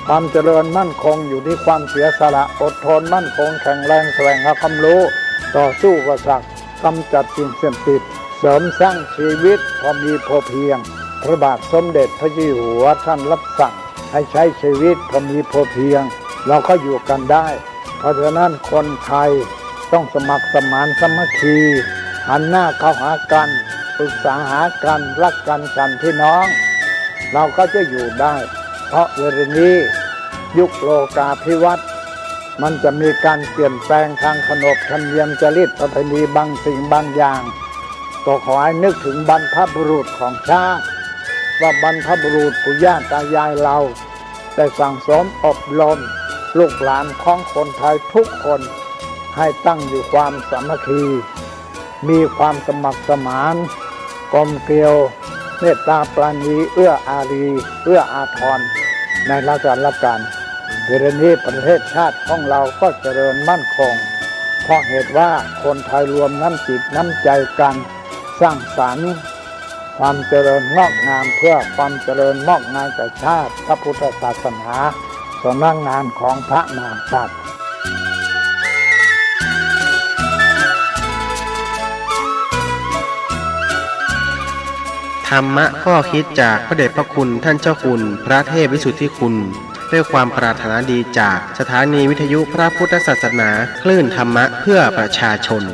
ความเจริญมั่นคงอยู่ที่ความเสียสละอดทนมั่นคงแข็งแรงแสวงหาความรู้ต่อสู้กับศักดิ์กำจัดสิ่งเสพติดเสริมสร้างชีวิตพอมีพอเพียงพระบาทสมเด็จพระเจ้าอยู่หัวท่านรับสั่งให้ใช้ชีวิตพอมีพอเพียงเราก็อยู่กันได้เพราะฉะนั้นคนไทยต้องสมัครสมานสามัคคีหันหน้าเข้าหากันปรึกษาหากันรักกันฉันพี่น้องเราก็จะอยู่ได้เพราะเวลานี้ยุคโลกาภิวัตน์มันจะมีการเปลี่ยนแปลงทางขนบธรรมเนียมจริตประเพณีบางสิ่งบางอย่างก็ขอให้นึกถึงบรรพบุรุษของชาติว่าบรรพบุรุษปู่ย่าตายายเราได้สั่งสมอบรมลูกหลานของคนไทยทุกคนให้ตั้งอยู่ความสามัคคีมีความสมัครสมานกลมเกลียวเมตตาปราณีเอื้ออารีเอื้ออาทรในราชการเวลานี้ประเทศชาติของเราก็เจริญมั่นคงเพราะเหตุว่าคนไทยรวมน้ำจิตน้ำใจกันสร้างสรรค์ความเจริญงอกงามเพื่อความเจริญงอกงามแก่ชาติพระพุทธศาสนาสำนักงานของพระมหากษัตริย์ธรรมะข้อคิดจากพระเดชพระคุณท่านเจ้าคุณพระเทพวิสุทธิคุณด้วยความปรารถนาดีจากสถานีวิทยุพระพุทธศาสนาคลื่นธรรมะเพื่อประชาชน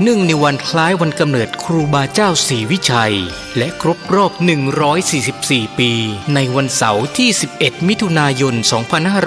เนื่องในวันคล้ายวันกำเนิดครูบาเจ้าศรีวิชัยและครบรอบ144 ปีในวันเสาร์ที่ 11 มิถุนายน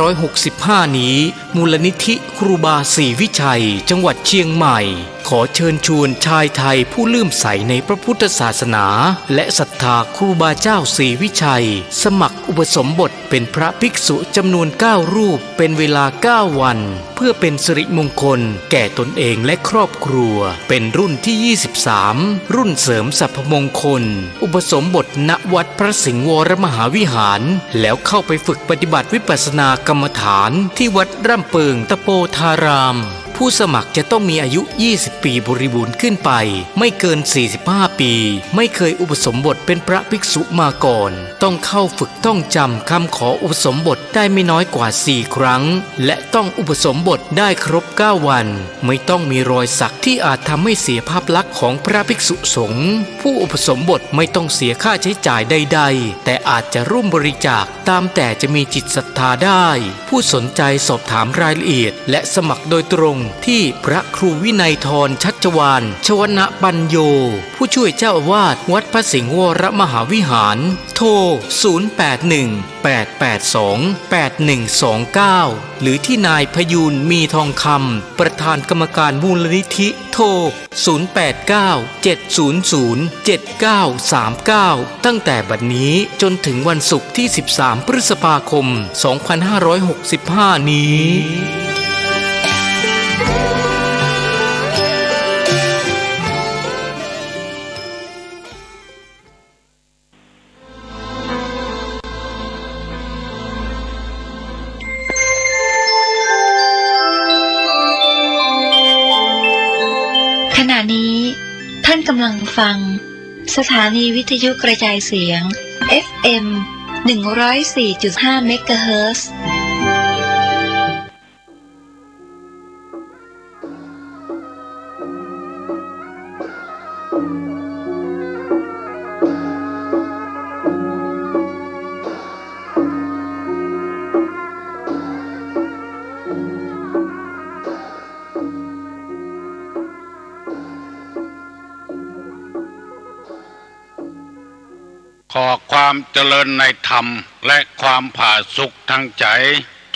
2565 นี้มูลนิธิครูบาศรีวิชัยจังหวัดเชียงใหม่ขอเชิญชวนชายไทยผู้เลื่อมใสในพระพุทธศาสนาและศรัทธาครูบาเจ้าศรีวิชัยสมัครอุปสมบทเป็นพระภิกษุจำนวน9รูปเป็นเวลา9วันเพื่อเป็นสิริมงคลแก่ตนเองและครอบครัวเป็นรุ่นที่ 23 รุ่นเสริมสัพพมงคลอุปสมบทณวัดพระสิงห์วรมหาวิหารแล้วเข้าไปฝึกปฏิบัติวิปัสสนากรรมฐานที่วัดร่ำเปิงตะโปธารามผู้สมัครจะต้องมีอายุ 20 ปีบริบูรณ์ขึ้นไปไม่เกิน 45 ปีไม่เคยอุปสมบทเป็นพระภิกษุมาก่อนต้องเข้าฝึกท่องจำคำขออุปสมบทได้ไม่น้อยกว่า 4 ครั้งและต้องอุปสมบทได้ครบ 9 วันไม่ต้องมีรอยสักที่อาจทำให้เสียภาพลักษณ์ของพระภิกษุสงฆ์ผู้อุปสมบทไม่ต้องเสียค่าใช้จ่ายใดๆแต่อาจจะร่วมบริจาคตามแต่จะมีจิตศรัทธาได้ผู้สนใจสอบถามรายละเอียดและสมัครโดยตรงที่พระครูวินัยธรชัชวาลชวนะปัญโยผู้ช่วยเจ้าอาวาสวัดพระสิงห์วรมหาวิหารโทร 0818828129 หรือที่นายพยูนมีทองคำประธานกรรมการมูลนิธิโทร 0897007939 ตั้งแต่บัดนี้จนถึงวันศุกร์ที่ 13 พฤษภาคม 2565 นี้ขณะนี้ท่านกำลังฟังสถานีวิทยุกระจายเสียง FM 104.5 เมกะเฮิรตซ์ขอความเจริญในธรรมและความผาสุกทางใจ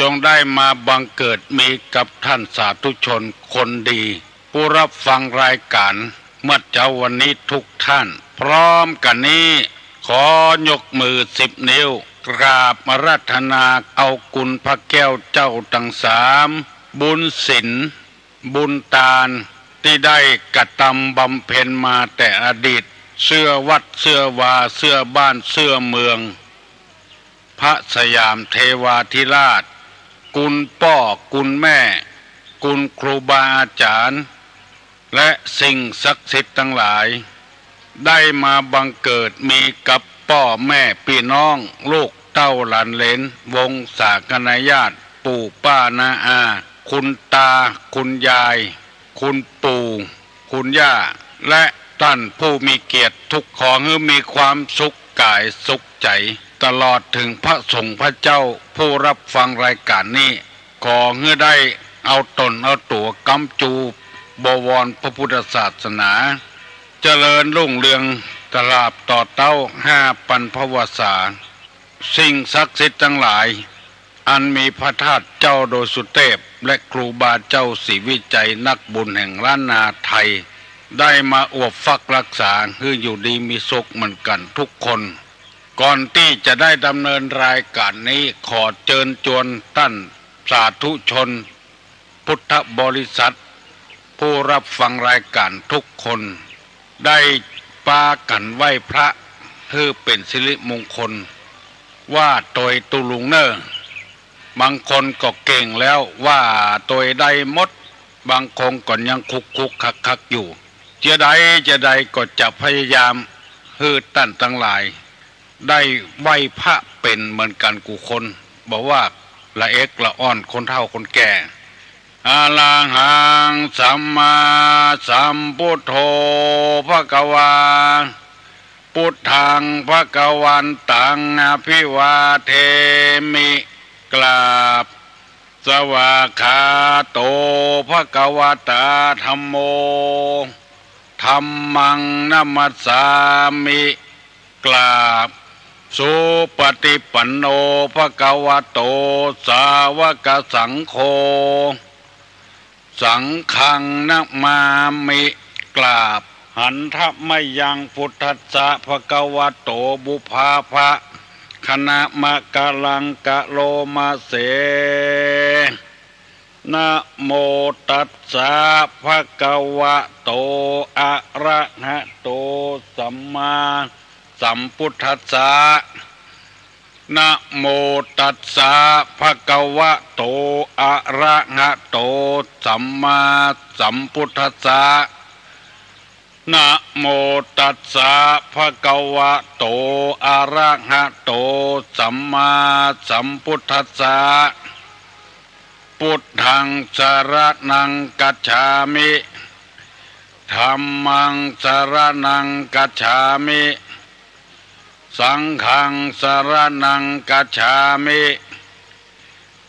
จงได้มาบังเกิดมีกับท่านสาธุชนคนดีผู้รับฟังรายการเมื่อเจ้าวันนี้ทุกท่านพร้อมกันนี้ขอยกมือ10 นิ้วกราบอาราธนาเอากุลพระแก้วเจ้าทั้ง3บุญศีลบุญทานที่ได้กระทำบำเพ็ญมาแต่อดีตเสื้อวัดเสื้อวาเสื้อบ้านเสื้อเมือง พระสยามเทวาธิราชกุลพ่อกุลแม่กุลครูบาอาจารย์และสิ่งศักดิ์สิทธิ์ทั้งหลายได้มาบังเกิดมีกับพ่อแม่พี่น้องลูกเต้าหลานเหลนวงศาคณาญาติปู่ป้านาอาคุณตาคุณยายคุณปู่คุณย่าและท่านผู้มีเกียรติทุกขอให้มีความสุขกายสุขใจตลอดถึงพระสงฆ์พระเจ้าผู้รับฟังรายการนี้ขอให้ได้เอาตนเอาตัวกำจูบวรพระพุทธศาสนาเจริญรุ่งเรืองตลาบต่อเต้า5 ปันพวสาสิ่งศักดิ์สิทธิ์ทั้งหลายอันมีพระธาตุเจ้าโดยสุเทพและครูบาเจ้าศรีวิจัยนักบุญแห่งล้านนาไทยได้มาอวบฟักรักษาคืออยู่ดีมีสุขเหมือนกันทุกคนก่อนที่จะได้ดำเนินรายการนี้ขอเชิญชวนท่านสาธุชนพุทธบริษัทผู้รับฟังรายการทุกคนได้ปากันไหว้พระเพื่อเป็นสิริมงคลว่าโดยตุลุงเนอบางคนก็เก่งแล้วว่าตัวได้หมดบางคนก็ยังคุกคักอยู่จะใดก็จะพยายามฮือตั้นทั้งหลายได้ไหว้พระเป็นเหมือนกันกูคนบอกว่าละเอกละอ่อนคนเฒ่าคนแก่อะระหังสัมมาสัมพุทโธภควาพุทธังภควันตังอภิวาเทมิกราบสวากขาโตภควตาธัมโมธัมมังนัมมัสสามิกราบสุปฏิปันโนภควโตสาวกสังโฆสังฆังนะมามิกราบหันทมยังพุทธัสสะภควโตบุพาภะคณะมะกะลังกะโลมาเสนะโมตัสสะภะคะวะโตอะระหะโตสัมมาสัมพุทธัสสะนะโมตัสสะภะคะวะโตอะระหะโตสัมมาสัมพุทธัสสะนะโมตัสสะภะคะวะโตอะระหะโตสัมมาสัมพุทธัสสะพุทธังสรณังกัจฉามิธัมมังสรณังกัจฉามิสังฆังสรณังกัจฉามิ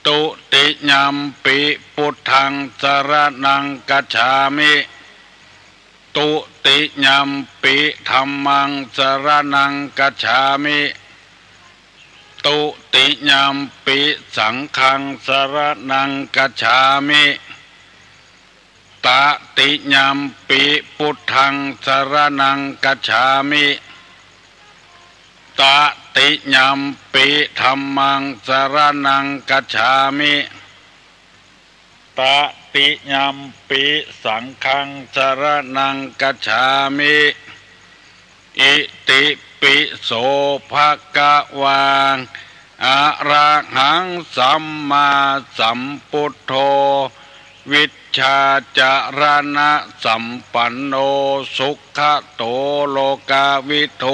ตุติยัมปิพุทธังสรณังกัจฉามิตุติยัมปิธัมมังสรณังกัจฉามิตุติยัมปิสังฆังสรณังกัจฉามิตติยัมปิพุทธังสรณังกัจฉามิตติยัมปิธัมมังสรณังกัจฉามิตติยัมปิสังฆังสรณังกัจฉามิอิติปิโสภะคะวาอะระหังสัมมาสัมพุทโธวิชชาจารณะสัมปันโนสุขโตโลกาวิโท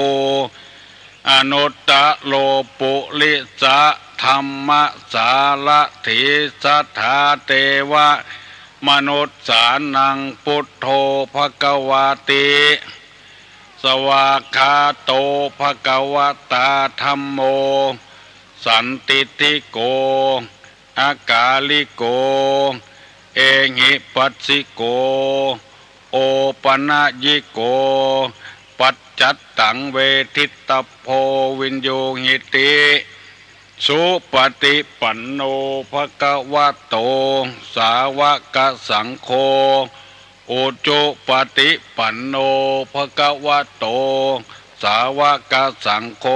อนุตตะโลปุริสะธรรมสารถิสัทธาเทวะมนุษย์สานังพุทโธภควาติสวากขาโตภควตาธัมโมสันติติโกอากาลิโกเอหิปัสสิโกโอปนะยิโกปัจจัตตังเวทิตโพวินโยหิติสุปฏิปันโนภควโตสาวกสังโฆอุจุปฏิปันโนภควโตสาวกสังโฆ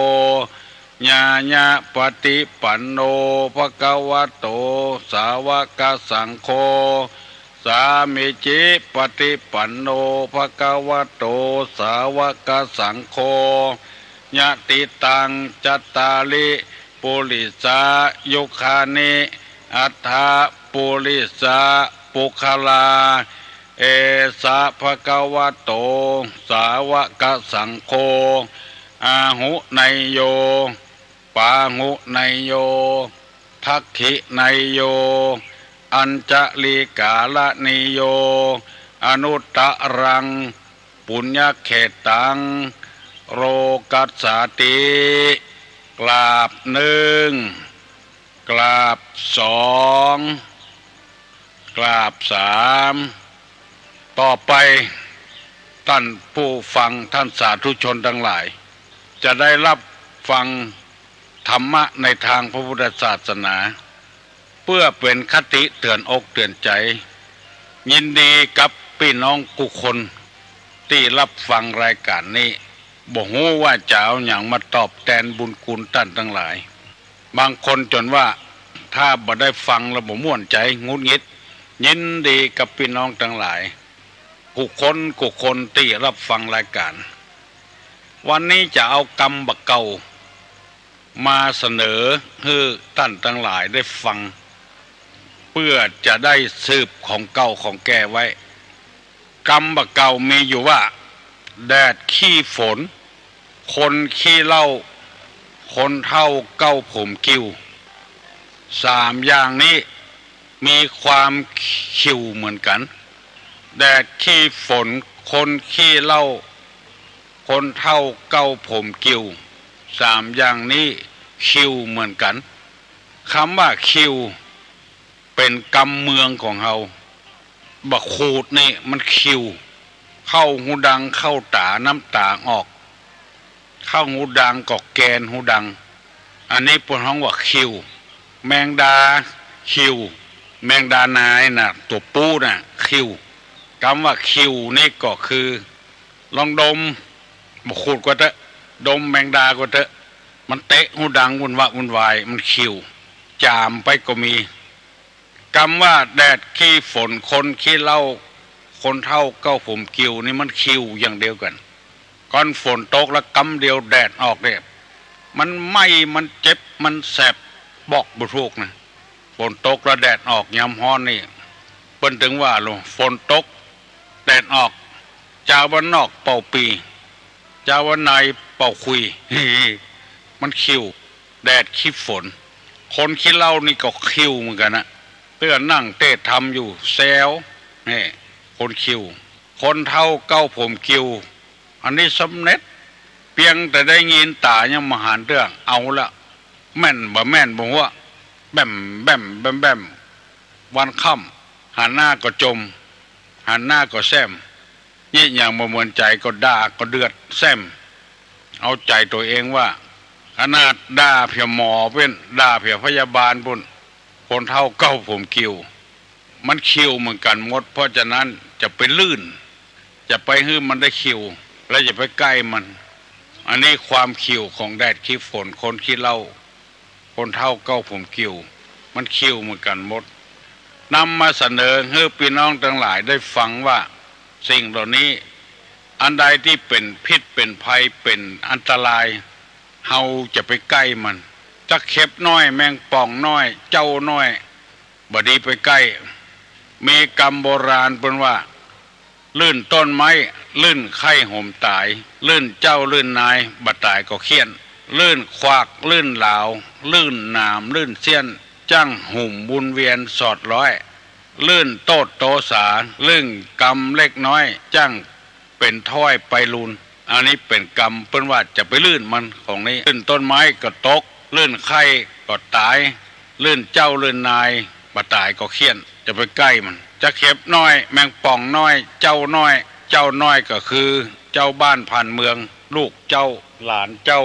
ญาญาปฏิปันโนภควโตสาวกสังโฆสามิจิปฏิปันโนภควโตสาวกสังโฆญาติตังจัตตาลิ ปุริสายุคานิอัฏฐาปุริสาปุคลาเอสะภะคะวะโตสาวกสังโฆอาหุไนโยปาหุไนโยทักขิไนโยอัญจลิกาลนิโยอนุตตรังปุญญเขตังโรกัสสติกราบหนึ่งกราบสองกราบสามต่อไปท่านผู้ฟังท่านสาธุชนทั้งหลายจะได้รับฟังธรรมะในทางพระพุทธศาสนาเพื่อเป็นคติเตือนอกเตือนใจยินดีกับพี่น้องกุคนที่รับฟังรายการนี้บ่ฮู้ว่าจะเอาอย่างมาตอบแทนบุญคุณท่านทั้งหลายบางคนจนว่าถ้าบ่ได้ฟังแล้วบ่ม่วนใจงุดหงิดยินดีกับพี่น้องทั้งหลายกุคนที่รับฟังรายการวันนี้จะเอากรรมบักเก่ามาเสนอให้ท่านทั้งหลายได้ฟังเพื่อจะได้สืบของเก่าของแก่ไว้กรรมบักเก่ามีอยู่ว่าแดดขี้ฝนคนขี้เหล้าคนเท่าเก้าผมกิ้วสามอย่างนี้มีความขิวเหมือนกันแดดขี้ฝนคนขี้เหล้าคนเท่าเก้าผมกิ้วสามอย่างนี้คิวเหมือนกันคำว่าคิวเป็นกรรมเมืองของเฮาบักขูดนี่มันคิวเข้าหูดังเข้าตาน้ำตาออกเข้าหูดังก็แกนหูดังอันนี้พวกห้องว่าคิวแมงดาคิวแมงดานายน่ะตัวปูน่ะคิวคำว่าคิวนี่ก็คือลองดมบักขูดก็เถอะดมแมงดาก็เถอะมันเตะหูดังวุ่นวายมันคิวจามไปก็มีคำว่าแดดขี้ฝนคนขี้เหล้าคนเท่าเก้าผมกิ้วนี่มันคิวอย่างเดียวกันก่อนฝนตกแล้วกำเดียวแดดออกเนี่ยมันไหม้มันเจ็บมันแสบบอกบุทุกนะฝนตกแล้วแดดออกยามฮ้อนนี่เปิ้นถึงว่าลงฝนตกแดดออกเจ้าวันนอกเป่าปีเจ้าวันในเป่าคุย มันคิวแดดขี้ฝนคนขี้เหล้านี่ก็คิวเหมือนกันนะเพื่อนั่งเต้ทำอยู่แซวนี่คนคิวคนเท่าเก้าผมคิวอันนี้สำเร็จเพียงแต่ได้ยินตายังมาหารเรื่องเอาละแม่นบ่ว่าแบมวันค่ำหันหน้าก็จมหันหน้าก็แซมยี่อย่างบ่มวนใจก็ด่าก็เดือดแซมเอาใจตัวเองว่าขนาดด่าเพียหมอเป็นด่าเพียพยาบาลปุ่นคนเท่าเก้าผมคิวมันคิวเหมือนกันหมดเพราะฉะนั้นจะไปลื่นจะไปให้มันได้คิวและจะไปใกล้มันอันนี้ความคิวของแดดขี้ฝนคนขี้เหล้าคนเท่าเก้าผมคิวมันคิวเหมือนกันหมดนำมาเสนอให้พี่น้องทั้งหลายได้ฟังว่าสิ่งเหล่านี้อันใดที่เป็นพิษเป็นภัยเป็นอันตรายเฮาจะไปใกล้มันจะเข็บน้อยแมงป่องน้อยเจ้าน้อยบ่ดีไปใกล้มีกรรมโบราณเป็นว่าลื่นต้นไม้ลื่นไข้ห่มตายลื่นเจ้าลื่นนายบัดตายก็เขี้ยนลื่นควักลื่นเหลาลื่นหนามลื่นเสี้ยนจังหุ่มบุญเวียนสอดร้อยลื่นโตดโตสาลื่นกรรมเล็กน้อยจังเป็นถ้อยไปลุนอันนี้เป็นกรรมเปิ้นว่าจะไปลื่นมันของนี้ลื่นต้นไม้ก็ตกลื่นไข้ก็ตายลื่นเจ้าลื่นนายบัดตายก็เขี้ยนจะไปใกล้มันจะเข็บน้อยแมงป่องน้อยเจ้าน้อยเจ้าน้อยก็คือเจ้าบ้านผ่านเมืองลูกเจ้าหลานเจ้า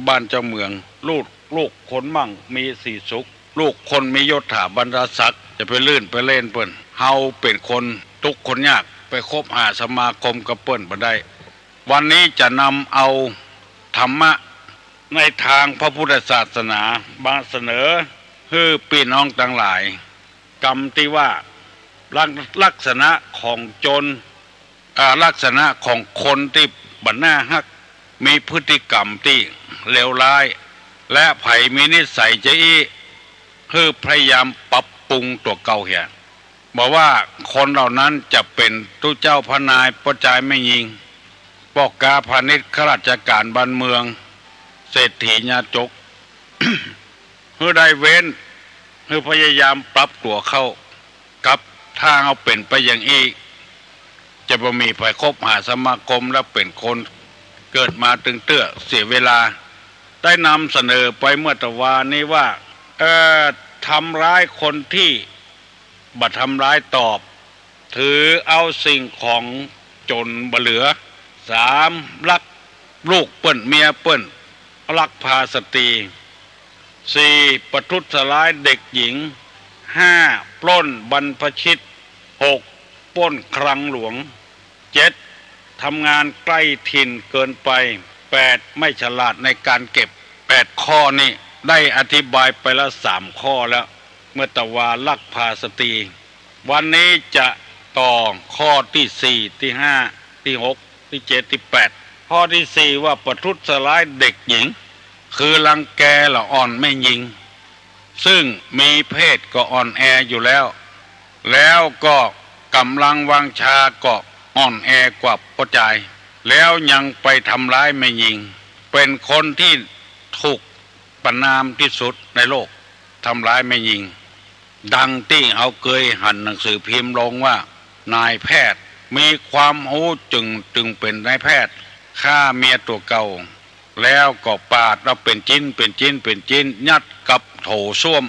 บ้านเจ้าเมืองลูกคนมั่งมีสีสุขลูกคนมียศถาบรรดาศักดิ์จะไปลื่นไปเล่นเปิ้นเฮาเป็นคนทุกคนยากไปคบหาสมาคมกับเปิ้นบ่ได้วันนี้จะนำเอาธรรมะในทางพระพุทธศาสนามาเสนอให้พี่น้องทั้งหลายกรรมที่ว่าลักษณะของโจรลักษณะของคนที่บัดหน้าฮักมีพฤติกรรมที่เลวร้าย และไผ่มีนิสัยจะอี้คือพยายามปรับปรุงตัวเก่าเหียบอกว่าคนเหล่านั้นจะเป็นตู้เจ้าพระนายประจายไม่ยิงปอกกาพาณิชย์ข้าราชการบ้านเมืองเศรษฐีญาจก คือได้เว้นคือพยายามปรับตัวเข้ากับถ้าเอาเป็นไปอย่างอีกจะบ่มีภัยคบหาสมาคมและเป็นคนเกิดมาตึงเตื้อเสียเวลาได้นำเสนอไปเมื่อตะวานนี้ว่าทำร้ายคนที่บัดทำร้ายตอบถือเอาสิ่งของจนบ่เหลือ3ลักลูกเปิ้นเมียเปิ้นลักพาสตรี4ประทุษร้ายเด็กหญิง5ปล้นบรรพชิต6ปล้นคลังหลวง7ทำงานใกล้ถิ่นเกินไป8ไม่ฉลาดในการเก็บ8ข้อนี้ได้อธิบายไปแล้ว3ข้อแล้วเมื่อตะวาลักพาสตรีวันนี้จะต่อข้อที่4ที่5ที่6ที่7ที่8ข้อที่4ว่าประทุษร้ายเด็กหญิงคือรังแกละอ่อนไม่ยิงซึ่งมีเพศก็อ่อนแออยู่แล้วก็กำลังวังชาก็อ่อนแอกว่าประจายแล้วยังไปทำร้ายไม่ยิงเป็นคนที่ถูกประณามที่สุดในโลกทำร้ายไม่ยิงดังที่เขาเคยหันหนังสือพิมพ์ลงว่านายแพทย์มีความรู้จึงเป็นนายแพทย์ฆ่าเมียตัวเก่าแล้วก็ปาดแล้วเป็นจิ้นยัดกับโถส้วม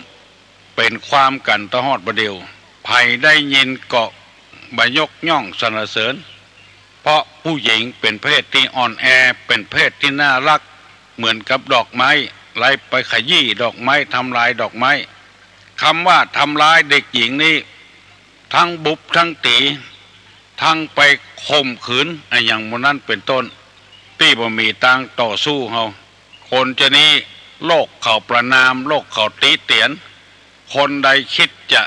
เป็นความกันตะฮอดประเดียวไผ่ได้ยินก็บยกย่องสรรเสริญเพราะผู้หญิงเป็นเพศที่อ่อนแอเป็นเพศที่น่ารักเหมือนกับดอกไม้ไล่ไปขยี้ดอกไม้ทำลายดอกไม้คำว่าทำลายเด็กหญิงนี่ทั้งบุบทั้งตีทั้งไปข่มขืนอย่างโมนั้นเป็นต้นที่บ่มีตังต่อสู้เขาคนจะนี้โลกเขาประนามโลกเขาตีเตียนคนใดคิดจะ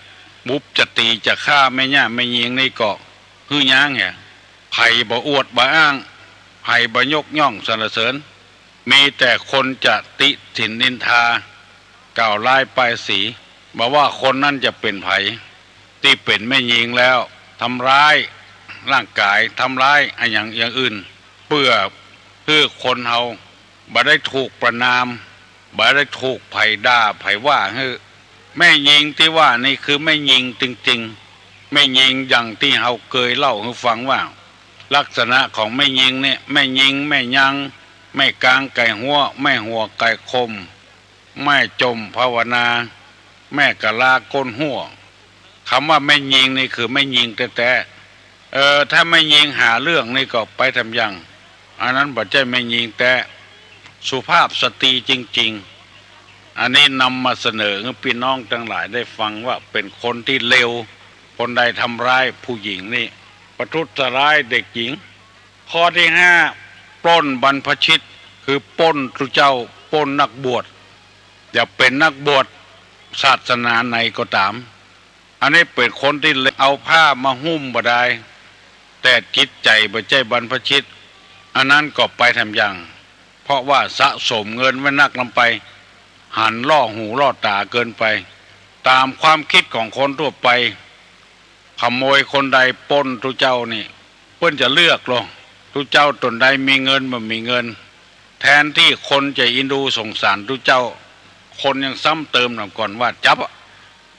บุบจะตีจะฆ่าไม่ย่าไม่ยิงนี่ก็คือย่างเนี่ยไผ่บ่อวดบ่อ้างไผ่บ่ยกย่องสรรเสริญมีแต่คนจะติถินนินทากล่าวร้ายป้ายสีบอกว่าคนนั่นจะเป็นไผ่ที่เป็นไม่ยิงแล้วทำร้ายร่างกายทำร้ายอย่างอื่นเพื่อคนเฮาบ่ได้ถูกประนามบ่ได้ถูกไผ่ด่าไผ่ว่าแม่ยิงที่ว่านี่คือแม่ยิงจริงๆแม่ยิงอย่างที่เฮาเคยเล่าให้ฟังว่าลักษณะของแม่ยิงเนี่ยแม่ยิงแม่ยังแม่กลางไก่หัวแม่หัวไก่คมแม่จมภาวนาแม่กะลาก้นหัวคำว่าแม่ยิงนี่คือแม่ยิงแต่ถ้าไม่ยิงหาเรื่องนี่ก็ไปทำอย่างอันนั้นบ่ใช่ไม่ยิงแต่สุภาพสตรีจริงๆอันนี้นำมาเสนอให้พี่น้องทั้งหลายได้ฟังว่าเป็นคนที่เลวคนใดทำร้ายผู้หญิงนี่ประทุษร้ายเด็กหญิงข้อที่5ปล้นบรรพชิตคือปล้นพระเจ้าปล้นนักบวชอย่าเป็นนักบวชศาสนาไหนก็ตามอันนี้เป็นคนที่เอาผ้ามาหุ้มบ่ได้แต่จิตใจบ่ใจบรรพชิตอันนั้นก็ไปทำอย่างเพราะว่าสะสมเงินไว้นักลำไปหันล่อหูล่อตาเกินไปตามความคิดของคนทั่วไปขโมยคนใดปล้นทุเจ้านี่เพิ่นจะเลือกหรอทุเจ้าตนใดมีเงินบ่มีเงินแทนที่คนจะอินดูสงสารทุเจ้าคนยังซ้ำเติมหน่อยก่อนว่าจับ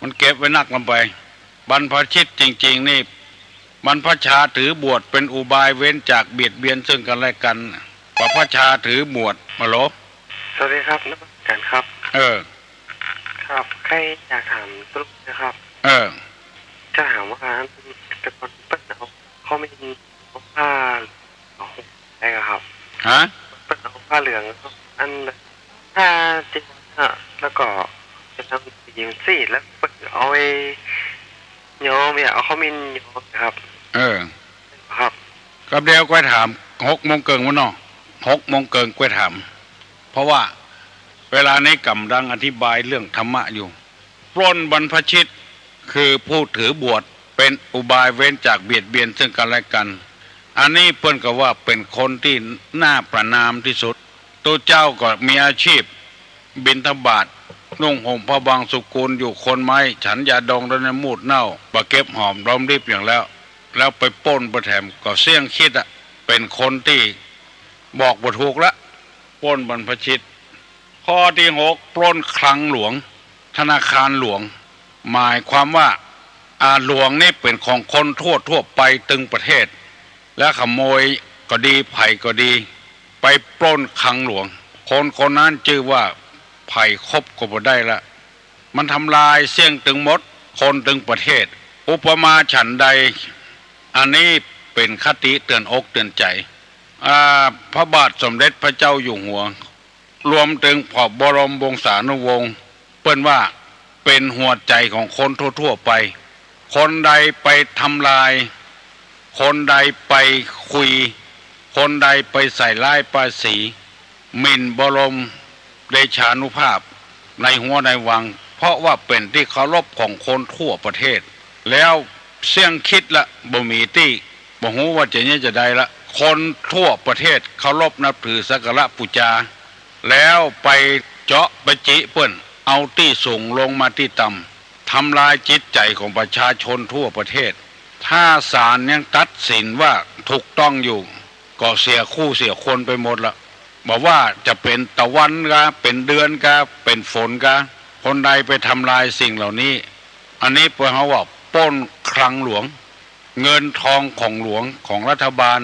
มันเก็บไว้นักลำไปบรรพชิตจริงๆนี่บรรพชาถือบวชเป็นอุบายเว้นจากเบียดเบียนซึ่งกันและกันบรรพชาถือบวชมาโลสวัสดีครับนักการครับครับใครอยากถามตุ๊กนะครับจะถามว่าแต่ก่อนเปิ้ลเขาไม่มีผ้าอะไรครับเปิ้ลเอาผ้าเหลืองอันผ้าจริงแล้วก็จะทำยิงซีดแล้วเปิ้ลเอาไว้ย้อมเนี่ยเอาเขามินย้อมครับครับกับเดียวก็ถาม6 โมงเกินวะเนาะ6 โมงเกินก็ถามเพราะว่าเวลานี้กำลังอธิบายเรื่องธรรมะอยู่ปล้นบรรพชิตคือผู้ถือบวชเป็นอุบายเว้นจากเบียดเบียนซึ่งกันและกันอันนี้เปิ้นก็ว่าเป็นคนที่น่าประณามที่สุดตัวเจ้าก็มีอาชีพ บิณฑบาตนุ่งห่มผ้าบางสุกุลอยู่คนไม้ฉันยาดองแล้วในมูดเน่าปะเก็บหอมรอมริบอย่างแล้วไปปล้นประแถมก็เสี่ยงคิดอะเป็นคนที่บอกบ่ถูกละปล้นบรรพชิตข้อที่6ปล้นคลังหลวงธนาคารหลวงหมายความว่าหลวงนี่เป็นของคนทั่วไปตึงประเทศและขโมยก็ดีไผ่ก็ดีไปปล้นคลังหลวงคนนั้นชื่อว่าไผ่คบก็บ่ได้ละมันทำลายเสี่ยงตึงมดคนตึงประเทศอุปมาฉันใดอันนี้เป็นคติเตือนอกเตือนใจพระบาทสมเด็จพระเจ้าอยู่หัวรวมถึงผอบรมวงศานุวงศ์เปิ้นว่าเป็นหัวใจของคนทั่วไปคนใดไปทำลายคนใดไปคุยคนใดไปใส่ร้ายป้ายสีหมิ่นบรมเดชานุภาพในหัวในวังเพราะว่าเป็นที่เคารพของคนทั่วประเทศแล้วเสี่ยงคิดละบ่มีที่บ่ฮู้ว่าจะเนี่ยจะได้ละคนทั่วประเทศเคารพนับถือสักการะบูชาแล้วไปเจาะไปจิเปิ้นเอาที่สูงลงมาที่ต่ำทำลายจิตใจของประชาชนทั่วประเทศถ้าศาลยังตัดสินว่าถูกต้องอยู่ก็เสียคู่เสียคนไปหมดละบอกว่าจะเป็นตะวันกะเป็นเดือนกะเป็นฝนกะคนใดไปทำลายสิ่งเหล่านี้อันนี้เพื่อเขาว่าปล้นคลังหลวงเงินทองของหลวงของรัฐบาล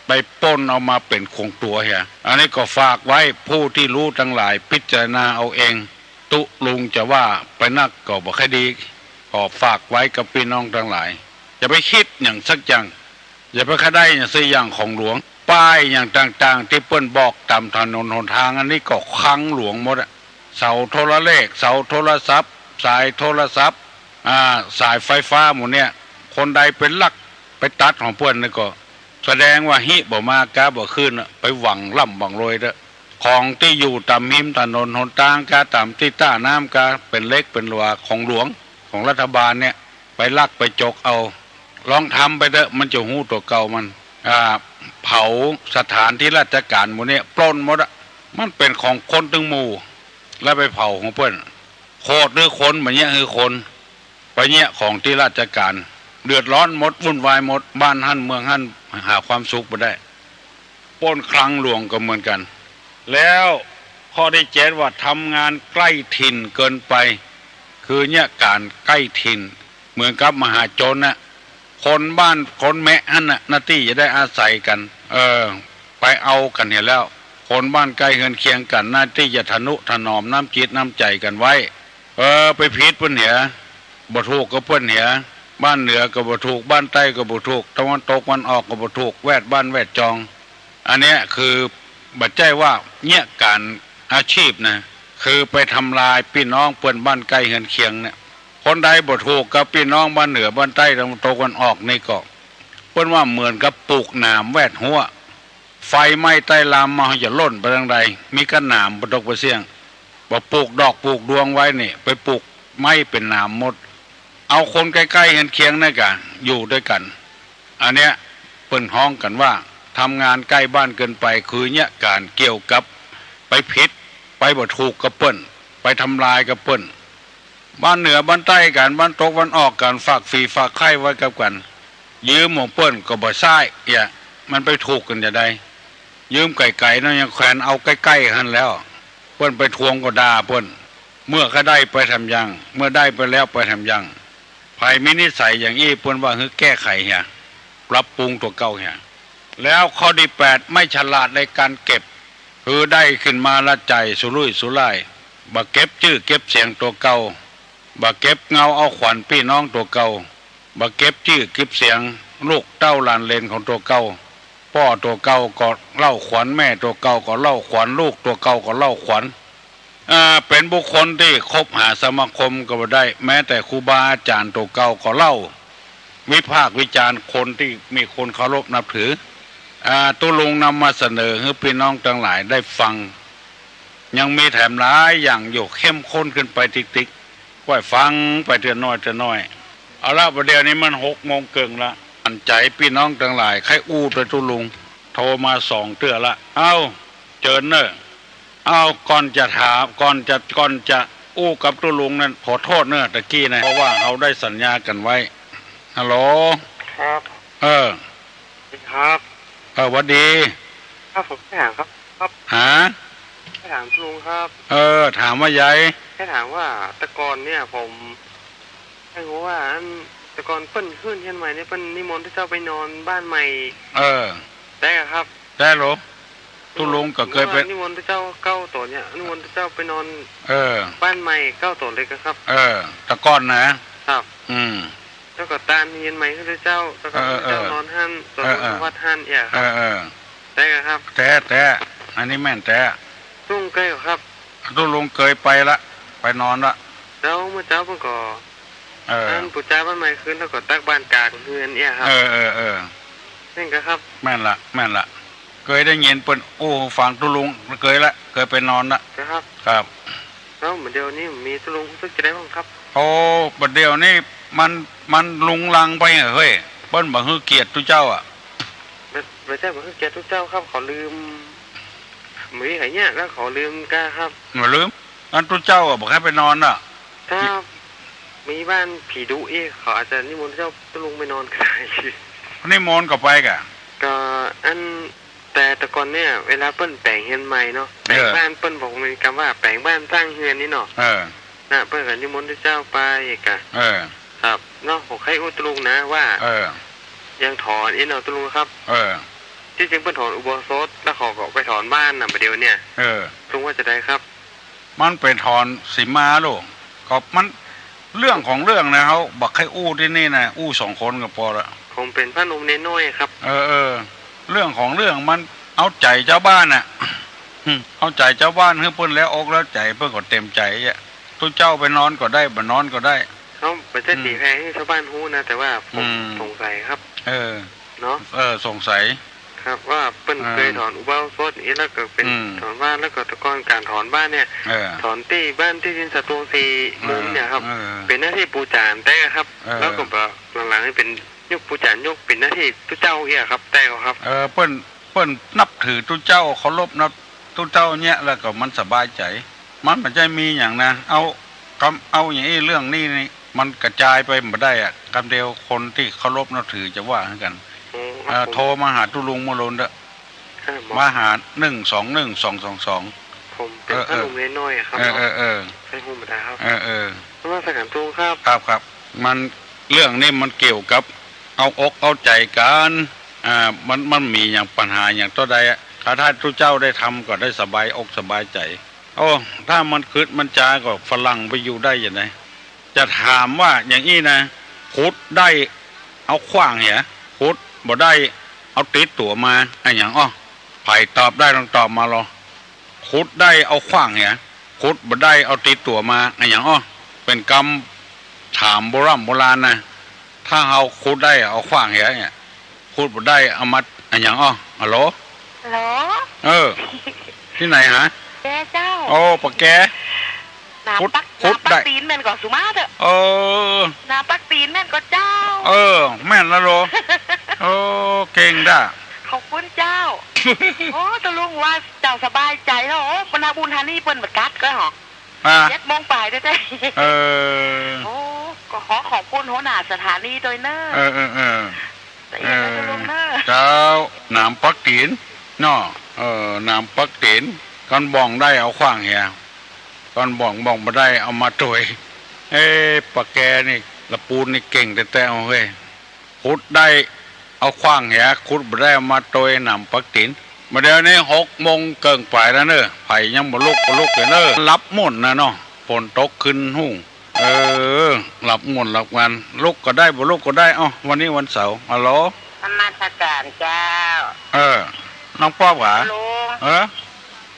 ไปปล้นเอามาเป็นคงตัวเฮียอันนี้ก็ฝากไว้ผู้ที่รู้ทั้งหลายพิจารณาเอาเองตุลุงจะว่าไปนักก็บอกให้ดีก็ฝากไว้กับพี่น้องทั้งหลายอย่าไปคิดอย่างสักอย่างอย่าไปคดได้อย่างสิ่งอย่างของหลวงป้ายอย่างต่างๆที่เปิ้นบอกตามถนนหนทางอันนี้ก็คลังหลวงหมดเสาโทรเลขเสาโทรศัพท์สายโทรศัพท์สายไฟฟ้าหมดเนี่ยคนใดเป็นลักไปตัดของเปิ้นนี่ก็แสดงว่าหิบ่มากะบ่ขึ้นไปหวังล่ำหวังรวยเด้อของที่อยู่ตามหิมถนนหนทางกะตามที่ต้าน้ำกะเป็นเล็กเป็นหลวงของหลวงของรัฐบาลเนี่ยไปลักไปจกเอาลองทำไปเด้อมันจะหู้ตัวเก่ามันเผาสถานที่ราชการหมดเนี่ยปล้นหมดมันเป็นของคนตึงหมู่แล้วไปเผาของเพิ่นโคตรหรือคนแบบนี้คือคนไปเนี่ยของที่ราชการเดือดร้อนหมดวุ่นวายหมดบ้านหั่นเมืองหั่นหาความสุขไม่ได้ปล้นคลังหลวงก็เหมือนกันแล้วข้อที่7ว่าทำงานใกล้ถิ่นเกินไปคือเนี่ยการใกล้ถิ่นเหมือนกับมหาโจรน่ะคนบ้านคนแม่หั่นน่ะหน้าที่จะได้อาศัยกันไปเอากันเห็นแล้วคนบ้านใกล้เฮือนเคียงกันหน้าที่จะทนุถนอมน้ำจิตน้ำใจกันไว้ไปผิดเพิ่นเหียบ่ถูกก็เพิ่นเหียบ้านเหนือก็บ่ถูกบ้านใต้ก็บ่ถูกตะวันตกวันออกก็บ่ถูกแวดบ้านแวดจองอันเนี้ยคือบัดใจว่าเนี่ยการอาชีพนะคือไปทำลายพี่น้องเปิ้นบ้านใกล้เฮือนเคียงเนี่ยคนใดบ่ถูกกับพี่น้องบ้านเหนือบ้านใต้ตะวันตกวันออกนี่ก็เปิ้นว่าเหมือนกับปลูกหนามแวดหัวไฟไหม้ใต้ลามมาอย่าล่นไปทางใดมีกระหนามบ่ตกบ่เสี่ยงบ่ปลูกดอกปลูกดวงไว้นี่ไปปลูกไม้เป็นหนามหมดเอาคนใกล้ๆเคียงๆนั่นกันอยู่ด้วยกันอันเนี้ยเปิ้นฮ้องกันว่าทำงานใกล้บ้านเกินไปคือเนี่ยการเกี่ยวกับไปผิดไปบ่ถูกกับเปิ้นไปทำลายกับเปิ้นบ้านเหนือบ้านใต้กันบ้านตกวันออกกันฝากฝีฝากไข่ไว้กับกันยืมของเปิ้นก็บ่ใช้มันไปถูกกันจะได้ยืมไก่ๆนั่นยังแขวนเอาใกล้ๆหั่นแล้วเปิ้นไปทวงก็ด่าเปิ้นเมื่อเขาได้ไปทำยังเมื่อได้ไปแล้วไปทำยังภัยมินิสัยอย่างอี้เปิ้นว่าคือแก้ไขเหี่ยปรับปรุงตัวเก่าเหี่ยแล้วข้อที่8ไม่ฉลาดในการเก็บคือได้ขึ้นมาละใจสุรุ่ยสุร่ายบ่เก็บชื่อเก็บเสียงตัวเก่าบ่เก็บเงาเอาขวัญพี่น้องตัวเก่าบ่เก็บชื่อเก็บเสียงลูกเต้าหลานเลนของตัวเก่าพ่อตัวเก่าก็เล่าขวัญแม่ตัวเก่าก็เล่าขวัญลูกตัวเก่าก็เล่าขวัญเป็นบุคคลที่คบหาสมาคมก็บ่ได้แม้แต่ครูบาอาจารย์ตัวเก่าก็เล่าวิพากษ์วิจารณ์คนที่มีคนเคารพนับถือตัวลุงนำมาเสนอให้พี่น้องทั้งหลายได้ฟังยังมีแถมหลายอย่างอยู่เข้มข้นขึ้นไปติ๊กๆค่อยฟังไปเทื่อน้อยเอาละประเดี๋ยวนี้มัน6 โมงเกิงละอันใจพี่น้องทั้งหลายใครอู้ไปตัวลุงโทรมา2 เทื่อละเอ้าเจิญเนอะ เอาก่อนจะถามก่อนจะอู้กับตุลุงนั่นขอโทษเนอะตะกี้นะเพราะว่าเราได้สัญญากันไว้ฮัลโหลครับ เออครับหวัดดีครับผมแค่ถามครับหาแค่ถามลุงครับถามว่ายายแค่ถามว่าตะกอนเนี่ยผมให้รู้ว่าตะกอนเปิ้นขึ้นเช่นใหม่เนี่ยเปิ้นนิมนต์ที่เจ้าไปนอนบ้านใหม่ได้ครับได้หรอตุลุงก็เคยเป็นนิมนต์ที่เจ้าเก้าตัวเนี่ยนิมนต์ที่เจ้าไปนอนบ้านใหม่เก้าตัวเลยครับตะกอนนะครับแล้วก็ตามเย็นใหม่ที่เจ้าแล้วก็เจ้านอนหันตัววัดหันเนี่ยครับได้ครับแต่อันนี้แม่นแต่ลุงเคยครับตุลุงเคยไปละไปนอนละแล้วเมื่อเจ้าเพิ่งก่อปู่จ้าบ้านใหม่ขึ้นแล้วก็ตักบ้านกลางเฮือนเนี่ยครับนี่ก็ครับแม่นละเคยได้ยินเปิ้นโอ้ฟังตุลุงเคยไปนอนละครับแล้วเหมือนเดียวนี้มีตุลุงซึ่งจะได้บ้างครับโอ้บัดเดียวนี่มันลุงลังไปเฮ้ยเปิ้นบ่ฮื้อเกียรติทุเจ้าไม่ใช่บ่ฮื้อเกียรติทุเจ้าครับขอลืมมีไห้เนี่ยแล้วขอลืมก้าครับบ่ลืมอันทุเจ้าบ่ให้ไปนอนน่ะถ้ามีบ้านผีดุเขาอาจจะนิมนต์เจ้าตุลุงไปนอนก็ได้นิมนต์ก็ไปกะก็แต่ตะกอนเนี่ยเวลาเปิ้นแปลงเฮือนใหม่เนาะแปลงบ้านเปิ้นบอกมีคำว่าแปลงบ้านสร้างเฮือนนี่เนาะน่ะเปิ้นก็นิมนต์เจ้าไปกะครับเนาะผมให้อุตลุงนะว่ายังถอนเนาะตุลุงครับที่จริงเปิ้นถอนอุโบสถแล้วเขาก็ไปถอนบ้านน่ะประเดี๋ยวเนี่ยลุงว่าจะได้ครับมันไปถอนสีมาลูกก็มันเรื่องของเรื่องนะเขาบักให้อู้ที่นี่นะอู้2 คนก็พอละผมเป็นพระนมเนน้อยครับเรื่องของเรื่องมันเอาใจเจ้าบ้านน่ะเอาใจเจ้าบ้านให้เพิ่นแล้วอกแล้วใจเพิ่นก็เต็มใจอ่ะทุกเจ้าไปนอนก็ได้บ่นอนก็ได้เขาไปเส้นตีแพงให้ชาวบ้านฮู้นะแต่ว่าผมสงสัยครับเนาะสงสัยครับว่าเปิ้นเคยถอนอุโบสถนี้แล้วก็เป็นถอนบ้านแล้วก็ตะกอนการถอนบ้านเนี่ยถอนที่บ้านที่ดินสตู4มุมเนี่ยครับเป็นหน้าที่ปู่จานแต่ครับแล้วก็หลังๆนี่เป็นยกปู่จานยกเป็นหน้าที่ทุเจ้าเฮียครับแต่ครับเปิ้นนับถือทุเจ้าเคารพนับทุเจ้าเนี่ยแล้วก็มันสบายใจมันไม่ใช่มีอย่างนะเอาอย่างนี้เรื่องนี้นี่มันกระจายไปบ่ได้อ่ะคำเดียวคนที่เคารพนับถือจะว่ากันโทรมาหาตุลุงมโลนเด้อมาหา121222ผมเป็นพระลุงเล็กน้อยครับใช่ฮู้บ่ได้ครับว่าสักการตุงครับมันเรื่องนี้มันเกี่ยวกับเอาอกเอาใจกันมันมีอย่างปัญหาอย่างตัวใดถ้าทุกเจ้าได้ทำก็ได้สบายอกสบายใจถ้ามันคืดมันจาก็ฝรั่งไปอยู่ได้อย่างไรจะถามว่าอย่างนี้นะขุดได้เอาขว้างเหรอขุดบ่ได้เอาติดตัวมาอย่างไผ่ตอบได้ลองตอบมาหรอขุดได้เอาขว้างเหรอขุดบ่ได้เอาติดตัวมาอย่างเป็นกรรมถามโบราณนะถ้าเอาขุดได้เอาขว้างเหรอเนี่ยขุดบ่ได้เอามัดอย่างฮัลโหลที่ไหนฮะแกเจ้าปะแกน้ำปักตีนแม่นก็สุมาเถอะน้ำปักตีนแม่นก็เจ้าแม่นแล้วโรเก่งด่าขอบคุณเจ้าตะลุงว่าเจ้าสบายใจแล้วบรรดาบุญฮานี่เปิ้นบัดกัดก็หรอ7 โมงปลายได้ก็ขอบคุณหัวหน้าสถานีโดยเนอะตะลุงเนอะเจ้าน้ำปักตีนเนาะน้ำปักตีนก่อนบ่องได้เอาขว้างเหียก่อนบ่องมาได้เอามาตวยปะแกนี่ละปูนนี่เก่งแต่เอาเฮ้ยขุดได้เอาขว้างเหียขุดมาได้เอามาตวยน้ำปักตีนมาเดี๋ยวนี้6 โมงเกินไปแล้วเนอะไผ่ยังบ่ลุกเลยเนอะรับหมดนะเนาะฝนตกขึ้นหุ่งหลับหมดหลับวันลุกก็ได้บ่ลุกก็ได้วันนี้วันเสาร์ฮัลโหลธรรมสการเจ้าน้องป้อบหรอ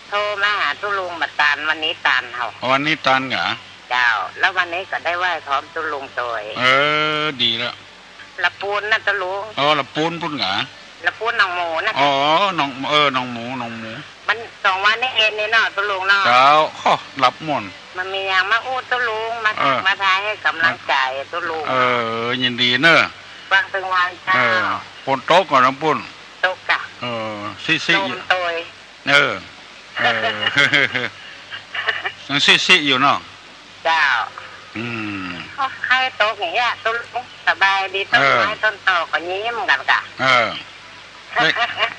โทรมาหาตุลุงบัดตานวันนี้ตานเหรอวันนี้ตานเหรอเจ้าแล้ววันนี้ก็ได้ไหว้พร้อมตุลุงตัวดีแล้วละปูนนะตุลุงละปูนพุ่นเหรอละปูนน้องหมูนะน้องหมูมัน2 วันนี้เองนี่เนาะตุลุงเนาะเจ้ารับหมดมันมีอย่างมาอู้ตุลุงมาทายให้กำลังใจตุลุงยินดีเนอะบางตึงวันเจ้าฝนตกก่อนน้ำปุ้นตกกะซี่โตย ยังซิอยู่เนาะเจ้าใครโตกอย่างเงี้ยต้นสบายดีต้นไม้ต้นโตก็ยิ้มกันกะ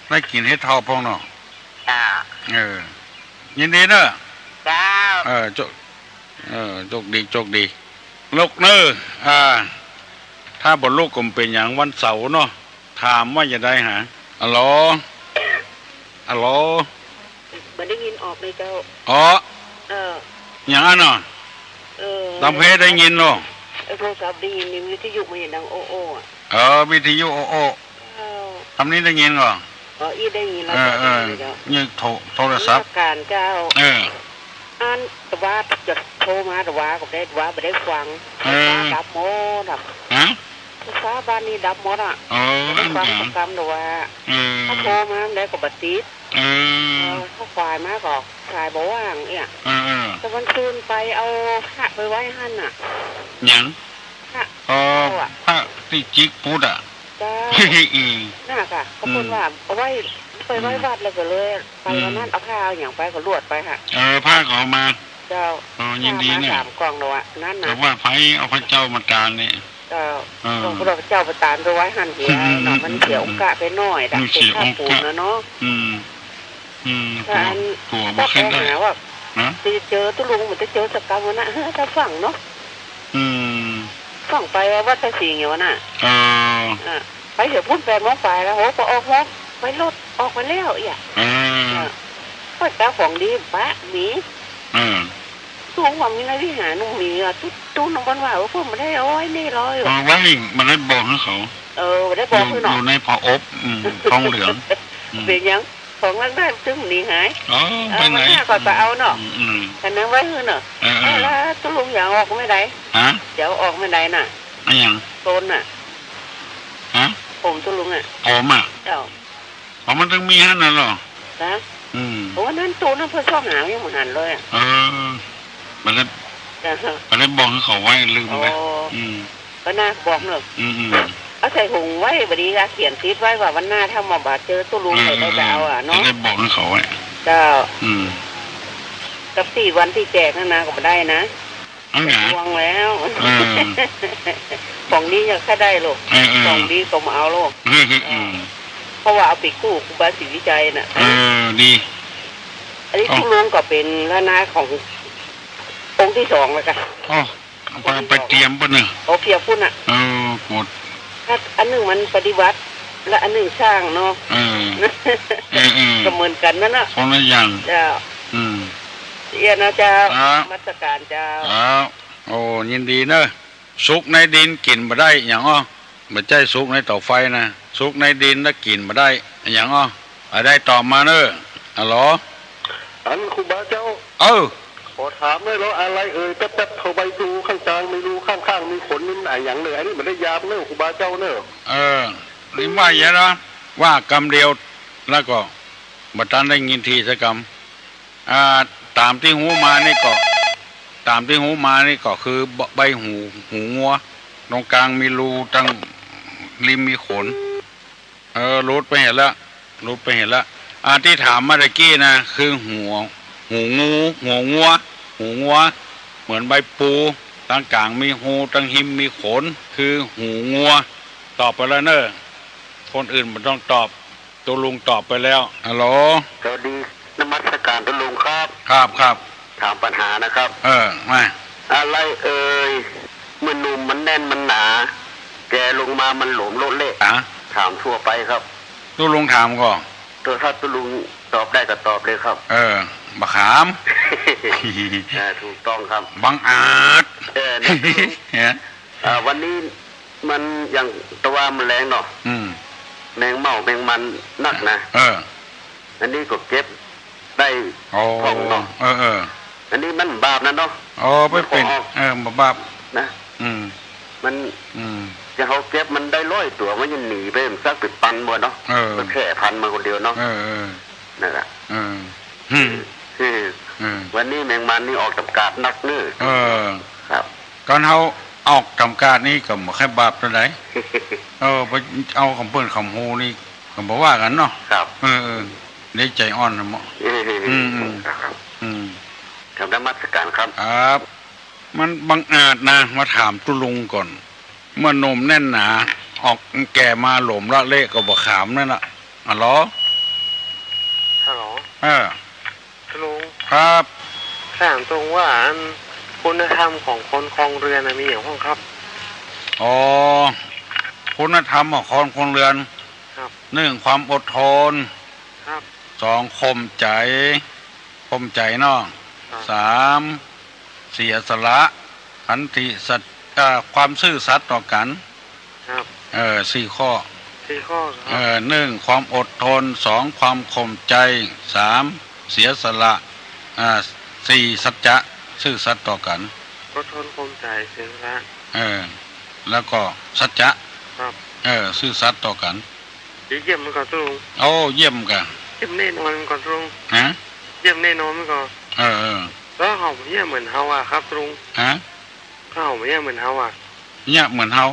ได้กินให้ทอพงเนาะเจ้ายินดีเนอะเจ้าโชคดีลูกเนอะถ้าบนลูกกลมเป็นอย่างวันเสาร์เนาะถามว่าจะได้หาอัลโหลมันได้ยินออกเลยเจ้าอย่างนั้นเนาะตามเพจได้ยินเนาะโทรศัพท์ได้ยินวิทยุมันอย่างดังโอ้วิทยุโอ้ทำนี้ได้ยินเหรออีได้ยินแล้วนี่โทรศัพท์การเจ้าอันแต่ว่าจะโทรมาแต่ว่าก็ได้ว่าไม่ได้ฟังดับหมดฟ้าบ้านนี้ดับหมดฟังประกำแต่ว่าเขาโทรมาได้ก็บัดติดเขาฝ่ายมาก็ฝ่ายบอกว่าเนี่ยแต่วันคืนไปเอาพระไปไว้หั่นยังพระที่จิกพูดจ้าน่าค่ะเขาพูดว่าเอาไว้ไปไว้วัดเลยก็เลยไปวันนั้นเอาผ้าอย่างไปก็ลวดไปค่ะผ้าก็เอามาเจ้ายินดีเนี่ย3 กล่องเลยนั่นนะแต่ว่าไผเอาพระเจ้ามาตานนี่เจ้าพระเจ้าประทานไปไว้หั่นเหี่ยหน่อมันเสียโอกาสไปหน่อยดักเป็นข้าวปูนนะเนาะตัวบ่ขึ้นได้ว่าจะเจอตุลุงเหมือนจะเจอสกรรมนะถ้าฝั่งเนาะฝั่งไปว่าจะสิ่งอย่างนั้นไปเดี๋ยวพูดแฟนมองไปแล้วโหพอออกมองไปรถออกมาแล้วอ่ะก็เจ้าของดีปะหมีตัวความมีอะไรที่หาหนุ่มหมีตู้น้องบ้านว่าพวกมันได้ร้อยนี่ร้อยไว้มันได้บอกให้เขาได้บอกให้หน่อยอยู่ในพออบทองเหลืองเป็นยังของร่างได้ซึ่งหนีหายไปไหนก่อนไปเอาเนาะแต่นั้นไว้เนาะแล้วตู้ลุงอยากออกไม่ได้เดี๋ยวออกไม่ได้น่ะอย่างโซนน่ะผมตู้ลุงผมมันต้องมีหั่นน่ะหรอนะโอ้นั่นตัวนั่นเพื่อชอบหาอย่างเหมือนหันเลยมันได้บอกให้เขาไว้ลืมไปก็น่าบอกเนอะเอาใส่ถุงไว้บดีค่ะเขียนทิศไว้ว่าวันหน้าถ้ามาบาดเจอตู้ลุงใส่ได้เอาเนาะได้บอกให้เขาไว้เจ้ากับ4 วันที่แจกนั่นนะก็ได้นะวางแล้วของนี้ยังแค่ได้ลูกของดีก็มาเอาลูกเพราะว่าเอาไปกู้ครูบาศรีวิจัยน่ะดีอันนี้ตู้ลุงก็เป็นคณะขององค์ที่2แล้วกันไปเตรียมป่ะเนี่ยเพียบพุ่นหมดอันหนึ่งมันปฏิวัติและอันหนึ่งสร้างเนาะก็เหมือนกันนั่นน่ะคนละอย่างเจ้านะเจ้ามัสการเจ้าโอ้ยินดีเนอะสุกในดินกินมาได้อย่างไม่ใช่สุกในเตาไฟนะสุกในดินแล้วกินมาได้อย่างอะไรตอบมาเนอะฮัลโหลอันครูบาเจ้าขอถามเลยแล้วอะไรแป๊บเข้าไปดูข้างกลางไม่รู้ข้างๆมีขนนิดหน่อยอย่างเลยอันนี้มันได้ยาเนอะครูบาเจ้าเนอะนี่ว่าอย่างนะว่ากรรมเดียวแล้วก็บัดนั้นได้ยินทีสักกรรมตามที่หูมานี่ก็คือใบหูงัวตรงกลางมีรูตั้งริมมีขนรูดไปเห็นแล้วที่ถามเมื่อกี้นะคือหูงัวเหมือนใบปูตั้งกลางมีหูตั้งหิมมีขนคือหูงัวตอบไปแล้วเนอะคนอื่นไม่ต้องตอบตัวลุงตอบไปแล้วฮัลโหลสวัสดีนมัสการตัวลุงครับถามปัญหานะครับมาอะไรมันนุ่มมันแน่นมันหนาแกลงมามันหลวมโลดเละถามทั่วไปครับตัวลุงถามก่อนตัวถ้าตัวลุงตอบได้ก็ตอบเลยครับบะขามถูกต้องครับบังอาจวันนี้มันอย่างตัวมันแรงเนาะแมงเม่าแมงมันนักนะอันนี้ก็เก็บได้ของเนาะอันนี้มันบาปนะเนาะไม่เป็นบาปนะมันจะเขาเก็บมันได้100 ตัวมันยังหนีไปมันซักไปปันหมดเนาะมันแค่พันมาคนเดียวเนาะนั่นแหละวันนี้แมงมันนี่ออกจำกัดนักนี่ครับก่อนเขาออกจำกัดนี่ก็ไม่แค่บาปเท่าไหร่ไปเอาคำเปิ้ลคำฮูนี่ก็บอกว่ากันเนาะครับได้ใจอ่อนนะหมอ ครับกับนมัสการครับครับมันบังอาจนะมาถามตุลุงก่อนเมื่อนมแน่นหนาออกแก่มาหลมละเละก็บ่ขามนั่นน่ะฮัลโหลตุลุงครับถามตรงว่าคุณธรรมของคนคลองเรือนมีอย่างบ้างครับอ๋อคุณธรรมของคนคลองเรือนหนึ่งความอดทนสองข่มใจเนาะสามเสียสละขันติสัจความซื่อสัตย์ต่อกันสี่ข้อหนึ่งความอดทนสองความข่มใจสามเสียสละสี่สัจจะซื่อสัตย์ต่อกันอดทนข่มใจเสียสละแล้วก็สัจจะซื่อสัตย์ต่อกันเยี่ยมมันก่อนตุลุงโอ้เยี่ยมกันเยี่ยมแน่นอนมันก่อนตุลุงเยี่ยมแน่นอนมันก่อนแล้วเขาเนี่ยเหมือนเฮาอ่ะครับลุงเขาเนี่ยเหมือนเฮาอ่ะเนี่ยเหมือนเฮา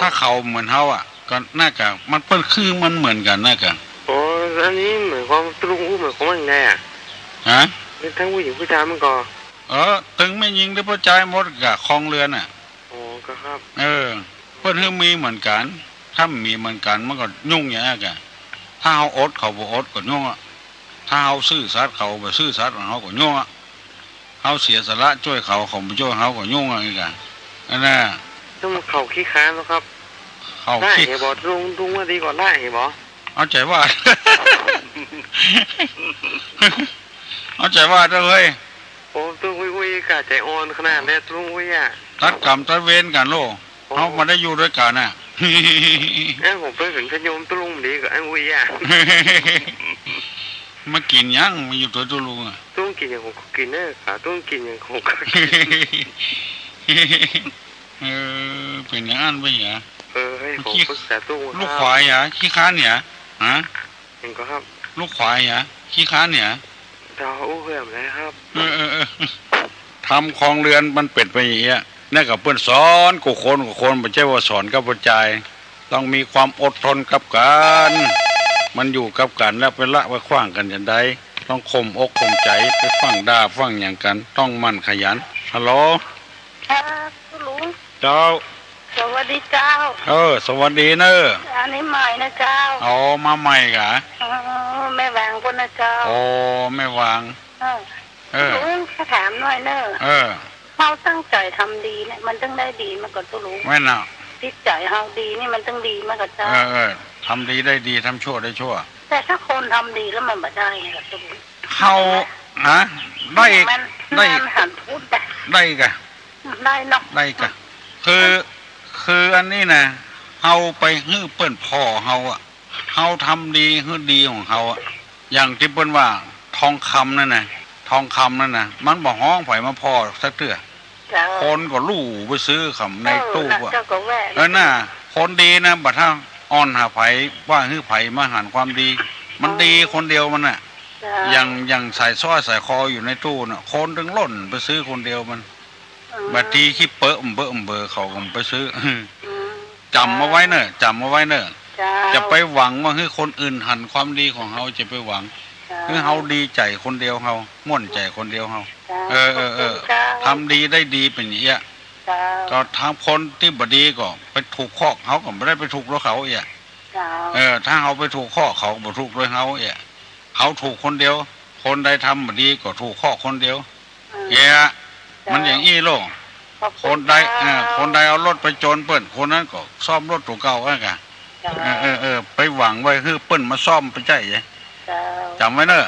ถ้าเขาเหมือนเฮาอ่ะก็น่าจะมันเปิ้ลคือมันเหมือนกันน่าจะโอ้อันนี้เหมือนความลุงเหมือนของมันไงอ่ะทั้งผู้หญิงผู้ชายมันก็ถึงไม่ยิงได้ผู้ชายหมดกับคลองเรือนอ่ะโอ้ก็ครับเปิ้ลคือมีเหมือนกันถ้ามีเหมือนกันมันก็ยุ่งอย่างนี้กันถ้าเขาอดเขาบ่อดก็ยุ่งอ่ะถ้าเขาซื่อสัตย์เขาบ่ซื่อสัตย์เขาก็ยุ่งอ่ะเขาเสียสละช่วยเขาบ่ช่วยเขาก็ยุ่งอะไรกันนั่นแหละต้องเขาขี้ค้านแล้วครับเขาขี้บ่ลุงว่าดีกว่าได้เหรอบ่เอาใจว่าเอาใจว่าเลยโอ้ตุ้งวุ้ยกะใจอ่อนขนาดนี้ตุ้งวุ้ยอ่ะตัดกรรมตัดเวรกันโลเขามาได้อยู่ด้วยกันน่ะผมไปถึงขยมตุ้งดีกับไอ้วุ้ยอ่ะมากินยังมาอยู่ตัวตุ้งอ่ะตุ้งกินอย่างผมกินเนี่ยค่ะตุ้งกินอย่างผมกินเป็นอย่างนั้นไปเหรอให้ผมปรึกษาตุ้งลูกควายเหรอขี้ค้านเนี่ยเห็นก็ครับลูกควายเหรอขี้ค้านเนี่ยดาวอู้เพื่อมเลยครับทำคลองเรือนมันเป็ดไปอย่างเงี้ยนี่กับเพื่อนสอนกูคนไม่ใช่ว่าสอนกับปัจจัยต้องมีความอดทนกับกันมันอยู่กับกันแล้วไปละไปขว้างกันอย่างใดต้องข่มอกข่มใจไปฟังด่าฟังอย่างกันต้องมั่นขยันฮัลโหลครับลุงเจ้าสวัสดีเจ้าสวัสดีเนอะอันนี้ใหม่นะเจ้ามาใหม่กะแม่วางคนนะเจ้าแม่วางลุงถามหน่อยเนอะเราตั้งใจทำดีเนี่ยมันต้องได้ดีมาก่อนตุลุงไม่น่ะจิตใจเราดีนี่มันต้องดีมาก่อนเจ้าทำดีได้ดีทำชั่วได้ชั่วแต่ถ้าคนทำดีแล้วมันไม่ได้ไงตุลุงเขาได้หันพูดได้กะได้เนาะได้กะคืออันนี้นะเฮาไปฮื้อเปิ้นพ่อเฮาอ่ะเฮาทำดีฮื้อดีของเฮาอ่ะอย่างที่เปิ้นว่าทองคำนั่นนะทองคำนั่นนะมันบ่ฮ้องไผมาพ่อสักเตื้อคนก็ลู่ไปซื้อคำในตู้อ่ะน่ะคนดีนะบัดถ้าอ่อนหาไผว่าฮื้อไผมาหันความดีมันดีคนเดียวมันน่ะอย่างใส่สร้อยใส่คออยู่ในตู้น่ะคนถึงล่นไปซื้อคนเดียวมันบัดทีขี้เปอะเบอเขาก็ไปซื้อจำมาไว้เนอะจำมาไว้เนอะจะไปหวังว่าให้คนอื่นหันความดีของเขาจะไปหวังคือเขาดีใจคนเดียวเขาม่วนใจคนเดียวเขาทำดีได้ดีเป็นอย่างเงี้ยก็ทำคนที่บดีก็ไปถูกข้อเขาก็ไม่ได้ไปถูกแล้วเขาเอะถ้าเขาไปถูกข้อเขาก็ถูกด้วยเขาเอะเขาถูกคนเดียวคนใดทำบดีก็ถูกข้อคนเดียวเอะมันอย่างอี้โลกคนใดเอารถไปโจรเปิ้นคนนั้นก็ซ่อมรถตัวเก่าอ่ะกะไปหวังไว้คือเปิ้นมาซ่อมไปใจไงจำไว้เนอะ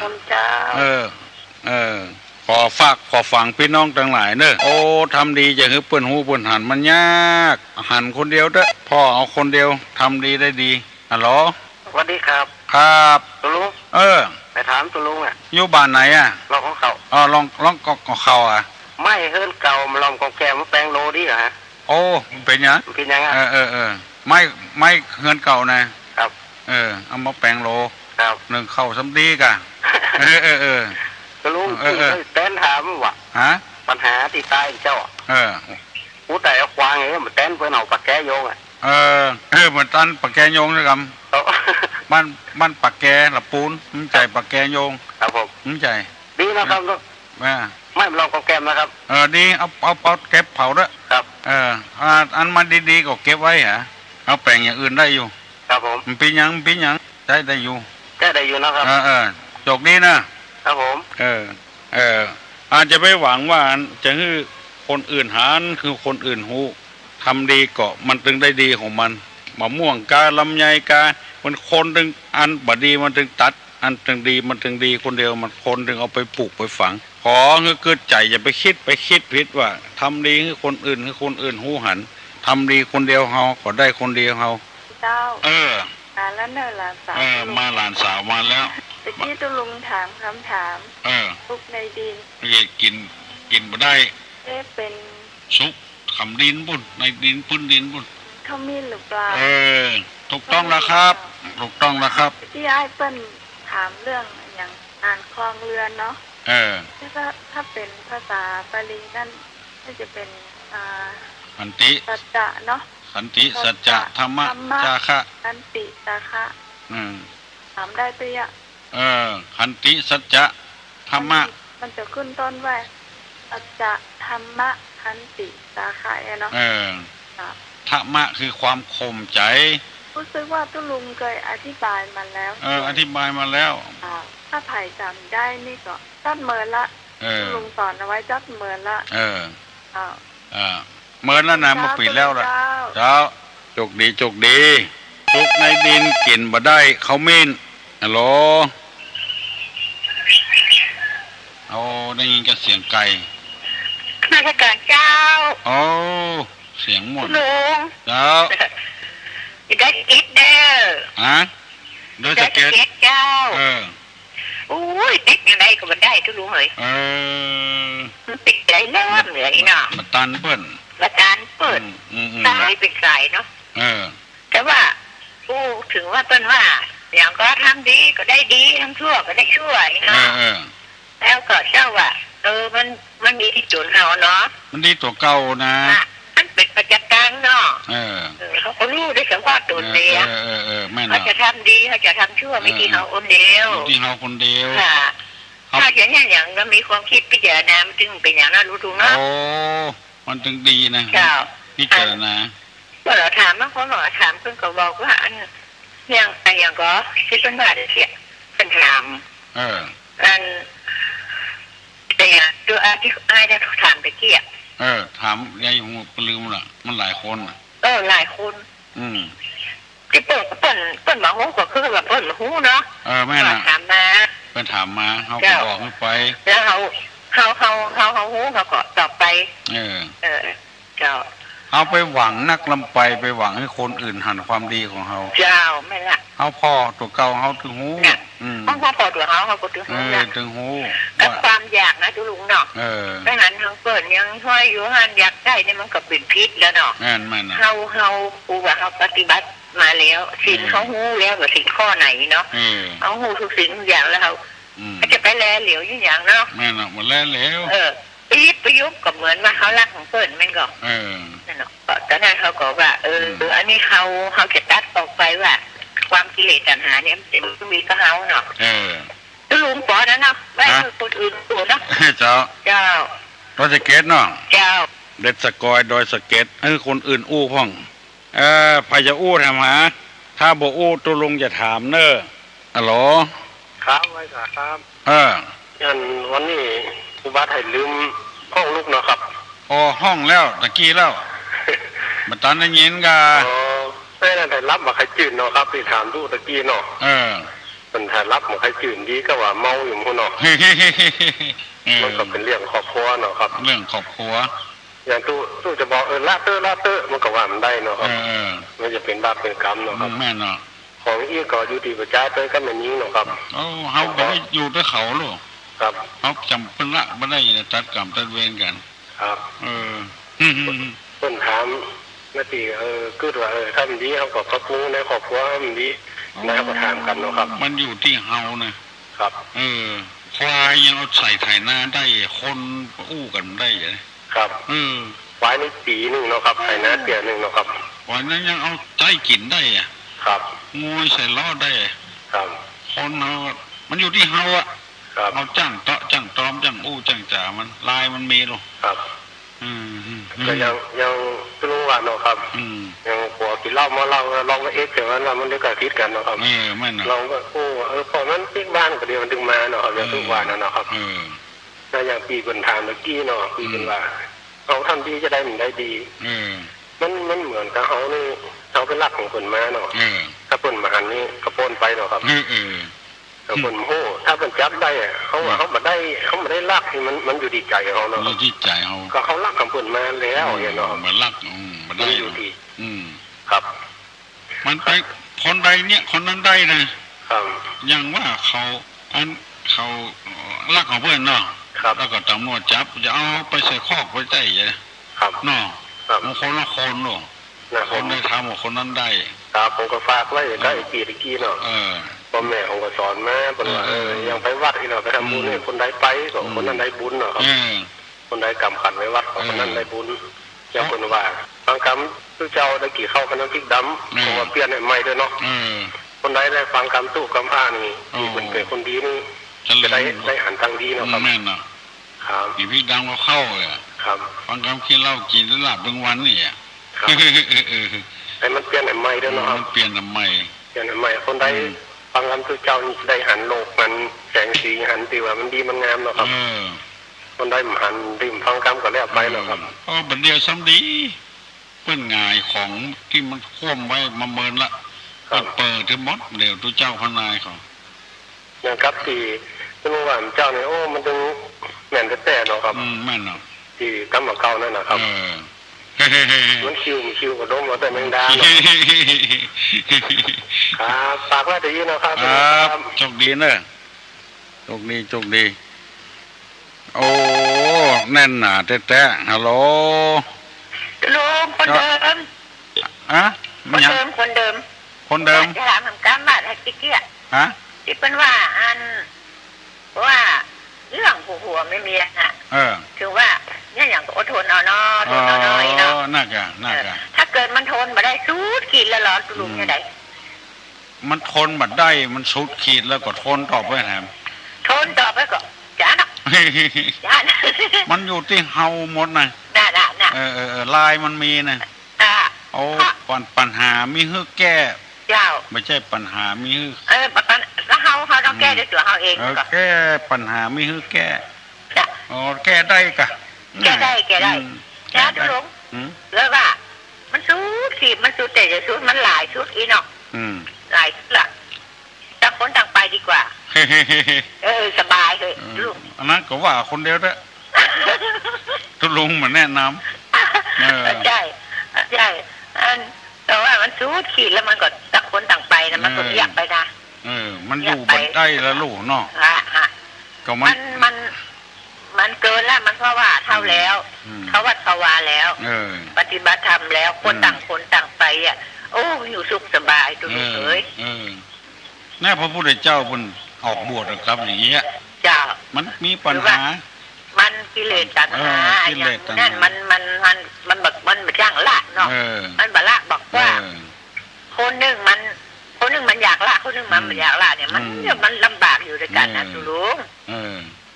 ขอฟังพี่น้องทั้งหลายเนอะโอ้ทำดีจะคือเปิ้นหูเปิ้นหันมันยากหันคนเดียวเด้อพ่อเอาคนเดียวทำดีได้ดีฮัลโหลสวัสดีครับครับตุลุงไปถามตุลุงอ่ะอยู่บ้านไหนอ่ะลองของเขาลองของเขาอ่ะไม่เฮิร์นเก่ามาลองของแกมาแปลงโลดิเหรอฮะโอ้เป็นยังเป็นยังไงไม่เฮิร์นเก่านะครับเอามาแปลงโลครับหนึ่งเข้าสำดีกะก็รู้เต้นถามว่าปัญหาที่ใต้เจ้าผู้แต่ควางไงมันเต้นเพื่อนเอาปากแกโยงอ่ะเหมือนตันปากแกโยงนะครับ บ้านปากแกละปูนมันใจปากแกโยงครับผมมันใจดีนะครับไม่ลองกับแกมนะครับดีเอาเก็บเผาด้วยครับอันมันดีๆก็เก็บไว้ฮะเอาแปลงอย่างอื่นได้อยู่ครับผมมันปีหยังได้อยู่นะครับจกนี้นะครับผมอาจจะไปหวังว่าจะให้คนอื่นหารคือคนอื่นหูทำดีก็มันถึงได้ดีของมันมะม่วงกาลำไยกามันคนถึงอันบดีมันถึงตัดอันถึงดีมันถึงดีคนเดียวมันคนถึงเอาไปปลูกไปฝังขอให้เกิดใจอย่าไปคิดผิดว่าทำดีให้คนอื่นหูหันทำดีคนเดียวเฮาก็ได้คนเดียวเฮาเจ้ามาแล้วเนอะหลานสาวมาหลานสาวมาแล้วตะกี้ตุลุงถามคำถามซุกในดินกินบ่ได้เป็นซุกขำดินบุญในดินพื้นดินบุญเขามีหรือเปล่าถูกต้องแล้วครับที่ไอ้เปิ้ลถามเรื่องอย่างอ่านคลองเรือนเนาะถ้าเป็นภาษาบาลีนั่นก็จะเป็นขันติสัจจะเนาะขันติสัจจะธรรมะจาคะขันติจาคะถามได้ตัวขันติสัจจะธรรมะมันจะขึ้นต้นว่าสัจจะธรรมะขันติจาคะเนาะธรรมะคือความข่มใจรู้สึกว่าตุลุงเคยอธิบายมาแล้วอธิบายมาแล้วถ้าไผ่จำได้นี่ก็จัดเมินละตุลุงสอนเอาไว้จัดเมินละเมินแล้วนะมาปิดแล้วล่ะเจ้าจกดีจุกในดินกินบ่ได้เขาเม่นฮัลโหลเอาได้ยินกับเสียงไก่ข้าราชการเจ้าเสียงหมดลุงเจ้าได้กิดเด้อโดยสเก็ตเจ้าโอ้ยติดยังไงก็มันได้ทุกลุงเลยติดใจเริ่มเหนื่อยเนาะมาตันเปิ้ลตายเป็นสายเนาะแต่ว่าถึงว่าเปิ้ลว่าอย่างก็ทำดีก็ได้ดีทำชั่วก็ได้ชั่วเนาะแล้วก็เจ้าว่ามันดีที่จุดเราเนาะมันดีตัวเก่านะมันเป็นประจักษ์การเนาะเขาก็รู้ได้สังว่าตัวเดียวเขาจะทำดีเขาจะทำชั่วไม่ที่เขาคนเดียวถ้าอย่างนี้อย่างก็มีความคิดพิจารณามันจึงเป็นอย่างนั้นรู้ถูกเนาะมันถึงดีนะพิจารณาเมื่อเราถามเมื่อคนเราถามเพื่อนก็บอกว่าอย่างก็คิดเป็นว่าเสียเป็นถามแต่ตัวที่ไอ้ได้ถามไปเกี่ยถามยายหูลืมละมันหลายคนหลายคนที่เปิดมาหูก็คือแบบเปิดหูเนาะแม่น่ะถามมาเป็นถามมาเขาก็บอกให้ไปแล้วเขาหูเขาก็ตอบไปเจ้าเอาไปหวังนักลำไปหวังให้คนอื่นหันความดีของเขาเจ้าไม่ละเขาพ่อตัวเก่าเขาถึงหูพ่อตัวเขาก็ถึงหูถึงหูกับความอยากนะทุลุงเนาะดังนั้นทางเปิดยังห้อยอยู่หันอยากได้เนี่ยมันก็เป็นพิษแล้วเนาะเขาปูว่าเขาปฏิบัติมาแล้วสิ่งเขาหูแล้วกับสิ่งข้อไหนเนาะเขาหูทุกสิ่งทุกอย่างแล้วเขาจะไปแลเหลียวอย่างเนาะแม่น่ะมันแลเหลวประยุกต์ก็เหมือนว่าเขารักของเปิดมันก็นั่นเนาะตอนนั้นเขาก็ว่าอันนี้เขาจะตัดออกไปว่าความกิเลสตัณหาเนี่ยมันมีก็เขาเนาะตุลุงปอนั่นเนาะไม่คือคนอื่นตัวเนาะเจ้าโดยสเก็ตเนาะเจ้าเด็ดสกอยโดยสเก็ตคนอื่นอู้พ่องพายจะอู้ทำหาถ้าบ่อู้ตุลุงจะถามเนอะฮัลโหลครับไว้ครับยันวันนี้อุบัติเหตุลืมห้องลูกเนาะครับห้องแล้วตะกี้แล้วมาตอนนั้นยินกันไม่ได้ถ่ายรับมาใครจืดเนาะครับที่ถามดูตะกี้เนาะเป็นถ่ายรับมาใครจืดดีก็ว่าเมาอยู่มั้งเนาะมันก็เป็นเรื่องครอบครัวเนาะครับเรื่องครอบครัวอย่างตู้จะบอกละเตอมันก็ว่ามันได้เนาะครับมันจะเป็นบาปเป็นกรรมเนาะครับแม่เนาะของอีก็อยู่ที่ประจาเตยก็มันยิงเนาะครับเขาไปอยู่ด้วยเขาหรอครับเขาจำเป็นละไม่ได้ตัดกรรมตัดเวรกันครับต้นถามนาทีก็ว่าถ้ามันดีเขาก็พักนู้ในครอบครัวมันดีนะครับก็ถามกันเนาะครับมันอยู่ที่เฮานะครับควายยังเอาใส่ไถนาได้คนอู้กันได้เลยครับควายนี่ปีหนึ่งเนาะครับไถนาเปียหนึ่งเนาะครับควายนั้นยังเอาใจกินได้ค ครับงูใส่ล้อได้ครับคนเรามันอยู่ที่เฮาอะเราจ้างเตาะจ้างตอมจ้างอู้จ้างจ่ามันลายมันมีหรอครับก็ยังรู้ว่าเนาะครับยังผัวกินเหล้ามาเราลองก็เอ็กแต่ว่ามันได้กระทิดกันเนาะครับไม่เนาะลองก็พอมันปิ๊กบ้านก็เดียวมันดึงมาเนาะครับอย่างทุกวันเนาะครับแต่อย่างปีคนทานเมื่อกี้เนาะปีคนว่าเขาทำดีจะได้มันได้ดีมันเหมือนกับเขานี่เขาเป็นรักของคนมาเนาะถ้าคนมาหันนี่กระโปนไปเนาะครับแต่คนโหถ้าเป็นจับได้เขามาได้รักที่มันอยู่ดีใจเขาเนาะอยู่ที่ใจเขาก็เขารักของคนมาแล้วเนาะมันรักมันได้อยู่ที่ครับมันไปคนใดเนี่ยคนนั้นได้นะครับอย่างว่าเขารักของเพื่อนเนาะแล้วก็ตำรวจจับจะเอาไปใส่คอกไปใจเลยเนาะคนละคนเนาะคนได้ทำคนนั้นได้ครับผมก็ฝากไว้ได้ปีตะกี้เนาะพ่อแม่ผมก็สอนมาเป็นว่ายังไปวัดที่เราไปทำบุญเนี่ยคนใดไปก็คนนั้นได้บุญเนาะครับคนใดกำขันไว้วัดคนนั้นได้บุญอย่างคนว่าบางคำตู้เจ้าได้กี่เข้ากันน้ำพริกดำผมว่าเปลี่ยนใหม่ด้วยเนาะคนใดได้ฟังคำตู้คำผ้านี่ที่คนเป็นคนดีนี่จะได้หันทางดีเนาะครับแม่เนาะครับพริกดำก็เข้าเลยครับฟังคำคิดเล่ากินแล้วหลับทั้งวันนี่ไอ้มันเปลี่ยนใหม่ด้วยเนาะเปลี่ยนใหม่คนใดฟังคำตู้เจ้าได้หันโลกมันแสงสีหันตีว่ามันดีมันงามเนาะครับคนได้หันริมฟังคำก็แล้วไปเนาะครับบัดเดียวซ้ำดีเพื่อนง่ายของที่มันคว่ำไว้มาเมินละเปิดถึงมดเดี๋ยวตู้เจ้าพนายเขาอย่างครับที่ที่ว่าเจ้าเนี่ยโอ้มันถึงแม่นแต่เนาะครับแม่นเนาะที่กำมาเก่านั่นนะครับมันคิวกระดมมาแต่แมงดาครับฝากไว้ดีนะครับโชคดีเนอะโชคดีโอ้แน่นหนาแต่ฮัลโหลลุงคนเดิมคนเดิมจะถามคำกำบัดให้ติ๊กเกี้ยที่เป็นว่าเรื่องผัวไม่มีนะคือว่าเนี่ยอย่างอดทนเอาเนาะทนเอาน้อยเนาะน่ากะถ้าเกิดมันทนมาได้สุดขีดแล้วหรอลุงยังไงมันทนมาได้มันสุดขีดแล้วก็ทนต่อไปแถมทนต่อไปก็จ้าเนาะมันอยู่ที่เฮาหมดนะลายมันมีนะโอ้ปัญหามีให้แก้ไม่ใช่ปัญหามีให้แล้วเฮาต้องแก้ด้วยตัวเฮาเองแก้ปัญหามีให้แก้แก้ได้กะแก้ได้ลุงแล้วว่ามันสู้ขีดมันสู้แต่จะสู้มันหลายชุดอีเนาะหลายชุดละต่างคนต่างไปดีกว่าสบายเลยลุงอันนั้นก็ว่าคนเดียวได้ทุลุงมาแนะนำใช่แต่ว่ามันสู้ขีดแล้วมันก็ต่างคนต่างไปนะมันก็เรียกไปนะมันอยู่บนได้แล้วลูกเนาะก็มันเกินแล้วมันเพราะว่าเท่าแล้วเขาวัดภาวาแล้วปฏิบัติธรรมแล้วคนต่างไปโอ้อยู่สุขสบายตัวเอ๋ยแน่พระพุทธเจ้าบนออกบวชครับอย่างเงี้ยจ้ามันมีปัญหามันกิเลสตัณหาอย่างนั้นมันแบบจ้างละเนาะมันบละบอกว่าคนหนึ่งมันอยากละคนหนึ่งมันไม่อยากละเนี่ยมันลำบากอยู่ด้วยกันนะทุลุง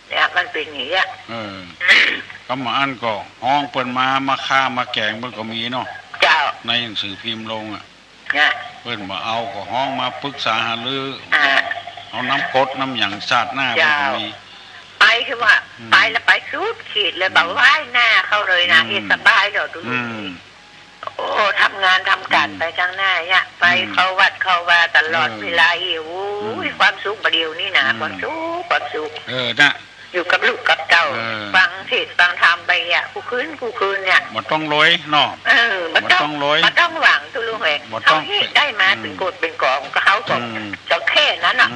เนี่ยมันเป็นอย่างเงี้ยก็มาอันก็ห้องเปิดมาฆ่ามาแกงมันก็มีเนาะเจ้าในหนังสือพิมพ์ลงเปิดมาเอาก็ห้องมาปรึกษาหารือเอาน้ำกดน้ำหยั่งสาดหน้ามันก็มีไปคือว่าไปแล้วไปสุดขีดเลยบอกว่าหน้าเขาเลยนะเห็นสบายเดี๋ยวทุลุงโอ้ทำงานทำการไปข้างหน้าเนี่ยไปเข้าวัดเข้าว่าตลอดเวลาโอ้ยความสุขประเดี๋ยวนี้นะความสุขนะอยู่กับลูกกับเจ้าฟังเทศฟังธรรมไปกูคืนเนี่ยมันต้องรวยเนาะมันต้องรวยมันต้องหวังทุลุงเลยเขาเฮ็ดได้มาเป็นกฎเป็นกองเขาก็จะแค่นั้นอ่ะ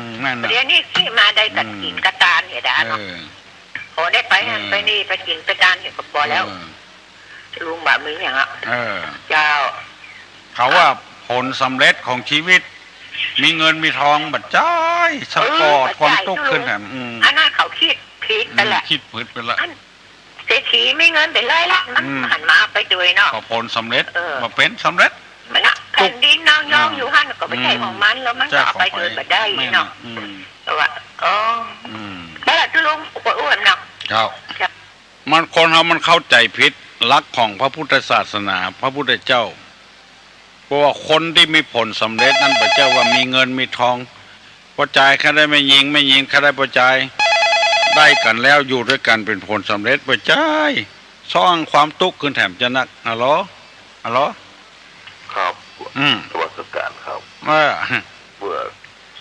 เดี๋ยวนี้ที่มาได้กัดกินกระตานเนี่ยนะเนาะพอได้ไปนี่ไปกินกระตานเนี่ยก็พอแล้วลุงแบบนี้อย่างเจ้าเขาว่าผลสำเร็จของชีวิตมีเงินมีทองบัดจ้อยสปอร์ตความตุกขึ้นแถมอันนั้นเขาคิดผิดไปแหละคิดผิดไปละเศรษฐีไม่เงินเป็นไรละมันหันมาไปด้วยเนาะผลสำเร็จมาเป็นสำเร็จมันนะแค่ ทุกดินน้องย่องอยู่หันก็ไม่ใช่ของมันแล้วมันก็เอาไปเกิดมาได้เนาะแต่ว่าบ้านตุลุงอ้วนเนาะครับมันคนเรามันเข้าใจผิดหลักของพระพุทธศาสนาพระพุทธเจ้าเพราะว่าคนที่มีผลสำเร็จนั้นพระเจ้าว่ามีเงินมีทองพอใจแค่ได้ไม่ยิงแค่ได้พอใจได้กันแล้วอยู่ด้วยกันเป็นผลสำเร็จพอใจสร้างความทุกข์ขึ้นแถมจะนักฮัลโหลครับสวัสดิการครับเมื่อ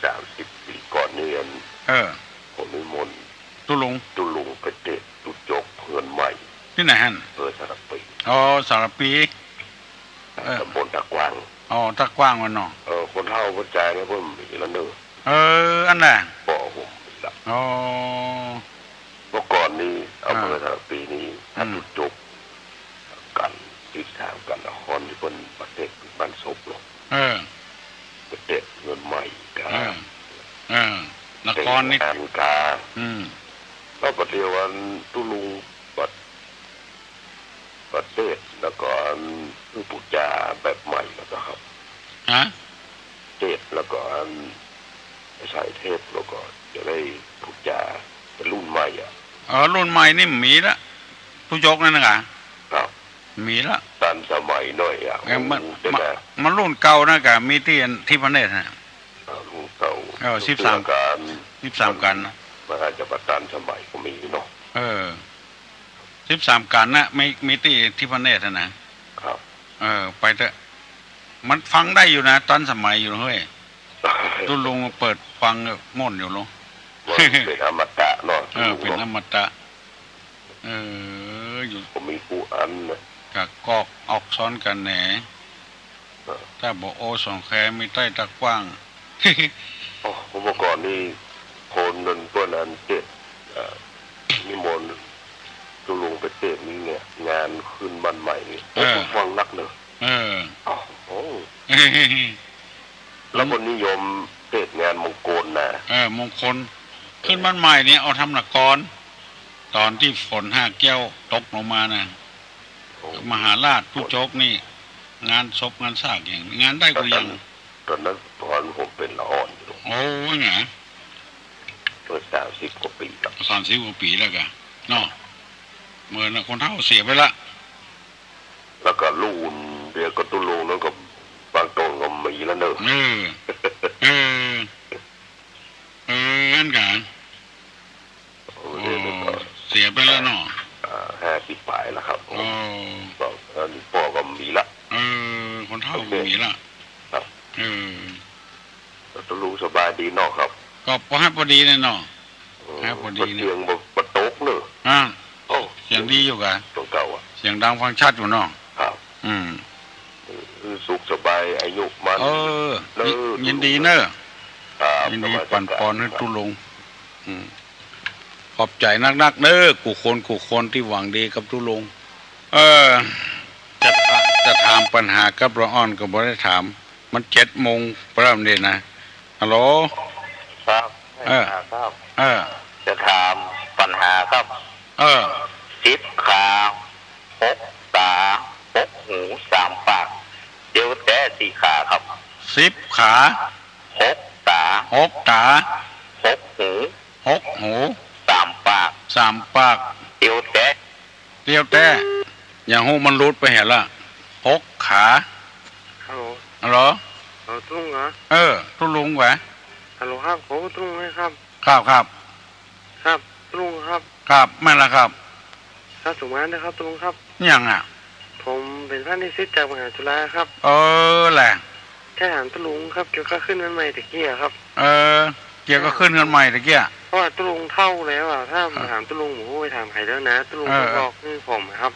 30 ปีก่อนนี่ผมนิมนต์ตุลุงไปเตะตุจกเงินใหม่ที่ไหนฮะสารปีสารปีตำบลตะกว้างตะกว้างวันเนาะคนเฒ่าคนใจเนี่ยเพิ่มอีกแล้วเนอะอันน่ะบอกผมอีกแล้วเมื่อก่อนนี้เอาเมื่อสารปีนี้ตุจกกันติดทางกันละครที่คนประเทศบ้านศพหรอกประเทศเงินใหม่กันนครนี่ก็ประเดี๋ยววันตุลุงประเทศแล้วก็คือปุจจาแบบใหม่แล้วก็ครับเทศแล้วก็ใช้เทศแล้วก็จะได้ปุจจาเป็นรุ่นใหม่รุ่นใหม่นี่มีละตุจกนั่นนะครับมีละตันสมัยหน่อยมันรุ่นเก่านะกะมีที่พระเนตรนะรุ่นเก่า13 กันมันอาจจะประตันสมัยก็มีเนาะ13 กันนะไม่มีที่พระเนตรนะครับไปเถอะมันฟังได้อยู่นะตอนสมัยอยู่เฮ้ยตุลุงเปิดฟังม่วนอยู่เนาะเป็นอมตะเนาะเป็นอมตะอยู่ผมมีผู้อันกับกอกออกซ้อนกันแหนถ้าบอกโอสองแคมีใต้ตะกว้างผมเมื่อก่อนนี่คนนั้นตัวนั้นเจ็ดนิมนต์ตุลุงไปเทศนี้เนี่ยงานขึ้นบ้านใหม่นี่ผมฟังนักเนอะแล้วคนนิยมเทศงานมงคลนะมงคลขึ้นบ้านใหม่นี่เอาทำหนักกรตอนที่ฝน5 แก้วตกลงมานะมหาราชผู้โจกนี่งานศพงานซากอย่างงานได้กูยังตอนนั้นตอนผมเป็นละอ่อนอยู่ไงเปิด30 กว่าปีแล้ว30 กว่าปีแล้วกันเนาะเมื่อคนเฒ่าเสียไปละแล้วก็ลูนเดี๋ยวก็ตุลุงแล้วก็บางต้นก็มีแล้วเนอะนั่นกันเสียไปแล้วเนาะ50 ปลายแล้วครับบอกนี่พ่อก็มีละคนเฒ่าก็มีละตุลุงสบายดีเนาะครับก็พอดีเลยเนาะพอดีเสียงบะโต๊กเนอะเสียงดีอยู่กันตัวเก่าเสียงดังฟังชัดอยู่เนาะครับสุขสบายอายุมันยินดีเนอะยินดีปั่นปอนให้ตุลุงขอบใจนักๆเด้อกูคนที่หวังดีกับตุลุงจะถามปัญหากับละอ่อนก็บ่ได้ถามมัน7 โมงประมาณนี้นะฮัลโหลครับจะถามปัญหาครับ10 ขา6 ตา6 หู3 ปากเดี๋ยวแต่4 ขาครับ10 ขา6 ตา6 หู3 ปากเดี๋ยวแต่อย่างหูมันรุดไปเห็นละ6 ขาฮัลโหลตุลุงเหรอตุลุงแหวะฮัลโหลครับผมตุลุงไหมครับครับตุลุงครับแม่ละครับสุมานะครับตุลุงครับยังผมเป็นพระนิสิตจากมหาจุฬาครับแหละแค่ถามตุลุงครับเกี่ยวกับขึ้นเงินใหม่ตะเกียครับเกี่ยวกับขึ้นเงินใหม่ตะเกียเพราะว่าตุลุงเท่าแล้วถ้าถามตุลุงหมูไปถามใครแล้วนะตุลุงก็บอกนี่ผมครับ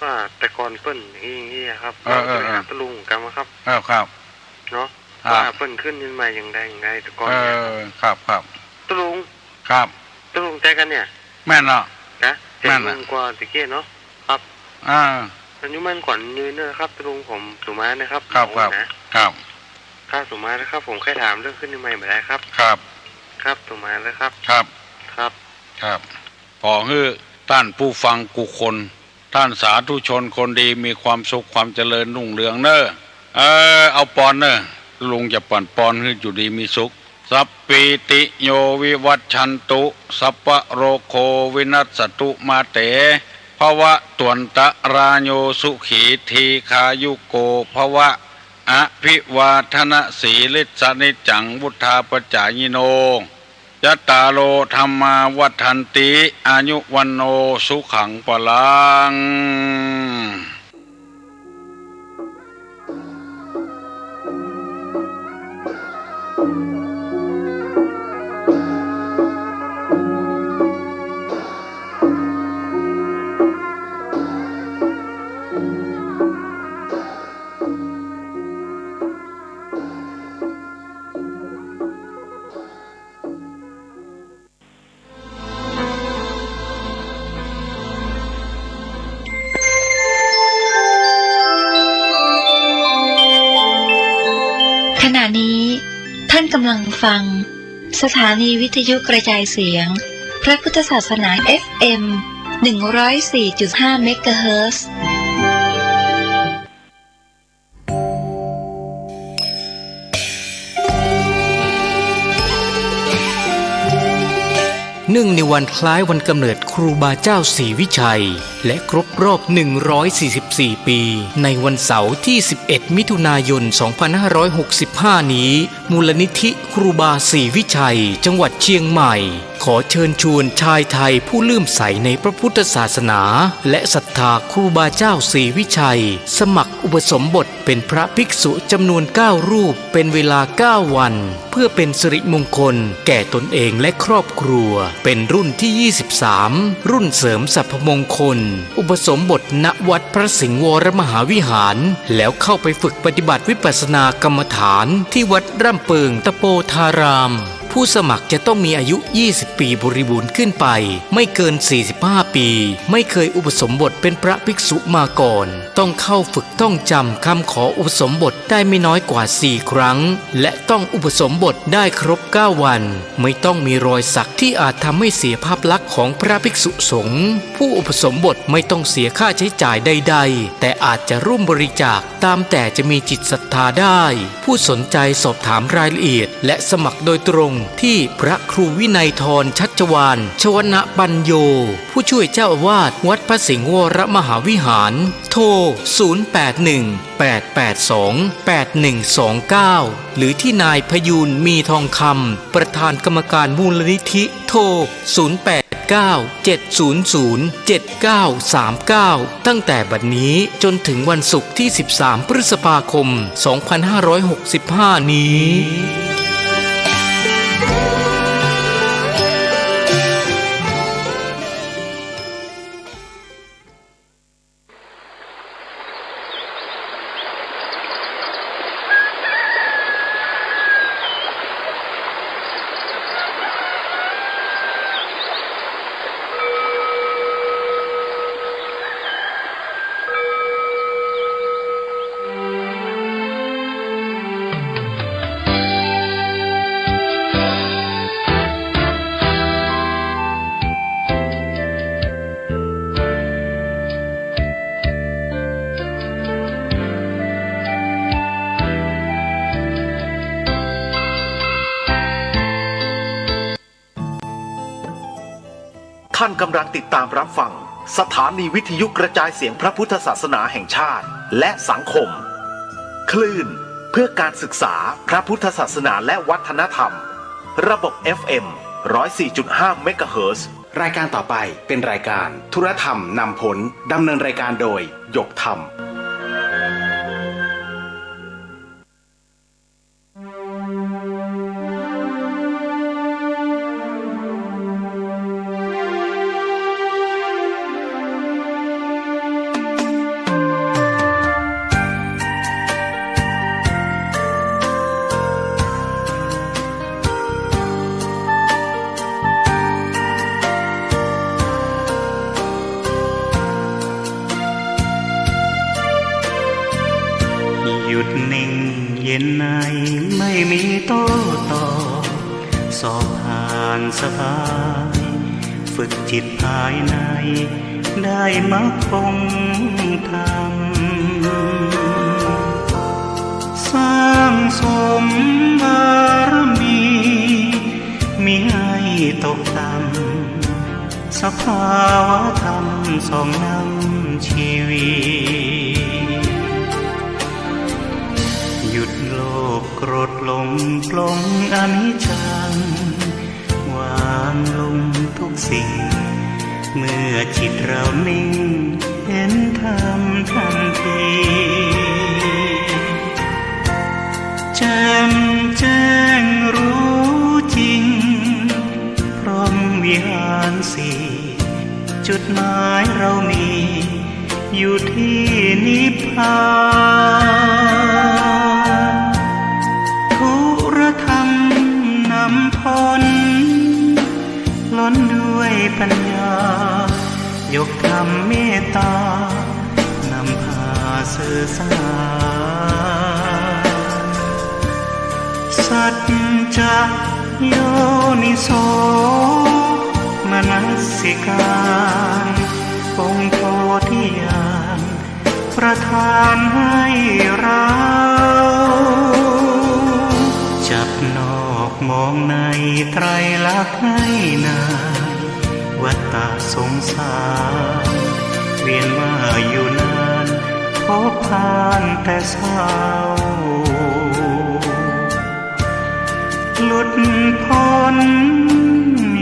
ว่าแต่ก่อนเปิ้ลอย่างนี้ครับไปหาตุลุงกันมาครับครับเนาะว่าเปิ้ลขึ้นเงินใหม่อย่างไรแต่ก่อนเนี่ยครับตุลุงตุลุงใจกันเนี่ยแม่นเนาะนะแม่นกว่าตะเกียเนาะครับอายุมันก่อนยืนนะครับตุลุงผมสุมานะครับสุมานะครับผมแค่ถามเรื่องขึ้นใหม่มาได้ครับสุมาแล้วครับขอให้ท่านผู้ฟังกุคนท่านสาธุชนคนดีมีความสุขความเจริญรุ่งเรืองเนอะ เอาปอนเนอะลุงจะปอนให้อยู่ดีมีสุขสัพปิติโยวิวัชชันตุสัพพะโรโควินัสสตุมาเตภวะตวนตะราโยสุขีทีขายุโกภวะอภิวาทนะสีลิสนิจังวุธาปจายโนยัตตาโลธรรมาวัฏันติอายุวันโนสุขังปลังขณะนี้ท่านกำลังฟังสถานีวิทยุกระจายเสียงพระพุทธศาสนา FM 104.5 เมกะเฮิรตซ์เนื่องในวันคล้ายวันกำเนิดครูบาเจ้าศรีวิชัยและครบรอบ144 ปีในวันเสาร์ที่ 11 มิถุนายน 2565 นี้มูลนิธิครูบาศรีวิชัยจังหวัดเชียงใหม่ขอเชิญชวนชายไทยผู้เลื่อมใสในพระพุทธศาสนาและศรัทธาครูบาเจ้าศรีวิชัยสมัครอุปสมบทเป็นพระภิกษุจำนวน 9 รูปเป็นเวลา 9 วันเพื่อเป็นสิริมงคลแก่ตนเองและครอบครัวเป็นรุ่นที่ 23 รุ่นเสริมสรรพมงคลอุปสมบทณวัดพระสิงห์วรมหาวิหารแล้วเข้าไปฝึกปฏิบัติวิปัสสนากรรมฐานที่วัดร่ำเปิงตะโปธารามผู้สมัครจะต้องมีอายุ 20 ปีบริบูรณ์ขึ้นไปไม่เกิน 45 ปีไม่เคยอุปสมบทเป็นพระภิกษุมาก่อนต้องเข้าฝึกต้องจำคำขออุปสมบทได้ไม่น้อยกว่า 4 ครั้งและต้องอุปสมบทได้ครบ 9 วันไม่ต้องมีรอยสักที่อาจทำให้เสียภาพลักษณ์ของพระภิกษุสงฆ์ผู้อุปสมบทไม่ต้องเสียค่าใช้จ่ายใดๆแต่อาจจะร่วมบริจาคตามแต่จะมีจิตศรัทธาได้ผู้สนใจสอบถามรายละเอียดและสมัครโดยตรงที่พระครูวินัยธรชัชวาลชวนะปัญโยผู้ช่วยเจ้าอาวาสวัดพระสิงห์วรมหาวิหารโทร 0818828129 หรือที่นายพยูนมีทองคำประธานกรรมการมูลนิธิโทร 0897007939 ตั้งแต่บัดนี้จนถึงวันศุกร์ที่ 13 พฤษภาคม 2565 นี้ ท่านกำลังติดตามรับฟังสถานีวิทยุกระจายเสียงพระพุทธศาสนาแห่งชาติและสังคมคลื่นเพื่อการศึกษาพระพุทธศาสนาและวัฒนธรรมระบบ FM 104.5 เมกะเฮิรตซ์รายการต่อไปเป็นรายการธุรธรรมนำผลดำเนินรายการโดยหยกธรรมเย็นในไม่มีโต้ตอบสอบผ่านสบายฝึกจิตภายในได้มรรคองธรรม สมบารมีมิให้ตกต่ำสภาวะธรรมสองนำชีวิตหยุดโลภโกรธหลงปลงอนิจจังวางลงทุกสิ่งเมื่อจิตเรานิ่งเห็นธรรมทันทีแจ่มแจ้งรู้จริงพร้อมวิหารสี่จุดหมายเรามีอยู่ที่นิพพานทุรธรรมนำพ้นล้นด้วยปัญญายกธรรมเมตตานำพาสื่อสารสัจจะโยนิโสมนสิการองค์โพธิญาณประทานให้เราจับนอกมองในไตรลักษณ์ให้นานวัฏฏะสงสารเวียนว่าอยู่นานพบผ่านแต่เศร้าหลุดพ้น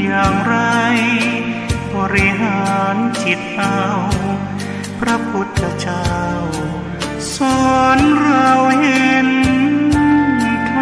อย่างไรบริหารจิตเอาพระพุทธเจ้าสอนเราเห็นท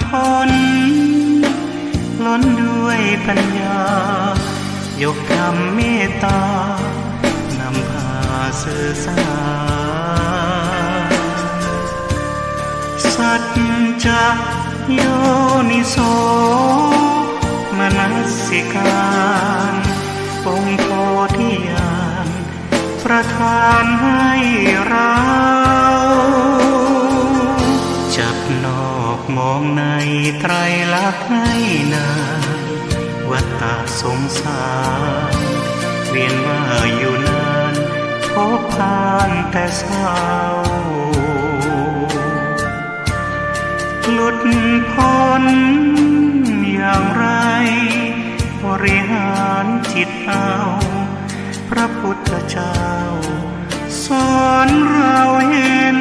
พ้นล้นด้วยปัญญายกธรรมเมตตานำพาสื่อสารสัจจะโยนิโสมนสิการองค์โพธิญาณประทานให้เราจับนอกมองในไตรลักษณ์ให้นานวัฏฏะสงสารเวียนว่าอยู่นานพบผ่านแต่เศร้าหลุดพ้นอย่างไรบริหารจิตเอาพระพุทธเจ้าสอนเราเห็น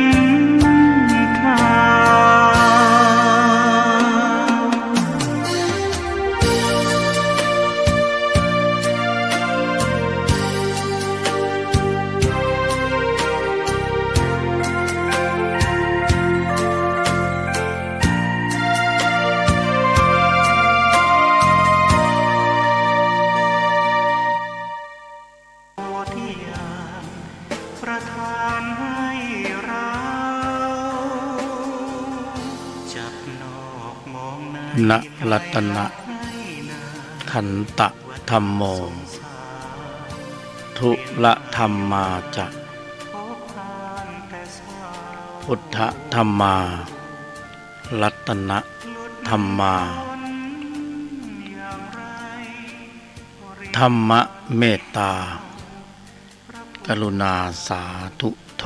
ทนะรัตนะขันตะธัมโมทุละธัมมาจะพุทธธัมมารัตนะธัมมาธัมมะเมตตากรุณาสาธุโธ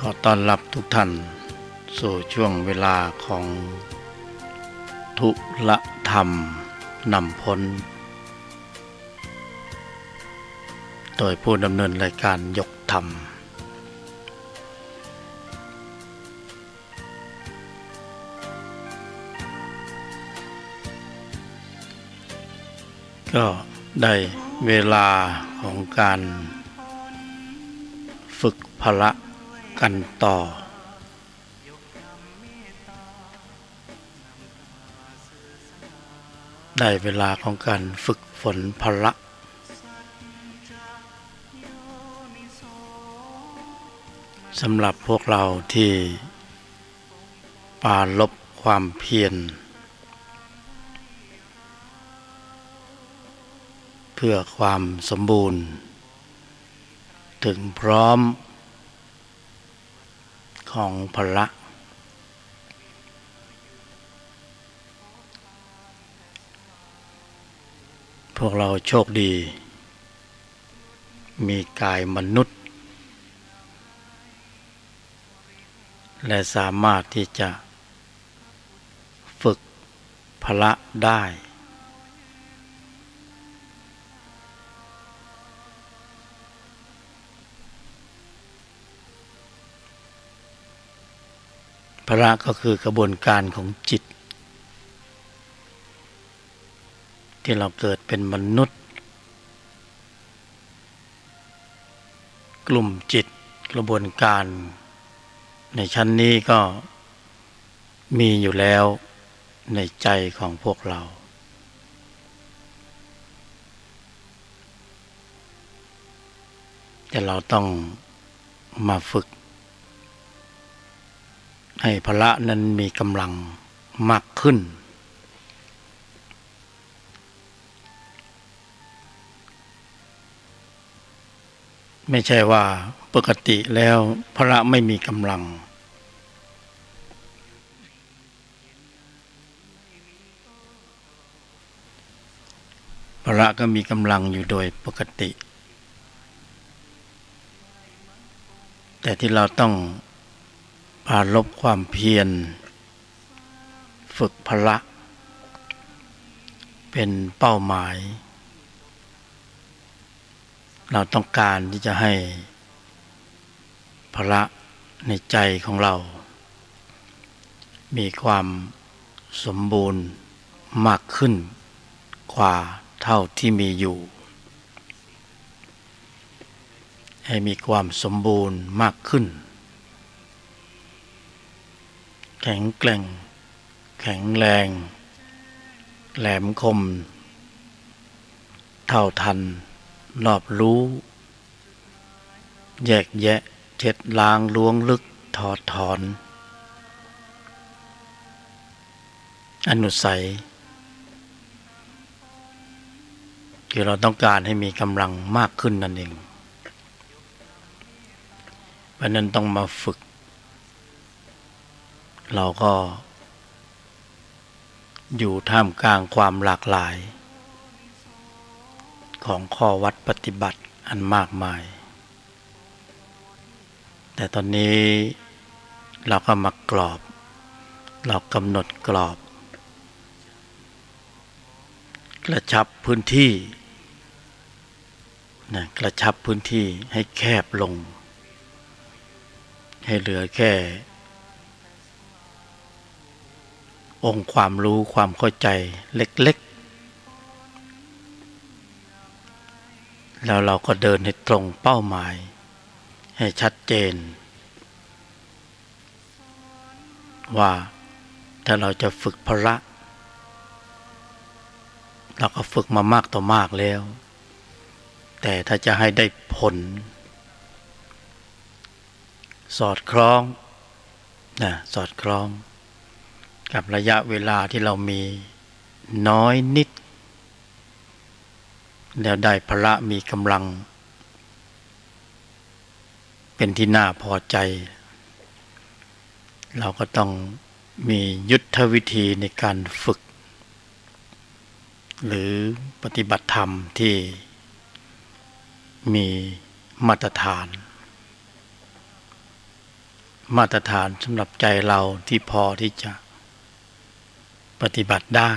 ขอต้อนรับทุกท่านสู่ช่วงเวลาของทุละธรรมนำพ้นโดยผู้ดำเนินรายการยกธรรมก็ได้เวลาของการฝึกพละกันต่อ ได้เวลาของการฝึกฝนพละสำหรับพวกเราที่ปราลบความเพียรเพื่อความสมบูรณ์ถึงพร้อมของพละพวกเราโชคดีมีกายมนุษย์และสามารถที่จะฝึกพละได้พละก็คือกระบวนการของจิตที่เราเกิดเป็นมนุษย์กลุ่มจิตกระบวนการในชั้นนี้ก็มีอยู่แล้วในใจของพวกเราแต่เราต้องมาฝึกให้พละนั้นมีกำลังมากขึ้นไม่ใช่ว่าปกติแล้วพละไม่มีกำลังพละก็มีกำลังอยู่โดยปกติแต่ที่เราต้องปราลบความเพียรฝึกพละเป็นเป้าหมายเราต้องการที่จะให้พละในใจของเรามีความสมบูรณ์มากขึ้นกว่าเท่าที่มีอยู่ให้มีความสมบูรณ์มากขึ้นแข็งแกร่งแข็งแรงแหลมคมเท่าทันรอบรู้แยกแยะเช็ดล้างล้วงลึกถอดถอนอนุสัยคือเราต้องการให้มีกำลังมากขึ้นนั่นเองเพราะนั้นต้องมาฝึกเราก็อยู่ท่ามกลางความหลากหลายของข้อวัดปฏิบัติอันมากมายแต่ตอนนี้เราก็มากรอบเรากำหนดกรอบกระชับพื้นที่กระชับพื้นที่ให้แคบลงให้เหลือแค่องค์ความรู้ความเข้าใจเล็กๆแล้วเราก็เดินให้ตรงเป้าหมายให้ชัดเจนว่าถ้าเราจะฝึกพละเราก็ฝึกมามากต่อมากแล้วแต่ถ้าจะให้ได้ผลสอดคล้องสอดคล้องกับระยะเวลาที่เรามีน้อยนิดแล้วได้พละมีกำลังเป็นที่น่าพอใจเราก็ต้องมียุทธวิธีในการฝึกหรือปฏิบัติธรรมที่มีมาตรฐานสำหรับใจเราที่พอที่จะปฏิบัติได้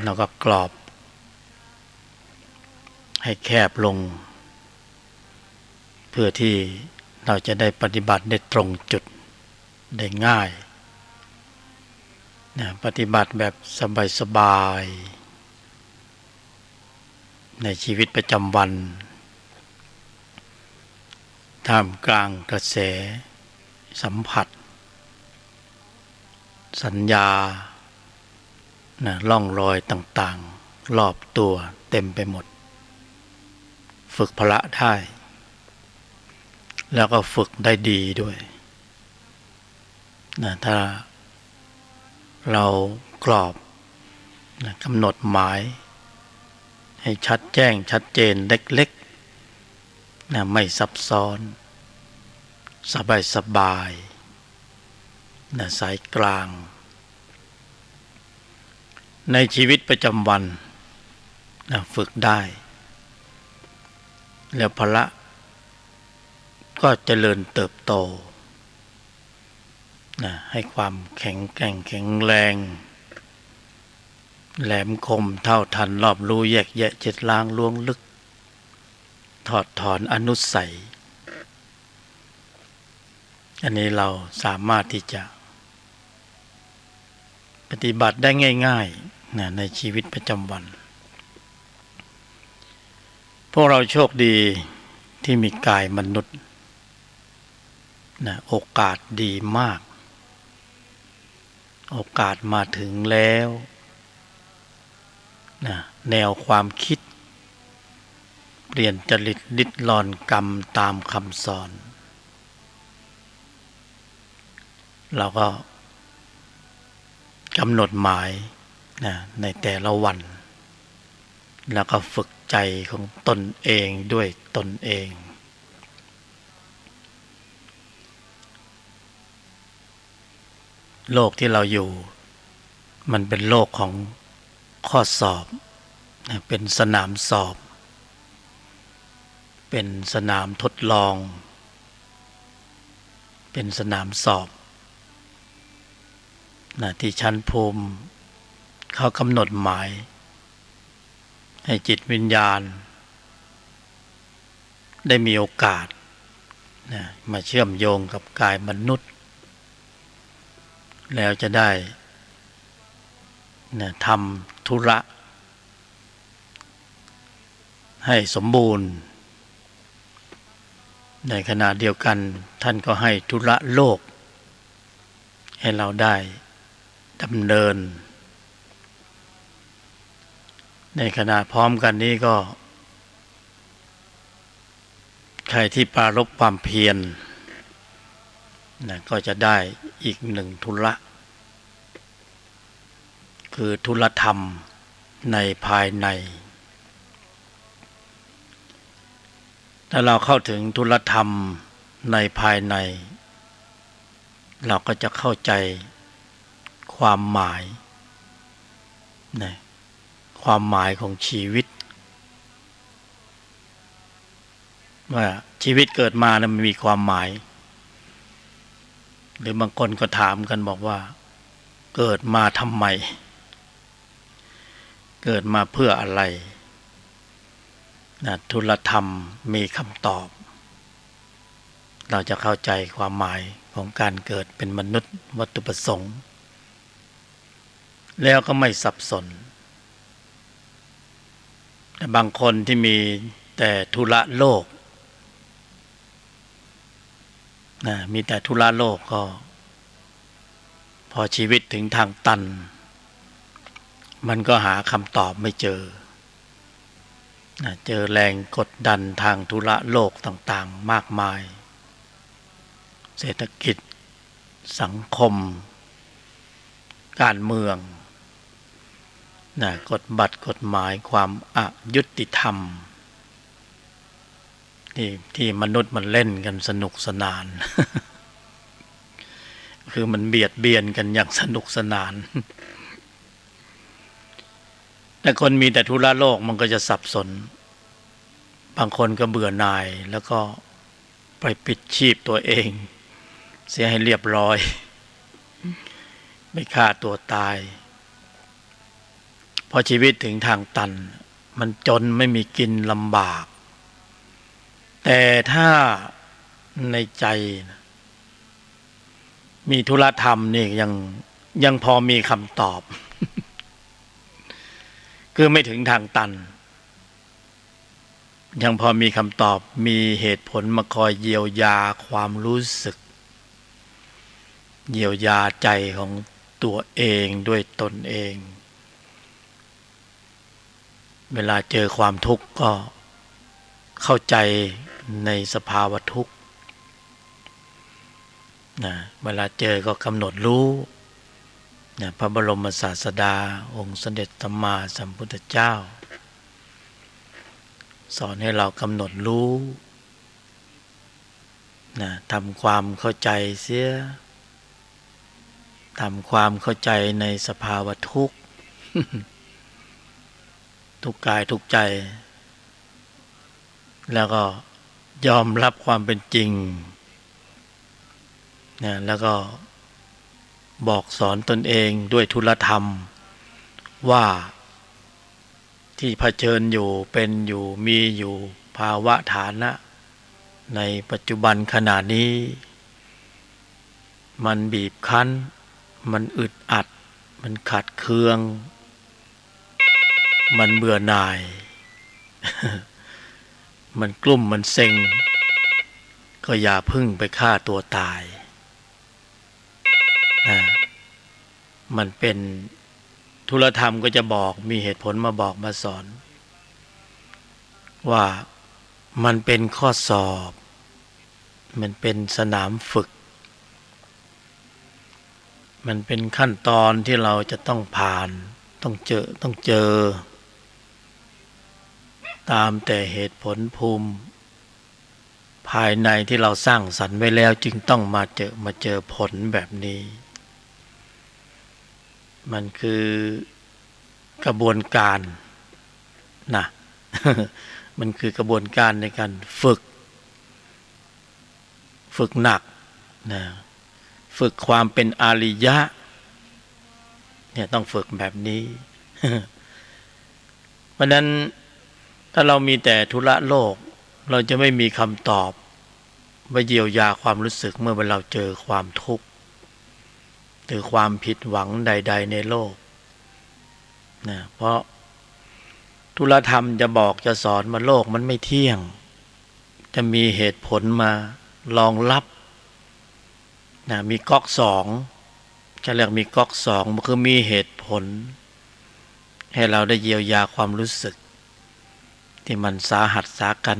เราก็กรอบให้แคบลงเพื่อที่เราจะได้ปฏิบัติได้ตรงจุดได้ง่ายปฏิบัติแบบสบายๆในชีวิตประจำวันท่ามกลางกระแสสัมผัสสัญญา ร่องรอยต่างๆรอบตัวเต็มไปหมดฝึกพละได้แล้วก็ฝึกได้ดีด้วยถ้าเรากรอบกำหนดหมายให้ชัดแจ้งชัดเจนเล็กๆไม่ซับซ้อนสบายสายกลางในชีวิตประจำวันฝึกได้แล้วพละก็เจริญเติบโตให้ความแข็งแกร่งแข็งแรงแหลมคมเท่าทันรอบรู้แยกแยะเจ็ดล้างล้วงลึกถอดถอนอนุสัยอันนี้เราสามารถที่จะปฏิบัติได้ง่ายๆในชีวิตประจำวันพวกเราโชคดีที่มีกายมนุษย์โอกาสดีมากโอกาสมาถึงแล้วแนวความคิดเปลี่ยนจริตลิดรอนกรรมตามคำสอนเราก็กำหนดหมายในแต่ละวันแล้วก็ฝึกใจของตนเองด้วยตนเองโลกที่เราอยู่มันเป็นโลกของข้อสอบเป็นสนามสอบเป็นสนามทดลองเป็นสนามสอบที่ชั้นภูมิเขากำหนดหมายให้จิตวิญญาณได้มีโอกาสมาเชื่อมโยงกับกายมนุษย์แล้วจะได้ทำธุระให้สมบูรณ์ในขณะเดียวกันท่านก็ให้ธุระโลกให้เราได้ดำเนินในขณะพร้อมกันนี้ก็ใครที่ปรารภความเพียรก็จะได้อีกหนึ่งธุระคือธุรธรรมในภายในถ้าเราเข้าถึงธุรธรรมในภายในเราก็จะเข้าใจความหมายความหมายของชีวิตว่าชีวิตเกิดมาแล้วมันมีความหมายหรือบางคนก็ถามกันบอกว่าเกิดมาทำไมเกิดมาเพื่ออะไรธุลธรรมมีคำตอบเราจะเข้าใจความหมายของการเกิดเป็นมนุษย์วัตถุประสงค์แล้วก็ไม่สับสนแต่บางคนที่มีแต่ธุระโลกมีแต่ธุระโลกก็พอชีวิตถึงทางตันมันก็หาคำตอบไม่เจอเจอแรงกดดันทางธุระโลกต่างๆมากมายเศรษฐกิจสังคมการเมืองกฎบัตรกฎหมายความอยุติธรรมที่มนุษย์มันเล่นกันสนุกสนาน คือมันเบียดเบียนกันอย่างสนุกสนาน แต่คนมีแต่ธุระโลกมันก็จะสับสนบางคนก็เบื่อหน่ายแล้วก็ไปปิดชีพตัวเองเสียให้เรียบร้อยไม่ฆ่าตัวตายพอชีวิตถึงทางตันมันจนไม่มีกินลำบากแต่ถ้าในใจมีธุระธรรมนี่ยังพอมีคำตอบ คือไม่ถึงทางตันยังพอมีคำตอบมีเหตุผลมาคอยเยียวยาความรู้สึกเยียวยาใจของตัวเองด้วยตนเอง เวลาเจอความทุกข์ก็เข้าใจในสภาวะทุกข์นะเวลาเจอก็กำหนดรู้นะพระบรมศาสดาองค์สมเด็จสัมมาสัมพุทธเจ้าสอนให้เรากำหนดรู้นะทำความเข้าใจเสียทำความเข้าใจในสภาวะทุกข์ ทุกกายทุกใจแล้วก็ยอมรับความเป็นจริงนะแล้วก็บอกสอนตนเองด้วยทุลธรรมว่าที่เผชิญอยู่เป็นอยู่มีอยู่ภาวะฐานะในปัจจุบันขณะนี้มันบีบคั้นมันอึดอัดมันขัดเคืองมันเบื่อหน่าย มันกลุ่มมันเซ็งก็อย่าพึ่งไปฆ่าตัวตายมันเป็นธุลธรรมก็จะบอกมีเหตุผลมาบอกมาสอนว่ามันเป็นข้อสอบมันเป็นสนามฝึกมันเป็นขั้นตอนที่เราจะต้องผ่านต้องเจอตามแต่เหตุผลภูมิภายในที่เราสร้างสรรค์ไว้แล้วจึงต้องมาเจอผลแบบนี้มันคือกระบวนการนะ มันคือกระบวนการในการฝึกหนักนะฝึกความเป็นอริยะเนี่ยต้องฝึกแบบนี้ เพราะนั้นถ้าเรามีแต่ธุระโลกเราจะไม่มีคำตอบว่าเยียวยาความรู้สึกเมื่อเราเจอความทุกข์หรือความผิดหวังใดๆในโลกนะเพราะธุลธรรมจะบอกจะสอนมาโลกมันไม่เที่ยงจะมีเหตุผลมารองรับนะมีก๊อกสองจะเรียกมีก๊อกสองมันคือมีเหตุผลให้เราได้เยียวยาความรู้สึกที่มันสาหัสสากัน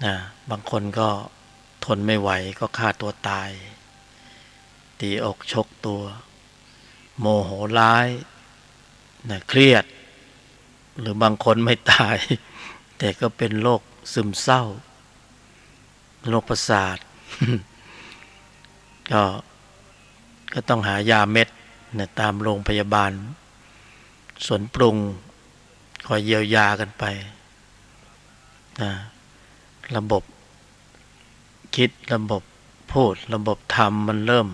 นะบางคนก็ทนไม่ไหวก็ฆ่าตัวตายตีอกชกตัวโมโหร้ายนะเครียดหรือบางคนไม่ตายแต่ก็เป็นโรคซึมเศร้าโรคประสาท ก็ต้องหายาเม็ดนะตามโรงพยาบาลสวนปรุงคอยเยียวยากันไปนะระบบคิดระบบพูดระบบทำมันเริ่ม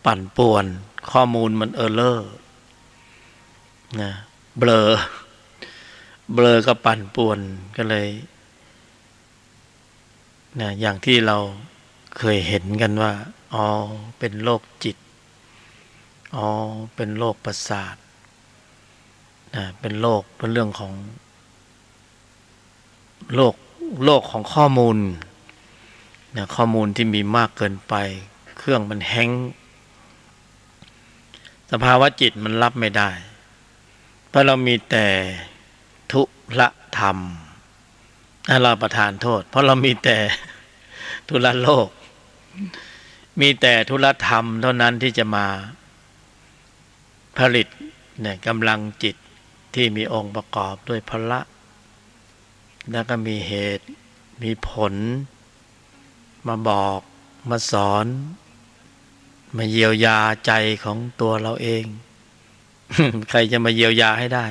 ปั่นป่วนข้อมูลมันเออร์เลอร์นะเบลอก็ปั่นป่วนก็เลยนะอย่างที่เราเคยเห็นกันว่าอ๋อเป็นโรคจิตอ๋อเป็นโรคประสาทนะเป็นโรคเป็นเรื่องของโรคของข้อมูลนะข้อมูลที่มีมากเกินไปเครื่องมันแฮงก์สภาวะจิตมันรับไม่ได้เพราะเรามีแต่ทุละธรรมเราประทานโทษเพราะเรามีแต่ทุละโลกมีแต่ทุละธรรมเท่านั้นที่จะมาผลิตเนี่ยกำลังจิตที่มีองค์ประกอบด้วยพละแล้วก็มีเหตุมีผลมาบอกมาสอนมาเยียวยาใจของตัวเราเอง ใครจะมาเยียวยาให้ได้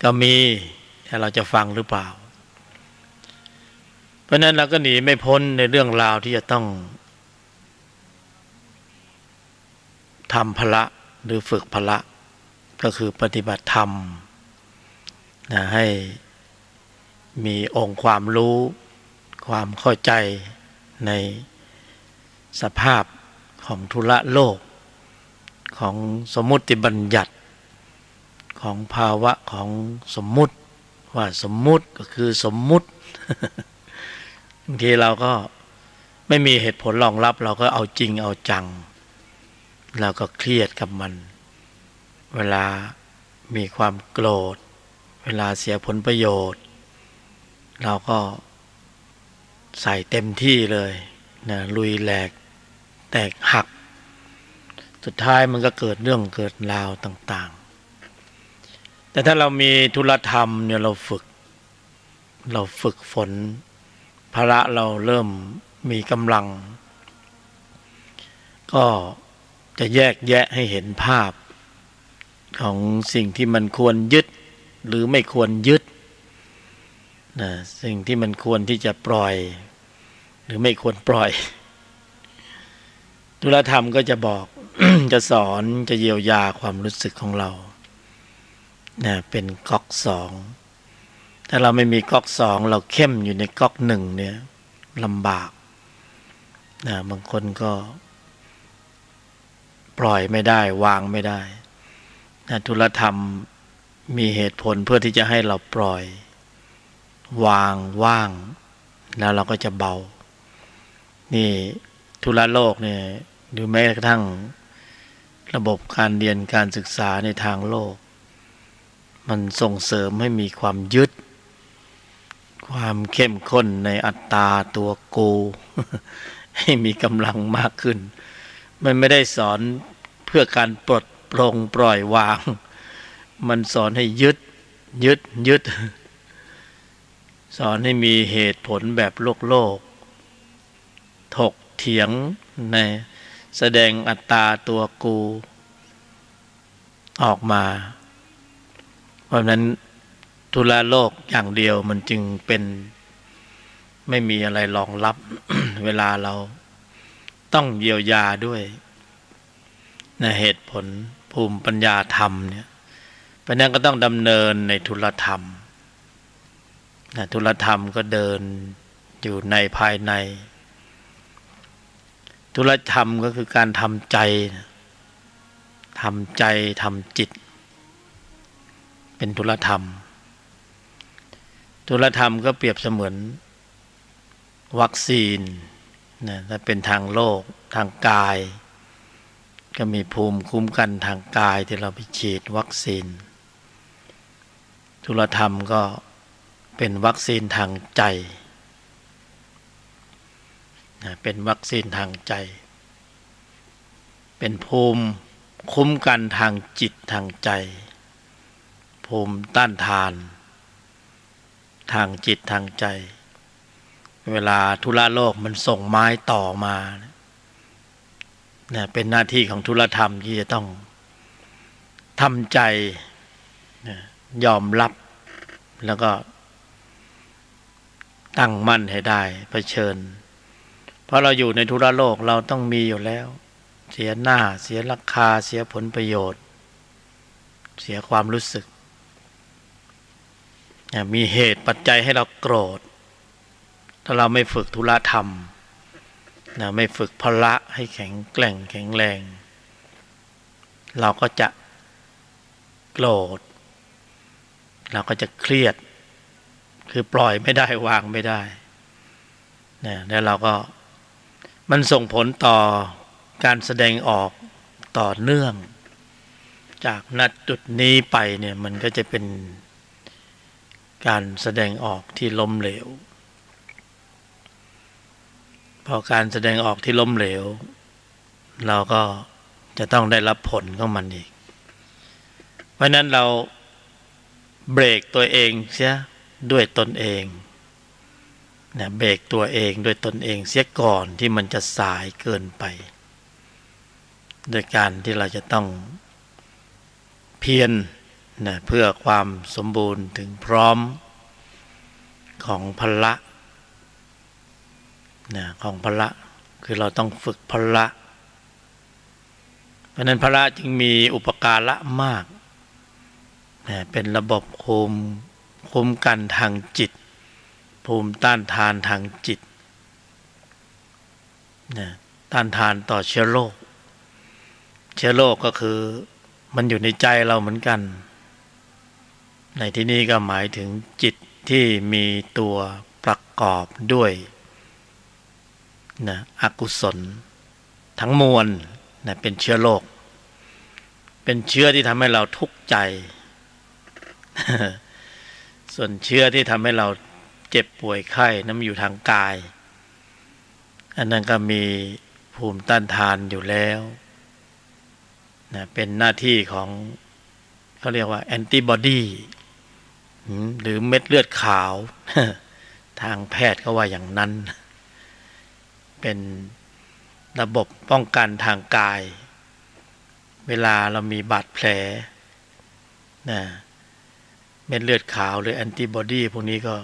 ก็มีแต่เราจะฟังหรือเปล่าเพราะนั้นเราก็หนีไม่พ้นในเรื่องราวที่จะต้องทำพละหรือฝึกพละก็คือปฏิบัติธรรมนะให้มีองค์ความรู้ความเข้าใจในสภาพของธุระโลกของสมมุติบัญญัติของภาวะของสมมุติว่าสมมุติก็คือสมมุติ บางทีเราก็ไม่มีเหตุผลรองรับเราก็เอาจริงเอาจังเราก็เครียดกับมันเวลามีความโกรธ เวลาเสียผลประโยชน์เราก็ใส่เต็มที่เลยนะลุยแหลกแตกหักสุดท้ายมันก็เกิดเรื่องเกิดราวต่างๆแต่ถ้าเรามีธุลธรรมเนี่ยเราฝึกฝนภาระเราเริ่มมีกำลังก็จะแยกแยะให้เห็นภาพของสิ่งที่มันควรยึดหรือไม่ควรยึดนะสิ่งที่มันควรที่จะปล่อยหรือไม่ควรปล่อยธุลธรรมก็จะบอก จะสอนจะเยียวยาความรู้สึกของเรานะเป็นก๊อกสองถ้าเราไม่มีก๊อกสองเราเข้มอยู่ในก๊อกหนึ่งเนี่ยลำบากนะบางคนก็ปล่อยไม่ได้วางไม่ได้นะธุลธรรมมีเหตุผลเพื่อที่จะให้เราปล่อยวางว่างแล้วเราก็จะเบานี่ธุลโลกเนี่ยหรือแม้กระทั่งระบบการเรียนการศึกษาในทางโลกมันส่งเสริมให้มีความยึดความเข้มข้นในอัตตาตัวกู ให้มีกำลังมากขึ้นมันไม่ได้สอนเพื่อการปลดปลงปล่อยวางมันสอนให้ยึดสอนให้มีเหตุผลแบบโลกถกเถียงในแสดงอัตตาตัวกูออกมาเพราะนั้นธุระโลกอย่างเดียวมันจึงเป็นไม่มีอะไรรองรับ เวลาเราต้องเยียวยาด้วยในเหตุผลภูมิปัญญาธรรมเนี่ยเพราะนั้นก็ต้องดำเนินในธุลธรรมนะธุลธรรมก็เดินอยู่ในภายในธุลธรรมก็คือการทำใจทำจิตเป็นธุลธรรมธุลธรรมก็เปรียบเสมือนวัคซีนนะถ้าเป็นทางโลกทางกายก็มีภูมิคุ้มกันทางกายที่เราไปฉีดวัคซีนธุลธรรมก็เป็นวัคซีนทางใจนะเป็นวัคซีนทางใจเป็นภูมิคุ้มกันทางจิตทางใจภูมิต้านทานทางจิตทางใจเวลาธุระโลกมันส่งไม้ต่อมาเนี่ยเป็นหน้าที่ของธุลธรรมที่จะต้องทำใจยอมรับแล้วก็ตั้งมั่นให้ได้เผชิญเพราะเราอยู่ในธุระโลกเราต้องมีอยู่แล้วเสียหน้าเสียราคาเสียผลประโยชน์เสียความรู้สึกมีเหตุปัจจัยให้เราโกรธถ้าเราไม่ฝึกธุลธรรมไม่ฝึกพละให้แข็งแกร่งแข็งแรงเราก็จะโกรธเราก็จะเครียดคือปล่อยไม่ได้วางไม่ได้แล้วเราก็มันส่งผลต่อการแสดงออกต่อเนื่องจากณจุดนี้ไปเนี่ยมันก็จะเป็นการแสดงออกที่ล้มเหลวพอการแสดงออกที่ล้มเหลวเราก็จะต้องได้รับผลของมันอีกเพราะนั้นเราเบรกตัวเองเสียด้วยตนเองเบรกตัวเองด้วยตนเองเสียก่อนที่มันจะสายเกินไปโดยการที่เราจะต้องเพียรเพื่อความสมบูรณ์ถึงพร้อมของพละของพละคือเราต้องฝึกพละเพราะนั้นพละจึงมีอุปการะมากเป็นระบบคุ้มกันทางจิตภูมิต้านทานทางจิตต้านทานต่อเชื้อโรคก็คือมันอยู่ในใจเราเหมือนกันในที่นี้ก็หมายถึงจิตที่มีตัวประกอบด้วยอกุศลทั้งมวลเป็นเชื้อโรคเป็นเชื้อที่ทำให้เราทุกข์ใจ ส่วนเชื้อที่ทำให้เราเจ็บป่วยไข้นั้นมันอยู่ทางกายอันนั้นก็มีภูมิต้านทานอยู่แล้วนะเป็นหน้าที่ของเขาเรียกว่าแอนติบอดีหรือเม็ดเลือดขาวทางแพทย์ก็ว่าอย่างนั้นเป็นระบบป้องกันทางกายเวลาเรามีบาดแผลนะเม็ดเลือดขาวหรือแอนติบอดีพวกนี้ก็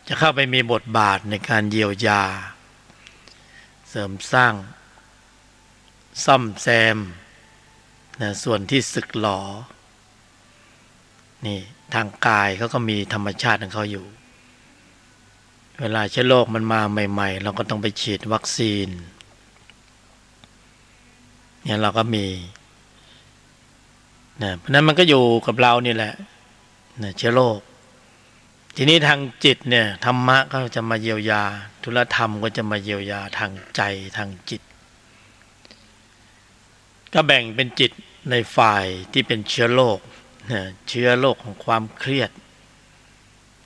จะเข้าไปมีบทบาทในการเยียวยาเสริมสร้างซ่อมแซมนะส่วนที่สึกหรอนี่ทางกายเขาก็มีธรรมชาติของเขาอยู่เวลาเชื้อโรคมันมาใหม่ๆเราก็ต้องไปฉีดวัคซีนเนี่ยเราก็มีนะเพราะนั้นมันก็อยู่กับเรานี่แหละนะเชื้อโรคทีนี้ทางจิตเนี่ยธรรมะก็จะมาเยียวยาธุลธรรมก็จะมาเยียวยาทางใจทางจิตก็แบ่งเป็นจิตในฝ่ายที่เป็นเชื้อโรคนะเชื้อโรคของความเครียด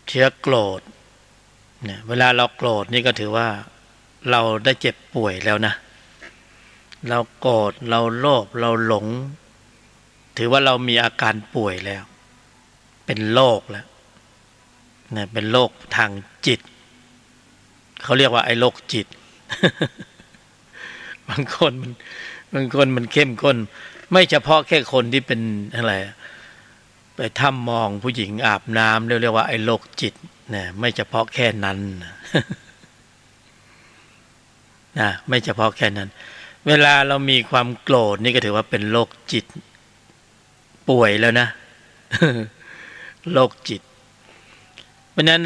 เชื้อโกรธนะเวลาเราโกรธนี่ก็ถือว่าเราได้เจ็บป่วยแล้วนะเราโกรธเราโลภเราหลงถือว่าเรามีอาการป่วยแล้วเป็นโรคแล้วนะเป็นโรคทางจิตเขาเรียกว่าไอ้โรคจิต บางคนมันเข้มข้นไม่เฉพาะแค่คนที่เป็นอะไรไปถ้ำมองผู้หญิงอาบน้ำเรียกว่าไอ้โรคจิตนะไม่เฉพาะแค่นั้น นะไม่เฉพาะแค่นั้นเวลาเรามีความโกรธนี่ก็ถือว่าเป็นโรคจิตป่วยแล้วนะ โรคจิตเพราะนั้น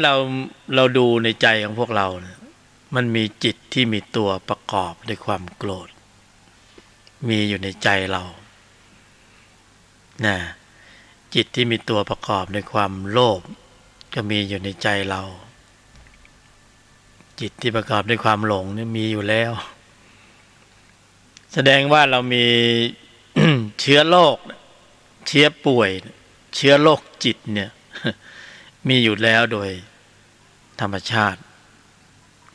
เราดูในใจของพวกเรานะมันมีจิตที่มีตัวประกอบด้วยความโกรธมีอยู่ในใจเรานะจิตที่มีตัวประกอบด้วยความโลภก็มีอยู่ในใจเราจิตที่ประกอบด้วยความหลงนี่มีอยู่แล้วแสดงว่าเรามี เชื้อโรคเชื้อป่วยเชื้อโรคจิตเนี่ยมีอยู่แล้วโดยธรรมชาติ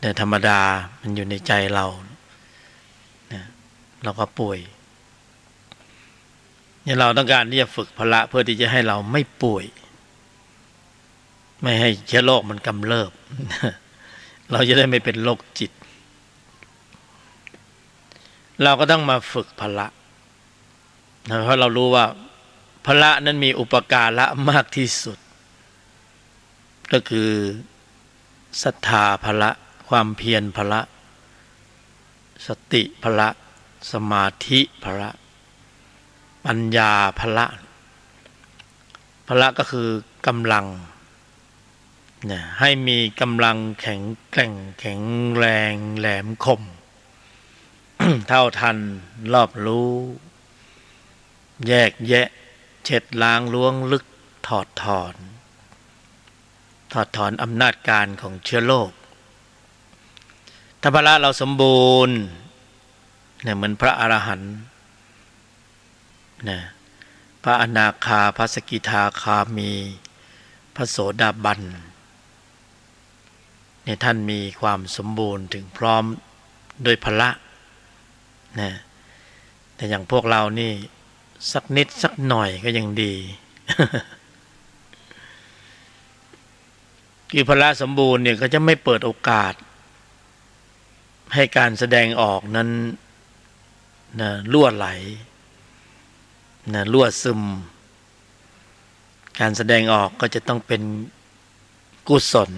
แต่ธรรมดามันอยู่ในใจเราเนี่ยเราก็ป่วยเนี่ยเราต้องการที่จะฝึกพละเพื่อที่จะให้เราไม่ป่วยไม่ให้เชื้อโรคมันกำเริบ เราจะได้ไม่เป็นโรคจิตเราก็ต้องมาฝึกพละนะเพราะเรารู้ว่าพละนั้นมีอุปการะมากที่สุดก็คือศรัทธาพละความเพียรพละสติพละสมาธิพละปัญญาพละพละก็คือกำลังเนี่ยให้มีกำลังแข็งแกร่งแข็งแรงแหลมคม เท่าทันรอบรู้แยกแยะเช็ดล้างล้วงลึกถอดถอนอำนาจการของเชื้อโรคถ้าพละเราสมบูรณ์เนี่ยเหมือนพระอรหันต์นะพระอนาคาพระสกิทาคามีพระโสดาบันเนี่ยท่านมีความสมบูรณ์ถึงพร้อมด้วยพละนะแต่อย่างพวกเรานี่สักนิดสักหน่อยก็ยังดี คือพละสมบูรณ์เนี่ยก็จะไม่เปิดโอกาสให้การแสดงออกนั้นนะรั่วไหลนะรั่วซึมการแสดงออกก็จะต้องเป็นกุศล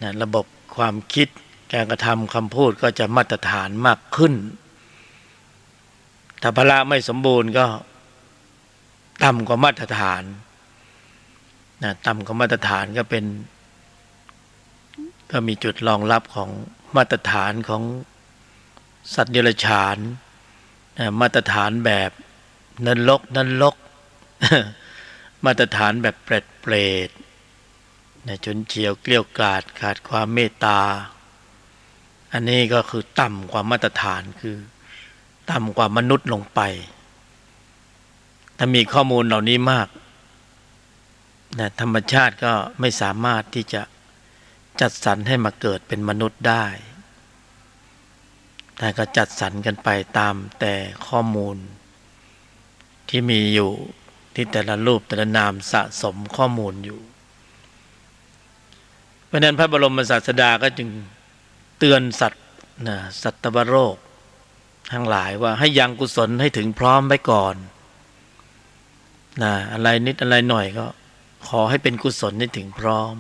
นะระบบความคิดการกระทำคำพูดก็จะมาตรฐานมากขึ้นถ้าพละไม่สมบูรณ์ก็ต่ำกว่ามาตรฐานนะต่ำกว่ามาตรฐานก็มีจุดรองรับของมาตรฐานของสัตว์เดรัจฉานนะมาตรฐานแบบนรก มาตรฐานแบบเปรตนะจนเฉียวเกลี้ยวกล่อมขาดความเมตตาอันนี้ก็คือต่ำกว่ามาตรฐานคือต่ำกว่ามนุษย์ลงไปถ้ามีข้อมูลเหล่านี้มาก นะธรรมชาติก็ไม่สามารถที่จะจัดสรรให้มาเกิดเป็นมนุษย์ได้แต่ก็จัดสรรกันไปตามแต่ข้อมูลที่มีอยู่ที่แต่ละรูปแต่ละนามสะสมข้อมูลอยู่เพราะนั้นพระบรมศาสดาก็จึงเตือนสัตว์นะสัตวโรคทั้งหลายว่าให้ยังกุศลให้ถึงพร้อมไว้ก่อนนะอะไรนิดอะไรหน่อยก็ขอให้เป็นกุศลให้ถึงพร้อม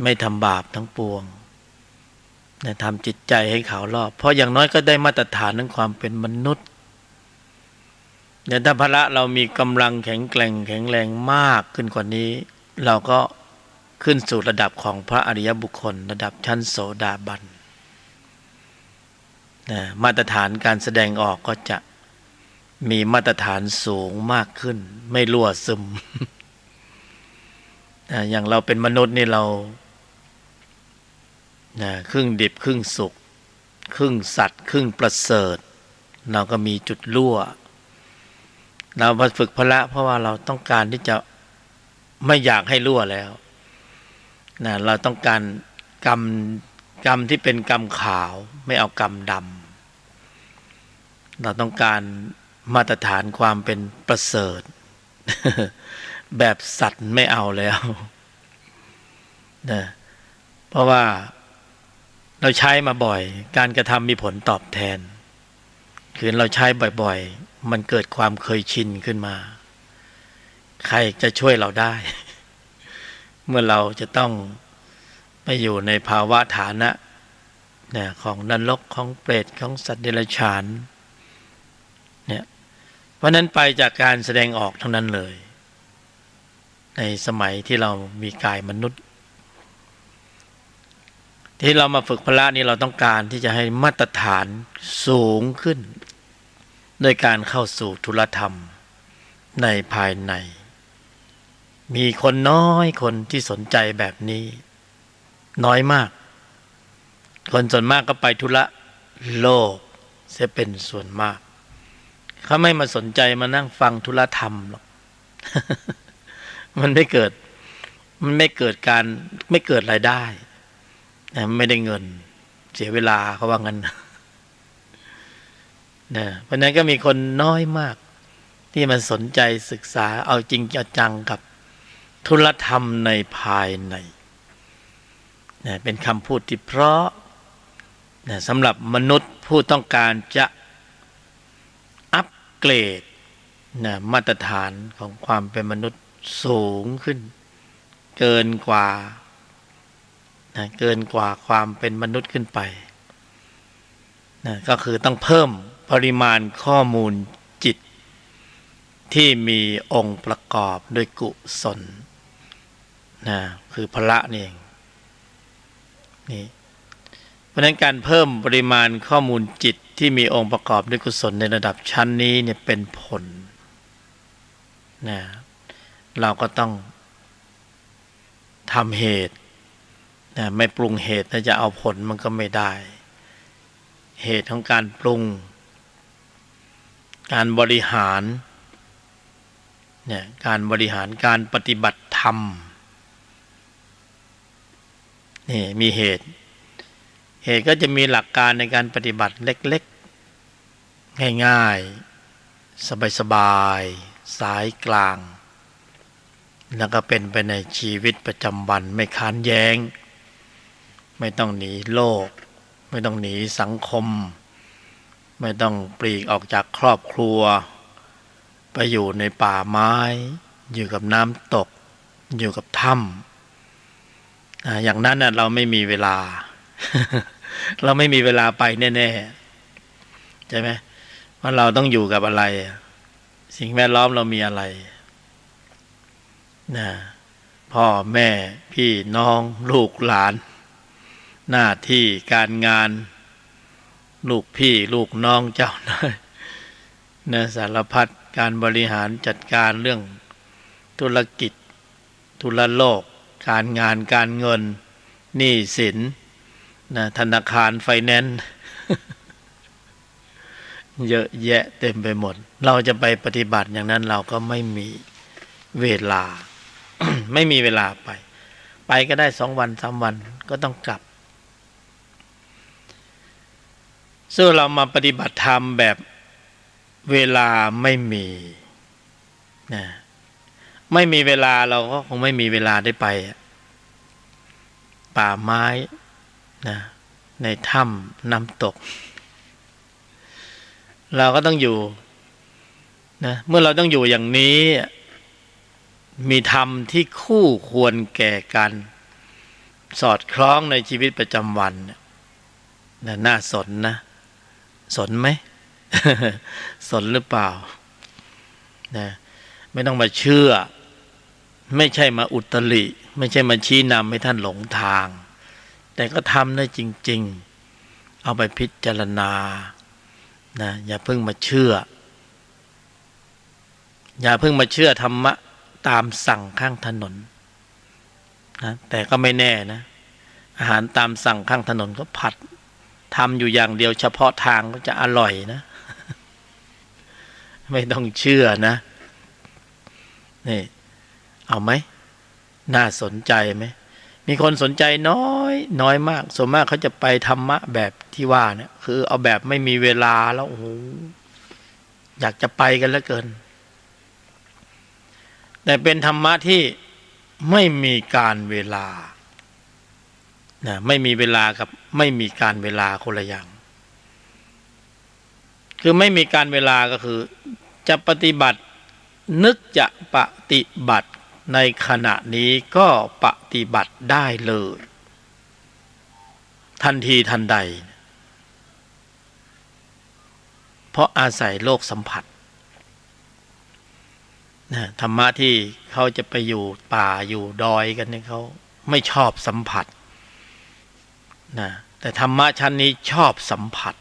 ไม่ทำบาปทั้งปวงนะทำจิตใจให้ขาวรอบเพราะอย่างน้อยก็ได้มาตรฐานของความเป็นมนุษย์เนี่ยถ้าพละเรามีกำลังแข็งแรงมากขึ้นกว่านี้เราก็ขึ้นสู่ระดับของพระอริยบุคคลระดับชั้นโสดาบันนะมาตรฐานการแสดงออกก็จะมีมาตรฐานสูงมากขึ้นไม่รั่วซึม อย่างเราเป็นมนุษย์นี่เราครึ่งดิบครึ่งสุกครึ่งสัตว์ครึ่งประเสริฐเราก็มีจุดรั่วเรามาฝึกพละเพราะว่าเราต้องการที่จะไม่อยากให้รั่วแล้วนะเราต้องการกรรมที่เป็นกรรมขาวไม่เอากรรมดำเราต้องการมาตรฐานความเป็นประเสริฐ แบบสัตว์ไม่เอาแล้วนะเพราะว่าเราใช้มาบ่อยการกระทำมีผลตอบแทนคือเราใช้บ่อยๆมันเกิดความเคยชินขึ้นมาใครจะช่วยเราได้ เมื่อเราจะต้องไปอยู่ในภาวะฐานะเนี่ยของนรกของเปรตของสัตว์เดรัจฉานเนี่ยเพราะนั้นไปจากการแสดงออกทั้งนั้นเลยในสมัยที่เรามีกายมนุษย์ที่เรามาฝึกพละนี้เราต้องการที่จะให้มาตรฐานสูงขึ้นโดยการเข้าสู่ธุลธรรมในภายในมีคนน้อยคนที่สนใจแบบนี้น้อยมากคนส่วนมากก็ไปธุระโลกเสียเป็นส่วนมากเขาไม่มาสนใจมานั่งฟังธุลธรรมหรอก มันไม่เกิดการไม่เกิดรายได้ไม่ได้เงินเสียเวลาเขาว่างั้นนะเพราะนั้นก็มีคนน้อยมากที่มันสนใจศึกษาเอาจริงเอาจังกับธุลธรรมในภายในเป็นคำพูดที่เพราะสำหรับมนุษย์ผู้ต้องการจะอัปเกรดมาตรฐานของความเป็นมนุษย์สูงขึ้นเกินกว่าความเป็นมนุษย์ขึ้นไปก็คือต้องเพิ่มปริมาณข้อมูลจิตที่มีองค์ประกอบด้วยกุศลคือพละนี่เองนี่เพราะฉะนั้นการเพิ่มปริมาณข้อมูลจิตที่มีองค์ประกอบด้วยกุศลในระดับชั้นนี้เนี่ยเป็นผลเราก็ต้องทำเหตุไม่ปรุงเหตุถ้าจะเอาผลมันก็ไม่ได้เหตุของการปรุงการบริหารการบริหารการปฏิบัติธรรมนี่มีเหตุก็จะมีหลักการในการปฏิบัติเล็กๆง่ายๆสบายๆสายกลางแล้วก็เป็นไปในชีวิตประจำวันไม่ค้านแย้งไม่ต้องหนีโลกไม่ต้องหนีสังคมไม่ต้องปลีกออกจากครอบครัวไปอยู่ในป่าไม้อยู่กับน้ำตกอยู่กับถ้ำอย่างนั้นเราไม่มีเวลา เราไม่มีเวลาไปแน่ๆใช่ไหมว่าเราต้องอยู่กับอะไรสิ่งแวดล้อมเรามีอะไรพ่อแม่พี่น้องลูกหลานหน้าที่การงานลูกพี่ลูกน้องเจ้านายสารพัดการบริหารจัดการเรื่องธุรกิจธุรโลกการงานการเงินหนี้สินธนาคารไฟแนนซ์ เยอะแยะเต็มไปหมดเราจะไปปฏิบัติอย่างนั้นเราก็ไม่มีเวลา ไม่มีเวลาไปก็ได้2 วัน 3 วันก็ต้องกลับซึ่งเรามาปฏิบัติธรรมแบบเวลาไม่มีนะไม่มีเวลาเราก็คงไม่มีเวลาได้ไปป่าไม้นะในถ้ำน้ำตกเราก็ต้องอยู่นะเมื่อเราต้องอยู่อย่างนี้มีธรรมที่คู่ควรแก่กันสอดคล้องในชีวิตประจำวันนะน่าสนนะสนไหม สนหรือเปล่านะไม่ต้องมาเชื่อไม่ใช่มาอุตริไม่ใช่มาชี้นำให้ท่านหลงทางแต่ก็ทำได้จริงๆเอาไปพิจารณานะอย่าเพิ่งมาเชื่อธรรมะตามสั่งข้างถนนนะแต่ก็ไม่แน่นะอาหารตามสั่งข้างถนนก็ผัดทำอยู่อย่างเดียวเฉพาะทางก็จะอร่อยนะ ไม่ต้องเชื่อนะนี่เอาไหมน่าสนใจไหมมีคนสนใจน้อยมากส่วนมากเขาจะไปธรรมะแบบที่ว่าเนี่ยคือเอาแบบไม่มีเวลาแล้วโอ้โหอยากจะไปกันเหลือเกินแต่เป็นธรรมะที่ไม่มีการเวลานะไม่มีเวลากับไม่มีการเวลาคนละอย่างคือไม่มีการเวลาก็คือจะปฏิบัตินึกจะปฏิบัติในขณะนี้ก็ปฏิบัติได้เลยทันทีทันใดเพราะอาศัยโลกสัมผัสนะธรรมะที่เขาจะไปอยู่ป่าอยู่ดอยกันเนี่ยเขาไม่ชอบสัมผัสนะแต่ธรรมะชั้นนี้ชอบสัมผัส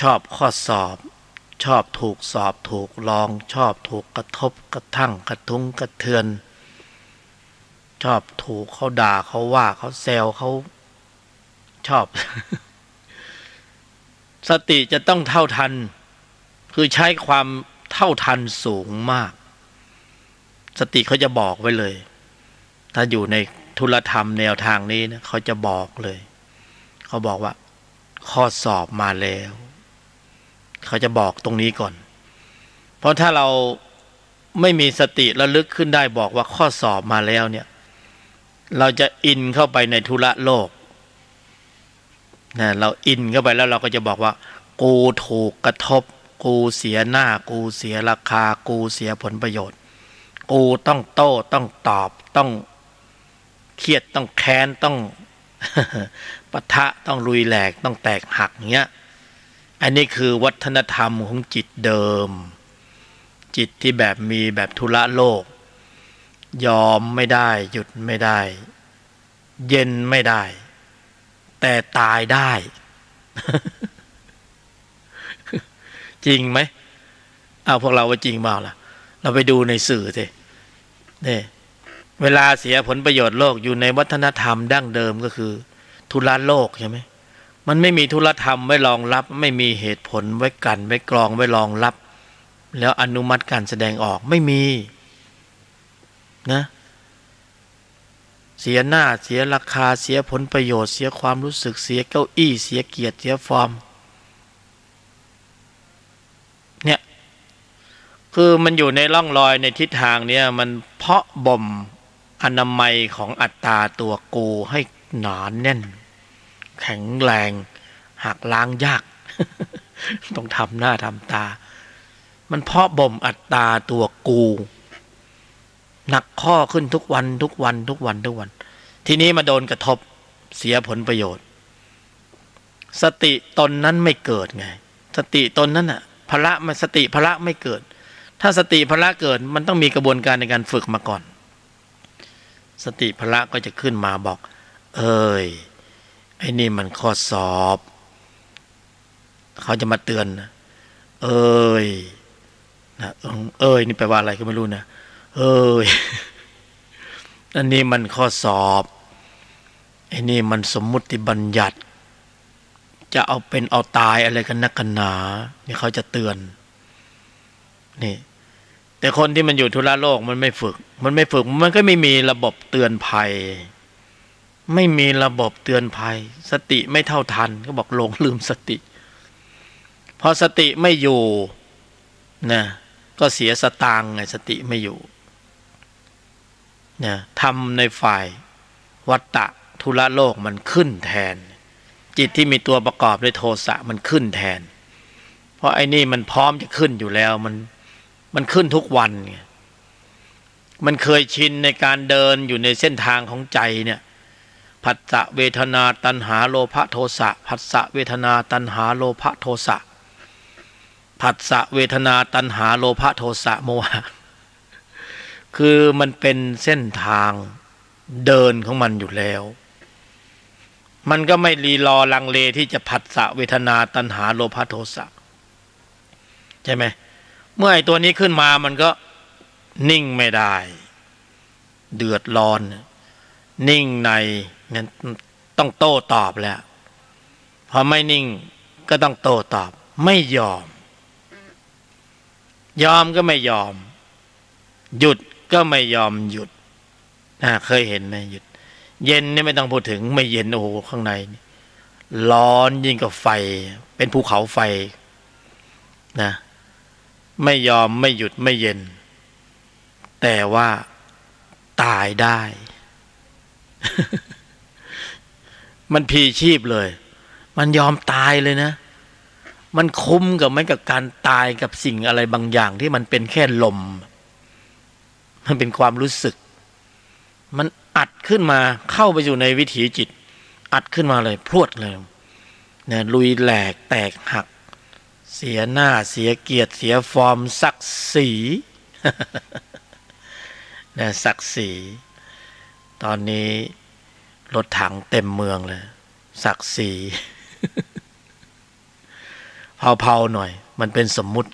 ชอบข้อสอบชอบถูกสอบถูกลองชอบถูกกระทบกระทั่งกระทุ้งกระเทือนชอบถูกเขาด่าเขาว่าเขาแซวเขาชอบ สติจะต้องเท่าทันคือใช้ความเท่าทันสูงมากสติเขาจะบอกไว้เลยถ้าอยู่ในธุลธรรมแนวทางนี้นะเขาจะบอกเลยเขาบอกว่าข้อสอบมาแล้วเขาจะบอกตรงนี้ก่อนเพราะถ้าเราไม่มีสติระลึกขึ้นได้บอกว่าข้อสอบมาแล้วเนี่ยเราจะอินเข้าไปในธุระโลกนะเราอินเข้าไปแล้วเราก็จะบอกว่ากูถูกกระทบกูเสียหน้ากูเสียราคากูเสียผลประโยชน์กูต้องโต้ต้องตอบต้องเครียดต้องแค้นต้อง ปะทะต้องลุยแหลกต้องแตกหักเงี้ยอันนี้คือวัฒนธรรมของจิตเดิมจิตที่แบบมีแบบธุระโลกยอมไม่ได้หยุดไม่ได้เย็นไม่ได้แต่ตายได้ จริงไหมเอาพวกเราว่าจริงเปล่าล่ะเราไปดูในสื่อสินี่เวลาเสียผลประโยชน์โลกอยู่ในวัฒนธรรมดั้งเดิมก็คือธุระโลกใช่ไหมมันไม่มีธุระธรรมไว้รองรับไม่มีเหตุผลไว้กันไว้กรองไว้รองรับแล้วอนุมัติการแสดงออกไม่มีนะเสียหน้าเสียราคาเสียผลประโยชน์เสียความรู้สึกเสียเก้าอี้เสียเกียรติเสียฟอร์มเนี่ยคือมันอยู่ในร่องรอยในทิศทางเนี่ยมันเพาะบ่มอนามัยของอัตตาตัวกูให้หนาแน่นแข็งแรงหักล้างยาก ต้องทำหน้าทำตามันเพาะบ่มอัตตาตัวกูหนักข้อขึ้นทุกวันทีนี้มาโดนกระทบเสียผลประโยชน์สติตนนั้นไม่เกิดไงสติตนนั้นน่ะพละมันสติพละไม่เกิดถ้าสติพละเกิดมันต้องมีกระบวนการในการฝึกมาก่อนสติพละก็จะขึ้นมาบอกไอ้นี่มันข้อสอบเขาจะมาเตือนนะนะนี่แปลว่าอะไรก็ไม่รู้นะอันนี้มันข้อสอบไอ้นี่มันสมมุติบัญญัติจะเอาเป็นเอาตายอะไรกันนักกันหนานี่เขาจะเตือนนี่ แต่คนที่มันอยู่ธุระโลกมันไม่ฝึกมันก็ไม่มีระบบเตือนภัยไม่มีระบบเตือนภัยสติไม่เท่าทันก็บอกหลงลืมสติพอสติไม่อยู่นะก็เสียสตางค์ไงสติไม่อยู่นะทำในฝ่ายวัตตะธุระโลกมันขึ้นแทนจิตที่มีตัวประกอบด้วยโทสะมันขึ้นแทนเพราะไอ้นี่มันพร้อมจะขึ้นอยู่แล้วมันขึ้นทุกวันไงมันเคยชินในการเดินอยู่ในเส้นทางของใจเนี่ยผัสสะเวทนาตัณหาโลภะโทสะผัสสะเวทนาตัณหาโลภะโทสะผัสสะเวทนาตัณหาโลภะโทสะโมหะคือมันเป็นเส้นทางเดินของมันอยู่แล้วมันก็ไม่รีรอลังเลที่จะผัสสะเวทนาตัณหาโลภะโทสะใช่ไหมเมื่อไอ้ตัวนี้ขึ้นมามันก็นิ่งไม่ได้เดือดร้อนนิ่งในนั้นต้องโต้ตอบแล้วพอไม่นิ่งก็ต้องโต้ตอบไม่ยอมก็ไม่ยอมหยุดก็ไม่ยอมหยุดเคยเห็นไหมหยุดเย็นนี่ไม่ต้องพูดถึงไม่เย็นโอ้โหข้างในร้อนยิ่งกว่าไฟเป็นภูเขาไฟนะไม่ยอมไม่หยุดไม่เย็นแต่ว่าตายได้ มันพีชีพเลยมันยอมตายเลยนะมันคุ้มกับไหมกับการตายกับสิ่งอะไรบางอย่างที่มันเป็นแค่ลมมันเป็นความรู้สึกมันอัดขึ้นมาเข้าไปอยู่ในวิถีจิตอัดขึ้นมาเลยพรวดเลยเนี่ยลุยแหลกแตกหักเสียหน้าเสียเกียรติเสียฟอร์มศักดิ์ศรี เนี่ยศักดิ์ศรีตอนนี้รถถังเต็มเมืองเลยศักดิ์ศรี เผาๆหน่อยมันเป็นสมมุติ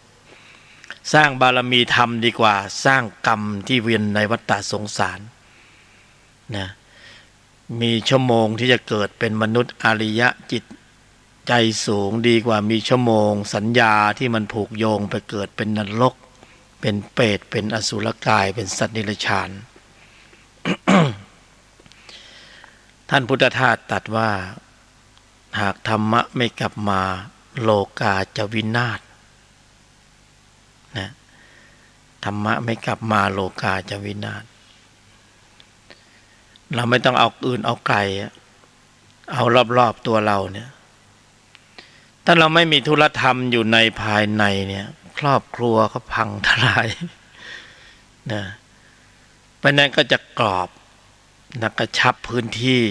สร้างบารมีธรรมดีกว่าสร้างกรรมที่เวียนในวัฏฏะสงสารนะมีชั่วโมงที่จะเกิดเป็นมนุษย์อริยะจิตใจสูงดีกว่ามีชั่วโมงสัญญาที่มันผูกโยงไปเกิดเป็นนรกเป็นเปรตเป็นอสุรกายเป็นสัตว์นิรชาน ท่านพุทธทาสตรัสว่าหากธรรมะไม่กลับมาโลกาจะวินาศนะธรรมะไม่กลับมาโลกาจะวินาศเราไม่ต้องเอาอื่นเอาไกลเอารอบๆตัวเราเนี่ยถ้าเราไม่มีธุรธรรมอยู่ในภายในเนี่ยครอบครัวก็พังทลายนะเพราะนั้นก็จะกรอบนะกระชับพื้นที่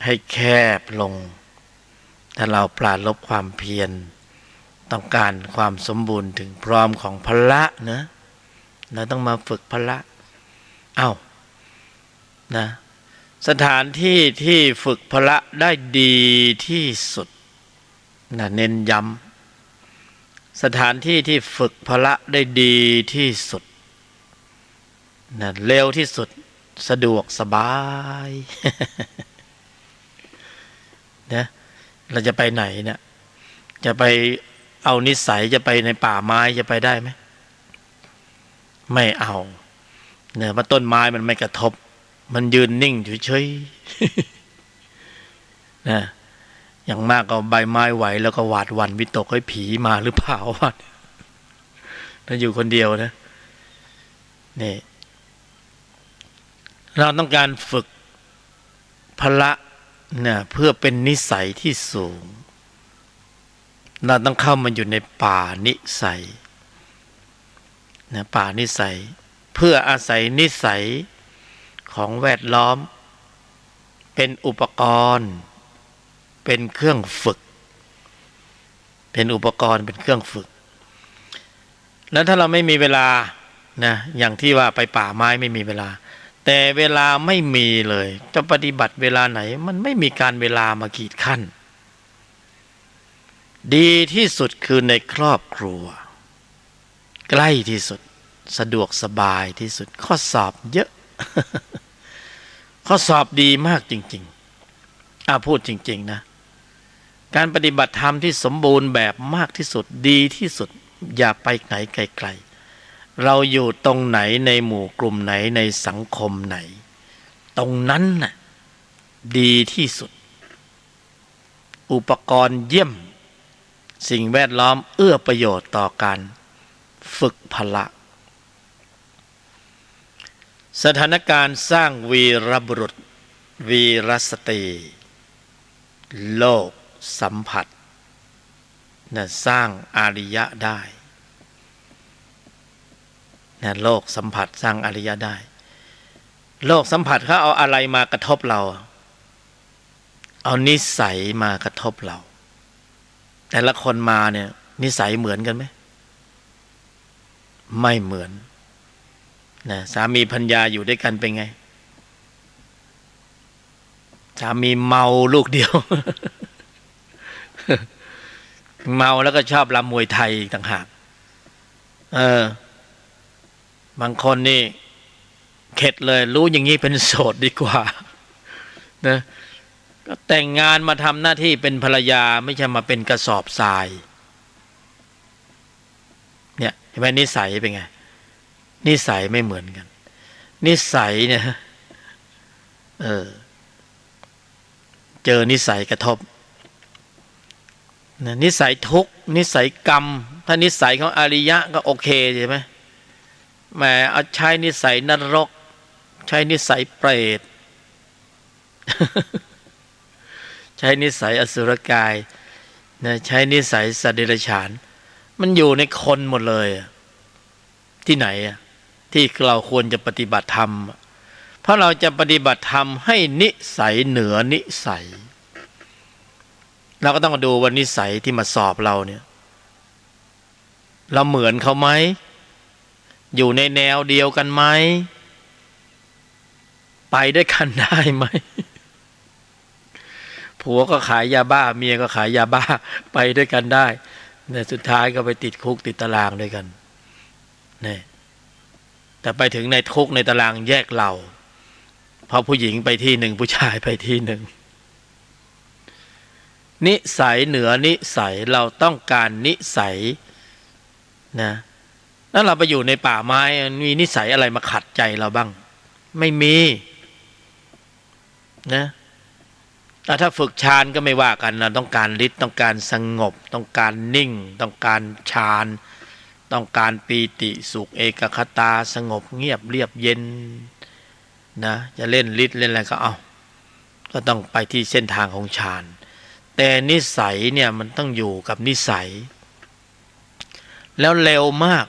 ให้แคบลงถ้าเราปราลบความเพียรต้องการความสมบูรณ์ถึงพร้อมของพละนะเราต้องมาฝึกพละนะสถานที่ที่ฝึกพละได้ดีที่สุดนะเน้นย้ำสถานที่ที่ฝึกพละได้ดีที่สุดนะเร็วที่สุดสะดวกสบาย นะเราจะไปไหนเนี่ยจะไปเอานิสัยจะไปในป่าไม้จะไปได้ไหมไม่เอาเนี่ยว่าต้นไม้มันไม่กระทบมันยืนนิ่งเฉยๆนะอย่างมากก็ใบไม้ไหวแล้วก็หวาดหวั่นวิตกให้ผีมาหรือเปล่าวะถ้าอยู่คนเดียวนะนี่เราต้องการฝึกพละเนี่ยเพื่อเป็นนิสัยที่สูงเราต้องเข้ามาอยู่ในป่านิสัยนะป่านิสัยเพื่ออาศัยนิสัยของแวดล้อมเป็นอุปกรณ์เป็นเครื่องฝึกเป็นอุปกรณ์เป็นเครื่องฝึกแล้วถ้าเราไม่มีเวลานะอย่างที่ว่าไปป่าไม้ไม่มีเวลาแต่เวลาไม่มีเลยจะปฏิบัติเวลาไหนมันไม่มีการเวลามาขีดขั้นดีที่สุดคือในครอบครัวใกล้ที่สุดสะดวกสบายที่สุดข้อสอบเยอะ ข้อสอบดีมากจริงๆพูดจริงๆนะการปฏิบัติธรรมที่สมบูรณ์แบบมากที่สุดดีที่สุดอย่าไปไหนไกล เราอยู่ตรงไหนในหมู่กลุ่มไหนในสังคมไหนตรงนั้นน่ะดีที่สุดอุปกรณ์เยี่ยมสิ่งแวดล้อมเอื้อประโยชน์ต่อการฝึกพละสถานการณ์สร้างวีรบุรุษวีรสตรีโลกสัมผัสนะสร้างอาริยะได้นะโลกสัมผัสสร้างอาริยะได้โลกสัมผัสเขาเอาอะไรมากระทบเราเอานิสัยมากระทบเราแต่ละคนมาเนี่ยนิสัยเหมือนกันไหมไม่เหมือนนะสามีภรรยาอยู่ด้วยกันเป็นไงสามีเมาลูกเดียว เมาแล้วก็ชอบรำมวยไทยต่างหากบางคนนี่เข็ดเลยรู้อย่างนี้เป็นโสดดีกว่านะก็แต่งงานมาทำหน้าที่เป็นภรรยาไม่ใช่มาเป็นกระสอบทรายเนี่ยเห็นไหมนิสัยเป็นไงนิสัยไม่เหมือนกันนิสัยเนี่ยเจอนิสัยกระทบนิสัยทุกข์นิสัยกรรมถ้านิสัยของอริยะก็โอเคใช่ไหมแหมเอาใช้นิสัยนรกใช้นิสัยเปรต ใช้นิสัยอสุรกายนะใช้นิสัยสัตว์เดรัจฉานมันอยู่ในคนหมดเลยที่ไหนที่เราควรจะปฏิบัติธรรมเพราะเราจะปฏิบัติธรรมให้นิสัยเหนือนิสัยเราก็ต้องมาดูว่านิสัยที่มาสอบเราเนี่ยเราเหมือนเขาไหมอยู่ในแนวเดียวกันไหมไปด้วยกันได้ไหมผัวก็ขายยาบ้าเมียก็ขายยาบ้าไปด้วยกันได้เนี่ยสุดท้ายก็ไปติดคุกติดตารางด้วยกันเนี่ยแต่ไปถึงในคุกในตารางแยกเหล่าพอผู้หญิงไปที่หนึ่งผู้ชายไปที่หนึ่งนิสัยเหนือนิสัยเราต้องการนิสัยนะแล้วเราไปอยู่ในป่าไม้มีนิสัยอะไรมาขัดใจเราบ้างไม่มีนะแต่ถ้าฝึกฌานก็ไม่ว่ากันเราต้องการฤทธิ์ต้องการสงบต้องการนิ่งต้องการฌานต้องการปีติสุขเอกคตาสงบเงียบเรียบเย็นนะจะเล่นฤทธิ์เล่นอะไรก็เอาก็ต้องไปที่เส้นทางของฌานแต่นิสัยเนี่ยมันต้องอยู่กับนิสัยแล้วเร็วมาก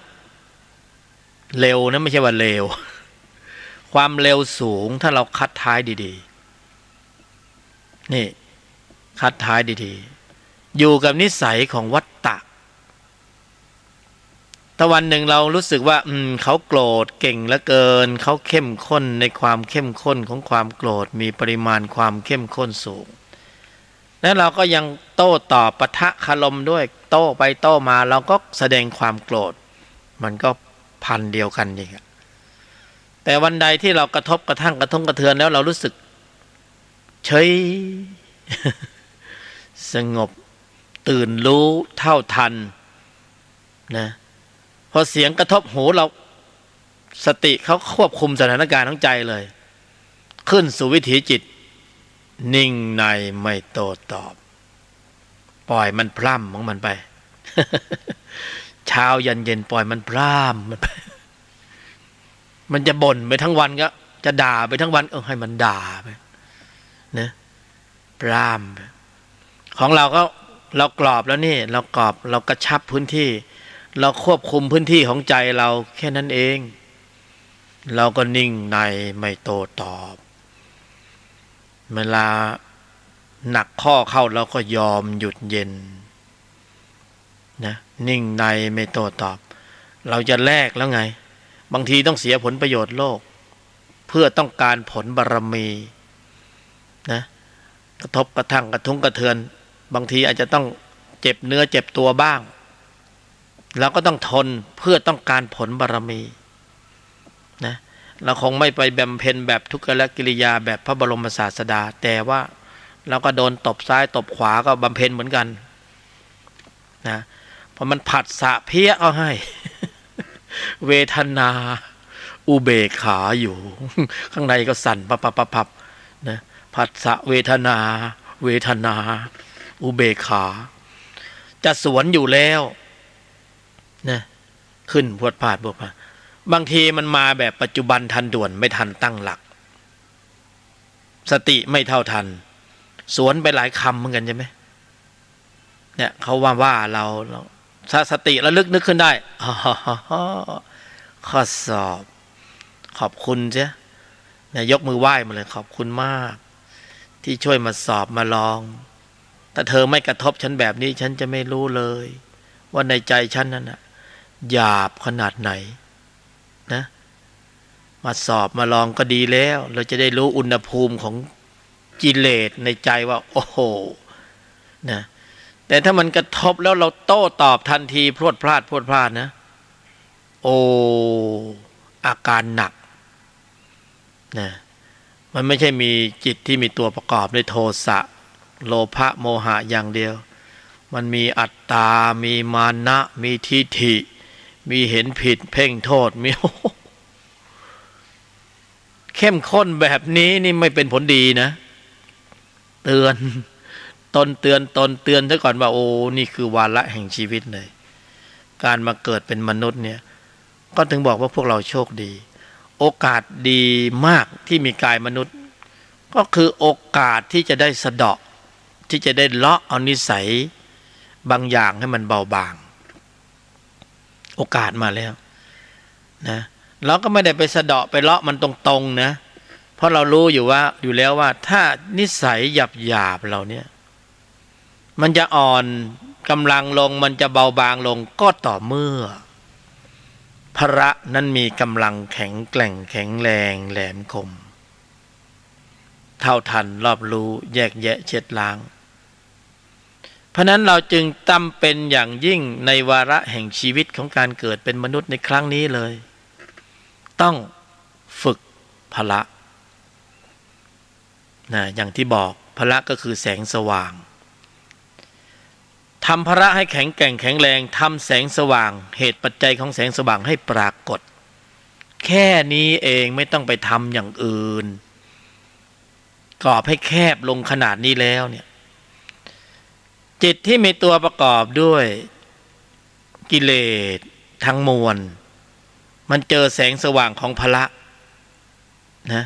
เร็วนะไม่ใช่ว่าเร็วความเร็วสูงถ้าเราคัดท้ายดีๆนี่คัดท้ายดีๆอยู่กับนิสัยของวัฏฏะถ้าวันหนึ่งเรารู้สึกว่าเขาโกรธเก่งเหลือเกินเขาเข้มข้นในความเข้มข้นของความโกรธมีปริมาณความเข้มข้นสูงแล้วเราก็ยังโต้ตอบปะทะคารมด้วยโต้ไปโต้มาเราก็แสดงความโกรธมันก็พันเดียวกันอีกแต่วันใดที่เรากระทบกระทั่งกระทบกระเทือนแล้วเรารู้สึกเฉย สงบตื่นรู้เท่าทันนะพอเสียงกระทบหูเราสติเขาควบคุมสถานการณ์ทั้งใจเลยขึ้นสู่วิถีจิตนิ่งในไม่โต้ตอบปล่อยมันพร่ำของมันไป เช้ายันเย็นปล่อยมันพร่ำมันไปมันจะบ่นไปทั้งวันก็จะด่าไปทั้งวันให้มันด่าไปนะพร่ำไปของเราก็เรากรอบแล้วนี่เรากรอบเรากระชับพื้นที่เราควบคุมพื้นที่ของใจเราแค่นั้นเองเราก็นิ่งในไม่โต้ตอบเวลาหนักข้อเข้าเราก็ยอมหยุดเย็นนะนิ่งในไม่โต้ตอบเราจะแลกแล้วไงบางทีต้องเสียผลประโยชน์โลกเพื่อต้องการผลบารมีนะกระทบกระทั่งกระทุ้งกระเทือนบางทีอาจจะต้องเจ็บเนื้อเจ็บตัวบ้างเราก็ต้องทนเพื่อต้องการผลบารมีนะเราคงไม่ไปบำเพ็ญแบบทุกขกิริยาแบบพระบรมศาสดาแต่ว่าเราก็โดนตบซ้ายตบขวาก็บำเพ็ญเหมือนกันนะพอมันผัดสะเพี้ยเอาให้ เวทนาอุเบกขาอยู่ ข้างในก็สั่นปับนะผัสสะเวทนาเวทนาอุเบกขาจะสวนอยู่แล้วนะขึ้นพวดพาดบวกมาบางทีมันมาแบบปัจจุบันทันด่วนไม่ทันตั้งหลักสติไม่เท่าทันสวนไปหลายคำเหมือนกันใช่ไหมเนี่ยเขาว่าเราถ้าสติระลึกนึกขึ้นได้ข้อสอบขอบคุณเจ้เนี่ยยกมือไหว้มาเลยขอบคุณมากที่ช่วยมาสอบมาลองถ้าเธอไม่กระทบฉันแบบนี้ฉันจะไม่รู้เลยว่าในใจฉันนั้นน่ะหยาบขนาดไหนนะมาสอบมาลองก็ดีแล้วเราจะได้รู้อุณหภูมิของกิเลสในใจว่าโอ้โหนะแต่ถ้ามันกระทบแล้วเราโต้ตอบทันทีพรวดพลาดนะโอ้อาการหนักนะมันไม่ใช่มีจิตที่มีตัวประกอบด้วยโทสะโลภะโมหะอย่างเดียวมันมีอัตตามีมานะมีทิฏฐิมีเห็นผิดเพ่งโทษมีเข้มข้นแบบนี้นี่ไม่เป็นผลดีนะเตือนตนเตือนซะก่อนว่าโอ้นี่คือวาระแห่งชีวิตเลยการมาเกิดเป็นมนุษย์เนี่ยก็ถึงบอกว่าพวกเราโชคดีโอกาสดีมากที่มีกายมนุษย์ก็คือโอกาสที่จะได้สะเดาะที่จะได้เลาะเอานิสัยบางอย่างให้มันเบาบางโอกาสมาแล้วนะเราก็ไม่ได้ไปสะเดาะไปเลาะมันตรงๆนะเพราะเรารู้อยู่แล้วว่าถ้านิสัยหยาบเราเนี่ยมันจะอ่อนกำลังลงมันจะเบาบางลงก็ต่อเมื่อพระนั้นมีกำลังแข็งแกร่งแข็งแรงแหลมคมเท่าทันรอบรู้แยกแยะเช็ดล้างเพราะนั้นเราจึงจำเป็นอย่างยิ่งในวาระแห่งชีวิตของการเกิดเป็นมนุษย์ในครั้งนี้เลยต้องฝึกพละนะอย่างที่บอกพละก็คือแสงสว่างทำพละให้แข็งแกร่งแข็งแรงทำแสงสว่างเหตุปัจจัยของแสงสว่างให้ปรากฏแค่นี้เองไม่ต้องไปทำอย่างอื่นกรอบให้แคบลงขนาดนี้แล้วเนี่ยจิตที่มีตัวประกอบด้วยกิเลสทั้งมวลมันเจอแสงสว่างของพละนะ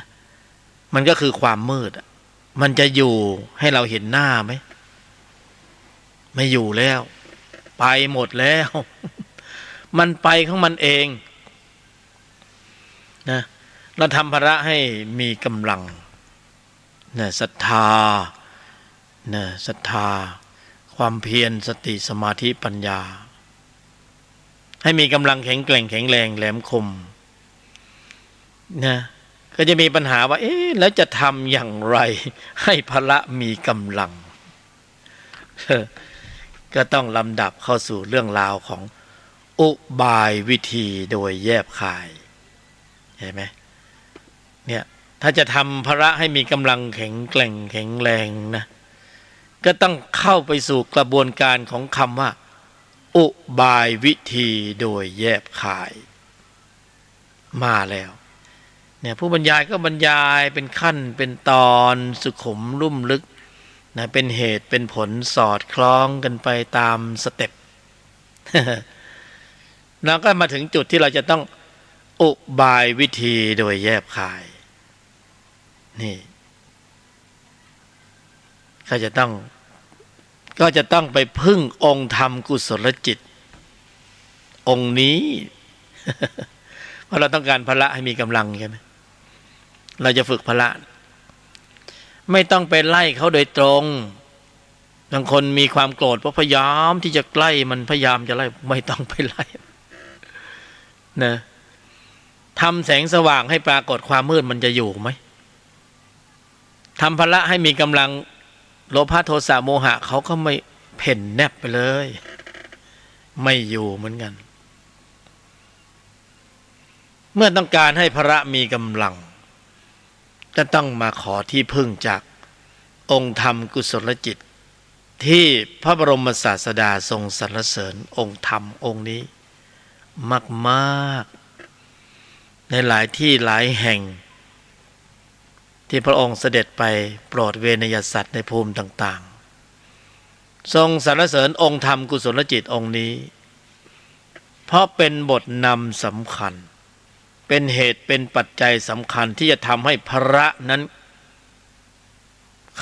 มันก็คือความมืดมันจะอยู่ให้เราเห็นหน้าไหมไม่อยู่แล้วไปหมดแล้วมันไปของมันเองนะเราทำพละให้มีกำลังนะศรัทธานะศรัทธาความเพียรสติสมาธิปัญญาให้มีกำลังแข็งแกร่งแข็งแรงแหลมคมนะก็จะมีปัญหาว่าแล้วจะทำอย่างไรให้พละมีกำลังก็ต้องลำดับเข้าสู่เรื่องราวของอุบายวิธีโดยแยบคายเห็นไหมเนี่ยถ้าจะทำพละให้มีกำลังแข็งแกร่งแข็งแรงนะก็ต้องเข้าไปสู่กระบวนการของคำว่าอุบายวิธีโดยแยบคายมาแล้วเนี่ยผู้บรรยายก็บรรยายเป็นขั้นเป็นตอนสุขุมลุ่มลึกนะเป็นเหตุเป็นผลสอดคล้องกันไปตามสเต็ป แล้วก็มาถึงจุดที่เราจะต้องอุบายวิธีโดยแยบคายนี่ก็จะต้องไปพึ่งองค์ธรรมกุศลจิตองค์นี้ เพราะเราต้องการพละให้มีกำลังใช่ไหมเราจะฝึกพละไม่ต้องไปไล่เขาโดยตรงบางคนมีความโกรธเพราะพยายามที่จะใกล้มันพยายามจะไล่ไม่ต้องไปไล่นะทำแสงสว่างให้ปรากฏความมืดมันจะอยู่ไหมทำพละให้มีกำลังโลภะโทสะโมหะเขาก็ไม่เพ่นแนบไปเลยไม่อยู่เหมือนกันเมื่อต้องการให้พระมีกำลังก็ต้องมาขอที่พึ่งจากองค์ธรรมกุศลจิตที่พระบรมศาสดาทรงสรรเสริญองค์ธรรมองค์นี้มาก ในหลายที่หลายแห่งที่พระองค์เสด็จไปโปรดเวนยสัตว์ในภูมิต่างๆทรงสรรเสริญองค์ธรรมกุศลจิตองค์นี้เพราะเป็นบทนำสำคัญเป็นเหตุเป็นปัจจัยสำคัญที่จะทำให้พระนั้น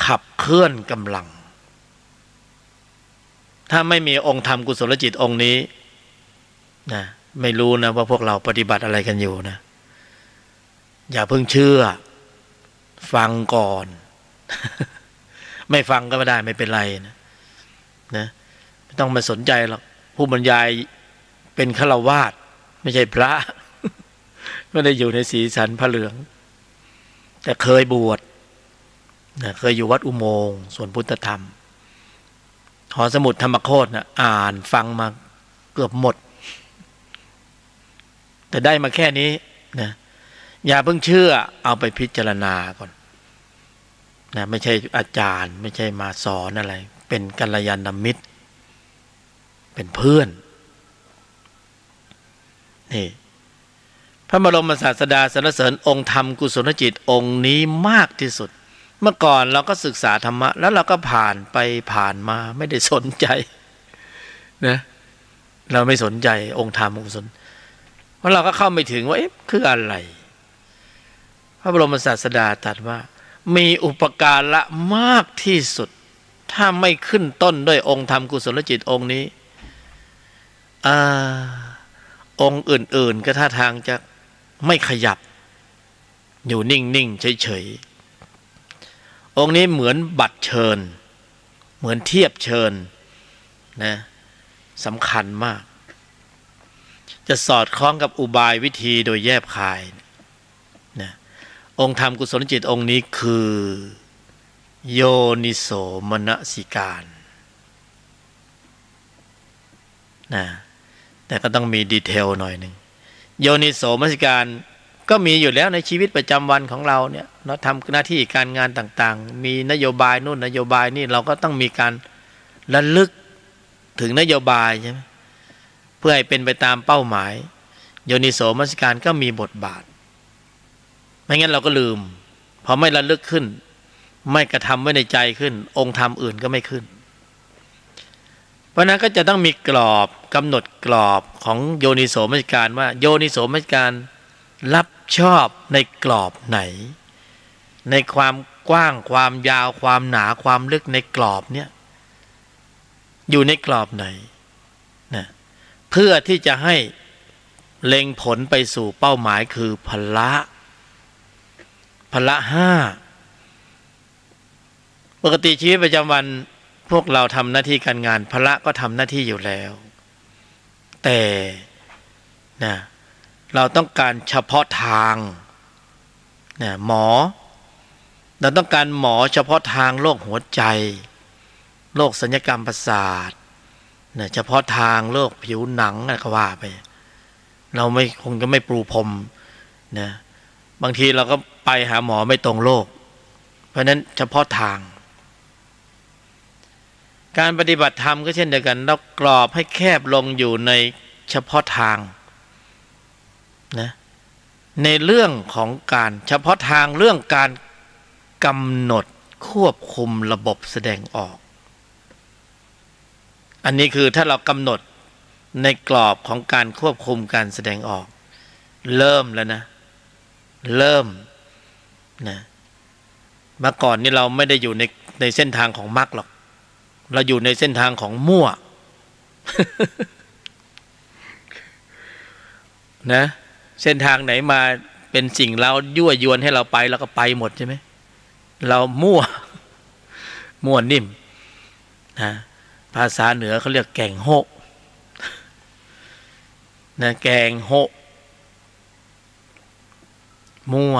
ขับเคลื่อนกำลังถ้าไม่มีองค์ธรรมกุศลจิตองค์นี้นะไม่รู้นะว่าพวกเราปฏิบัติอะไรกันอยู่นะอย่าเพิ่งเชื่อฟังก่อน ไม่ฟังก็ไม่ได้ไม่เป็นไรนะไม่ต้องมาสนใจหรอกผู้บรรยายเป็นฆราวาสไม่ใช่พระ ไม่ได้อยู่ในสีสันพระเหลืองแต่เคยบวชเคยอยู่วัดอุโมงค์สวนพุทธธรรมหอสมุดธรรมโคตรนะอ่านฟังมาเกือบหมดแต่ได้มาแค่นี้นะอย่าเพิ่งเชื่อเอาไปพิจารณาก่อนนะไม่ใช่อาจารย์ไม่ใช่มาสอนอะไรเป็นกัลยาณมิตรเป็นเพื่อนนี่พระบรมศาสดาสรรเสริญองค์ธรรมกุศลจิตองค์นี้มากที่สุดเมื่อก่อนเราก็ศึกษาธรรมะแล้วเราก็ผ่านไปผ่านมาไม่ได้สนใจนะเราไม่สนใจองค์ธรรมกุศลเพราะเราก็เข้าไม่ถึงว่าคืออะไรพระบรมศาสดาตรัสว่ามีอุปการะมากที่สุดถ้าไม่ขึ้นต้นด้วยองค์ธรรมกุศลจิตองค์นี้องค์อื่นๆก็ท่าทางจะไม่ขยับอยู่นิ่งๆเฉยๆองค์นี้เหมือนบัตรเชิญเหมือนเทียบเชิญนะสำคัญมากจะสอดคล้องกับอุบายวิธีโดยแยบคายนะองค์ธรรมกุศลจิตองค์นี้คือโยนิโสมนสิการนะแต่ก็ต้องมีดีเทลหน่อยหนึ่งโยนิโสมนสิการก็มีอยู่แล้วในชีวิตประจำวันของเราเนี่ยเราทำหน้าที่การงานต่างๆมีนโยบายนู่นนโยบายนี่เราก็ต้องมีการระลึกถึงนโยบายใช่ไหมเพื่อให้เป็นไปตามเป้าหมายโยนิโสมนสิการก็มีบทบาทไม่งั้นเราก็ลืมพอไม่ระลึกขึ้นไม่กระทำไว้ในใจขึ้นองค์ธรรมอื่นก็ไม่ขึ้นเพราะนั้นก็จะต้องมีกรอบกำหนดกรอบของโยนิโสมนสิการว่าโยนิโสมนสิการรับชอบในกรอบไหนในความกว้างความยาวความหนาความลึกในกรอบเนี่ยอยู่ในกรอบไหนนะเพื่อที่จะให้เล็งผลไปสู่เป้าหมายคือพละห้าปกติชีวิตประจำวันพวกเราทำหน้าที่การงานพละก็ทำหน้าที่อยู่แล้วแต่นะเราต้องการเฉพาะทางนะหมอเราต้องการหมอเฉพาะทางโรคหัวใจโรคศัลยกรรมประสาทนะเฉพาะทางโรคผิวหนังอะไรก็ว่าไปเราไม่คงจะไม่ปรูพรมนะบางทีเราก็ไปหาหมอไม่ตรงโรคเพราะนั้นเฉพาะทางการปฏิบัติธรรมก็เช่นเดียวกันเรากรอบให้แคบลงอยู่ในเฉพาะทางนะในเรื่องของการเฉพาะทางเรื่องการกำหนดควบคุมระบบแสดงออกอันนี้คือถ้าเรากำหนดในกรอบของการควบคุมการแสดงออกเริ่มแล้วนะเริ่มนะเมื่อก่อนนี่เราไม่ได้อยู่ในเส้นทางของมรรคหรอกเราอยู่ในเส้นทางของมั่ว นะเส้นทางไหนมาเป็นสิ่งเรายั่วยวนให้เราไปเราก็ไปหมดใช่ไหมเรามั่วนิ่มนะภาษาเหนือเขาเรียกแกงโฮะนะแกงโฮะมั่ว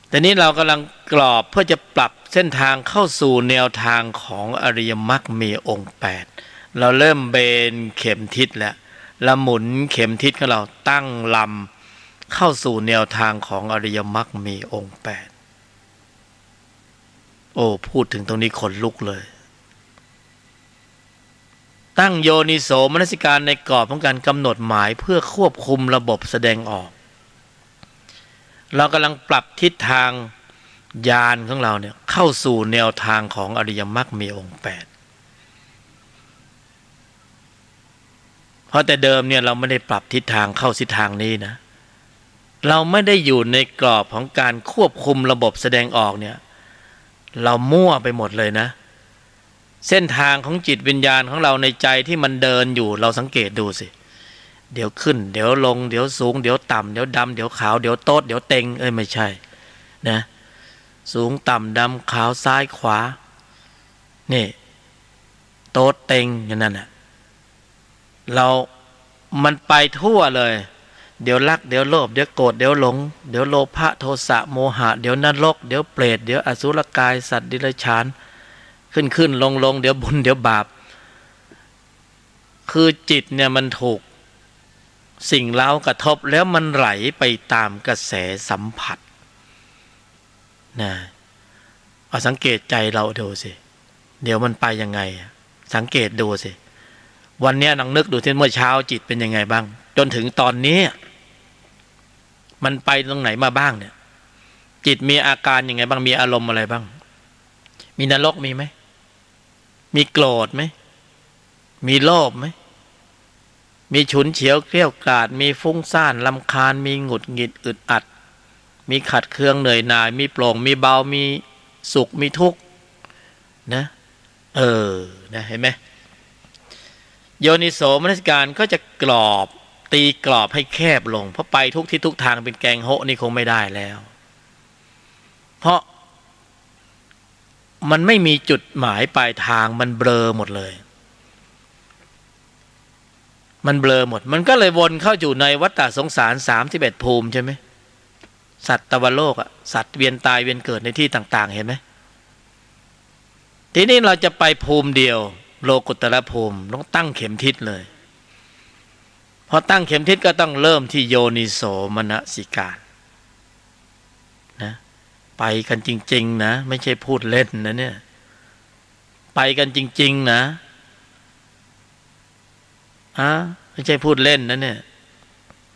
แต่นี้เรากำลังกรอบเพื่อจะปรับเส้นทางเข้าสู่แนวทางของอริยมรรคมีองค์8เราเริ่มเบนเข็มทิศแล้วละหมุนเข็มทิศของเราตั้งลำเข้าสู่แนวทางของอริยมรรคมีองค์8โอ้พูดถึงตรงนี้ขนลุกเลย ตั้งโยนิโสมนสิการในกรอบของการกำหนดหมายเพื่อควบคุมระบบแสดงออกเรากำลังปรับทิศทางญาณของเราเนี่ยเข้าสู่แนวทางของอริยมรรคมีองค์8เพราะแต่เดิมเนี่ยเราไม่ได้ปรับทิศทางเข้าทิศทางนี้นะเราไม่ได้อยู่ในกรอบของการควบคุมระบบแสดงออกเนี่ยเรามั่วไปหมดเลยนะเส้นทางของจิตวิญญาณของเราในใจที่มันเดินอยู่เราสังเกตดูสิเดี๋ยวขึ้นเดี๋ยวลงเดี๋ยวสูงเดี๋ยวต่ำเดี๋ยวดำเดี๋ยวขาวเดี๋ยวโต๊ดเดี๋ยวเต็งไม่ใช่นะสูงต่ำดำขาวซ้ายขวานี่โต๊ดเต็งอย่างนั้นน่ะมันไปทั่วเลยเดี๋ยวรักเดี๋ยวโลภเดี๋ยวโกรธเดี๋ยวหลงเดี๋ยวโลภะโทสะโมหะเดี๋ยวนรกเดี๋ยวเปรตเดี๋ยวอสุรกายสัตว์ดิเรกชันขึ้นลงเดี๋ยวบุญเดี๋ยวบาปคือจิตเนี่ยมันถูกสิ่งเร้ากระทบแล้วมันไหลไปตามกระแสสัมผัสนะเอาสังเกตใจเราดูสิเดี๋ยวมันไปยังไงสังเกตดูสิวันนี้นังนึกดูที่เมื่อเช้าจิตเป็นยังไงบ้างจนถึงตอนนี้มันไปตรงไหนมาบ้างเนี่ยจิตมีอาการยังไงบ้างมีอารมณ์อะไรบ้างมีนรกมีไหมมีโกรธไหมมีโลภไหมมีฉุนเฉียวเกลี้ยวกล่อมมีฟุ้งซ่านรำคาญมีหงุดหงิดอึดอัดมีขัดเคืองเหนื่อยหน่ายมีโปร่งมีเบามีสุขมีทุกข์นะนะเห็นไหมโยนิโสมนสิการก็จะกรอบตีกรอบให้แคบลงเพราะไปทุกทิศทุกทางเป็นแกงโฮะนี่คงไม่ได้แล้วเพราะมันไม่มีจุดหมายปลายทางมันเบลอหมดเลยมันเบลอหมดมันก็เลยวนเข้าอยู่ในวัฏฏะสงสาร31ภูมิใช่ไหมสัตว์ตวโลกอ่ะสัตว์เวียนตายเวียนเกิดในที่ต่างๆเห็นไหมทีนี้เราจะไปภูมิเดียวโลกุตตรภูมิต้องตั้งเข็มทิศเลยพอตั้งเข็มทิศก็ต้องเริ่มที่โยนิโสมนสิการนะไปกันจริงๆนะไม่ใช่พูดเล่นนะเนี่ยไปกันจริงๆนะไม่ใช่พูดเล่นนะเนี่ย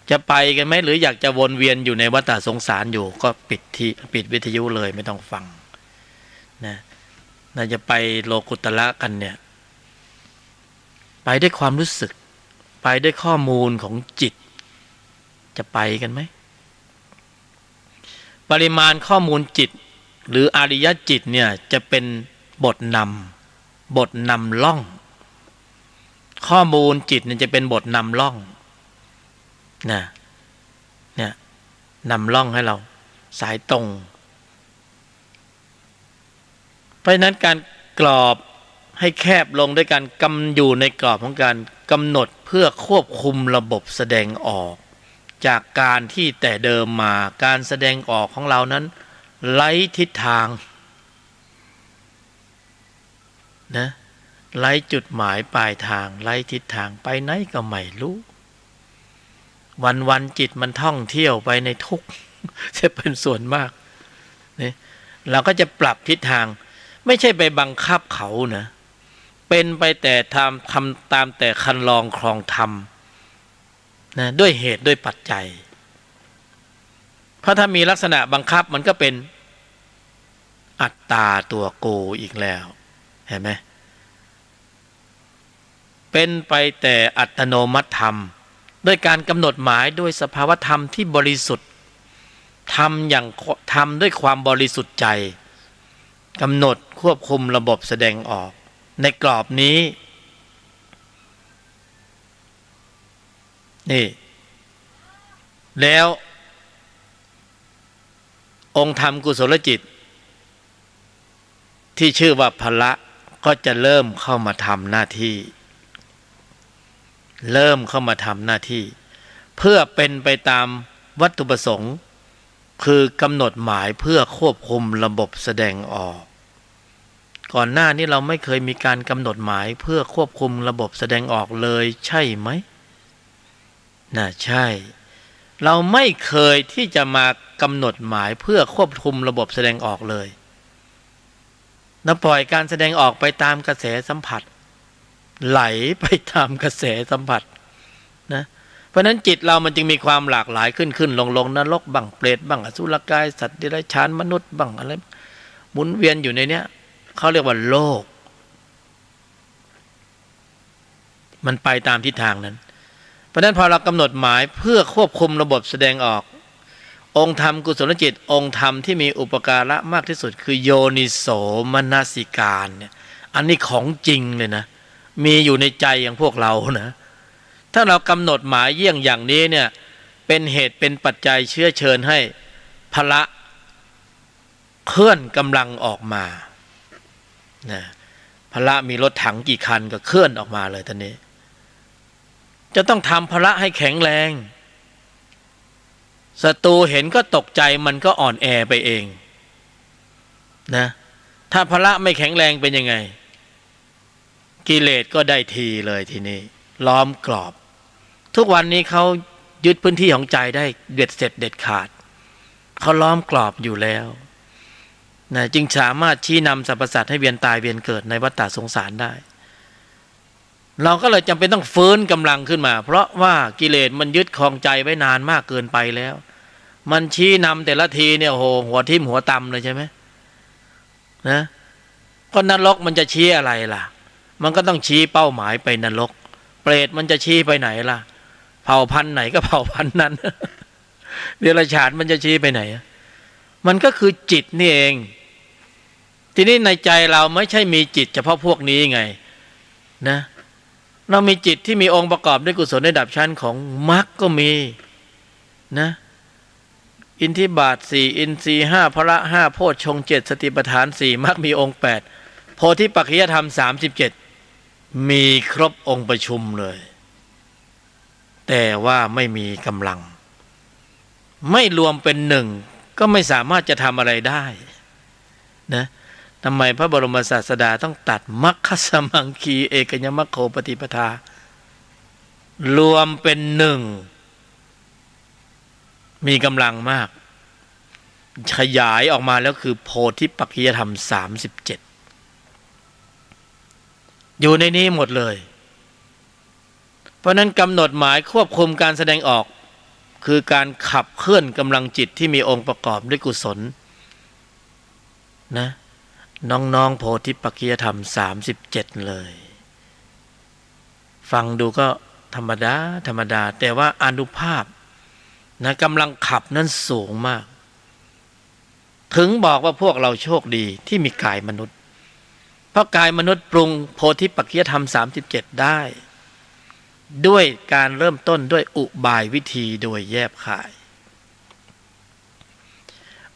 จะไปกันไหมหรืออยากจะวนเวียนอยู่ในวัฏสงสารอยู่ก็ปิดวิทยุเลยไม่ต้องฟังนะน่าจะไปโลกุตระกันเนี่ยไปด้วยความรู้สึกไปด้วยข้อมูลของจิตจะไปกันไหมปริมาณข้อมูลจิตหรืออริยจิตเนี่ยจะเป็นบทนำล่องข้อมูลจิตเนี่ยจะเป็นบทนำล่องเนี่ยนำล่องให้เราสายตรงเพราะฉะนั้นการกรอบให้แคบลงด้วยการอยู่ในกรอบของการกำหนดเพื่อควบคุมระบบแสดงออกจากการที่แต่เดิมมาการแสดงออกของเรานั้นไร้ทิศทางนะไร้จุดหมายปลายทางไร้ทิศทางไปไหนก็ไม่รู้วันจิตมันท่องเที่ยวไปในทุกข์จะเป็นส่วนมากนี่เราก็จะปรับทิศทางไม่ใช่ไปบังคับเขานะเป็นไปแต่ทำตามแต่คันลองครองธรรมนะด้วยเหตุด้วยปัจจัยเพราะถ้ามีลักษณะบังคับมันก็เป็นอัตตาตัวกูอีกแล้วเห็นไหมเป็นไปแต่อัตโนมัติธรรมด้วยการกำหนดหมายด้วยสภาวธรรมที่บริสุทธิ์ทำด้วยความบริสุทธิ์ใจกำหนดควบคุมระบบแสดงออกในกรอบนี้นี่แล้วองค์ธรรมกุศลจิตที่ชื่อว่าพละก็จะเริ่มเข้ามาทำหน้าที่เพื่อเป็นไปตามวัตถุประสงค์คือกำหนดหมายเพื่อควบคุมระบบแสดงออกก่อนหน้านี้เราไม่เคยมีการกำหนดหมายเพื่อควบคุมระบบแสดงออกเลยใช่ไหมใช่เราไม่เคยที่จะมากำหนดหมายเพื่อควบคุมระบบแสดงออกเลยเราปล่อยการแสดงออกไปตามกระแสสัมผัส ไหลไปตามกระแสสัมผัสนะเพราะนั้นจิตเรามันจึงมีความหลากหลายขึ้นลงนรกบ้างเปรตบ้างอสุรกายสัตว์เดรัจฉานมนุษย์บ้างอะไรหมุนเวียนอยู่ในเนี้ยเขาเรียกว่าโลกมันไปตามทิศทางนั้นเพราะนั้นพอเรากำหนดหมายเพื่อควบคุมระบบแสดงออกองค์ธรรมกุศลจิตองค์ธรรมที่มีอุปการะมากที่สุดคือโยนิโสมนสิการเนี่ยอันนี้ของจริงเลยนะมีอยู่ในใจอย่างพวกเรานะถ้าเรากำหนดหมายเยี่ยงอย่างนี้เนี่ยเป็นเหตุเป็นปัจจัยเชื้อเชิญให้พละเคลื่อนกำลังออกมานะพละมีรถถังกี่คันก็เคลื่อนออกมาเลยตอนนี้จะต้องทำพละให้แข็งแรงศัตรูเห็นก็ตกใจมันก็อ่อนแอไปเองนะถ้าพละไม่แข็งแรงเป็นยังไงกิเลสก็ได้ทีเลยทีนี้ล้อมกรอบทุกวันนี้เขายึดพื้นที่ของใจได้เด็ดเสร็จเด็ดขาดเขาล้อมกรอบอยู่แล้วนะจึงสามารถชี้นำสรรพสัตว์ให้เวียนตายเวียนเกิดในวัฏฏะสงสารได้เราก็เลยจำเป็นต้องฟื้นกำลังขึ้นมาเพราะว่ากิเลสมันยึดครองใจไว้นานมากเกินไปแล้วมันชี้นำแต่ละทีเนี่ยโหหัวทิ่มหัวตำเลยใช่ไหมนะก็นรกมันจะชี้อะไรล่ะมันก็ต้องชี้เป้าหมายไปนรกเปรตมันจะชี้ไปไหนล่ะเผ่าพันธุ์ไหนก็เผ่าพันธุ์นั้น เดรัจฉานมันจะชี้ไปไหนมันก็คือจิตนี่เองทีนี้ในใจเราไม่ใช่มีจิตเฉพาะพวกนี้ไงนะเรามีจิตที่มีองค์ประกอบด้วยกุศลในระดับชั้นของมรรคก็มีนะอินทิบาท4อินทรีย์5พละ5โพชฌงค์7สติปัฏฐาน4มรรคมีองค์8โพธิปัจจยธรรม37มีครบองค์ประชุมเลยแต่ว่าไม่มีกำลังไม่รวมเป็นหนึ่งก็ไม่สามารถจะทำอะไรได้นะทำไมพระบรมศาสดาต้องตัดมัคคสมังคีเอกยมัคโคปฏิปทารวมเป็นหนึ่งมีกำลังมากขยายออกมาแล้วคือโพธิปัจจยธรรม37อยู่ในนี้หมดเลยเพราะนั้นกำหนดหมายควบคุมการแสดงออกคือการขับเคลื่อนกำลังจิตที่มีองค์ประกอบด้วยกุศลนะน้องๆโพธิปัจจยธรรม37เลยฟังดูก็ธรรมดาแต่ว่าอานุภาพนะกำลังขับนั้นสูงมากถึงบอกว่าพวกเราโชคดีที่มีกายมนุษย์เพราะกายมนุษย์ปรุงโพธิปัจจยธรรม37ได้ด้วยการเริ่มต้นด้วยอุบายวิธีโดยแยบคาย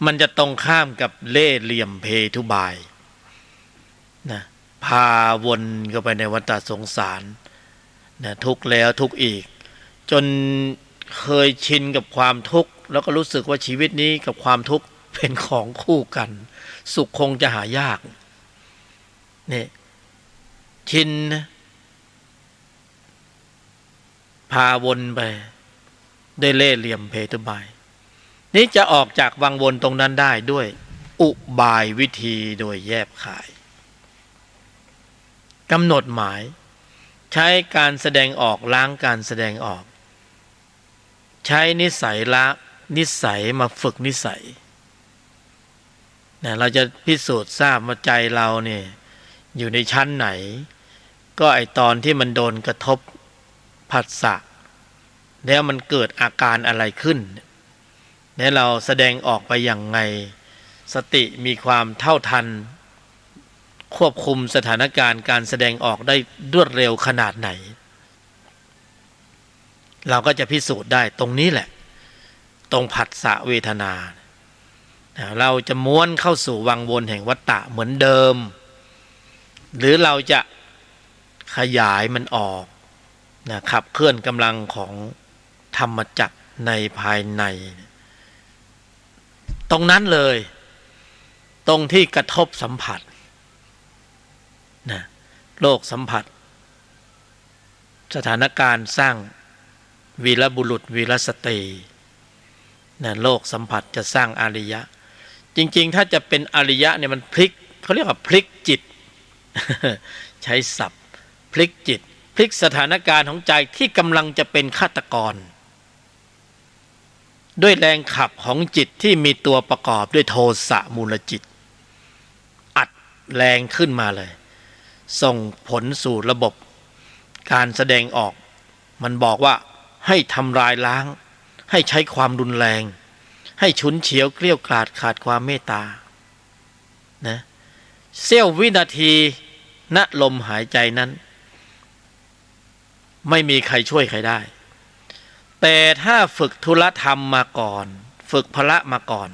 มันจะตรงข้ามกับเล่ห์เหลี่ยมเพทุบายนะพาวนเข้าไปในวัฏสงสารนะทุกข์แล้วทุกข์อีกจนเคยชินกับความทุกข์แล้วก็รู้สึกว่าชีวิตนี้กับความทุกข์เป็นของคู่กันสุขคงจะหายากนี่ชินนะพาวนไปได้เล่ห์เหลี่ยมเพทุบายนี่จะออกจากวังวนตรงนั้นได้ด้วยอุบายวิธีโดยแยบคายกำหนดหมายใช้การแสดงออกล้างการแสดงออกใช้นิสัยละนิสัยมาฝึกนิสัยเราจะพิสูจน์ทราบว่าใจเราเนี่ยอยู่ในชั้นไหนก็ไอตอนที่มันโดนกระทบผัสสะแล้วมันเกิดอาการอะไรขึ้นแล้วเราแสดงออกไปอย่างไงสติมีความเท่าทันควบคุมสถานการณ์การแสดงออกได้รวดเร็วขนาดไหนเราก็จะพิสูจน์ได้ตรงนี้แหละตรงผัสสะเวทนาเราจะม้วนเข้าสู่วังวนแห่งวัฏฏะเหมือนเดิมหรือเราจะขยายมันออกขับเคลื่อนกำลังของธรรมจักรในภายในตรงนั้นเลยตรงที่กระทบสัมผัสโลกสัมผัสสถานการณ์สร้างวีรบุรุษวีรสตรีโลกสัมผัสจะสร้างอริยะจริงๆถ้าจะเป็นอริยะเนี่ยมันพลิกเขาเรียกว่าพลิกจิต ใช้ศัพท์ พลิกจิตพลิกสถานการณ์ของใจที่กำลังจะเป็นฆาตกรด้วยแรงขับของจิตที่มีตัวประกอบด้วยโทสะมูลจิตอัดแรงขึ้นมาเลยส่งผลสู่ระบบการแสดงออกมันบอกว่าให้ทำลายล้างให้ใช้ความรุนแรงให้ฉุนเฉียวเกลี้ยวกล่อมขาดความเมตตานะเสี้ยววินาทีณลมหายใจนั้นไม่มีใครช่วยใครได้แต่ถ้าฝึกธุลธรรมมาก่อนฝึกพละมาก่อน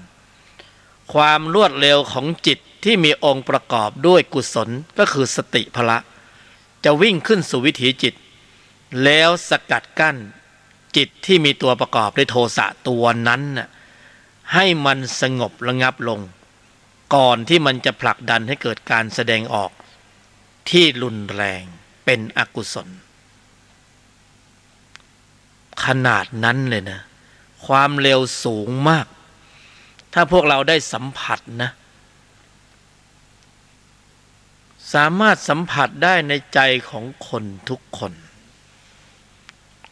ความรวดเร็วของจิตที่มีองค์ประกอบด้วยกุศลก็คือสติพละจะวิ่งขึ้นสู่วิถีจิตแล้วสกัดกั้นจิตที่มีตัวประกอบด้วยโทสะตัวนั้นน่ะให้มันสงบระงับลงก่อนที่มันจะผลักดันให้เกิดการแสดงออกที่รุนแรงเป็นอกุศลขนาดนั้นเลยนะความเร็วสูงมากถ้าพวกเราได้สัมผัสนะสามารถสัมผัสได้ในใจของคนทุกคน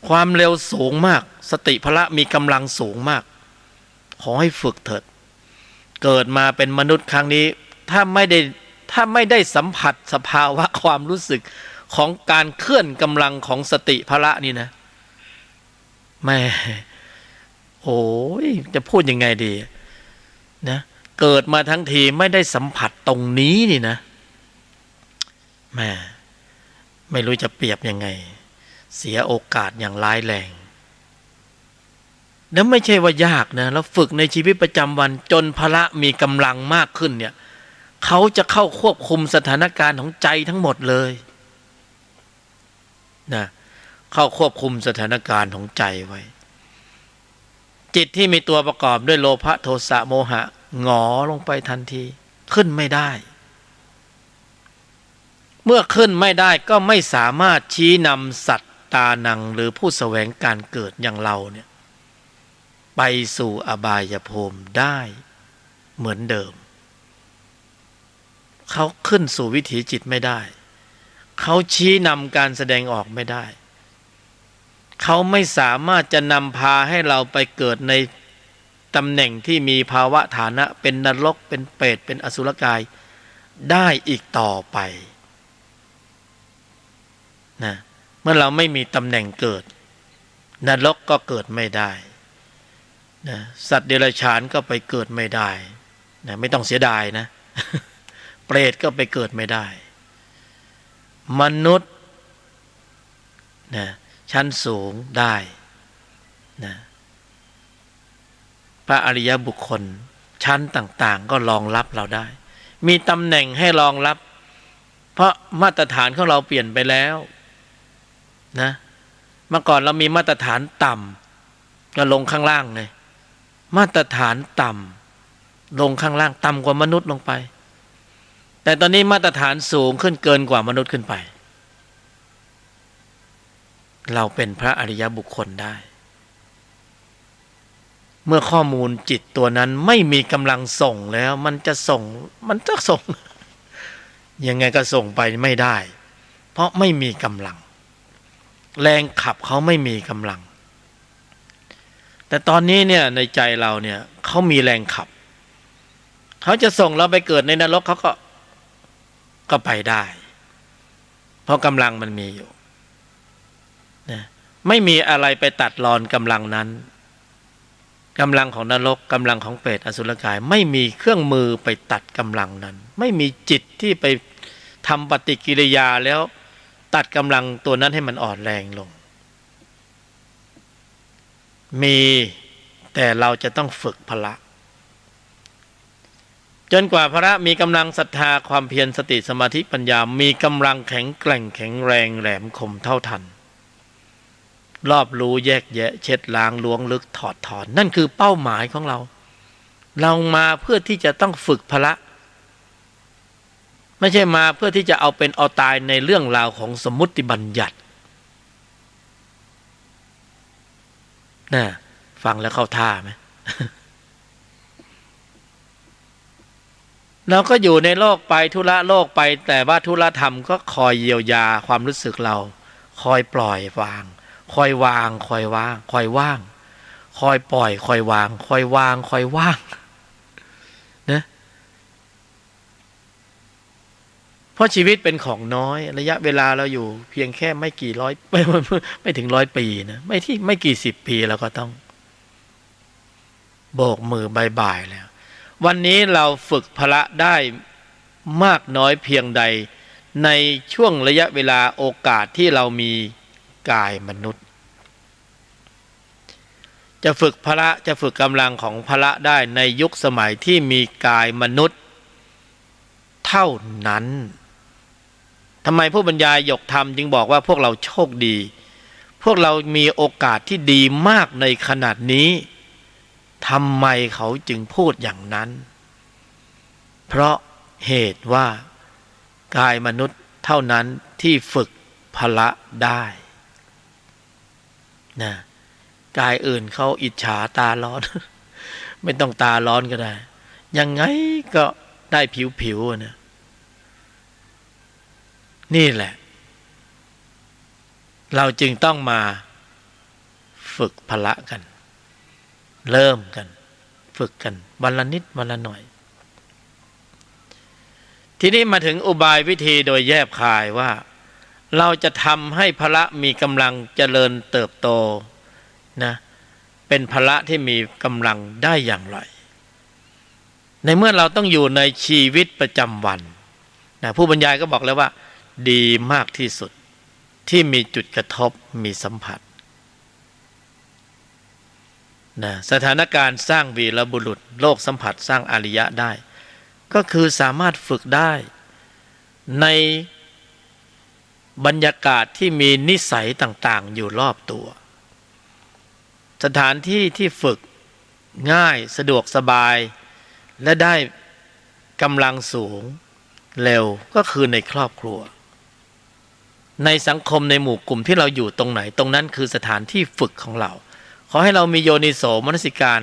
ความเร็วสูงมากสติพละมีกำลังสูงมากขอให้ฝึกเถิดเกิดมาเป็นมนุษย์ครั้งนี้ถ้าไม่ได้สัมผัสสภาวะความรู้สึกของการเคลื่อนกำลังของสติพละนี่นะแม่โอ้ยจะพูดยังไงดีนะเกิดมาทั้งทีไม่ได้สัมผัสตรงนี้นี่นะแม่ไม่รู้จะเปรียบยังไงเสียโอกาสอย่างร้ายแรงแล้วไม่ใช่ว่ายากนะแล้วฝึกในชีวิตประจำวันจนพละมีกำลังมากขึ้นเนี่ยเขาจะเข้าควบคุมสถานการณ์ของใจทั้งหมดเลยนะเข้าควบคุมสถานการณ์ของใจไว้จิตที่มีตัวประกอบด้วยโลภะโทสะโมหะหงอลงไปทันทีขึ้นไม่ได้เมื่อขึ้นไม่ได้ก็ไม่สามารถชี้นำสัตตานังหรือผู้แสวงการเกิดอย่างเราเนี่ยไปสู่อบายภูมิได้เหมือนเดิมเขาขึ้นสู่วิถีจิตไม่ได้เขาชี้นำการแสดงออกไม่ได้เขาไม่สามารถจะนำพาให้เราไปเกิดในตำแหน่งที่มีภาวะฐานะเป็นนรกเป็นเปรตเป็นอสุรกายได้อีกต่อไปนะเมื่อเราไม่มีตำแหน่งเกิดนรกก็เกิดไม่ได้นะสัตว์เดรัจฉานก็ไปเกิดไม่ได้นะไม่ต้องเสียดายนะ เปรตก็ไปเกิดไม่ได้มนุษย์นะชั้นสูงได้นะพระอริยบุคคลชั้นต่างๆก็รองรับเราได้มีตำแหน่งให้รองรับเพราะมาตรฐานของเราเปลี่ยนไปแล้วนะเมื่อก่อนเรามีมาตรฐานต่ำก็ลงข้างล่างเลยมาตรฐานต่ำลงข้างล่างต่ำกว่ามนุษย์ลงไปแต่ตอนนี้มาตรฐานสูงขึ้นเกินกว่ามนุษย์ขึ้นไปเราเป็นพระอริยบุคคลได้เมื่อข้อมูลจิตตัวนั้นไม่มีกำลังส่งแล้วมันจะส่งยังไงก็ส่งไปไม่ได้เพราะไม่มีกำลังแรงขับเขาไม่มีกำลังแต่ตอนนี้เนี่ยในใจเราเนี่ยเขามีแรงขับเขาจะส่งเราไปเกิดในนรกเขาก็ไปได้เพราะกำลังมันมีอยู่นะไม่มีอะไรไปตัดรอนกำลังนั้นกำลังของนรกกำลังของเปรตอสุรกายไม่มีเครื่องมือไปตัดกำลังนั้นไม่มีจิตที่ไปทำปฏิกิริยาแล้วตัดกำลังตัวนั้นให้มันอ่อนแรงลงมีแต่เราจะต้องฝึกพละจนกว่าพระมีกำลังศรัทธาความเพียรสติสมาธิปัญญามีกำลังแข็งแกร่งแข็งแรงแหลมคมเท่าทันรอบรู้แยกแยะเช็ดล้างล้วงลึกถอดถอนนั่นคือเป้าหมายของเรามาเพื่อที่จะต้องฝึกพละไม่ใช่มาเพื่อที่จะเอาเป็นเอาตายในเรื่องราวของสมมุติบัญญัติน่ะฟังแล้วเข้าท่าไหม เราก็อยู่ในโลกไปธุระโลกไปแต่ว่าธุระธรรมก็คอยเยียวยาความรู้สึกเราคอยปล่อยวางคอยวางคอยว่างคอยว่างคอยปล่อยคอยวางคอยวางคอยว่างนะเพราะชีวิตเป็นของน้อยระยะเวลาเราอยู่เพียงแค่ไม่กี่ร้อยไม่ถึง100 ปีนะไม่กี่10 ปีเราก็ต้องโบกมือบายบายแล้ววันนี้เราฝึกพละได้มากน้อยเพียงใดในช่วงระยะเวลาโอกาสที่เรามีกายมนุษย์จะฝึกพละจะฝึกกำลังของพละได้ในยุคสมัยที่มีกายมนุษย์เท่านั้นทำไมผู้บรรยายยกธรรมจึงบอกว่าพวกเราโชคดีพวกเรามีโอกาสที่ดีมากในขนาดนี้ทำไมเขาจึงพูดอย่างนั้นเพราะเหตุว่ากายมนุษย์เท่านั้นที่ฝึกพละได้นะกายอื่นเขาอิจฉาตาร้อน ไม่ต้องตาร้อนก็ได้ยังไงก็ได้ผิวๆนะนี่แหละเราจึงต้องมาฝึกพละกันเริ่มกันฝึกกันวันละนิดวันละหน่อยทีนี้มาถึงอุบายวิธีโดยแยบคายว่าเราจะทำให้พละมีกำลังเจริญเติบโตนะเป็นพละที่มีกำลังได้อย่างไรในเมื่อเราต้องอยู่ในชีวิตประจำวันนะผู้บรรยายก็บอกแล้วว่าดีมากที่สุดที่มีจุดกระทบมีสัมผัสนะสถานการณ์สร้างวีรบุรุษโลกสัมผัสสร้างอริยะได้ก็คือสามารถฝึกได้ในบรรยากาศที่มีนิสัยต่างๆอยู่รอบตัวสถานที่ที่ฝึกง่ายสะดวกสบายและได้กำลังสูงเร็วก็คือในครอบครัวในสังคมในหมู่กลุ่มที่เราอยู่ตรงไหนตรงนั้นคือสถานที่ฝึกของเราขอให้เรามีโยนิโสมนสิการ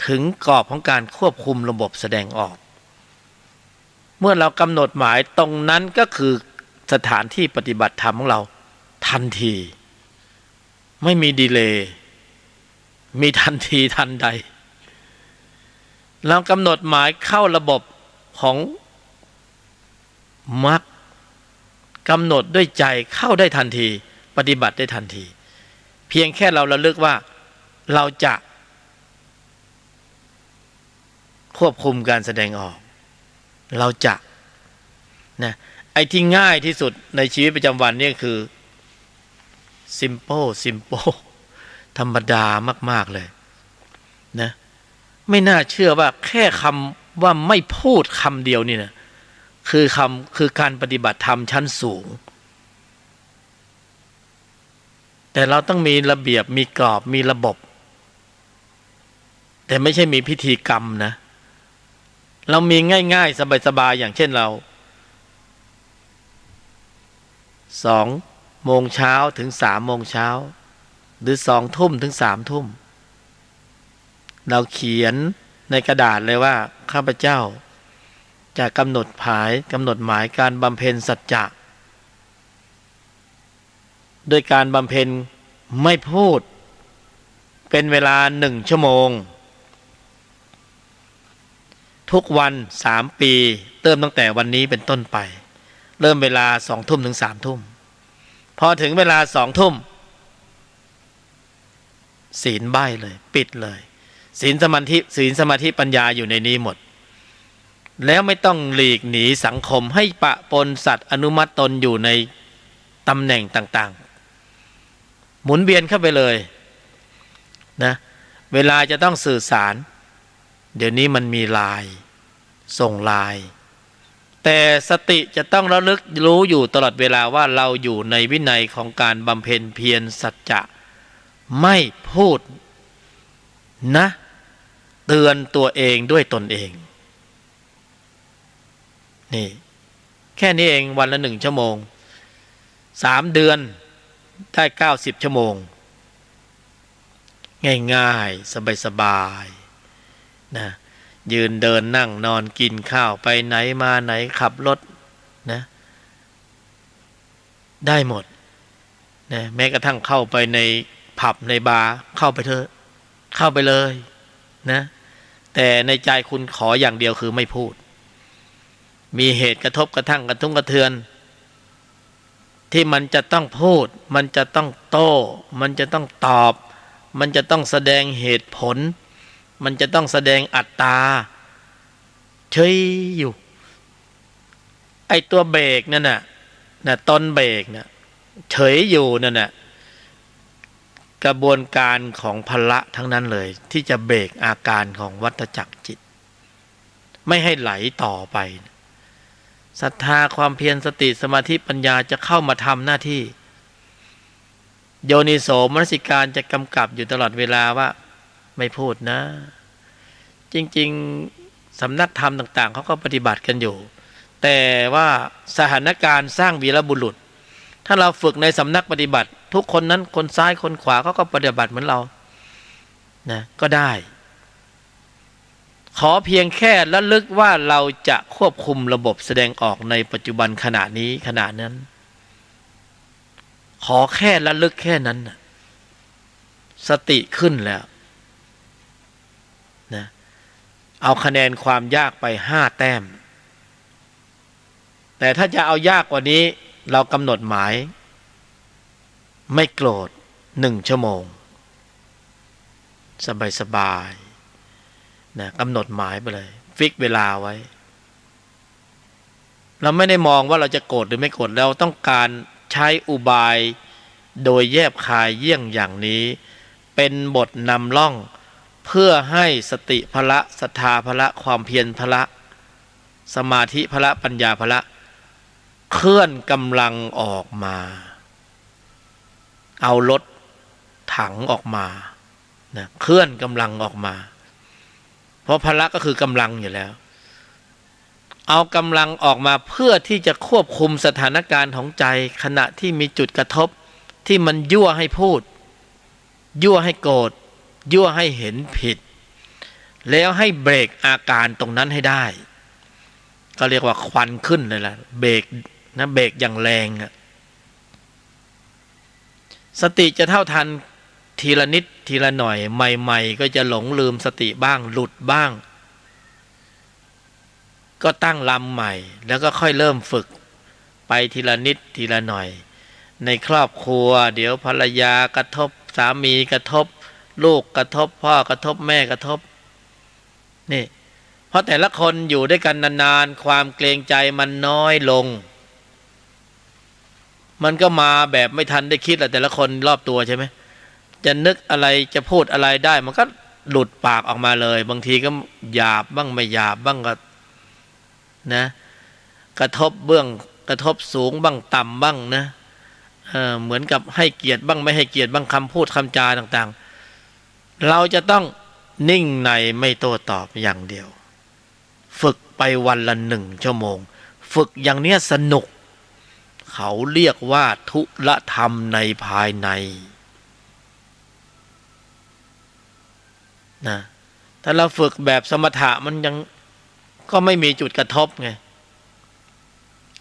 ถึงกรอบของการควบคุมระบบแสดงออกเมื่อเรากำหนดหมายตรงนั้นก็คือสถานที่ปฏิบัติธรรมของเราทันทีไม่มีดีเลย์มีทันทีทันใดเรากำหนดหมายเข้าระบบของมรรคกำหนดด้วยใจเข้าได้ทันทีปฏิบัติได้ทันทีเพียงแค่เราระลึกว่าเราจะควบคุมการแสดงออกเราจะนะไอ้ที่ง่ายที่สุดในชีวิตประจำวันนี่คือ simple ธรรมดามากๆเลยนะไม่น่าเชื่อว่าแค่คำว่าไม่พูดคำเดียวนี่นะคือการปฏิบัติธรรมชั้นสูงแต่เราต้องมีระเบียบมีกรอบมีระบบแต่ไม่ใช่มีพิธีกรรมนะเรามีง่ายๆสบายๆอย่างเช่นเรา2 โมงเช้าถึง3 โมงเช้าหรือ2 ทุ่มถึง3 ทุ่มเราเขียนในกระดาษเลยว่าข้าพเจ้าจะกำหนดหมายการบำเพ็ญสัจจะโดยการบำเพ็ญไม่พูดเป็นเวลา1 ชั่วโมงทุกวัน3 ปีเริ่มตั้งแต่วันนี้เป็นต้นไปเริ่มเวลา2 ทุ่มถึง3 ทุ่มพอถึงเวลา2 ทุ่มศีลใบ้เลยปิดเลยศีลสมาธิปัญญาอยู่ในนี้หมดแล้วไม่ต้องหลีกหนีสังคมให้ปะปนสัตว์อนุมัติตนอยู่ในตำแหน่งต่างๆหมุนเวียนเข้าไปเลยนะเวลาจะต้องสื่อสารเดี๋ยวนี้มันมีไลน์ส่งไลน์แต่สติจะต้องระลึกรู้อยู่ตลอดเวลาว่าเราอยู่ในวินัยของการบำเพ็ญเพียรสัจจะไม่พูดนะเตือนตัวเองด้วยตนเองนี่แค่นี้เองวันละ1 ชั่วโมง3 เดือนได้90 ชั่วโมงง่ายๆสบายๆนะ ยืนเดินนั่งนอนกินข้าวไปไหนมาไหนขับรถนะได้หมดนะแม้กระทั่งเข้าไปในผับในบาร์เข้าไปเถอะเข้าไปเลยนะแต่ในใจคุณขออย่างเดียวคือไม่พูดมีเหตุกระทบกระทั่งกระทุ้งกระเทือนที่มันจะต้องพูดมันจะต้องโต้มันจะต้องตอบมันจะต้องแสดงเหตุผลมันจะต้องแสดงอัตตาเฉยอยู่ไอตัวเบรกนั่นน่ะต้นเบรกน่ะเฉยอยู่นั่นน่ะกระบวนการของพละทั้งนั้นเลยที่จะเบรกอาการของวัฏจักรจิตไม่ให้ไหลต่อไปศรัทธาความเพียรสติสมาธิปัญญาจะเข้ามาทำหน้าที่โยนิโสมนสิการจะกำกับอยู่ตลอดเวลาว่าไม่พูดนะจริงๆสำนักธรรมต่างๆเขาก็ปฏิบัติกันอยู่แต่ว่าสถานการณ์สร้างวีรบุรุษถ้าเราฝึกในสำนักปฏิบัติทุกคนนั้นคนซ้ายคนขวาเขาก็ปฏิบัติเหมือนเรานะก็ได้ขอเพียงแค่ระลึกว่าเราจะควบคุมระบบแสดงออกในปัจจุบันขณะนี้ขณะนั้นขอแค่ระลึกแค่นั้นสติขึ้นแล้วนะเอาคะแนนความยากไป5 แต้มแต่ถ้าจะเอายากกว่านี้เรากำหนดหมายไม่โกรธ1 ชั่วโมงสบายๆนะกำหนดหมายไปเลยฟิกเวลาไว้เราไม่ได้มองว่าเราจะโกรธหรือไม่โกรธเราต้องการใช้อุบายโดยแยบคายเยี่ยงอย่างนี้เป็นบทนำล่องเพื่อให้สติพละศรัทธาพละความเพียรพละสมาธิพละปัญญาพละเคลื่อนกำลังออกมาเอารถถังออกมานะเคลื่อนกำลังออกมาเพราะพละก็คือกำลังอยู่แล้วเอากำลังออกมาเพื่อที่จะควบคุมสถานการณ์ของใจขณะที่มีจุดกระทบที่มันยั่วให้พูดยั่วให้โกรธยั่วให้เห็นผิดแล้วให้เบรกอาการตรงนั้นให้ได้ก็เรียกว่าควันขึ้นเลยล่ะเบรกนะเบรกอย่างแรงอะสติจะเท่าทันทีละนิดทีละหน่อยใหม่ๆก็จะหลงลืมสติบ้างหลุดบ้างก็ตั้งลำใหม่แล้วก็ค่อยเริ่มฝึกไปทีละนิดทีละหน่อยในครอบครัวเดี๋ยวภรรยากระทบสามีกระทบลูกกระทบพ่อกระทบแม่กระทบนี่เพราะแต่ละคนอยู่ด้วยกันนานๆความเกรงใจมันน้อยลงมันก็มาแบบไม่ทันได้คิดแหละแต่ละคนรอบตัวใช่ไหมจะนึกอะไรจะพูดอะไรได้มันก็หลุดปากออกมาเลยบางทีก็หยาบบ้างไม่หยาบบ้างก็นะกระทบเบื้องกระทบสูงบ้างต่ำบ้างนะเหมือนกับให้เกียรติบ้างไม่ให้เกียรติบ้างคำพูดคำจาต่างๆเราจะต้องนิ่งในไม่โต้ตอบอย่างเดียวฝึกไปวันละ1 ชั่วโมงฝึกอย่างเนี้ยสนุกเขาเรียกว่าทุลธรรมในภายในนะถ้าเราฝึกแบบสมถะมันยังก็ไม่มีจุดกระทบไง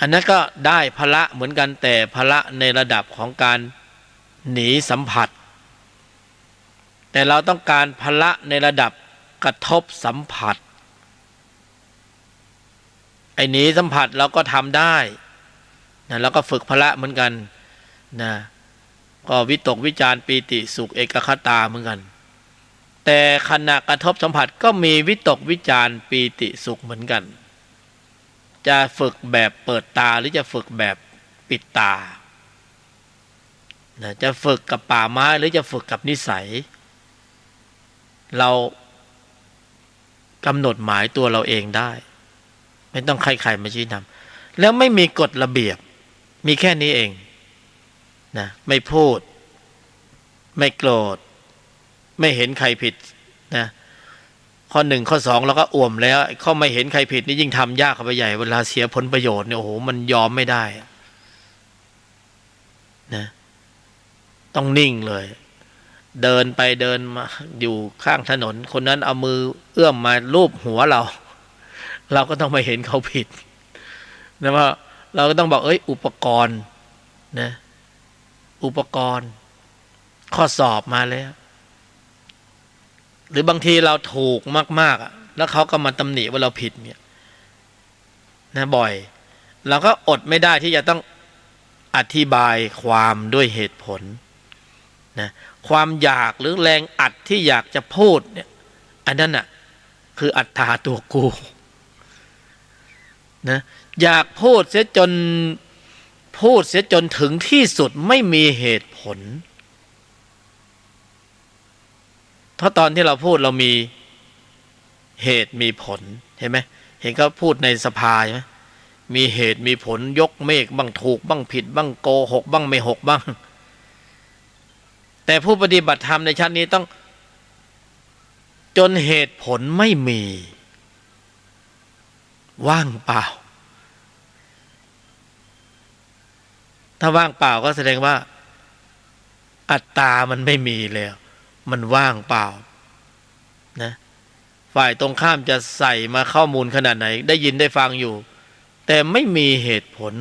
อันนั้นก็ได้พละเหมือนกันแต่พละในระดับของการหนีสัมผัสแต่เราต้องการพละในระดับกระทบสัมผัสไอ้หนีสัมผัสเราก็ทำได้นะแล้วก็ฝึกพละเหมือนกันนะก็วิตกวิจารปีติสุขเอกคตาเหมือนกันแต่ขณะกระทบสัมผัสก็มีวิตกวิจารปีติสุขเหมือนกันจะฝึกแบบเปิดตาหรือจะฝึกแบบปิดตานะจะฝึกกับป่าไม้หรือจะฝึกกับนิสัยเรากำหนดหมายตัวเราเองได้ไม่ต้องใครๆมาชี้นำแล้วไม่มีกฎระเบียบมีแค่นี้เองนะไม่พูดไม่โกรธไม่เห็นใครผิดนะข้อ1ข้อ2เราก็อ่วมแล้วข้อไม่เห็นใครผิดนี่ยิ่งทำยากเข้าไปใหญ่เวลาเสียผลประโยชน์เนี่ยโอ้โหมันยอมไม่ได้นะต้องนิ่งเลย เดินไปเดินมาอยู่ข้างถนนคนนั้นเอามือเอื้อมมาลูบหัวเราก็ต้องไม่เห็นเขาผิดนะว่าเราก็ต้องบอกอุปกรณ์นะอุปกรณ์ข้อสอบมาแล้วหรือบางทีเราถูกมากๆแล้วเขาก็มาตำหนิว่าเราผิดเนี่ยนะบ่อยเราก็อดไม่ได้ที่จะต้องอธิบายความด้วยเหตุผลนะความอยากหรือแรงอัดที่อยากจะพูดเนี่ยอันนั้นน่ะคืออัตตาตัวกูนะอยากพูดเสียจนถึงที่สุดไม่มีเหตุผลเพราะตอนที่เราพูดเรามีเหตุมีผลเห็นไหมเห็นเขาพูดในสภาใช่ไหมมีเหตุมีผลยกเมฆบ้างถูกบ้างผิดบ้างโกหกบ้างไม่หกบ้างแต่ผู้ปฏิบัติธรรมในชั้นนี้ต้องจนเหตุผลไม่มีว่างเปล่าถ้าว่างเปล่าก็แสดงว่าอัตตามันไม่มีแล้วมันว่างเปล่านะฝ่ายตรงข้ามจะใส่มาข้อมูลขนาดไหนได้ยินได้ฟังอยู่แต่ไม่มีเหตุผล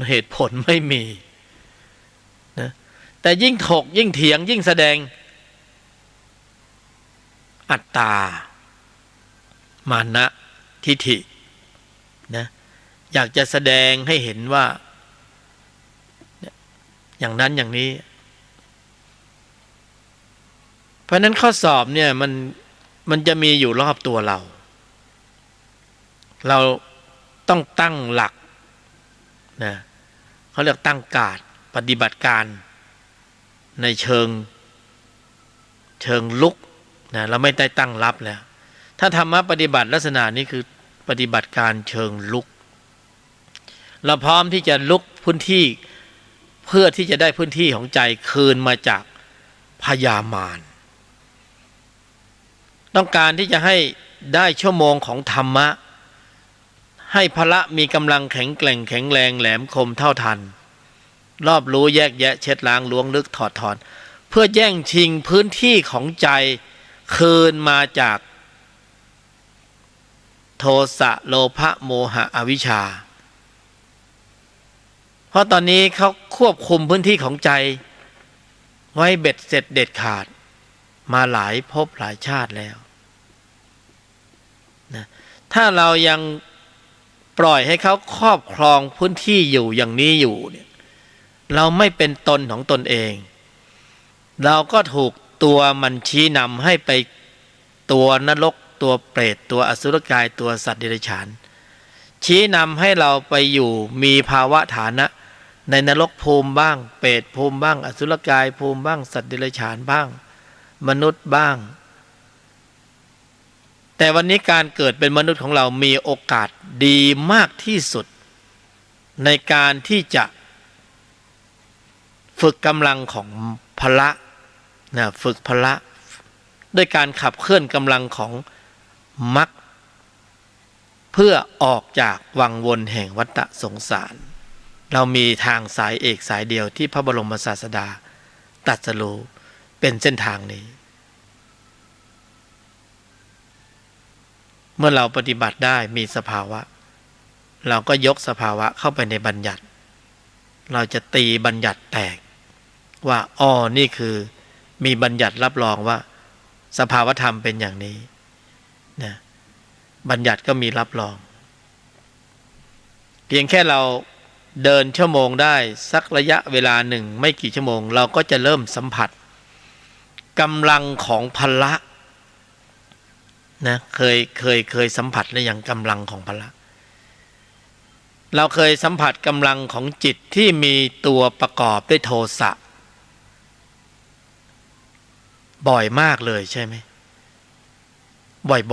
ไม่มีนะแต่ยิ่งถกยิ่งเถียงยิ่งแสดงอัตตามานะทิฏฐินะอยากจะแสดงให้เห็นว่าอย่างนั้นอย่างนี้เพราะนั้นข้อสอบเนี่ยมันจะมีอยู่รอบตัวเราต้องตั้งหลักนะเขาเรียกตั้งการปฏิบัติการในเชิงลุกนะเราไม่ได้ตั้งรับแล้วถ้าธรรมะปฏิบัติลักษณะนี้คือปฏิบัติการเชิงลุกเราพร้อมที่จะลุกพื้นที่เพื่อที่จะได้พื้นที่ของใจคืนมาจากพยามารต้องการที่จะให้ได้ชั่วโมงของธรรมะให้พละมีกำลังแข็งแกร่งแข็งแรงแหลมคมเท่าทันรอบรู้แยกแยะเช็ดล้างล้วงลึกถอดถอนเพื่อแย่งชิงพื้นที่ของใจคืนมาจากโทสะโลภะโมหะอวิชชาเพราะตอนนี้เขาควบคุมพื้นที่ของใจไว้เบ็ดเสร็จเด็ดขาดมาหลายภพหลายชาติแล้วนะถ้าเรายังปล่อยให้เขาครอบครองพื้นที่อยู่อย่างนี้อยู่เนี่ยเราไม่เป็นตนของตนเองเราก็ถูกตัวมันชี้นำให้ไปตัวนรกตัวเปรตตัวอสุรกายตัวสัตว์เดรัจฉานชี้นำให้เราไปอยู่มีภาวะฐานะในนรกภูมิบ้างเปรตภูมิบ้างอสุรกายภูมิบ้างสัตว์เดรัจฉานบ้างมนุษย์บ้างแต่วันนี้การเกิดเป็นมนุษย์ของเรามีโอกาสดีมากที่สุดในการที่จะฝึกกำลังของพละนะฝึกพละด้วยการขับเคลื่อนกำลังของมรรคเพื่อออกจากวังวนแห่งวัฏสงสารเรามีทางสายเอกสายเดียวที่พระบรมศาสดาตรัสรู้เป็นเส้นทางนี้เมื่อเราปฏิบัติได้มีสภาวะเราก็ยกสภาวะเข้าไปในบัญญัติเราจะตีบัญญัติแตกว่านี่คือมีบัญญัติรับรองว่าสภาวธรรมเป็นอย่างนี้นะบัญญัติก็มีรับรองเพียงแค่เราเดินชั่วโมงได้สักระยะเวลาหนึ่งไม่กี่ชั่วโมงเราก็จะเริ่มสัมผัสกำลังของพละนะเคยสัมผัสหรือยังกำลังของพละเราเคยสัมผัสกำลังของจิตที่มีตัวประกอบด้วยโทสะบ่อยมากเลยใช่ไหม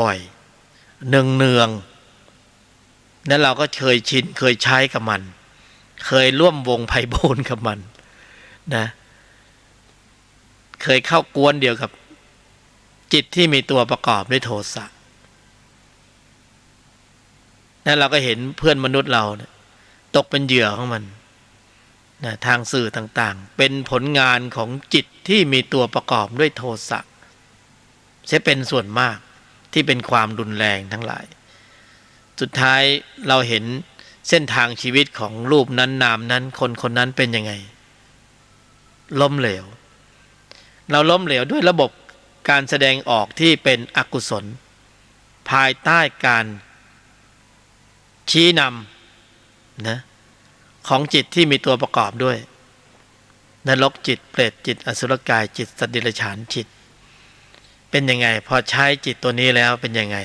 บ่อยๆเนืองๆแล้วเราก็เคยชินเคยใช้กับมันเคยร่วมวงไพบูลย์กับมันนะเคยเข้ากวนเดียวกับจิตที่มีตัวประกอบด้วยโทสะแล้วเราก็เห็นเพื่อนมนุษย์เราตกเป็นเหยื่อของมันนะทางสื่อต่างๆเป็นผลงานของจิตที่มีตัวประกอบด้วยโทสะ เสียเป็นส่วนมากที่เป็นความรุนแรงทั้งหลายสุดท้ายเราเห็นเส้นทางชีวิตของรูปนั้นนามนั้นคนคนนั้นเป็นยังไงล้มเหลวเราล้มเหลวด้วยระบบการแสดงออกที่เป็นอกุศลภายใต้การชี้นำนะของจิตที่มีตัวประกอบด้วยนรกจิตเปรตจิตอสุรกายจิตสัตว์เดรัจฉานจิตเป็นยังไงพอใช้จิตตัวนี้แล้วเป็นยังไง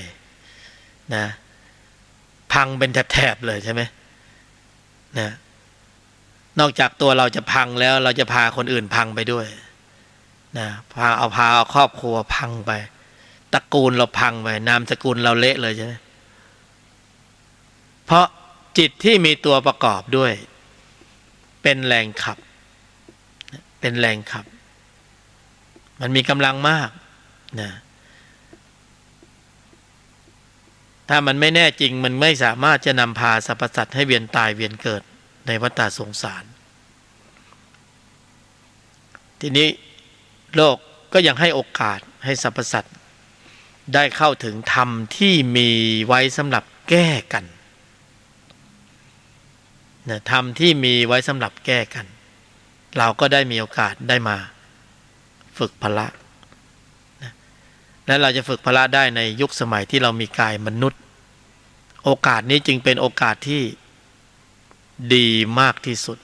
นะพังเป็นแถบๆเลยใช่ไหมนะนอกจากตัวเราจะพังแล้วเราจะพาคนอื่นพังไปด้วยนะพาเอาครอบครัวพังไปตระกูลเราพังไปนามสกุลเราเละเลยใช่ไหมเพราะจิตที่มีตัวประกอบด้วยเป็นแรงขับเป็นแรงขับมันมีกำลังมากนะถ้ามันไม่แน่จริงมันไม่สามารถจะนำพาสรรพสัตว์ให้เวียนตายเวียนเกิดในวัฏสงสารทีนี้โลกก็ยังให้โอกาสให้สรรพสัตว์ได้เข้าถึงธรรมที่มีไว้สำหรับแก้กันนะธรรมที่มีไว้สำหรับแก้กันเราก็ได้มีโอกาสได้มาฝึกพละนะและเราจะฝึกพละได้ในยุคสมัยที่เรามีกายมนุษย์โอกาสนี้จึงเป็นโอกาสที่ดีมากที่สุด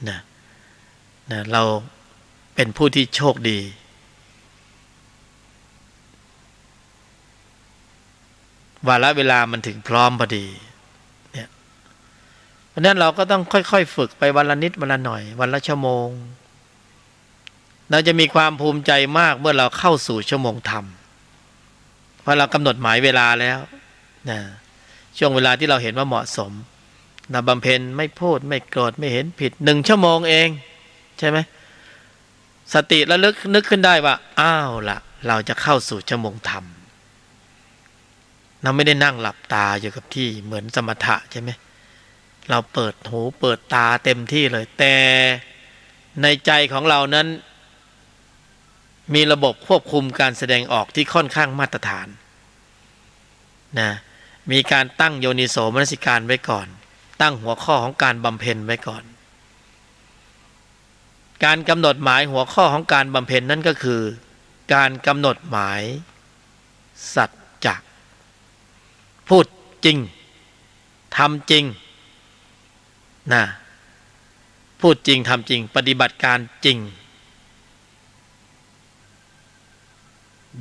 นะเราเป็นผู้ที่โชคดีวาระเวลามันถึงพร้อมพอดีเนี่ยเพราะนั้นเราก็ต้องค่อยๆฝึกไปวันละนิดวันละหน่อยวันละชั่วโมงเราจะมีความภูมิใจมากเมื่อเราเข้าสู่ชั่วโมงธรรมเพราะเรากำหนดหมายเวลาแล้วนะช่วงเวลาที่เราเห็นว่าเหมาะสมเราบำเพ็ญไม่พูดไม่โกรธไม่เห็นผิด1 ชั่วโมงเองใช่ไหมสติระลึกนึกขึ้นได้ว่าอ้าวล่ะเราจะเข้าสู่ชั่วโมงธรรมเราไม่ได้นั่งหลับตาอยู่กับที่เหมือนสมถะใช่ไหมเราเปิดหูเปิดตาเต็มที่เลยแต่ในใจของเรานั้นมีระบบควบคุมการแสดงออกที่ค่อนข้างมาตรฐานนะมีการตั้งโยนิโสมนสิการไว้ก่อนตั้งหัวข้อของการบำเพ็ญไว้ก่อนการกำหนดหมายหัวข้อของการบำเพ็ญนั่นก็คือการกำหนดหมายสัจจะพูดจริงทำจริงนะพูดจริงทำจริงปฏิบัติการจริง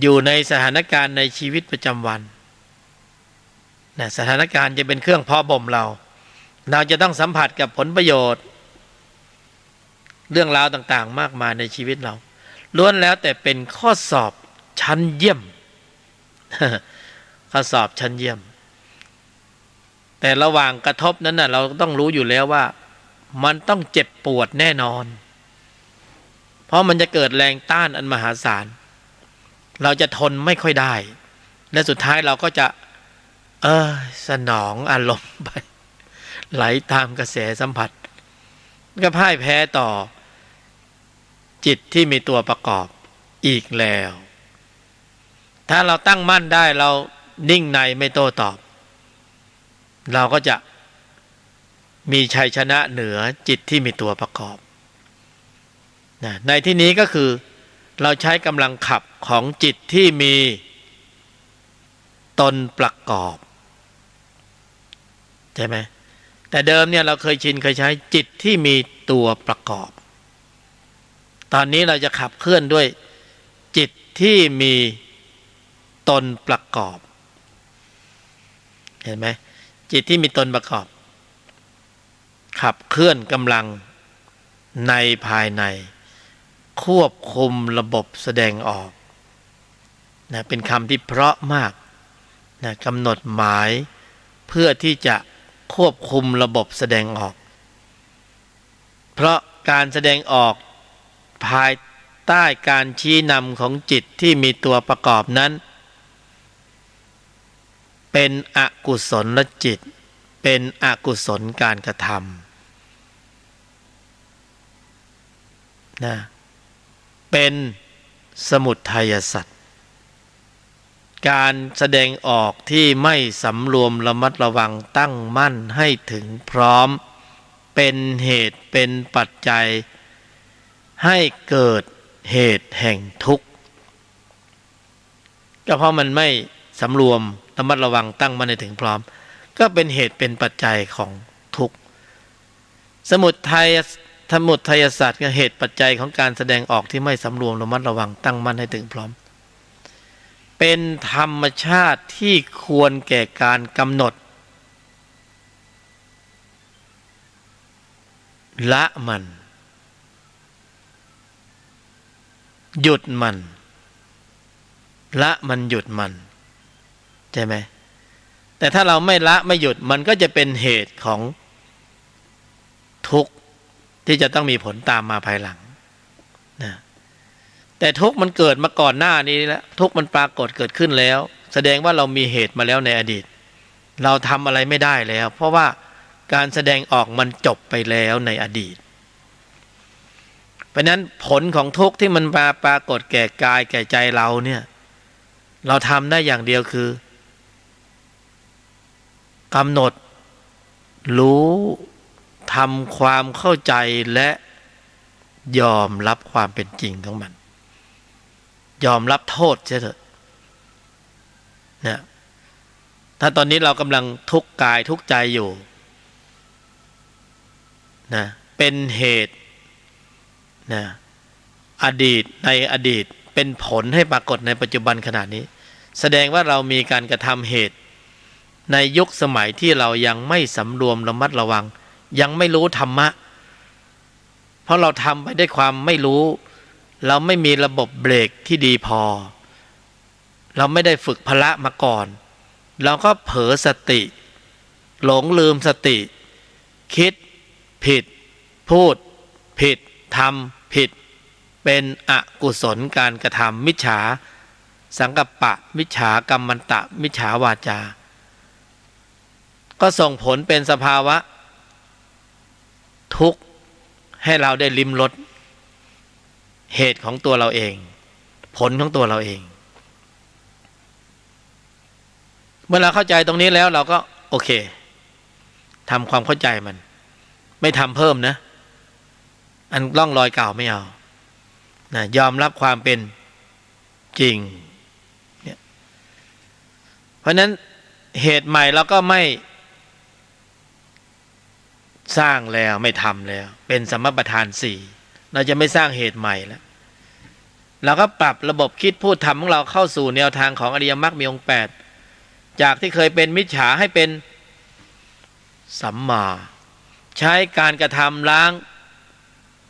อยู่ในสถานการณ์ในชีวิตประจำวันนะสถานการณ์จะเป็นเครื่องเพาะบ่มเราจะต้องสัมผัสกับผลประโยชน์เรื่องราวต่างๆมากมายในชีวิตเราล้วนแล้วแต่เป็นข้อสอบชั้นเยี่ยม ข้อสอบชั้นเยี่ยมแต่ระหว่างกระทบนั้นน่ะเราต้องรู้อยู่แล้วว่ามันต้องเจ็บปวดแน่นอนเพราะมันจะเกิดแรงต้านอันมหาศาลเราจะทนไม่ค่อยได้และสุดท้ายเราก็จะสนองอารมณ์ไปไหลตามกระแสสัมผัสก็พ่ายแพ้ต่อจิตที่มีตัวประกอบอีกแล้วถ้าเราตั้งมั่นได้เรานิ่งในไม่โต้ตอบเราก็จะมีชัยชนะเหนือจิตที่มีตัวประกอบในที่นี้ก็คือเราใช้กำลังขับของจิตที่มีตนประกอบใช่ไหมแต่เดิมเนี่ยเราเคยใช้จิตที่มีตัวประกอบตอนนี้เราจะขับเคลื่อนด้วยจิตที่มีตนประกอบเห็นไหมจิตที่มีตนประกอบขับเคลื่อนกำลังในภายในควบคุมระบบแสดงออกนะเป็นคำที่เพราะมากนะกำหนดหมายเพื่อที่จะควบคุมระบบแสดงออกเพราะการแสดงออกภายใต้การชี้นำของจิตที่มีตัวประกอบนั้นเป็นอกุศลจิตเป็นอกุศลการกระทำนะเป็นสมุทัยสัตว์ การแสดงออกที่ไม่สำรวมระมัดระวังตั้งมั่นให้ถึงพร้อมเป็นเหตุเป็นปัจจัยให้เกิดเหตุแห่งทุกข์ก็เพราะมันไม่สำรวมระมัดระวังตั้งมั่นให้ถึงพร้อมก็เป็นเหตุเป็นปัจจัยของทุกข์สมุทัยศาสตร์ก็เหตุปัจจัยของการแสดงออกที่ไม่สำรวมระมัดระวังตั้งมั่นให้ถึงพร้อมเป็นธรรมชาติที่ควรแก่การกำหนดละมันหยุดมันละมันหยุดมันใช่ไหมแต่ถ้าเราไม่ละไม่หยุดมันก็จะเป็นเหตุของทุกข์ที่จะต้องมีผลตามมาภายหลังนะแต่ทุกข์มันเกิดมาก่อนหน้านี้แล้วทุกข์มันปรากฏเกิดขึ้นแล้วแสดงว่าเรามีเหตุมาแล้วในอดีตเราทำอะไรไม่ได้แล้วเพราะว่าการแสดงออกมันจบไปแล้วในอดีตเพราะนั้นผลของทุกข์ที่มันมาปรากฏแก่กายแก่ใจเราเนี่ยเราทำได้อย่างเดียวคือกำหนดรู้ทำความเข้าใจและยอมรับความเป็นจริงของมันยอมรับโทษเสียเถอะเนี่ยถ้าตอนนี้เรากำลังทุกข์กายทุกข์ใจอยู่นะเป็นเหตุนะอดีตในอดีตเป็นผลให้ปรากฏในปัจจุบันขณะนี้แสดงว่าเรามีการกระทำเหตุในยุคสมัยที่เรายังไม่สำรวมระมัดระวังยังไม่รู้ธรรมะเพราะเราทำไปด้วยความไม่รู้เราไม่มีระบบเบรกที่ดีพอเราไม่ได้ฝึกพละมาก่อนเราก็เผลอสติหลงลืมสติคิดผิดพูดผิดทำผิดเป็นอกุศลการกระทำมิจฉาสังกัปปะมิจฉากรรมันตะมิจฉาวาจาก็ส่งผลเป็นสภาวะทุกข์ให้เราได้ลิ้มรสเหตุของตัวเราเองผลของตัวเราเองเมื่อเราเข้าใจตรงนี้แล้วเราก็โอเคทำความเข้าใจมันไม่ทำเพิ่มนะอันร่องรอยเก่าไม่เอานะยอมรับความเป็นจริงเนี่ยเพราะนั้นเหตุใหม่เราก็ไม่สร้างแล้วไม่ทำแล้วเป็นสัมมาประธานสี่เราจะไม่สร้างเหตุใหม่แล้วเราก็ปรับระบบคิดพูดทำของเราเข้าสู่แนวทางของอริยมรรคมีองค์8จากที่เคยเป็นมิจฉาให้เป็นสัมมาใช้การกระทำล้าง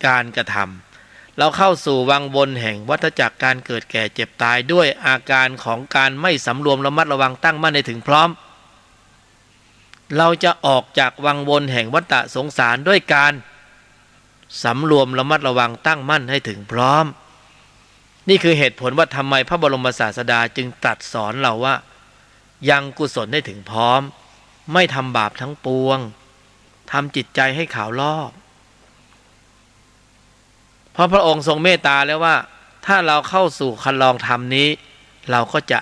การกระทำเราเข้าสู่วังวนแห่งวัฏจักรการเกิดแก่เจ็บตายด้วยอาการของการไม่สำรวมระมัดระวังตั้งมั่นให้ถึงพร้อมเราจะออกจากวังวนแห่งวัฏสงสารด้วยการสำรวมระมัดระวังตั้งมั่นให้ถึงพร้อมนี่คือเหตุผลว่าทำไมพระบรมศาสดาจึงตรัสสอนเราว่ายังกุศลให้ถึงพร้อมไม่ทำบาปทั้งปวงทำจิตใจให้ขาวลอกเพราะพระองค์ทรงเมตตาแล้วว่าถ้าเราเข้าสู่คันลองธรรมนี้เราก็จะ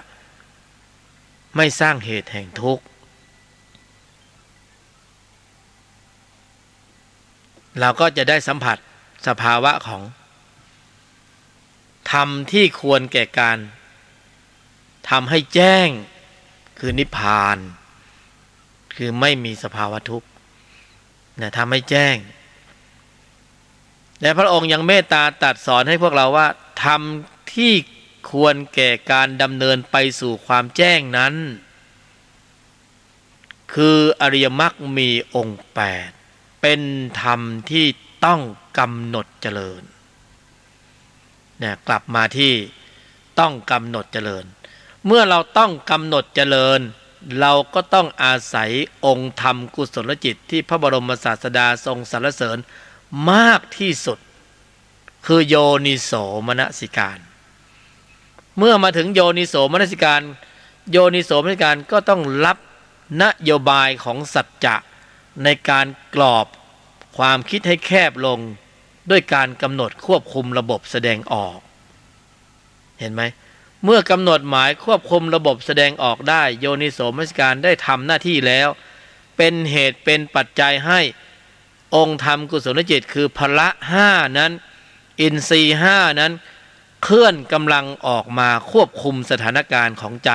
ไม่สร้างเหตุแห่งทุกข์เราก็จะได้สัมผัสสภาวะของธรรมที่ควรแก่การทำให้แจ้งคือนิพพานคือไม่มีสภาวะทุกข์นะทำให้แจ้งและพระองค์ยังเมตตาตรัสสอนให้พวกเราว่าธรรมที่ควรแก่การดำเนินไปสู่ความแจ้งนั้นคืออริยมรรคมีองค์8เป็นธรรมที่ต้องกำหนดเจริญเนี่ยกลับมาที่ต้องกำหนดเจริญเมื่อเราต้องกำหนดเจริญเราก็ต้องอาศัยองค์ธรรมกุศลจิตที่พระบรมศาสดาทรงสรรเสริญมากที่สุดคือโยนิโสมนสิการเมื่อมาถึงโยนิโสมนสิการโยนิโสมนสิการก็ต้องรับนโยบายของสัจจะในการกรอบความคิดให้แคบลงด้วยการกำหนดควบคุมระบบแสดงออกเห็นไหม เมื่อกำหนดหมายควบคุมระบบแสดงออกได้โยนิโสมนสิการได้ทำหน้าที่แล้วเป็นเหตุเป็นปัจจัยให้องค์ธรรมกุศลจิตคือพละห้านั้นอินทรีย์ห้านั้นเคลื่อนกำลังออกมาควบคุมสถานการณ์ของใจ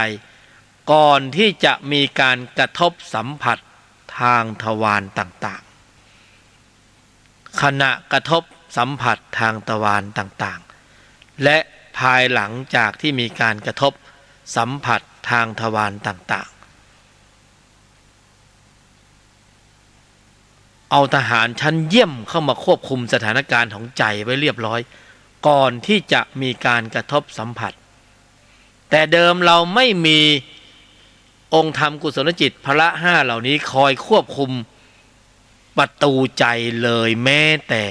ก่อนที่จะมีการกระทบสัมผัสทางทวารต่างๆขณะกระทบสัมผัสทางทวารต่างๆและภายหลังจากที่มีการกระทบสัมผัสทางทวารต่างๆเอาทหารชั้นเยี่ยมเข้ามาควบคุมสถานการณ์ของใจไว้เรียบร้อยก่อนที่จะมีการกระทบสัมผัสแต่เดิมเราไม่มีองค์ธรรมกุศลจิตพละห้าเหล่านี้คอยควบคุมประตูใจเลยแม้แต่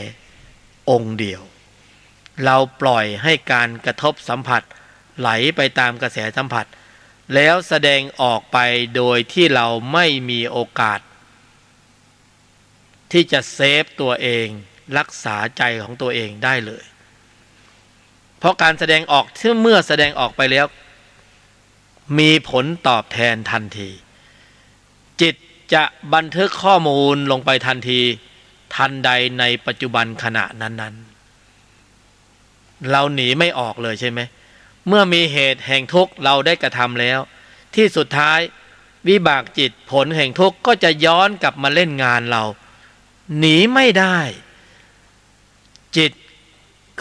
องค์เดียวเราปล่อยให้การกระทบสัมผัสไหลไปตามกระแสสัมผัสแล้วแสดงออกไปโดยที่เราไม่มีโอกาสที่จะเซฟตัวเองรักษาใจของตัวเองได้เลยเพราะการแสดงออกที่เมื่อแสดงออกไปแล้วมีผลตอบแทนทันทีจิตจะบันทึกข้อมูลลงไปทันทีทันใดในปัจจุบันขณะนั้นๆเราหนีไม่ออกเลยใช่ไหมเมื่อมีเหตุแห่งทุกข์เราได้กระทำแล้วที่สุดท้ายวิบากจิตผลแห่งทุกข์ก็จะย้อนกลับมาเล่นงานเราหนีไม่ได้จิต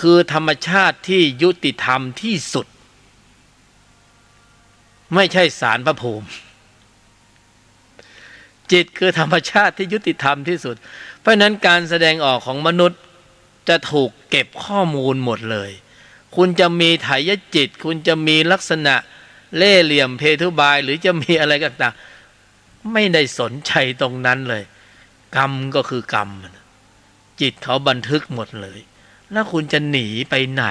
คือธรรมชาติที่ยุติธรรมที่สุดไม่ใช่ศาลพระภูมิจิตคือธรรมชาติที่ยุติธรรมที่สุดเพราะนั้นการแสดงออกของมนุษย์จะถูกเก็บข้อมูลหมดเลยคุณจะมีไถยจิตคุณจะมีลักษณะเล่ห์เหลี่ยมเพทุบายหรือจะมีอะไรต่างๆไม่ได้สนใจตรงนั้นเลยกรรมก็คือกรรมจิตเขาบันทึกหมดเลยแล้วคุณจะหนีไปไหน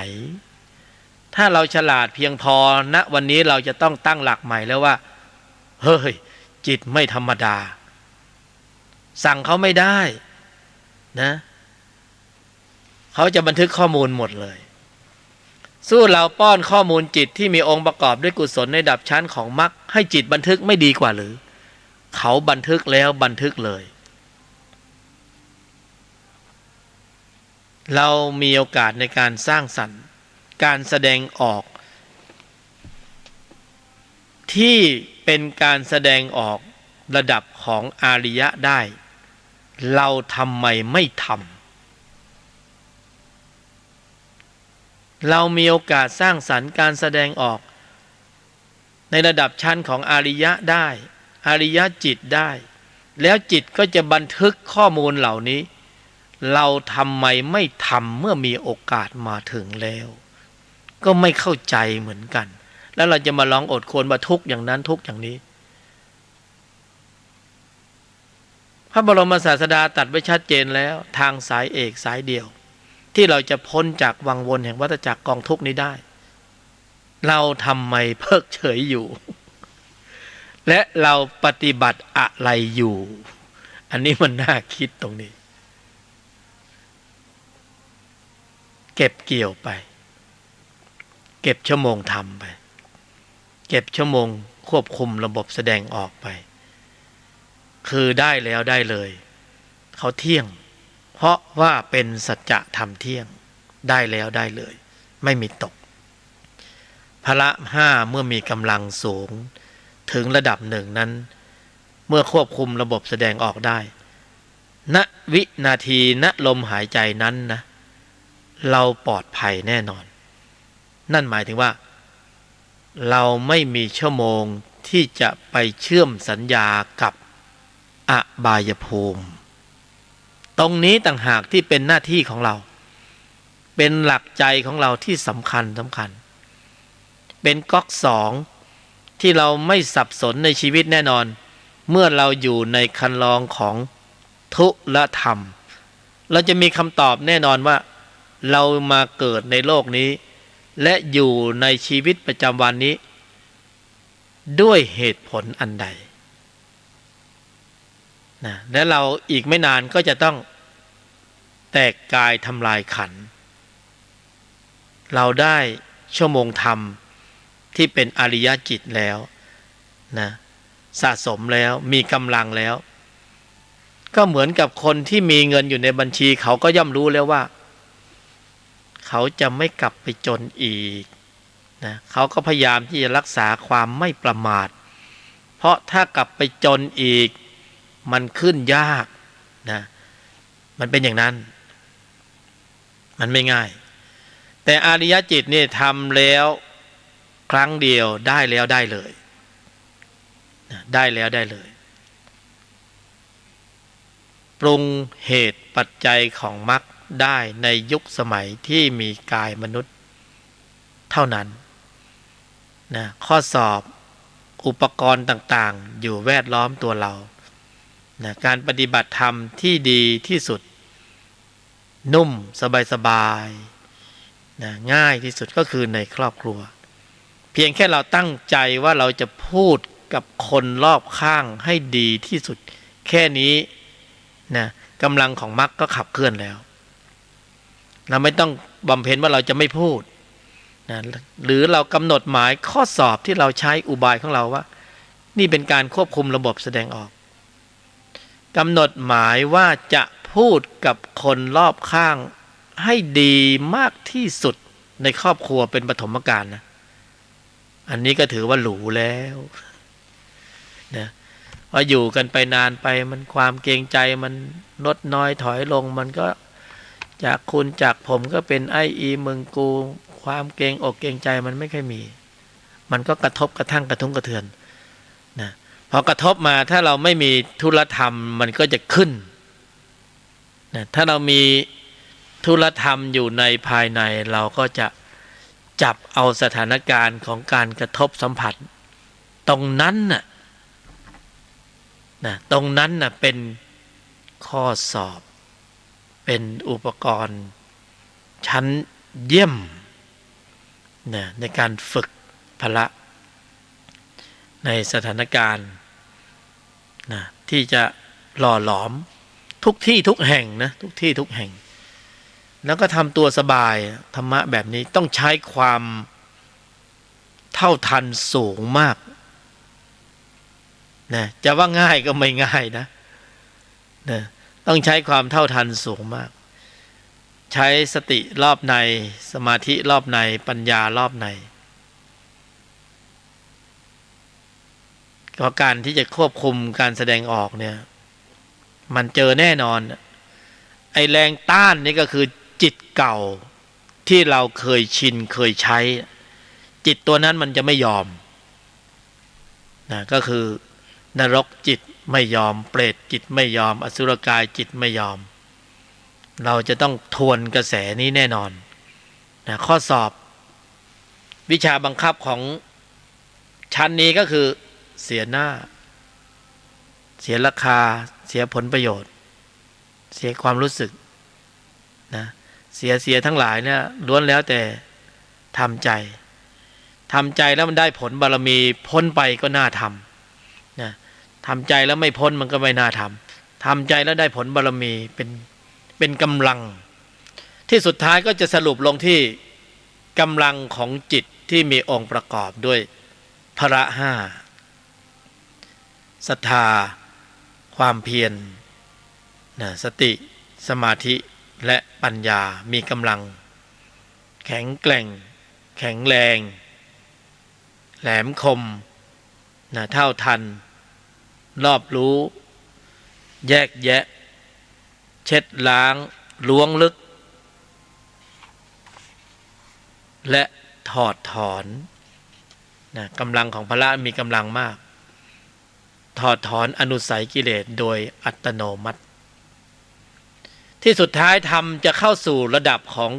ถ้าเราฉลาดเพียงพอณวันนี้เราจะต้องตั้งหลักใหม่แล้วว่าเฮ้ยจิตไม่ธรรมดาสั่งเขาไม่ได้นะเขาจะบันทึกข้อมูลหมดเลยสู้เราป้อนข้อมูลจิตที่มีองค์ประกอบด้วยกุศลในระดับชั้นของมรรคให้จิตบันทึกไม่ดีกว่าหรือเขาบันทึกแล้วบันทึกเลยเรามีโอกาสในการสร้างสรรค์การแสดงออกที่เป็นการแสดงออกระดับของอาริยะได้เราทำไมไม่ทำเรามีโอกาสสร้างสรรค์การแสดงออกในระดับชั้นของอาริยะได้อาริยะจิตได้แล้วจิตก็จะบันทึกข้อมูลเหล่านี้เราทำไมไม่ทำเมื่อมีโอกาสมาถึงแล้วก็ไม่เข้าใจเหมือนกันแล้วเราจะมาร้องอดควรมาทุกข์อย่างนั้นทุกข์อย่างนี้พระบรมศาสดาตรัสไว้ชัดเจนแล้วทางสายเอกสายเดียวที่เราจะพ้นจากวังวนแห่งวัฏจักรกองทุกข์นี้ได้เราทำไมเพิกเฉยอยู่และเราปฏิบัติอะไรอยู่อันนี้มันน่าคิดตรงนี้เก็บเกี่ยวไปเก็บชั่วโมงทำไปเก็บชั่วโมงควบคุมระบบแสดงออกไปคือได้แล้วได้เลยเขาเที่ยงเพราะว่าเป็นสัจธรรมเที่ยงได้แล้วได้เลยไม่มีตกพละห้าเมื่อมีกำลังสูงถึงระดับหนึ่งนั้นเมื่อควบคุมระบบแสดงออกได้ณวินาทีณลมหายใจนั้นนะเราปลอดภัยแน่นอนนั่นหมายถึงว่าเราไม่มีชั่วโมงที่จะไปเชื่อมสัญญากับอบายภูมิตรงนี้ต่างหากที่เป็นหน้าที่ของเราเป็นหลักใจของเราที่สำคัญเป็นก๊อกสองที่เราไม่สับสนในชีวิตแน่นอนเมื่อเราอยู่ในคันลองของทุลธรรมเราจะมีคำตอบแน่นอนว่าเรามาเกิดในโลกนี้และอยู่ในชีวิตประจำวันนี้ด้วยเหตุผลอันใดนะและเราอีกไม่นานก็จะต้องแตกกายทำลายขันธ์เราได้ชั่วโมงธรรม ที่เป็นอริยจิตแล้วนะสะสมแล้วมีกำลังแล้วก็เหมือนกับคนที่มีเงินอยู่ในบัญชีเขาก็ย่อมรู้แล้วว่าเขาจะไม่กลับไปจนอีกนะเขาก็พยายามที่จะรักษาความไม่ประมาทเพราะถ้ากลับไปจนอีกมันขึ้นยากนะมันเป็นอย่างนั้นมันไม่ง่ายแต่อริยจิตนี่ทำแล้วครั้งเดียวได้แล้วได้เลยได้แล้วได้เลยปรุงเหตุปัจจัยของมรรคได้ในยุคสมัยที่มีกายมนุษย์เท่านั้นนะข้อสอบอุปกรณ์ต่างๆอยู่แวดล้อมตัวเรานะการปฏิบัติธรรมที่ดีที่สุดนุ่มสบายๆนะง่ายที่สุดก็คือในครอบครัวเพียงแค่เราตั้งใจว่าเราจะพูดกับคนรอบข้างให้ดีที่สุดแค่นี้นะกำลังของมรรคก็ขับเคลื่อนแล้วเราไม่ต้องบำเพ็ญว่าเราจะไม่พูดนะหรือเรากำหนดหมายข้อสอบที่เราใช้อุบายของเราว่านี่เป็นการควบคุมระบบแสดงออกกำหนดหมายว่าจะพูดกับคนรอบข้างให้ดีมากที่สุดในครอบครัวเป็นปฐมกาลนะอันนี้ก็ถือว่าหรูแล้วนะว่าอยู่กันไปนานไปมันความเกรงใจมันลดน้อยถอยลงมันก็จากคุณจากผมก็เป็นไออีมึงกูความเกรงอกเกรงใจมันไม่ค่อยมีมันก็กระทบกระทั่งกระทุ้งกระเทือนนะพอกระทบมาถ้าเราไม่มีธุรธรรมมันก็จะขึ้นนะถ้าเรามีธุรธรรมอยู่ในภายในเราก็จะจับเอาสถานการณ์ของการกระทบสัมผัสตรงนั้นน่ะตรงนั้นน่ะเป็นข้อสอบเป็นอุปกรณ์ชั้นเยี่ยมในการฝึกพละในสถานการณ์ที่จะหล่อหลอมทุกที่ทุกแห่งนะทุกที่ทุกแห่งแล้วก็ทำตัวสบายธรรมะแบบนี้ต้องใช้ความเท่าทันสูงมากนะจะว่าง่ายก็ไม่ง่ายนะต้องใช้ความเท่าทันสูงมากใช้สติรอบในสมาธิรอบในปัญญารอบในก็การที่จะควบคุมการแสดงออกเนี่ยมันเจอแน่นอนไอแรงต้านนี่ก็คือจิตเก่าที่เราเคยชินเคยใช้จิตตัวนั้นมันจะไม่ยอมนะก็คือนรกจิตไม่ยอมเปรตจิตไม่ยอมอสุรกายจิตไม่ยอมเราจะต้องทวนกระแสนี้แน่นอนนะข้อสอบวิชาบังคับของชั้นนี้ก็คือเสียหน้าเสียราคาเสียผลประโยชน์เสียความรู้สึกนะเสียทั้งหลายเนี่ยล้วนแล้วแต่ทำใจแล้วมันได้ผลบารมีพ้นไปก็น่าทำนะทำใจแล้วไม่พ้นมันก็ไม่น่าทำใจแล้วได้ผลบารมีเป็นกำลังที่สุดท้ายก็จะสรุปลงที่กำลังของจิตที่มีองค์ประกอบด้วยพละห้าศรัทธาความเพียรสติสมาธิและปัญญามีกำลังแข็งแกร่งแข็งแรงแหลมคมเท่าทันรอบรู้แยกแยะเช็ดล้างล้วงลึกและถอดถอนกำลังของพละมีกำลังมากถอดถอนอนุสัยกิเลสโดยอัตโนมัติที่สุดท้ายธรรมจะเข้าสู่ระดับของ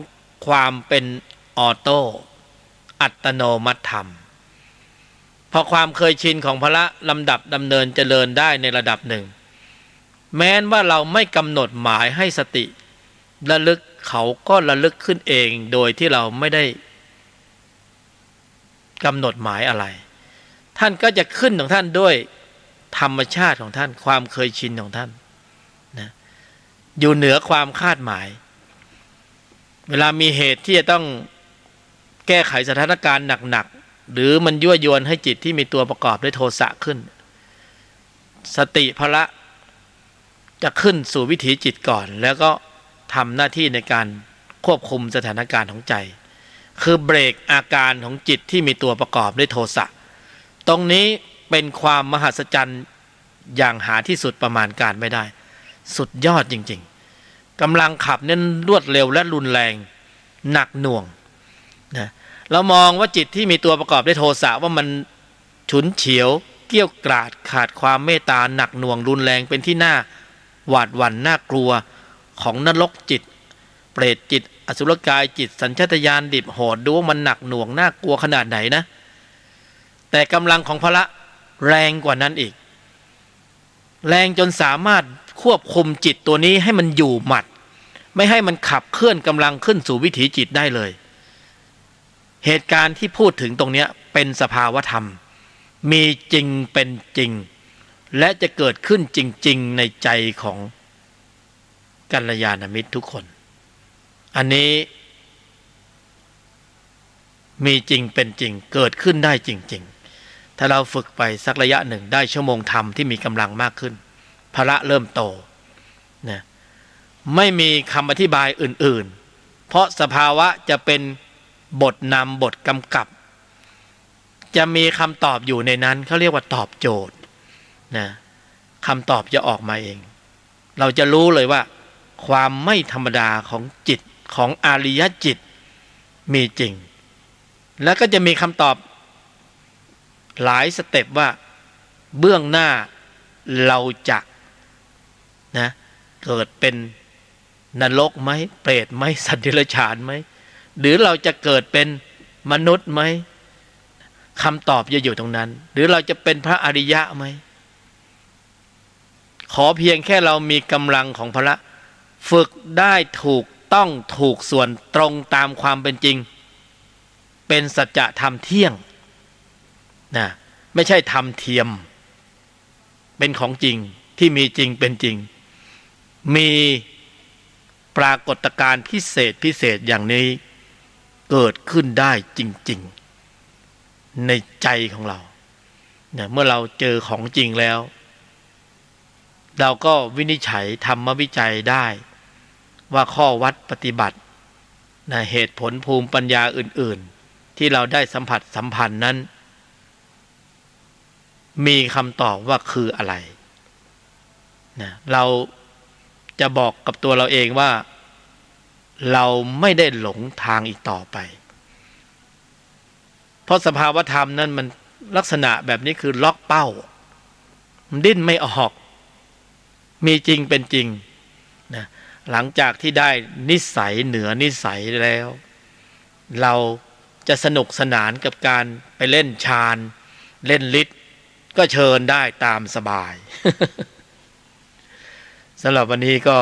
ความเป็นออโต้อัตโนมัติธรรมพอความเคยชินของพละลำดับดำเนินเจริญได้ในระดับหนึ่งแม้นว่าเราไม่กำหนดหมายให้สติระลึกเขาก็ระลึกขึ้นเองโดยที่เราไม่ได้กำหนดหมายอะไรท่านก็จะขึ้นของท่านด้วยธรรมชาติของท่านความเคยชินของท่านนะอยู่เหนือความคาดหมายเวลามีเหตุที่จะต้องแก้ไขสถานการณ์หนัก หรือมันยั่วยวนให้จิตที่มีตัวประกอบด้วยโทสะขึ้นสติพละจะขึ้นสู่วิถีจิตก่อนแล้วก็ทำหน้าที่ในการควบคุมสถานการณ์ของใจคือเบรกอาการของจิตที่มีตัวประกอบด้วยโทสะตรงนี้เป็นความมหัศจรรย์อย่างหาที่สุดประมาณการไม่ได้สุดยอดจริงๆกำลังขับเน้นรวดเร็วและรุนแรงหนักหน่วงนะเรามองว่าจิตที่มีตัวประกอบด้วยโทสะว่ามันฉุนเฉียวเกี้ยวกราดขาดความเมตตาหนักหน่วงรุนแรงเป็นที่น่าหวาดหวั่นน่ากลัวของนรกจิตเปรตจิตอสุรกายจิตสัญชาตญาณดิบโหดดูว่ามันหนักหน่วงน่ากลัวขนาดไหนนะแต่กำลังของพระแรงกว่านั้นอีกแรงจนสามารถควบคุมจิตตัวนี้ให้มันอยู่หมัดไม่ให้มันขับเคลื่อนกำลังขึ้นสู่วิถีจิตได้เลยเหตุการณ์ที่พูดถึงตรงนี้เป็นสภาวธรรมมีจริงเป็นจริงและจะเกิดขึ้นจริงๆในใจของกัลยาณมิตรทุกคนอันนี้มีจริงเป็นจริงเกิดขึ้นได้จริงๆถ้าเราฝึกไปสักระยะหนึ่งได้ชั่วโมงธรรมที่มีกำลังมากขึ้นพละเริ่มโตนะไม่มีคำอธิบายอื่นๆเพราะสภาวะจะเป็นบทนำบทกำกับจะมีคำตอบอยู่ในนั้นเขาเรียกว่าตอบโจทย์นะคำตอบจะออกมาเองเราจะรู้เลยว่าความไม่ธรรมดาของจิตของอริยจิตมีจริงแล้วก็จะมีคำตอบหลายสเต็ปว่าเบื้องหน้าเราจะนะเกิดเป็นนรกไหมเปรตไหมสัตว์เดรัจฉานไหมหรือเราจะเกิดเป็นมนุษย์ไหมคำตอบจะอยู่ตรงนั้นหรือเราจะเป็นพระอริยะไหมขอเพียงแค่เรามีกำลังของพระฝึกได้ถูกต้องถูกส่วนตรงตามความเป็นจริงเป็นสัจธรรมเที่ยงนะไม่ใช่ธรรมเทียมเป็นของจริงที่มีจริงเป็นจริงมีปรากฏการณ์พิเศษอย่างนี้เกิดขึ้นได้จริงๆในใจของเราเนี่ยเมื่อเราเจอของจริงแล้วเราก็วินิจฉัยธรรมวิจัยได้ว่าข้อวัดปฏิบัตินะเหตุผลภูมิปัญญาอื่นๆที่เราได้สัมผัสสัมพันธ์นั้นมีคำตอบว่าคืออะไรนะเราจะบอกกับตัวเราเองว่าเราไม่ได้หลงทางอีกต่อไปเพราะสภาวธรรมนั้นมันลักษณะแบบนี้คือล็อกเป้ามันดิ้นไม่ออกมีจริงเป็นจริงนะหลังจากที่ได้นิสัยเหนือนิสัยแล้วเราจะสนุกสนานกับการไปเล่นฌานเล่นฤทธิ์ก็เชิญได้ตามสบาย สำหรับวันนี้ก็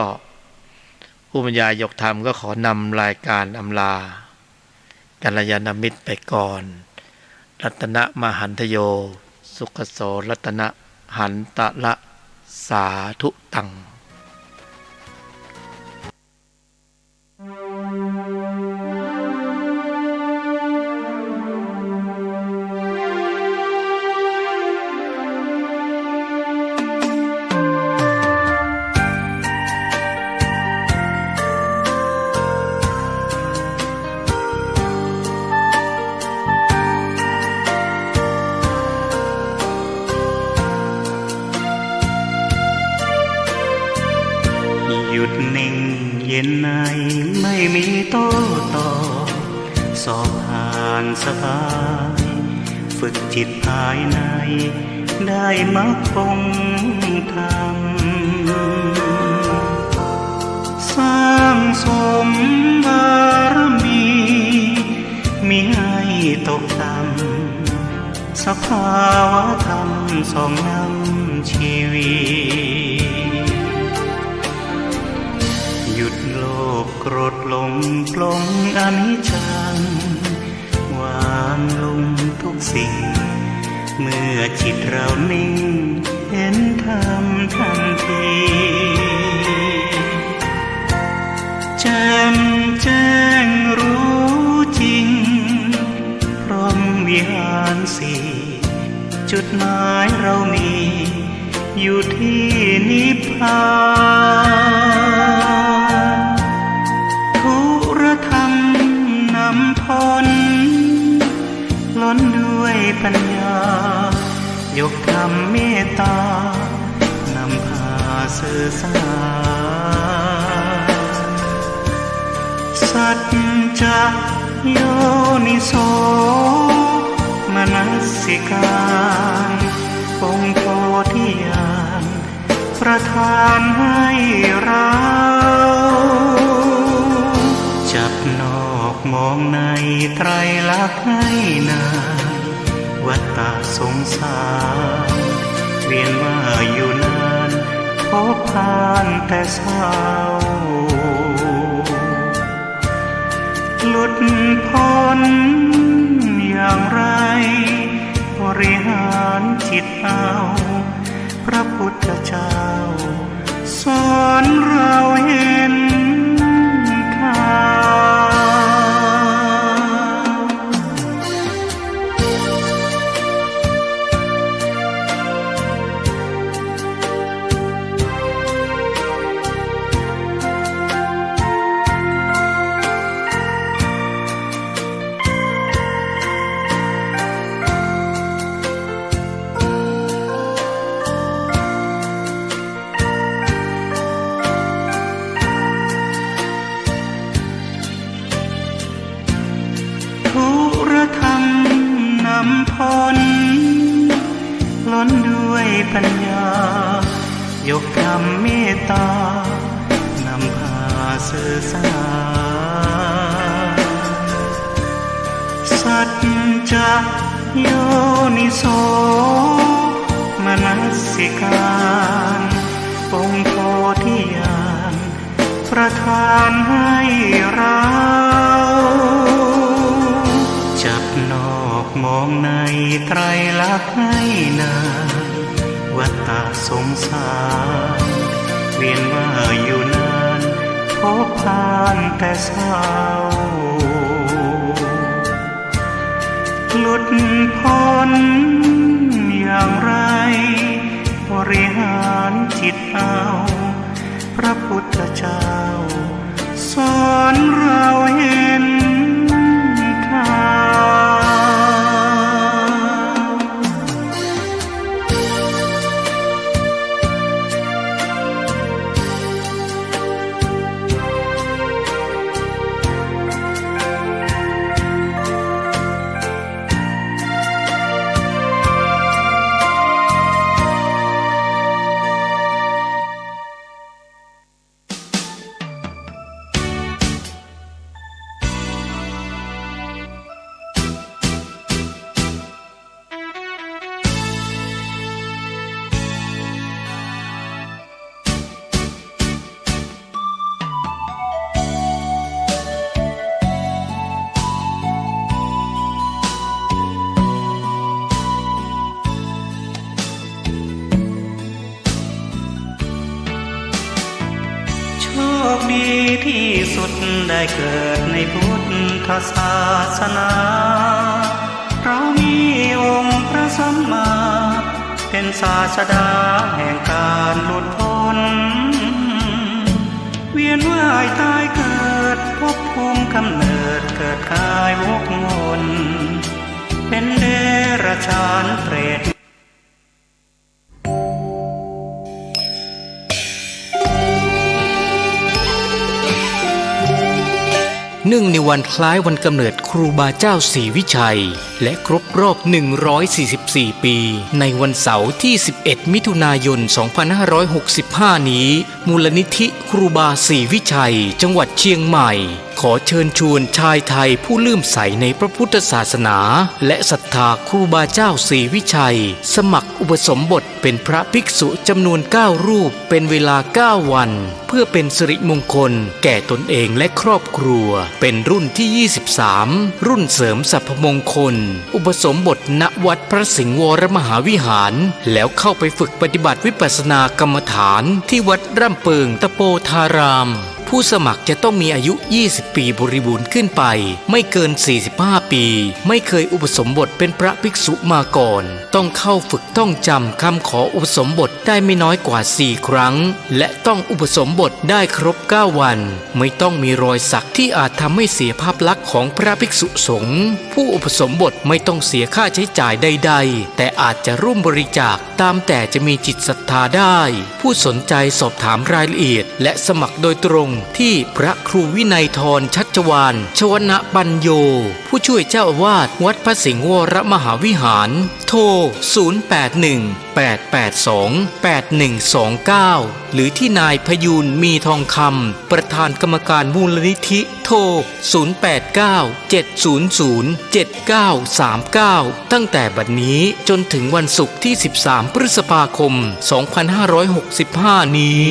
ผู้บรรยายยกธรรมก็ขอนำรายการอำลากัลยาณมิตรไปก่อนรัตนะมหันทโยสุขโสรัตนะหันตะละสาธุตังเย็นในไม่มีโต้ตอบสอบผ่านสบายฝึกจิตภายในได้มรรคผลธรรมสร้างสมบารมีมิให้ตกต่ำสภาวะธรรมส่องนำชีวิตหยุดโลภโกรธหลงปลงอนิจจังวางลงทุกสิ่งเมื่อจิตเรานิ่งเห็นธรรมทันทีแจ่มแจ้งรู้จริงพรหมวิหา สี่จุดหมายเรามีอยู่ที่นิพพานทุรธรรมนำพ้นล้นด้วยปัญญายกธรรมเมตตานำพาสื่อสารสัจจะโยนิโสมนสิการองค์โพธิญาณประทานให้เราจับนอกมองในไตรลักษณ์ให้นานวัฏฏะสงสารเวียนว่าอยู่นานพบผ่านแต่เศร้าหลุดพ้นอย่างไรบริหารจิตเอาพระพุทธเจ้าสอนเราเห็นทพ้นล้นด้วยปัญญายกธรรมเมตตานำพาสื่อสารสัจจะโยนิโสมนสิการองค์โพธิญาณประทานให้เราจับนอกมองในไตรลักษณ์ให้นานวัฏฏะสงสารเวียนว่าอยู่นานพบผ่านแต่เศร้าหลุดพ้นอย่างไรบริหารจิตเอาพระพุทธเจ้าสอนเราเห็นทางดีที่สุดได้เกิดในพุทธศาสนาเรามีองค์พระสัมมาเป็นศาสดาแห่งการหลุดพ้นเวียนว่ายตายเกิดภพภูมิกำเนิดเกิดกายวกมนเป็นเดรัจฉานเปรตเนื่องในวันคล้ายวันกำเนิดครูบาเจ้าศรีวิชัยและครบรอบ144 ปีในวันเสาร์ที่ 11 มิถุนายน 2565 นี้มูลนิธิครูบาศรีวิชัยจังหวัดเชียงใหม่ขอเชิญชวนชายไทยผู้เลื่อมใสในพระพุทธศาสนาและศรัทธาครูบาเจ้าศรีวิชัยสมัครอุปสมบทเป็นพระภิกษุจำนวน9รูปเป็นเวลา9วันเพื่อเป็นสิริมงคลแก่ตนเองและครอบครัวเป็นรุ่นที่ 23 รุ่นเสริมสรรพมงคลอุปสมบทณวัดพระสิงห์วรมหาวิหารแล้วเข้าไปฝึกปฏิบัติวิปัสสนากรรมฐานที่วัดร่ำเปิงตะโปธารามผู้สมัครจะต้องมีอายุ20 ปีบริบูรณ์ขึ้นไปไม่เกิน45 ปี ปี ไม่เคยอุปสมบทเป็นพระภิกษุมาก่อนต้องเข้าฝึกต้องจำคำขออุปสมบทได้ไม่น้อยกว่า4 ครั้งและต้องอุปสมบทได้ครบ9 วันไม่ต้องมีรอยสักที่อาจทำให้เสียภาพลักษณ์ของพระภิกษุสงฆ์ผู้อุปสมบทไม่ต้องเสียค่าใช้จ่ายใดๆแต่อาจจะร่วมบริจาคตามแต่จะมีจิตศรัทธาได้ผู้สนใจสอบถามรายละเอียดและสมัครโดยตรงที่พระครูวินัยธรชัชวาลชวนะปัญโยผู้ช่วยเจ้าอาวาสวัดพระสิงห์วรมหาวิหารโทร 0818828129 หรือที่นายพยูนมีทองคำประธานกรรมการมูลนิธิโทร 0897007939 ตั้งแต่บัดนี้จนถึงวันศุกร์ที่ 13 พฤษภาคม 2565 นี้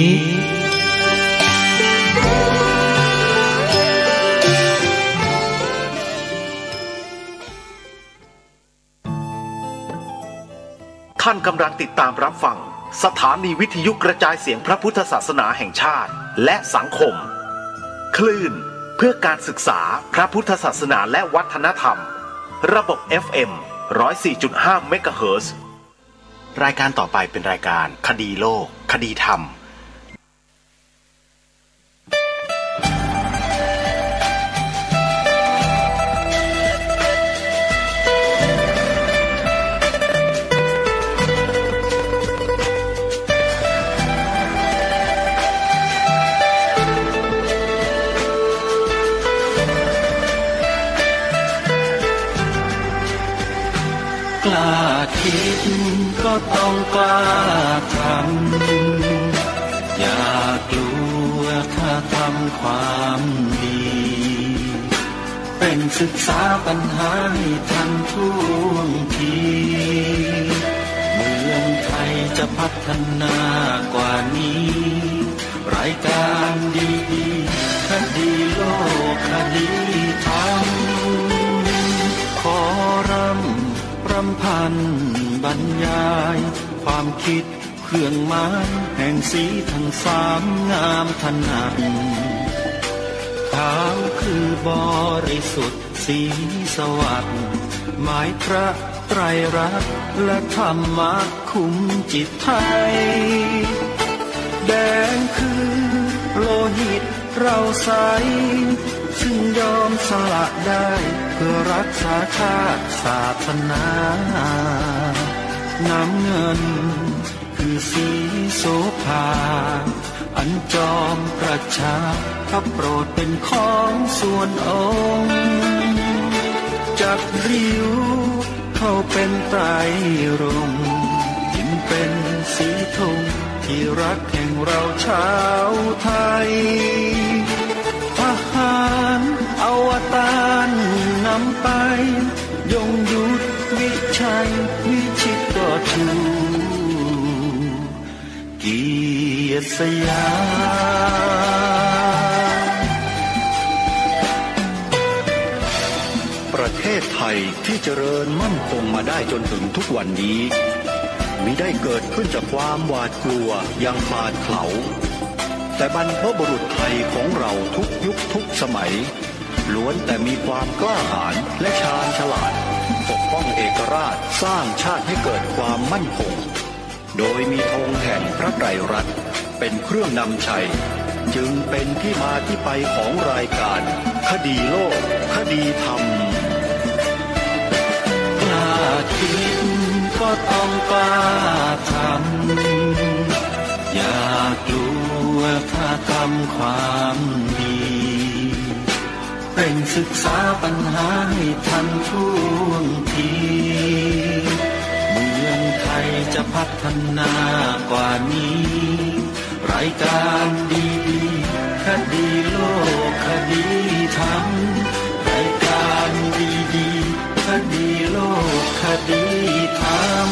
ท่านกำลังติดตามรับฟังสถานีวิทยุกระจายเสียงพระพุทธศาสนาแห่งชาติและสังคมคลื่นเพื่อการศึกษาพระพุทธศาสนาและวัฒนธรรมระบบ FM 104.5 เมกะเฮิรตซ์รายการต่อไปเป็นรายการคดีโลกคดีธรรมกล้าคิดก็ต้องกล้าทำอย่ากลัวถ้าทำความดีเป็นศึกษาปัญหาให้ทันท่วงทีเมืองไทยจะพัฒนากว่านี้รายการดีคดีโลกคดีธรรมขอรำพันบรรยายความคิดเครื่องหมายแห่งสีทั้งสามงามถนัดขาวคือบริสุทธิ์สีสวัสดิ์หมายพระไตรรัตน์และธรรมะคุ้มจิตไทยแดงคือโลหิตเราใสซึ่งยอมสละได้เพื่อรักษาชาติศาสนาน้ำเงินคือสีโสภาอันจอมประชาพระโปรดเป็นของส่วนองค์จากริ้วเข้าเป็นไตรรงค์ยิ่งเป็นสีธงที่รักแห่งเราชาวไทยทหารอวตารนำไปยงยุทธวิชัยวิชิตก็ชูเกียรติสยามประเทศไทยที่เจริญมั่นคงมาได้จนถึงทุกวันนี้มิได้เกิดขึ้นจากความหวาดกลัวอย่างบาดเขลาแต่บรรพบุรุษไทยของเราทุกยุคทุกสมัยล้วนแต่มีความกล้าหาญและชาญฉลาดปกป้องเอกราชสร้างชาติให้เกิดความมั่นคงโดยมีธงแห่งพระไตรรัตน์เป็นเครื่องนำชัยจึงเป็นที่มาที่ไปของรายการคดีโลกคดีธรรมกล้าคิดก็ต้องกล้าทำอย่ากลัวถ้าทำความดีเป็นศึกษาปัญหาให้ทันท่วงทีเมืองไทยจะพัฒนากว่านี้รายการดีคดีโลกคดีธรรมรายการดีคดีโลกคดีธรรม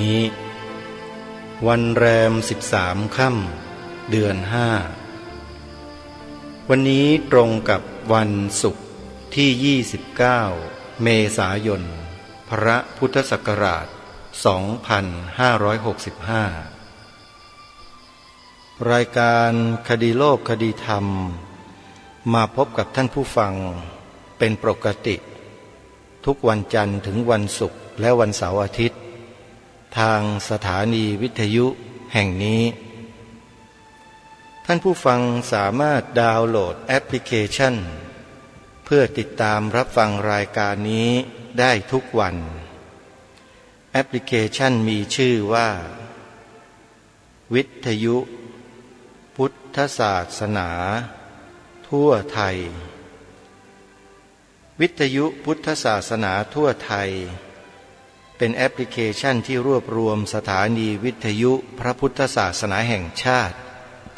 นี้วันแรม13 ค่ำเดือน5วันนี้ตรงกับวันศุกร์ที่29 เมษายนพระพุทธศักราช2565รายการคดีโลกคดีธรรมมาพบกับท่านผู้ฟังเป็นปกติทุกวันจันทร์ถึงวันศุกร์และวันเสาร์อาทิตย์ทางสถานีวิทยุแห่งนี้ท่านผู้ฟังสามารถดาวน์โหลดแอปพลิเคชันเพื่อติดตามรับฟังรายการนี้ได้ทุกวันแอปพลิเคชันมีชื่อว่าวิทยุพุทธศาสนาทั่วไทยวิทยุพุทธศาสนาทั่วไทยเป็นแอปพลิเคชันที่รวบรวมสถานีวิทยุพระพุทธศาสนาแห่งชาติ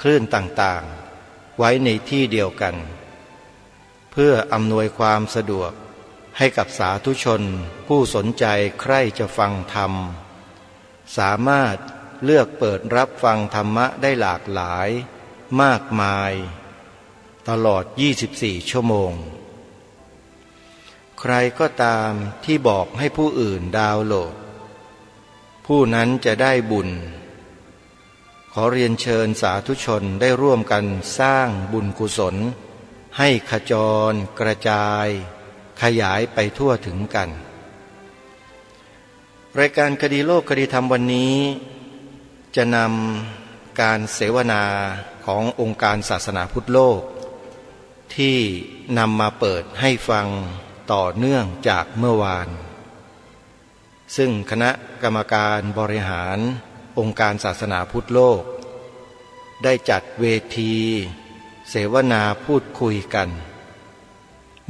คลื่นต่างๆไว้ในที่เดียวกันเพื่ออำนวยความสะดวกให้กับสาธุชนผู้สนใจใคร่จะฟังธรรมสามารถเลือกเปิดรับฟังธรรมะได้หลากหลายมากมายตลอด24 ชั่วโมงใครก็ตามที่บอกให้ผู้อื่นดาวน์โหลดผู้นั้นจะได้บุญขอเรียนเชิญสาธุชนได้ร่วมกันสร้างบุญกุศลให้ขจรกระจายขยายไปทั่วถึงกันรายการคดีโลกคดีธรรมวันนี้จะนำการเสวนาขององค์การศาสนาพุทธโลกที่นำมาเปิดให้ฟังต่อเนื่องจากเมื่อวานซึ่งคณะกรรมการบริหารองค์การศาสนาพุทธโลกได้จัดเวทีเสวนาพูดคุยกัน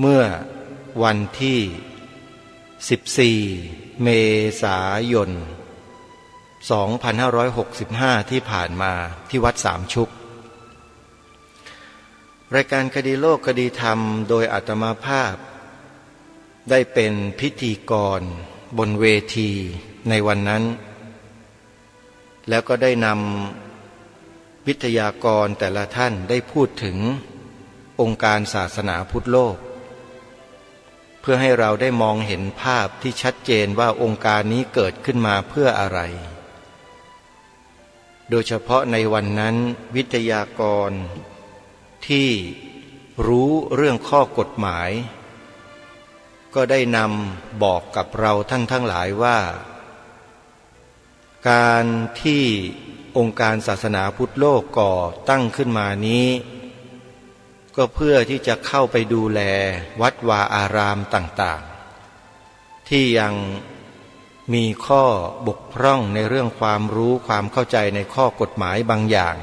เมื่อวันที่14 เมษายน 2565ที่ผ่านมาที่วัดสามชุกรายการคดีโลกคดีธรรมโดยอาตมาภาพได้เป็นพิธีกรบนเวทีในวันนั้นแล้วก็ได้นำวิทยากรแต่ละท่านได้พูดถึงองค์การศาสนาพุทธโลกเพื่อให้เราได้มองเห็นภาพที่ชัดเจนว่าองค์การนี้เกิดขึ้นมาเพื่ออะไรโดยเฉพาะในวันนั้นวิทยากรที่รู้เรื่องข้อกฎหมายก็ได้นำบอกกับเราท่านทั้งหลายว่าการที่องค์การศาสนาพุทธโลกก่อตั้งขึ้นมานี้ก็เพื่อที่จะเข้าไปดูแลวัดวาอารามต่างๆที่ยังมีข้อบกพร่องในเรื่องความรู้ความเข้าใจในข้อกฎหมายบางอย่าง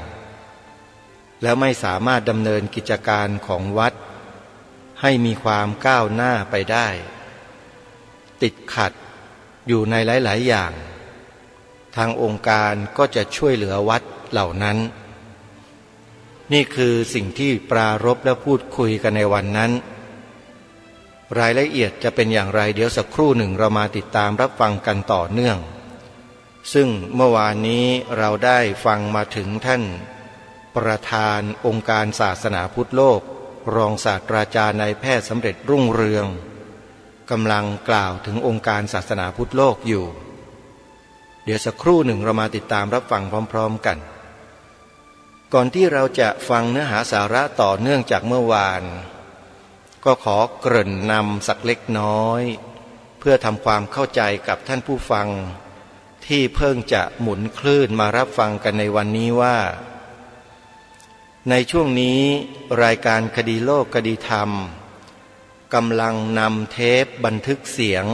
แล้วไม่สามารถดำเนินกิจการของวัดให้มีความก้าวหน้าไปได้ติดขัดอยู่ในหลายๆอย่างทางองค์การก็จะช่วยเหลือวัดเหล่านั้นนี่คือสิ่งที่ปรารภและพูดคุยกันในวันนั้นรายละเอียดจะเป็นอย่างไรเดี๋ยวสักครู่หนึ่งเรามาติดตามรับฟังกันต่อเนื่องซึ่งเมื่อวานนี้เราได้ฟังมาถึงท่านประธานองค์การศาสนาพุทธโลกรองศาสตราจารย์นายแพทย์สำเร็จรุ่งเรืองกำลังกล่าวถึงองค์การศาสนาพุทธโลกอยู่เดี๋ยวสักครู่หนึ่งเรามาติดตามรับฟังพร้อมๆกันก่อนที่เราจะฟังเนื้อหาสาระต่อเนื่องจากเมื่อวานก็ขอเกริ่นนำสักเล็กน้อยเพื่อทำความเข้าใจกับท่านผู้ฟังที่เพิ่งจะหมุนคลื่นมารับฟังกันในวันนี้ว่าในช่วงนี้รายการคดีโลกคดีธรรมกำลังนำเทปบันทึกเสียง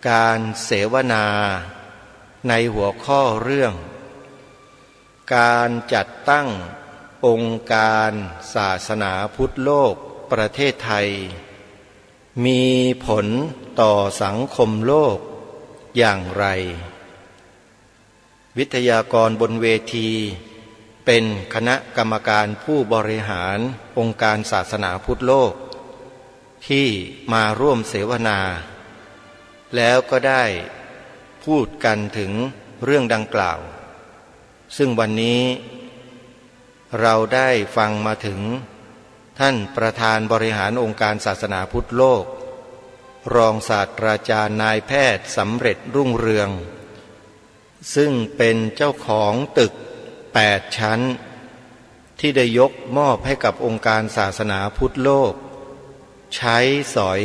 การเสวนาในหัวข้อเรื่องการจัดตั้งองค์การศาสนาพุทธโลกประเทศไทยมีผลต่อสังคมโลกอย่างไรวิทยากรบนเวทีเป็นคณะกรรมการผู้บริหารองค์การศาสนาพุทธโลกที่มาร่วมเสวนาแล้วก็ได้ พูดกันถึงเรื่องดังกล่าวซึ่งวันนี้เราได้ฟังมาถึงท่านประธานบริหารองค์การศาสนาพุทธโลกรองศาสตราจารย์นายแพทย์สำเร็จรุ่งเรืองซึ่งเป็นเจ้าของตึก8 ชั้นที่ได้ยกมอบให้กับองค์การศาสนาพุทธโลกใช้สอย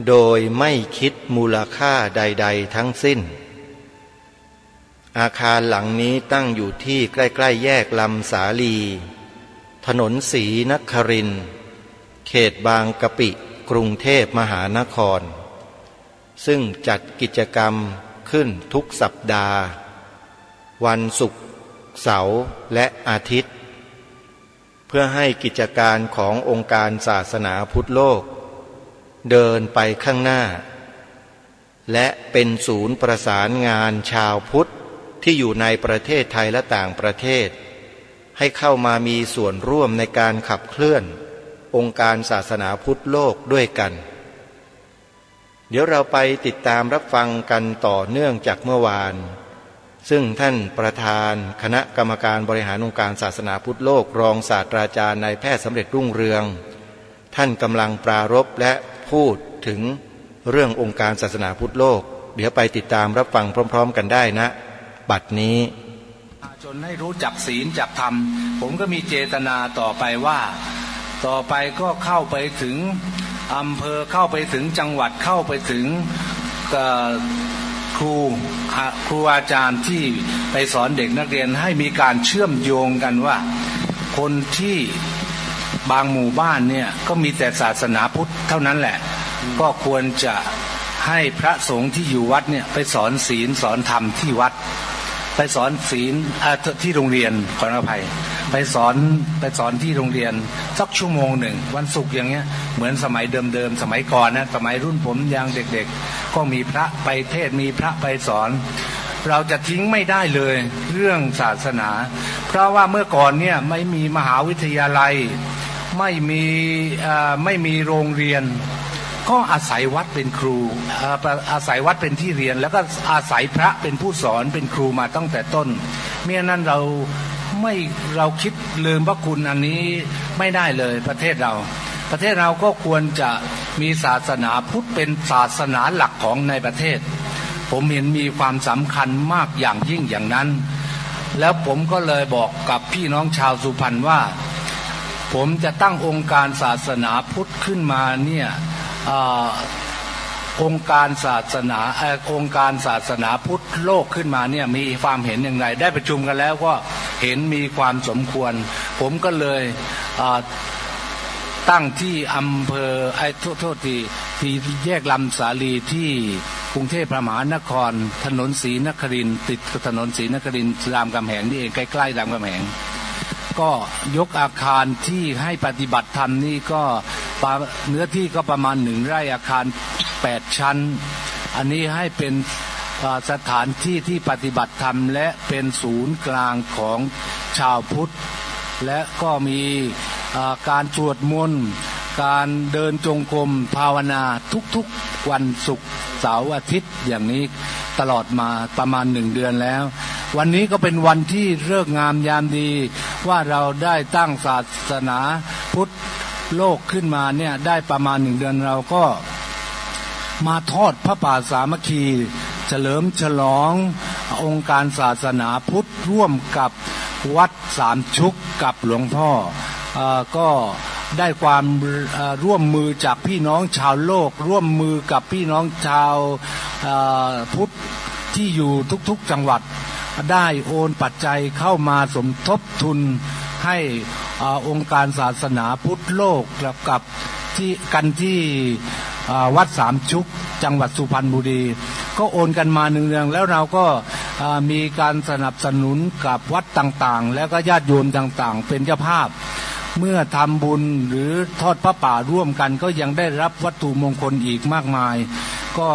โดยไม่คิดมูลค่าใดๆทั้งสิ้นอาคารหลังนี้ตั้งอยู่ที่ใกล้ๆแยกลำสาลีถนนศรีนครินทร์เขตบางกะปิกรุงเทพมหานครซึ่งจัดกิจกรรมขึ้นทุกสัปดาห์วันศุกร์เสาร์และอาทิตย์เพื่อให้กิจการขององค์การศาสนาพุทธโลกเดินไปข้างหน้าและเป็นศูนย์ประสานงานชาวพุทธที่อยู่ในประเทศไทยและต่างประเทศให้เข้ามามีส่วนร่วมในการขับเคลื่อนองค์การศาสนาพุทธโลกด้วยกันเดี๋ยวเราไปติดตามรับฟังกันต่อเนื่องจากเมื่อวานซึ่งท่านประธานคณะกรรมการบริหารองค์การศาสนาพุทธโลกรองศาสตราจารย์นายแพทย์สำเร็จรุ่งเรืองท่านกำลังปรารภและพูดถึงเรื่ององค์การศาสนาพุทธโลกเดี๋ยวไปติดตามรับฟังพร้อมๆกันได้นะบัดนี้จนให้รู้จักศีลจักธรรมผมก็มีเจตนาต่อไปว่าต่อไปก็เข้าไปถึงอำเภอเข้าไปถึงจังหวัดเข้าไปถึงครูอาจารย์ที่ไปสอนเด็กนักเรียนให้มีการเชื่อมโยงกันว่าคนที่บางหมู่บ้านเนี่ยก็มีแต่ศาสนาพุทธเท่านั้นแหละก็ควรจะให้พระสงฆ์ที่อยู่วัดเนี่ยไปสอนศีลสอนธรรมที่วัดไปสอนศีลที่โรงเรียนขออภัยไปสอนที่โรงเรียนสักชั่วโมงหนึ่งวันศุกร์อย่างเงี้ยเหมือนสมัยเดิมสมัยก่อนนะสมัยรุ่นผมยังเด็กๆก็มีพระไปเทศมีพระไปสอนเราจะทิ้งไม่ได้เลยเรื่องศาสนาเพราะว่าเมื่อก่อนเนี่ยไม่มีมหาวิทยาลัยไม่มีโรงเรียนก็อาศัยวัดเป็นครูอาศัยวัดเป็นที่เรียนแล้วก็อาศัยพระเป็นผู้สอนเป็นครูมาตั้งแต่ต้นเมื่อนั้นเราคิดลืมพระคุณอันนี้ไม่ได้เลยประเทศเราก็ควรจะมีศาสนาพุทธเป็นศาสนาหลักของในประเทศผมเห็นมีความสำคัญมากอย่างยิ่งอย่างนั้นแล้วผมก็เลยบอกกับพี่น้องชาวสุพรรณว่าผมจะตั้งองค์การศาสนาพุทธขึ้นมาเนี่ยองค์การศาสนาพุทธโลกขึ้นมาเนี่ยมีความเห็นอย่างไรได้ประชุมกันแล้วก็เห็นมีความสมควรผมก็เลยตั้งที่อำเภอที่แยกลำสาลีที่กรุงเทพมหานครถนนศรีนครินทร์ติดถนนศรีนครินทร์รามคำแหงนี่เองใกล้ๆรามคำแหงก็ยกอาคารที่ให้ปฏิบัติธรรมนี่ก็เนื้อที่ก็ประมาณ1 ไร่อาคาร8 ชั้นอันนี้ให้เป็นสถานที่ที่ปฏิบัติธรรมและเป็นศูนย์กลางของชาวพุทธและก็มีการสวดมนต์การเดินจงกรมภาวนาทุกๆวันศุกร์เสาร์อาทิตย์อย่างนี้ตลอดมาประมาณ1 เดือนแล้ววันนี้ก็เป็นวันที่ฤกษ์งามยามดีว่าเราได้ตั้งศาสนาพุทธโลกขึ้นมาเนี่ยได้ประมาณ1 เดือนเราก็มาทอดพระป่าสามัคคีเฉลิมฉลององค์การศาสนาพุทธร่วมกับวัดสามชุกกับหลวงพ่อก็ได้ความร่วมมือจากพี่น้องชาวโลกร่วมมือกับพี่น้องชาวพุทธที่อยู่ทุกๆจังหวัดได้โอนปัจจัยเข้ามาสมทบทุนให้องค์การศาสนาพุทธโลกกับที่วัดสามชุกจังหวัดสุพรรณบุรีก็โอนกันมา1 เดือนแล้วเราก็มีการสนับสนุนกับวัดต่างๆแล้วก็ญาติโยมต่างๆเป็นเจ้าภาพเมื่อทำบุญหรือทอดพระป่าร่วมกันก็ยังได้รับวัตถุมงคลอีกมากมายก็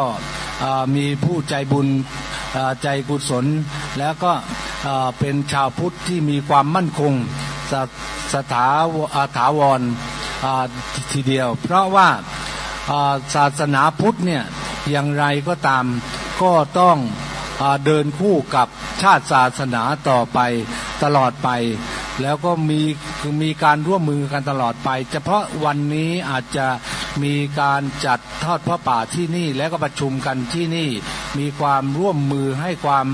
มีผู้ใจบุญใจกุศลแล้วก็เป็นชาวพุทธที่มีความมั่นคงถาวรทีเดียวเพราะว่าศาสนาพุทธเนี่ยอย่างไรก็ตาม ก็ต้องเดินคู่กับชาติศาสนาต่อไปตลอดไปแล้วก็มีการร่วมมือกันตลอดไปเฉพาะวันนี้อาจจะมีการจัดทอดพระป่าที่นี่แล้วก็ประชุมกันที่นี่มีความร่วมมือให้ความ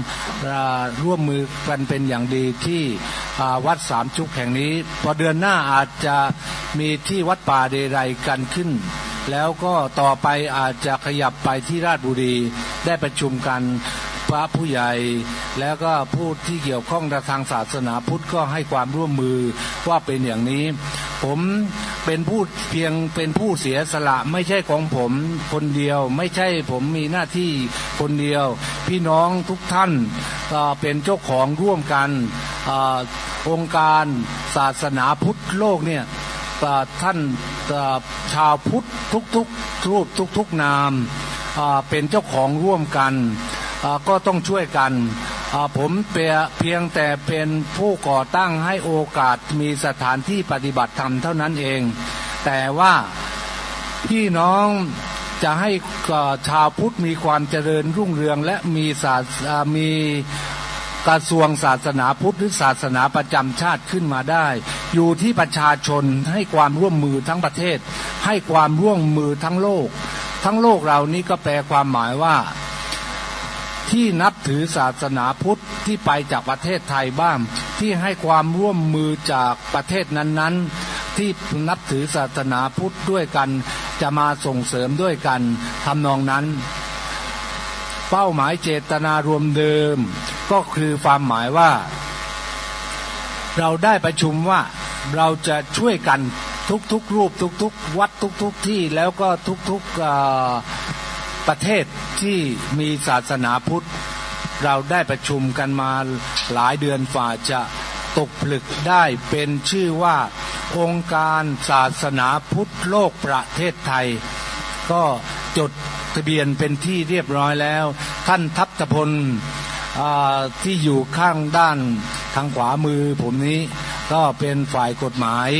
ร่วมมือกันเป็นอย่างดีที่วัดสามชุกแห่งนี้พอเดือนหน้าอาจจะมีที่วัดป่าเดรัยกันขึ้นแล้วก็ต่อไปอาจจะขยับไปที่ราชบุรีได้ประชุมกันพระผู้ใหญ่แล้วก็ผู้ที่เกี่ยวข้องทางศาสนาพุทธก็ให้ความร่วมมือว่าเป็นอย่างนี้ผมเป็นผู้เพียงเป็นผู้เสียสละไม่ใช่ของผมคนเดียวไม่ใช่ผมมีหน้าที่คนเดียวพี่น้องทุกท่านเป็นเจ้าของร่วมกันองค์การศาสนาพุทธโลกเนี่ยท่านชาวพุทธทุกรูปทุกนามเป็นเจ้าของร่วมกันก็ต้องช่วยกันผมเพียงแต่เป็นผู้ก่อตั้งให้โอกาสมีสถานที่ปฏิบัติธรรมเท่านั้นเองแต่ว่าพี่น้องจะให้ชาวพุทธมีความเจริญรุ่งเรืองและมีกระทรวงศาสนาพุทธหรือศาสนาประจำชาติขึ้นมาได้อยู่ที่ประชาชนให้ความร่วมมือทั้งประเทศให้ความร่วมมือทั้งโลกเรานี้ก็แปลความหมายว่าที่นับถือศาสนาพุทธที่ไปจากประเทศไทยบ้างที่ให้ความร่วมมือจากประเทศนั้นๆที่นับถือศาสนาพุทธด้วยกันจะมาส่งเสริมด้วยกันทำนองนั้นเป้าหมายเจตนารวมเดิมก็คือความหมายว่าเราได้ประชุมว่าเราจะช่วยกันทุกรูปทุกวัดทุกที่แล้วก็ทุกประเทศที่มีศาสนาพุทธเราได้ประชุมกันมาหลายเดือนฝ่าจะตกผลึกได้เป็นชื่อว่าองค์การศาสนาพุทธโลกประเทศไทยก็จดทะเบียนเป็นที่เรียบร้อยแล้วท่านทัพพลที่อยู่ข้างด้านทางขวามือผมนี้ก็เป็นฝ่ายกฎหมาย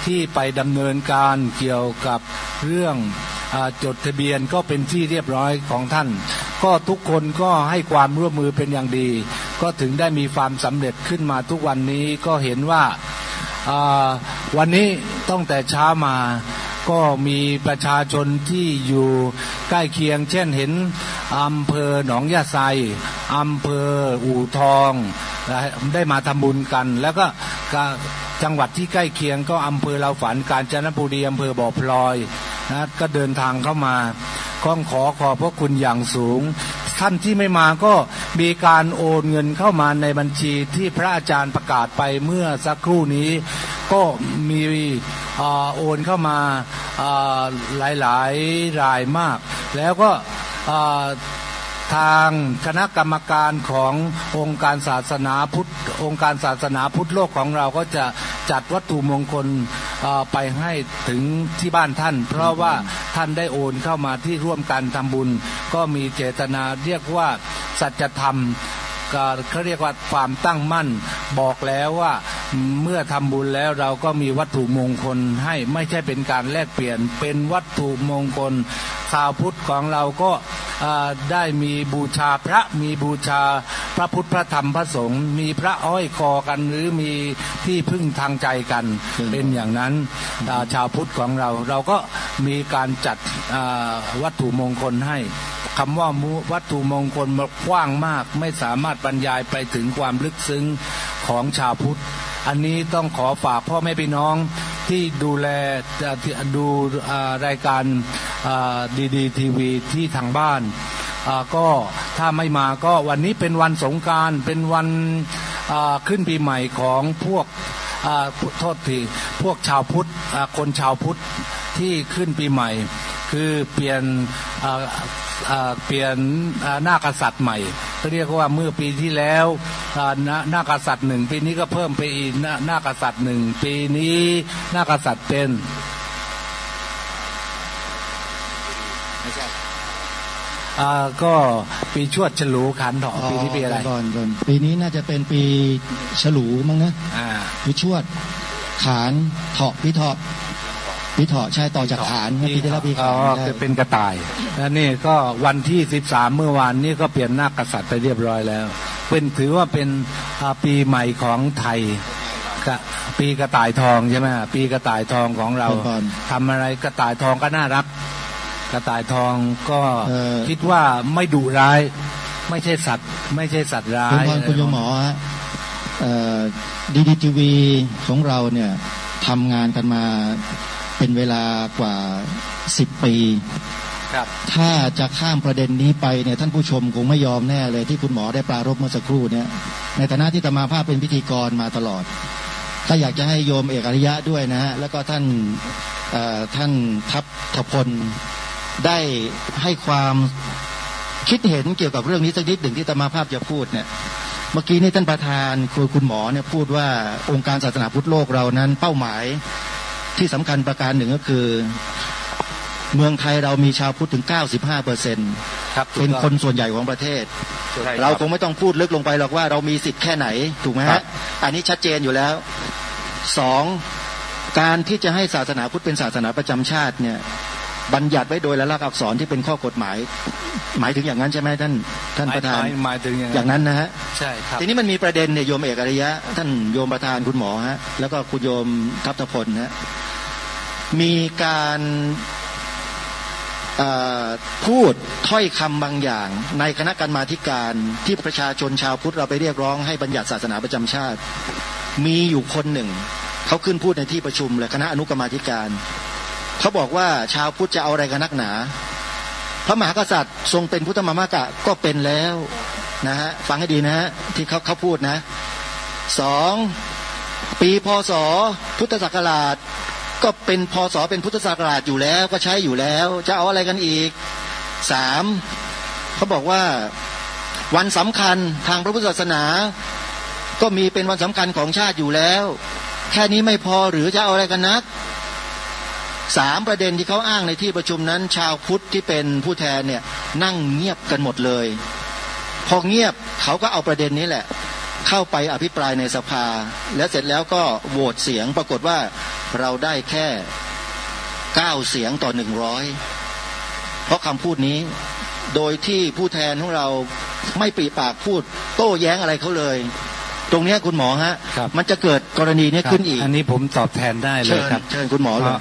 ที่ไปดำเนินการเกี่ยวกับเรื่องจดทะเบียนก็เป็นที่เรียบร้อยของท่านก็ทุกคนก็ให้ความร่วมมือเป็นอย่างดีก็ถึงได้มีความสำเร็จขึ้นมาทุกวันนี้ก็เห็นว่าวันนี้ตั้งแต่เช้ามาก็มีประชาชนที่อยู่ใกล้เคียงเช่นเห็นอำเภอหนองยาไซอำเภออู่ทองได้มาทำบุญกันแล้วก็จังหวัดที่ใกล้เคียงก็อำเภอลาวฝันกาญจนบุรีอำเภอบ่อพลอยนะก็เดินทางเข้ามาขอพระคุณอย่างสูงท่านที่ไม่มาก็มีการโอนเงินเข้ามาในบัญชีที่พระอาจารย์ประกาศไปเมื่อสักครู่นี้ก็มีโอนเข้ามาหลายรายมากแล้วก็ทางคณะกรรมการขององค์การศาสนาพุทธโลกของเราก็จะจัดวัตถุมงคลไปให้ถึงที่บ้านท่านเพราะว่าท่านได้โอนเข้ามาที่ร่วมกันทำบุญก็มีเจตนาเรียกว่าสัจธรรมเขาเรียกว่าความตั้งมั่นบอกแล้วว่าเมื่อทำบุญแล้วเราก็มีวัตถุมงคลให้ไม่ใช่เป็นการแลกเปลี่ยนเป็นวัตถุมงคลชาวพุทธของเราก็ได้มีบูชาพระมีบูชาพระพุทธพระธรรมพระสงฆ์มีพระอ้อยคอกันหรือมีที่พึ่งทางใจกันเป็นอย่างนั้นชาวพุทธของเราก็มีการจัดวัตถุมงคลให้คำว่าวัตถุมงคลมันกว้างมากไม่สามารถบรรยายไปถึงความลึกซึ้งของชาวพุทธอันนี้ต้องขอฝากพ่อแม่พี่น้องที่ดูแลดูรายการดีทีวีที่ทางบ้านก็ถ้าไม่มาก็วันนี้เป็นวันสงกรานต์เป็นวันขึ้นปีใหม่ของพวกพวกชาวพุทธคนชาวพุทธที่ขึ้นปีใหม่คือเปลี่ยนหน้ากษัตริย์ใหม่เขาเรียกว่าเมื่อปีที่แล้วหน้ากษัตริย์หนึ่งปีนี้ก็เพิ่มไปอีกหน้ากษัตริย์หนึ่งปีนี้หน้ากษัตริย์เป็นก็ปีชวดฉลูขันเถาะปีนี้ปีอะไรปีนี้น่าจะเป็นปีฉลูมั้งนะปีชวดขานเถาะปีเถาะ ปีเถาะใช่ต่อจากขานปีที่แล้วปีขานเป็นกระต่ายแล้วนี่ก็วันที่13เมื่อวานนี้ก็เปลี่ยนนาคกษัตริย์ไปเรียบร้อยแล้วเป็นถือว่าเป็นปีใหม่ของไทยปีกระต่ายทองใช่ไหมปีกระต่ายทองของเราทำอะไรกระต่ายทองก็น่ารักกระต่ายทองก็คิดว่าไม่ดุร้ายไม่ใช่สัตว์ร้ายคุณโยมหมอฮะDDTV ของเราเนี่ยทำงานกันมาเป็นเวลากว่า10 ปีถ้าจะข้ามประเด็นนี้ไปเนี่ยท่านผู้ชมคงไม่ยอมแน่เลยที่คุณหมอได้ปรารภเมื่อสักครู่เนี่ยในฐานะที่อาตมาภาพเป็นพิธีกรมาตลอดถ้าอยากจะให้โยมเอกอริยะด้วยนะฮะแล้วก็ท่านทัพทพลได้ให้ความคิดเห็นเกี่ยวกับเรื่องนี้สักนิดหนึ่งที่อาตมาภาพจะพูดเนี่ยเมื่อกี้นี้ท่านประธานคุณหมอเนี่ยพูดว่าองค์การศาสนาพุทธโลกเรานั้นเป้าหมายที่สำคัญประการหนึ่งก็คือเมืองไทยเรามีชาวพุทธถึง 95% เป็นคนส่วนใหญ่ของประเทศเราคงไม่ต้องพูดลึกลงไปหรอกว่าเรามีสิทธิ์แค่ไหนถูกไหมฮะอันนี้ชัดเจนอยู่แล้ว2การที่จะให้ศาสนาพุทธเป็นศาสนาประจำชาติเนี่ยบัญญัติไว้โดยลายลักษณ์อักษรที่เป็นข้อกฎหมายหมายถึงอย่างนั้นใช่ไหมท่านประธานหมายถึงอย่างนั้นนะฮะใช่ครับทีนี้มันมีประเด็นเนี่ยโยมเอกอริยะท่านโยมประธานคุณหมอฮะแล้วก็คุณโยมทัพทพลฮะมีการพูดถ้อยคำบางอย่างในคณะกรรมาธิการที่ประชาชนชาวพุทธเราไปเรียกร้องให้บัญญัติศาสนาประจำชาติมีอยู่คนหนึ่งเขาขึ้นพูดในที่ประชุมเลยคณะอนุกรรมาธิการเขาบอกว่าชาวพุทธจะเอาอะไรกันนักหนาพระมหากษัตริย์ทรงเป็นพุทธมามากะก็เป็นแล้วนะฮะฟังให้ดีนะฮะที่เขาพูดนะ2ปีพศพุทธศักราชก็เป็นพศเป็นพุทธศักราชอยู่แล้วก็ใช้อยู่แล้วจะเอาอะไรกันอีก3เขาบอกว่าวันสำคัญทางพระพุทธศาสนาก็มีเป็นวันสำคัญของชาติอยู่แล้วแค่นี้ไม่พอหรือจะเอาอะไรกันนัก3ประเด็นที่เขาอ้างในที่ประชุมนั้นชาวพุทธที่เป็นผู้แทนเนี่ยนั่งเงียบกันหมดเลยพอเงียบเขาก็เอาประเด็นนี้แหละเข้าไปอภิปรายในสภาและเสร็จแล้วก็โหวตเสียงปรากฏว่าเราได้แค่9เสียงต่อ100เพราะคำพูดนี้โดยที่ผู้แทนของเราไม่ปริปากพูดโต้แย้งอะไรเขาเลยตรงนี้คุณหมอฮะมันจะเกิดกรณีนี้ขึ้นอีกอันนี้ผมตอบแทนได้เลยครับเชิญคุณหมอเลย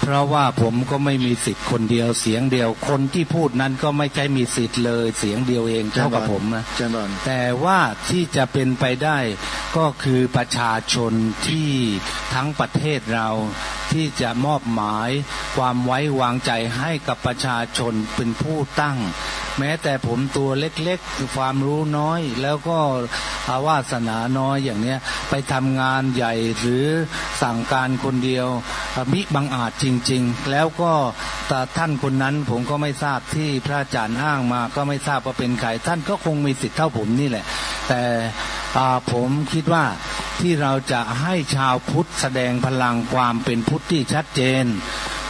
เพราะว่าผมก็ไม่มีสิทธิ์คนเดียวเสียงเดียวคนที่พูดนั้นก็ไม่ใช่มีสิทธิ์เลยเสียงเดียวเองเท่ากับผมนะแต่ว่าที่จะเป็นไปได้ก็คือประชาชนที่ทั้งประเทศเราที่จะมอบหมายความไว้วางใจให้กับประชาชนเป็นผู้ตั้งแม้แต่ผมตัวเล็กๆความรู้น้อยแล้วก็วาสนาน้อยอย่างเนี้ยไปทำงานใหญ่หรือสั่งการคนเดียวมิบังอาจจริงๆแล้วก็แต่ท่านคนนั้นผมก็ไม่ทราบที่พระอาจารย์อ้างมาก็ไม่ทราบว่าเป็นใครท่านก็คงมีสิทธิ์เท่าผมนี่แหละแต่ผมคิดว่าที่เราจะให้ชาวพุทธแสดงพลังความเป็นพุทธที่ชัดเจน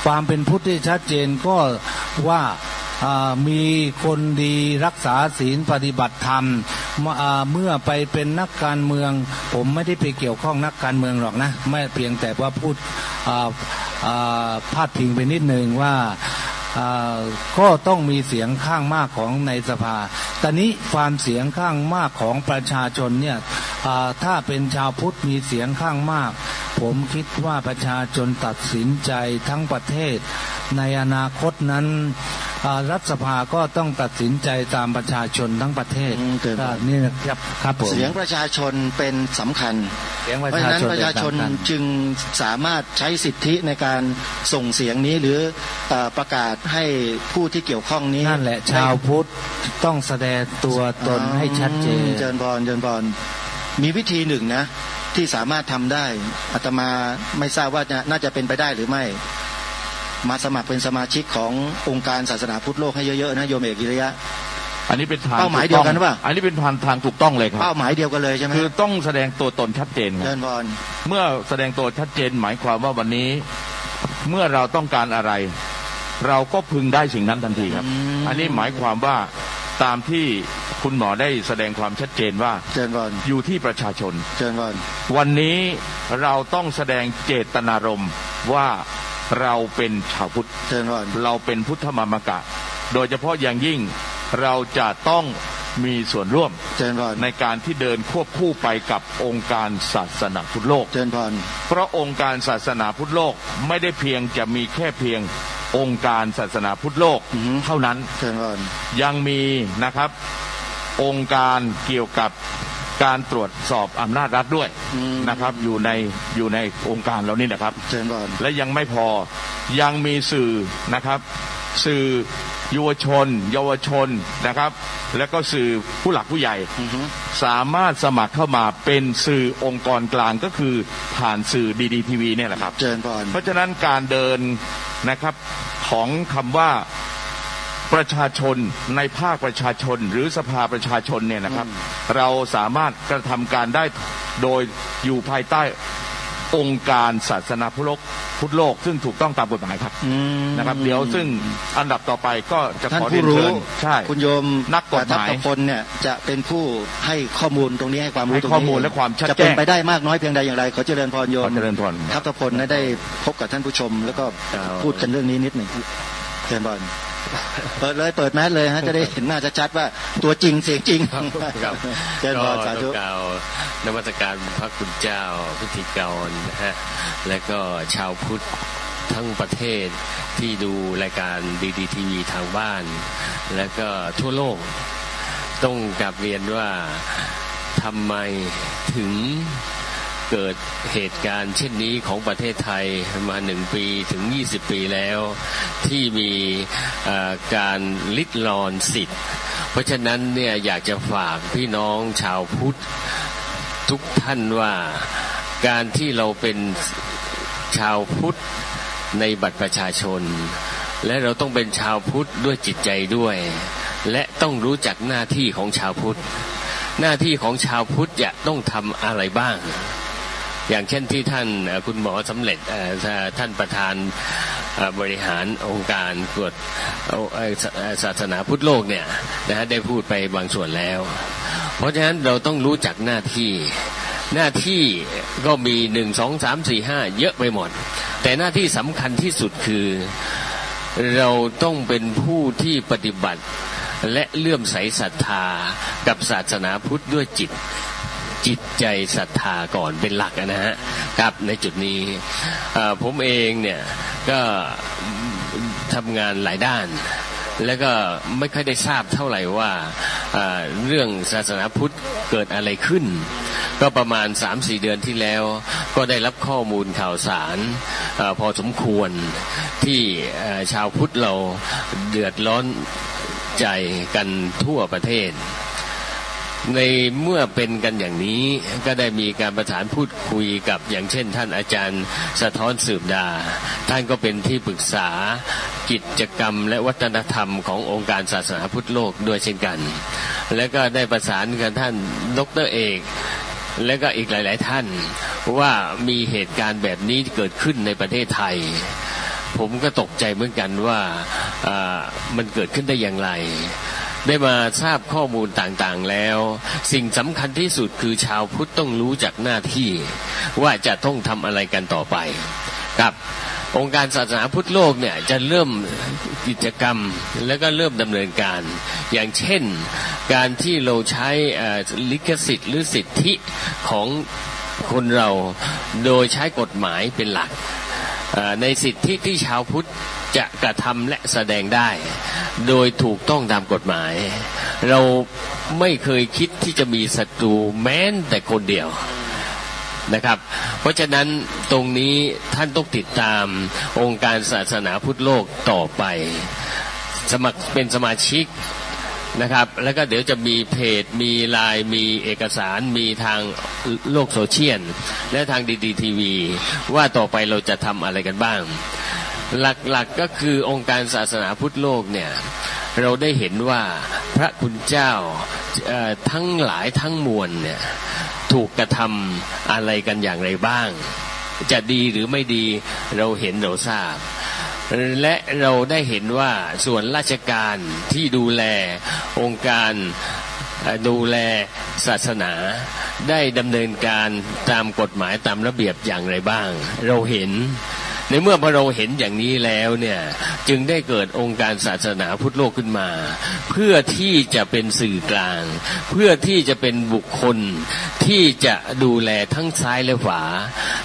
ความเป็นพุทธที่ชัดเจนก็ว่ามีคนดีรักษาศีลปฏิบัติธรรมเมื่อไปเป็นนักการเมืองผมไม่ได้ไปเกี่ยวข้องนักการเมืองหรอกนะไม่เพียงแต่ว่าพูดพาดพิงไปนิดนึงว่าก็ต้องมีเสียงข้างมากของในสภาตอนนี้ความเสียงข้างมากของประชาชนเนี่ยถ้าเป็นชาวพุทธมีเสียงข้างมากผมคิดว่าประชาชนตัดสินใจทั้งประเทศในอนาคตนั้นรัฐสภาก็ต้องตัดสินใจตามประชาชนทั้งประเทศนี่ครับผมเสียงประชาชนเป็นสำคัญเพราะฉะนั้นประชาชนจึงสามารถใช้สิทธิในการส่งเสียงนี้หรือประกาศให้ผู้ที่เกี่ยวข้องนี้นั่นแหละชาวพุทธต้องแสดงตัวตนให้ชัดเจนเจริญพรมีวิธีหนึ่งนะที่สามารถทำได้อาตมาไม่ทราบว่าน่าจะเป็นไปได้หรือไม่มาสมัครเป็นสมาชิกขององค์การศาสนาพุทธโลกให้เยอะๆนะโยมเอกกิริยะอันนี้เป็นทางเป้าหมายเดียวกันป่ะอันนี้เป็นทางถูกต้องเลยครับเป้าหมายเดียวกันเลยใช่ไหมคือต้องแสดงตัวตนชัดเจนครับเมื่อแสดงตัวชัดเจนหมายความว่าวันนี้เมื่อเราต้องการอะไรเราก็พึงได้สิ่งนั้นทันทีครับอันนี้หมายความว่าตามที่คุณหมอได้แสดงความชัดเจนว่าอยู่ที่ประชาชนวันนี้เราต้องแสดงเจตนารมณ์ว่า เราเป็นชาวพุทธเราเป็นพุทธมามกะโดยเฉพาะอย่างยิ่งเราจะต้องมีส่วนร่วมในการที่เดินควบคู่ไปกับองค์การศาสนาพุทธโลกเพราะองค์การศาสนาพุทธโลกไม่ได้เพียงจะมีแค่เพียงองค์การศาสนาพุทธโลกเท่านั้นยังมีนะครับองค์การเกี่ยวกับการตรวจสอบอำนาจรัฐด้วยนะครับอยู่ในองค์การเรานี่นะครับและยังไม่พอยังมีสื่อนะครับสื่อเยาวชนนะครับแล้วก็สื่อผู้หลักผู้ใหญ่สามารถสมัครเข้ามาเป็นสื่อองค์กรกลางก็คือผ่านสื่อดีทีวีเนี่ยแหละครับเพราะฉะนั้นการเดินนะครับของคำว่าประชาชนในภาคประชาชนหรือสภาประชาชนเนี่ยนะครับเราสามารถกระทำการได้โดยอยู่ภายใต้องค์การศาสนาพุทธโลกซึ่งถูกต้องตามกฎหมายครับนะครับเดี๋ยวซึ่งอันดับต่อไปก็จะขอเรียนเชิญใช่คุณโยมนักกฎหมายทัพพลเนี่ยจะเป็นผู้ให้ข้อมูลตรงนี้ให้ความรู้ตรงนี้ข้อมูลและความชัดแจ้งจะเป็นไปได้มากน้อยเพียงใดอย่างไรขอเจริญพรโยมเจริญพรทัพพลได้พบกับท่านผู้ชมแล้วก็พูดกันเรื่องนี้นิดหนึ่งเจริญพรเปิดแมสเลยฮะจะได้เห็นหน้าชัดๆว่าตัวจริงเสียงจริงครับก็ต้องกล่าวนมัสการพระคุณเจ้าพิธีกรนะฮะและก็ชาวพุทธทั้งประเทศที่ดูรายการดีทีวีทางบ้านและก็ทั่วโลกต้องกลับเรียนว่าทำไมถึงเกิดเหตุการณ์เช่นนี้ของประเทศไทยมา1 ปีถึง20 ปีแล้วที่มีการลิดรอนสิทธิ์เพราะฉะนั้นเนี่ยอยากจะฝากพี่น้องชาวพุทธทุกท่านว่าการที่เราเป็นชาวพุทธในบัตรประชาชนและเราต้องเป็นชาวพุทธด้วยจิตใจด้วยและต้องรู้จักหน้าที่ของชาวพุทธหน้าที่ของชาวพุทธจะต้องทำอะไรบ้างอย่างเช่นที่ท่านคุณหมอสำเร็จท่านประธานบริหารองค์การกฎศาสนาพุทธโลกเนี่ยนะฮะได้พูดไปบางส่วนแล้วเพราะฉะนั้นเราต้องรู้จักหน้าที่ก็มี1 2 3 4 5เยอะไปหมดแต่หน้าที่สำคัญที่สุดคือเราต้องเป็นผู้ที่ปฏิบัติและเลื่อมใสศรัทธากับศาสนาพุทธด้วยจิตใจศรัทธาก่อนเป็นหลักนะฮะครับในจุดนี้ผมเองเนี่ยก็ทำงานหลายด้านแล้วก็ไม่ค่อยได้ทราบเท่าไหร่ว่าเรื่องศาสนาพุทธเกิดอะไรขึ้นก็ประมาณ 3-4 เดือนที่แล้วก็ได้รับข้อมูลข่าวสารพอสมควรที่ชาวพุทธเราเดือดร้อนใจกันทั่วประเทศในเมื่อเป็นกันอย่างนี้ก็ได้มีการประสานพูดคุยกับอย่างเช่นท่านอาจารย์สะท้อนสืบดาท่านก็เป็นที่ปรึกษากิจกรรมและวัฒนธรรมขององค์การศาสนาพุทธโลกด้วยเช่นกันและก็ได้ประสานกับท่านดร.เอกและก็อีกหลายๆท่านว่ามีเหตุการณ์แบบนี้เกิดขึ้นในประเทศไทยผมก็ตกใจเหมือนกันว่ามันเกิดขึ้นได้อย่างไรได้มาทราบข้อมูลต่างๆแล้วสิ่งสำคัญที่สุดคือชาวพุทธต้องรู้จักหน้าที่ว่าจะต้องทำอะไรกันต่อไปครับองค์การศาสนาพุทธโลกเนี่ยจะเริ่มกิจกรรมแล้วก็เริ่มดำเนินการอย่างเช่นการที่เราใช้ลิขสิทธิ์หรือสิทธิของคนเราโดยใช้กฎหมายเป็นหลักในสิทธิที่ชาวพุทธจะกระทำและแสดงได้โดยถูกต้องตามกฎหมายเราไม่เคยคิดที่จะมีศัตรูแม้แต่คนเดียวนะครับเพราะฉะนั้นตรงนี้ท่านต้องติดตามองค์การศาสนาพุทธโลกต่อไปสมัครเป็นสมาชิกนะครับแล้วก็เดี๋ยวจะมีเพจมีไลน์มีเอกสารมีทางโลกโซเชียลและทางดีทีวีว่าต่อไปเราจะทำอะไรกันบ้างหลักๆก็คือองค์การศาสนาพุทธโลกเนี่ยเราได้เห็นว่าพระคุณเจ้าทั้งหลายทั้งมวลเนี่ยถูกกระทำอะไรกันอย่างไรบ้างจะดีหรือไม่ดีเราเห็นเราทราบและเราได้เห็นว่าส่วนราชการที่ดูแลองค์การดูแลศาสนาได้ดำเนินการตามกฎหมายตามระเบียบอย่างไรบ้างเราเห็น ในเมื่อพอเราเห็นอย่างนี้แล้วเนี่ยจึงได้เกิดองค์การศาสนาพุทธโลกขึ้นมาเพื่อที่จะเป็นสื่อกลางเพื่อที่จะเป็นบุคคลที่จะดูแลทั้งซ้ายและขวา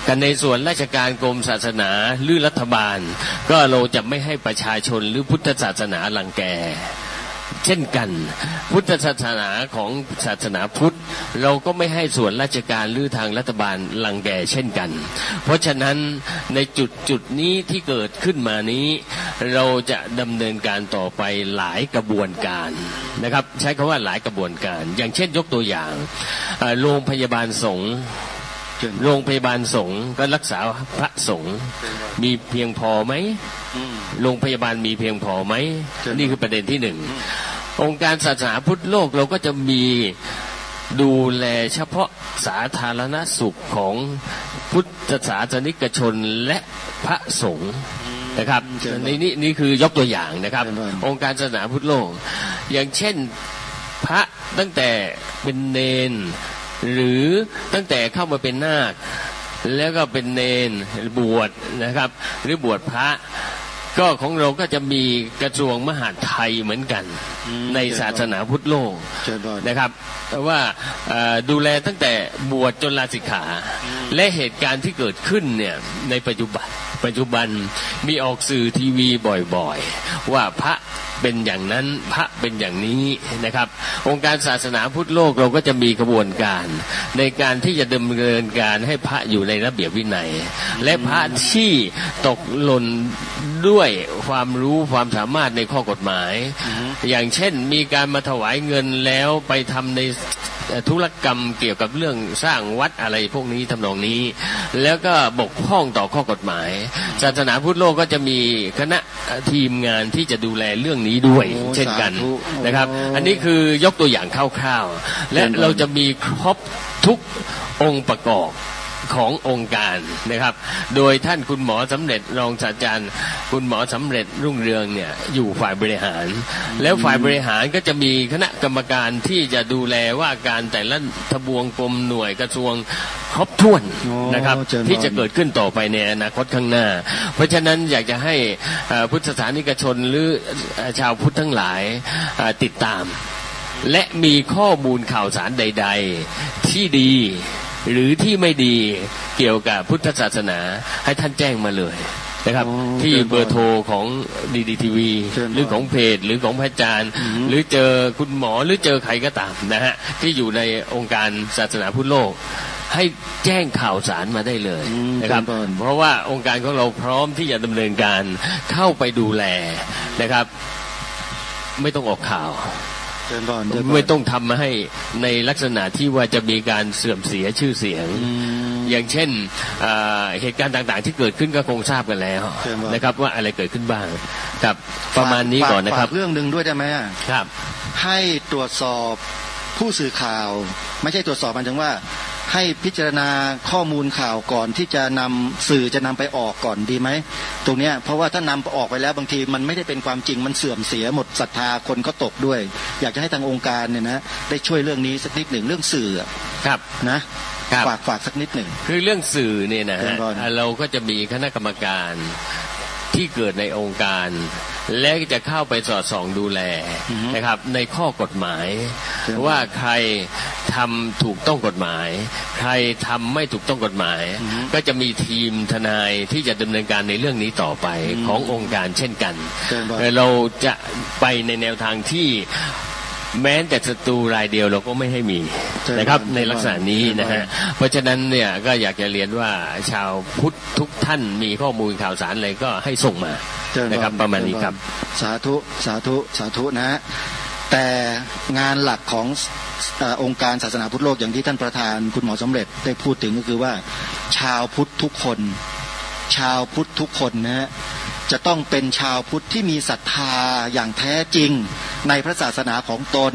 กันในส่วนราชการกรมศาสนาหรือรัฐบาลก็เราจะไม่ให้ประชาชนหรือพุทธศาสนารังแกเช่นกันพุทธศาสนาของศาสนาพุทธเราก็ไม่ให้ส่วนราชการหรือทางรัฐบาลรังแกเช่นกันเพราะฉะนั้นในจุดนี้ที่เกิดขึ้นมานี้เราจะดำเนินการต่อไปหลายกระบวนการนะครับใช้คำว่าหลายกระบวนการอย่างเช่นยกตัวอย่างโรงพยาบาลสงฆ์โรงพยาบาลสงฆ์ก็รักษาพระสงฆ์มีเพียงพอไหมโรงพยาบาลมีเพียงพอไหมนี่คือประเด็นที่หนึ่งองค์การศาสนาพุทธโลกเราก็จะมีดูแลเฉพาะสาธารณสุขของพุทธศาสนิกชนและพระสงฆ์นะครับนี่คือยกตัวอย่างนะครับองค์การศาสนาพุทธโลกอย่างเช่นพระตั้งแต่เป็นเณรหรือตั้งแต่เข้ามาเป็นนาคแล้วก็เป็นเณรบวชนะครับหรือบวชพระก็ของเราก็จะมีกระทรวงมหาดไทยเหมือนกันในศาสนาพุทธโลกนะครับว่าดูแลตั้งแต่บวชจนลาสิกขาและเหตุการณ์ที่เกิดขึ้นเนี่ยในปัจจุบันมีออกสื่อทีวีบ่อยๆว่าพระเป็นอย่างนั้นพระเป็นอย่างนี้นะครับองค์การศาสนาพุทธโลกเราก็จะมีกระบวนการในการที่จะดำเนินการให้พระอยู่ในระเบียบวินัยและพระที่ตกหล่นด้วยความรู้ความสามารถในข้อกฎหมายอย่างเช่นมีการมาถวายเงินแล้วไปทำในธุรกรรมเกี่ยวกับเรื่องสร้างวัดอะไรพวกนี้ทำนองนี้แล้วก็บกพร่องต่อข้อกฎหมายศาสนาพุทธโลกก็จะมีคณะทีมงานที่จะดูแลเรื่องนี้ด้วยเช่นกันนะครับอันนี้คือยกตัวอย่างคร่าวๆและเราจะมีครบทุกองค์ประกอบขององค์การนะครับโดยท่านคุณหมอสำเร็จรองศาสตราจารย์คุณหมอสำเร็จรุ่งเรืองเนี่ยอยู่ฝ่ายบริหารแล้วฝ่ายบริหารก็จะมีคณะกรรมการที่จะดูแลว่าการแต่ละทบวงกรมหน่วยกระทรวงครบถ้วนนะครับที่จะเกิดขึ้นต่อไปในอนาคตข้างหน้าเพราะฉะนั้นอยากจะให้พุทธศาสนิกชนหรือชาวพุทธทั้งหลายติดตามและมีข้อมูลข่าวสารใดๆที่ดีหรือที่ไม่ดีเกี่ยวกับพุทธศาสนาให้ท่านแจ้งมาเลยนะครับที่เบอร์โทรของดีทีวีหรือของเพจหรือของพระอาจารย์หรือเจอคุณหมอหรือเจอใครก็ตามนะฮะที่อยู่ในองค์การศาสนาพุทธโลกให้แจ้งข่าวสารมาได้เลยนะครับเพราะว่าองค์การของเราพร้อมที่จะดำเนินการเข้าไปดูแลนะครับไม่ต้องออกข่าวไม่ต้องทำมาให้ในลักษณะที่ว่าจะมีการเสื่อมเสียชื่อเสียงอย่างเช่นเหตุการณ์ต่างๆที่เกิดขึ้นก็คงทราบกันแล้วนะครับว่าอะไรเกิดขึ้นบ้างครับประมาณนี้ก่อนนะครับเรื่องหนึ่งด้วยได้ไหมครับให้ตรวจสอบผู้สื่อข่าวไม่ใช่ตรวจสอบมันถึงว่าให้พิจารณาข้อมูลข่าวก่อนที่จะนำสื่อจะนำไปออกก่อนดีไหมตรงเนี้ยเพราะว่าถ้านำออกไปแล้วบางทีมันไม่ได้เป็นความจริงมันเสื่อมเสียหมดศรัทธาคนก็ตกด้วยอยากจะให้ทางองค์การเนี่ยนะได้ช่วยเรื่องนี้สักนิดหนึ่งเรื่องสื่อครับนะฝากสักนิดหนึ่งคือเรื่องสื่อเนี่ยนะฮะเราก็จะมีคณะกรรมการที่เกิดในองค์การและจะเข้าไปสอดส่องดูแลนะครับในข้อกฎหมายว่าใครทำถูกต้องกฎหมายใครทำไม่ถูกต้องกฎหมายก็จะมีทีมทนายที่จะดำเนินการในเรื่องนี้ต่อไปขององค์การเช่นกันเราจะไปในแนวทางที่แม้แต่ศัตรูรายเดียวเราก็ไม่ให้มีนะครับในลักษณะนี้นะฮะเพราะฉะนั้นเนี่ยก็อยากจะเรียนว่าชาวพุทธทุกท่านมีข้อมูลข่าวสารอะไรก็ให้ส่งมานะครับประมาณนี้ครับสาธุสาธุสาธุนะแต่งานหลักขององค์การศาสนาพุทธโลกอย่างที่ท่านประธานคุณหมอสำเร็จได้พูดถึงก็คือว่าชาวพุทธทุกคนนะจะต้องเป็นชาวพุทธที่มีศรัทธาอย่างแท้จริงในพระศาสนาของตน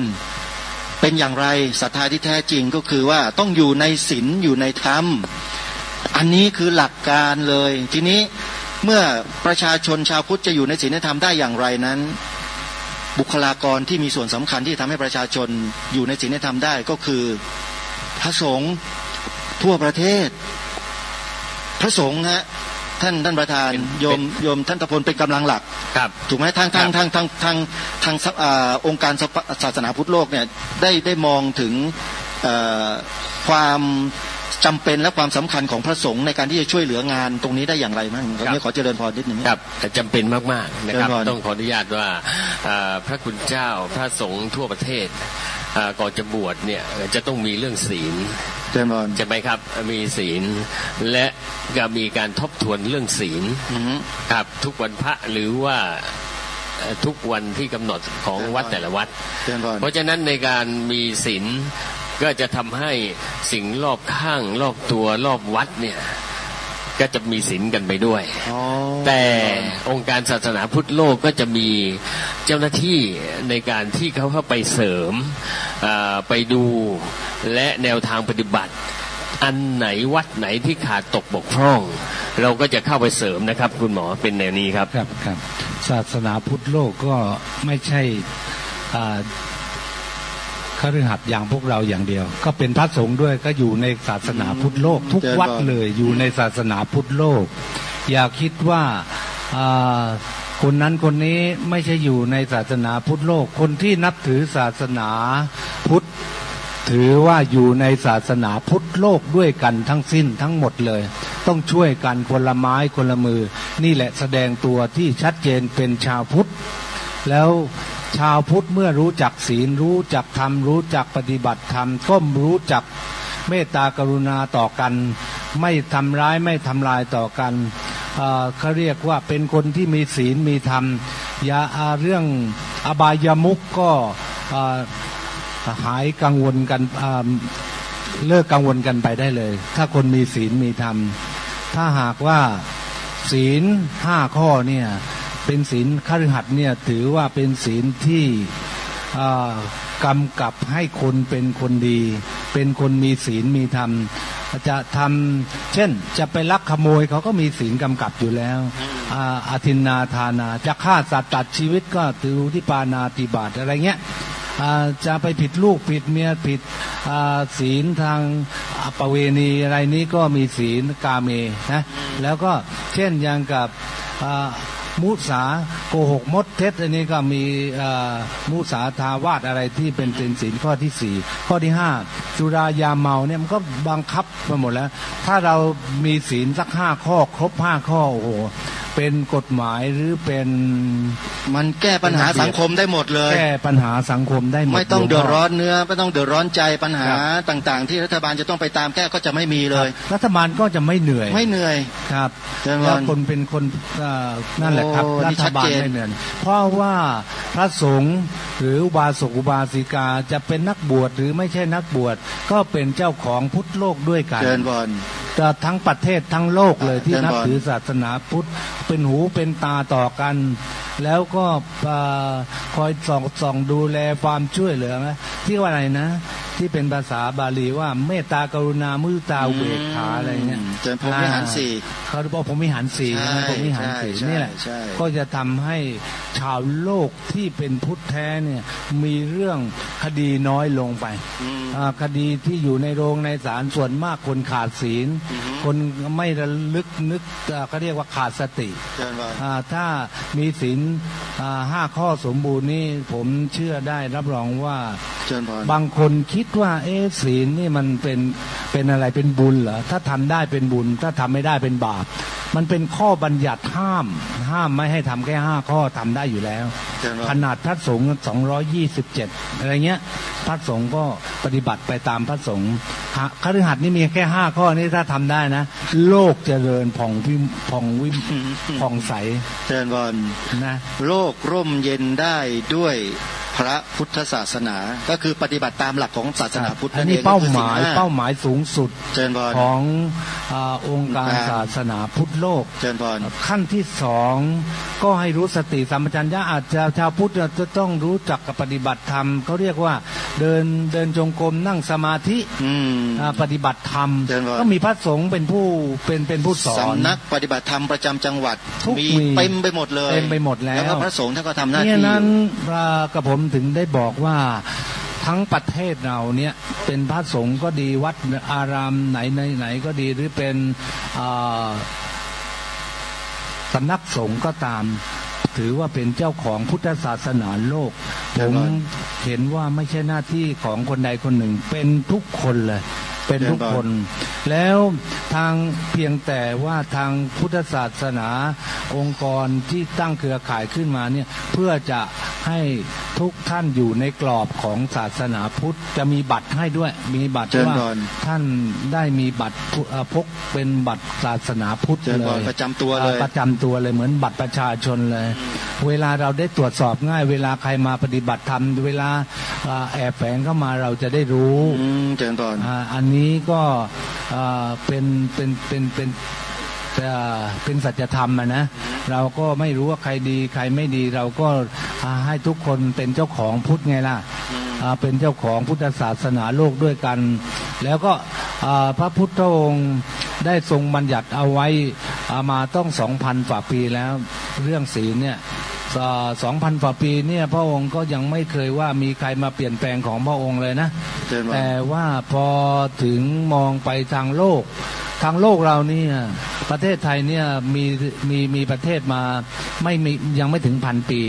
เป็นอย่างไรศรัทธาที่แท้จริงก็คือว่าต้องอยู่ในศีลอยู่ในธรรมอันนี้คือหลักการเลยทีนี้เมื่อประชาชนชาวพุทธจะอยู่ในศีลในธรรมได้อย่างไรนั้นบุคลากรที่มีส่วนสำคัญที่ทำให้ประชาชนอยู่ในศีลในธรรมได้ก็คือพระสงฆ์ทั่วประเทศพระสงฆ์ฮะ ท่านประธานโยมท่านตะพลเป็นกำลังหลักครับถูกไหมทางองค์การศาสนาพุทธโลกเนี่ยได้มองถึงความจำเป็นและความสำคัญของพระสงฆ์ในการที่จะช่วยเหลืองานตรงนี้ได้อย่างไรบ้างตรงนี้ขอเจริญพรนิดหนึ่งครับจำเป็นมากๆนะครับต้องขออนุญาตว่าพระคุณเจ้าพระสงฆ์ทั่วประเทศก่อนจะบวชเนี่ยจะต้องมีเรื่องศีลใช่ไหมครับมีศีลและก็มีการทบทวนเรื่องศีลครับทุกวันพระหรือว่าทุกวันที่กำหนดของวัดแต่ละวัดเพราะฉะนั้นในการมีศีลก็จะทำให้สิ่งรอบข้างรอบตัวรอบวัดเนี่ยก็จะมีศีลกันไปด้วยแต่องค์การศาสนาพุทธโลกก็จะมีเจ้าหน้าที่ในการที่เขาเข้าไปเสริมไปดูและแนวทางปฏิบัติอันไหนวัดไหนที่ขาดตกบกพร่องเราก็จะเข้าไปเสริมนะครับคุณหมอเป็นแนวนี้ครับครับศาสนาพุทธโลกก็ไม่ใช่คฤหัสถ์อย่างพวกเราอย่างเดียวก็เป็นพระสงฆ์ด้วยก็อยู่ในศาสนาพุทธโลกทุกวัดเลยอยู่ในศาสนาพุทธโลกอย่าคิดว่าคนนั้นคนนี้ไม่ใช่อยู่ในศาสนาพุทธโลกคนที่นับถือศาสนาพุทธถือว่าอยู่ในศาสนาพุทธโลกด้วยกันทั้งสิ้นทั้งหมดเลยต้องช่วยกันคนละไม้คนละมือนี่แหละแสดงตัวที่ชัดเจนเป็นชาวพุทธแล้วชาวพุทธเมื่อรู้จักศีลรู้จักธรรมรู้จักปฏิบัติธรรมก็รู้จักเมตตากรุณาต่อกันไม่ทำร้ายไม่ทำลายต่อกันเขาเรียกว่าเป็นคนที่มีศีลมีธรรมอย่าเรื่องอบายามุขก็หายกังวลกันเลิกกังวลกันไปได้เลยถ้าคนมีศีลมีธรรมถ้าหากว่าศีล5ข้อเนี่ยเป็นศีลคฤหัสถ์เนี่ยถือว่าเป็นศีลที่กำกับให้คนเป็นคนดีเป็นคนมีศีลมีธรรมจะทำเช่นจะไปลักขโมยเขาก็มีศีลกำกับอยู่แล้วอทินนาทานาจะฆ่าสัตว์ตัดชีวิตก็ถือที่ปานาติบาตอะไรเงี้ยจะไปผิดลูกผิดเมียผิดศีลทางประเวณีอะไรนี้ก็มีศีลกาเมนะแล้วก็เช่นอย่างกับมุสาโกหกมดเท็จอันนี้ก็มีมุสาทาวาสอะไรที่เป็นศีลข้อที่4ข้อที่5สุรายาเมาเนี่ยมันก็บังคับมาหมดแล้วถ้าเรามีศีลสัก5ข้อครบ5ข้อโอ้โหเป็นกฎหมายหรือเป็นมันแก้ปัญหาสังคมได้หมดเลยแก้ปัญหาสังคมได้หมดไม่ต้องเดือดร้อนเนื้อไม่ต้องเดือดร้อนใจปัญหาต่างๆที่รัฐบาลจะต้องไปตามแก้ก็จะไม่มีเลยรัฐบาลก็จะไม่เหนื่อยครับแล้วคนเป็นคนนั่นแหละครับรัฐบาลไม่เหนื่อยเพราะว่าพระสงฆ์หรืออุบาสกอุบาสิกาจะเป็นนักบวชหรือไม่ใช่นักบวชก็เป็นเจ้าของพุทธโลกด้วยกันทั้งประเทศทั้งโลกเลยที่นับถือศาสนาพุทธเป็นหูเป็นตาต่อกันแล้วก็คอยส่องดูแลความช่วยเหลือนะที่ว่าอะไรนะที่เป็นภาษาบาลีว่าเมตตากรุณามุทิตาอุเบกขาอะไรเงี้ยพรหมวิหาร4เขาบอกพรหมวิหาร4พรหมวิหาร4นี่แหละก็จะทำให้ชาวโลกที่เป็นพุทธแท้เนี่ยมีเรื่องคดีน้อยลงไปคดีที่อยู่ในโรงในศาลส่วนมากคนขาดศีลคนไม่ระลึกนึกเขาเรียกว่าขาดสติถ้ามีศีล5ข้อสมบูรณ์นี่ผมเชื่อได้รับรองว่าบางคนคิดว่าศีลนี่มันเป็นอะไรเป็นบุญเหรอถ้าทำได้เป็นบุญถ้าทำไม่ได้เป็นบาปมันเป็นข้อบัญญัติห้ามไม่ให้ทำแค่5ข้อทำได้อยู่แล้วขนาดพระสงฆ์227อะไรเงี้ยพระสงฆ์ก็ปฏิบัติไปตามพระสงฆ์คฤหัสถ์นี่มีแค่5ข้อนี้ถ้าทำได้นะโลกเจริญผ่องใสเจริญพรนะโลกร่มเย็นได้ด้วยพระพุทธศาสนาก็คือปฏิบัติตามหลักของศาสนาพุทธอันนี้เป้าหมายสูงสุดขององค์การศาสนาพุทธโลกขั้นที่2ก็ให้รู้สติสัมปชัญญะอาจจะชาวพุทธจะต้องรู้จักกับปฏิบัติธรรมเขาเรียกว่าเดินจงกรมนั่งสมาธิปฏิบัติธรรมก็มีพระสงฆ์เป็นผู้สอนสำนักปฏิบัติธรรมประจำจังหวัดมีเต็มไปหมดเลยเต็มไปหมดแล้วก็พระสงฆ์ท่านก็ทำหน้าที่นั้นกับผมถึงได้บอกว่าทั้งประเทศเราเนี่ยเป็นพระสงฆ์ก็ดีวัดอารามไหนก็ดีหรือเป็น สำนักสงฆ์ก็ตามถือว่าเป็นเจ้าของพุทธศาสนาโลกผมเห็นว่าไม่ใช่หน้าที่ของคนใดคนหนึ่งเป็นทุกคนเลยเป็นทุกคนแล้วทางเพียงแต่ว่าทางพุทธศาสนาองค์กรที่ตั้งเครือข่ายขึ้นมาเนี่ยเพื่อจะให้ทุกท่านอยู่ในกรอบของศาสนาพุทธจะมีบัตรให้ด้วยมีบัตรว่าท่านได้มีบัตรพกเป็นบัตรศาสนาพุทธเลยประจำตัวเลยประจำตัวเลยเหมือนบัตรประชาชนเลยเวลาเราได้ตรวจสอบง่ายเวลาใครมาปฏิบัติธรรมเวลาแอบแฝงเข้ามาเราจะได้รู้เจริญพรอันนี้ก็เป็นสัจธรรมนะเราก็ไม่รู้ว่าใครดีใครไม่ดีเราก็ให้ทุกคนเป็นเจ้าของพุทธไงล่ะเป็นเจ้าของพุทธศาสนาโลกด้วยกันแล้วก็พระพุทธองค์ได้ทรงบัญญัติเอาไว้มาต้อง 2,000 กว่าปีแล้วเรื่องศีลเนี่ย2,000 กว่าปีเนี่ยพระองค์ก็ยังไม่เคยว่ามีใครมาเปลี่ยนแปลงของพระองค์เลยนะแต่ว่าพอถึงมองไปทางโลกเราเนี่ยประเทศไทยเนี่ยมีประเทศมาไม่มียังไม่ถึง1,000 ปี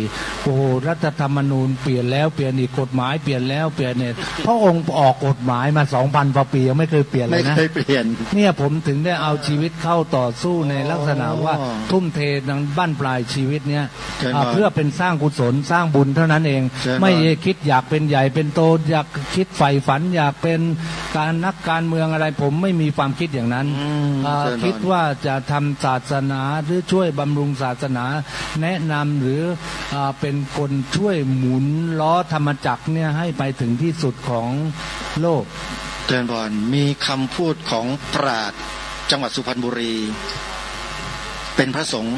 โอ้โหรัฐธรรมนูญเปลี่ยนแล้วเปลี่ยนอีกกฎหมายเปลี่ยนแล้วเปลี่ยนเนี่ยพระองค์ออกกฎหมายมา 2,000 กว่าปียังไม่เคยเปลี่ยนเลยนะไม่เคยเปลี่ยนเนี่ยผมถึงได้เอาชีวิตเข้าต่อสู้ในลักษณะว่าทุ่มเทดังบั้นปลายชีวิตเนี่ยเพื่อเป็นสร้างกุศลสร้างบุญเท่านั้นเองไม่คิดอยากเป็นใหญ่เป็นโตอยากคิดใฝ่ฝันอยากเป็นนักการเมืองอะไรผมไม่มีความคิดอย่างนั้นคิดว่าจะทำศาสนาหรือช่วยบำรุงศาสนาแนะนำหรือเป็นคนช่วยหมุนล้อธรรมจักรเนี่ยให้ไปถึงที่สุดของโลกเจริญพรมีคำพูดของปราชญ์จังหวัดสุพรรณบุรีเป็นพระสงฆ์